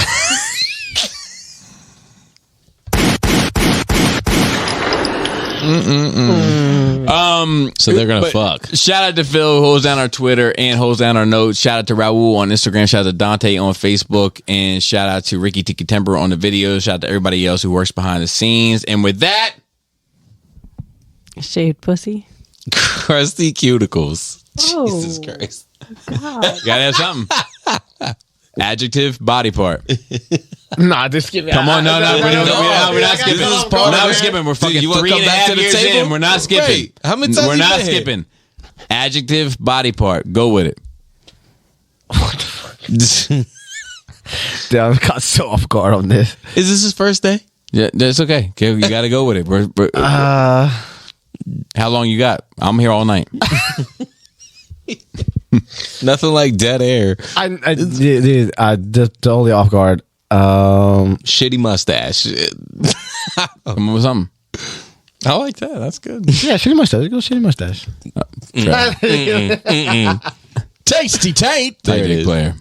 So they're gonna fuck. Shout out to Phil, who holds down our Twitter and holds down our notes. Shout out to Raul on Instagram. Shout out to Dante on Facebook. And shout out to Ricky Tiki Timber on the videos. Shout out to everybody else who works behind the scenes. And with that, Shaved pussy. Crusty cuticles. Oh. Jesus Christ. God. gotta have something. Adjective, body part. Nah, just skip it. Come on, no, we're not skipping. This is part We're not of it. skipping. We're fucking You wanna 3.5 come back to the years table? in. We're not skipping. Wait, how many times We're you not been here? skipping. Adjective, body part. Go with it. Damn, I got so off guard on this. Is this his first day? Yeah, that's okay. Okay, you got to go with it. How long you got? I'm here all night. Nothing like dead air. I just totally off guard. Shitty mustache. Come on with something. I like that. That's good. Yeah, shitty mustache. Go shitty mustache. Tasty taint. There it Big is. player.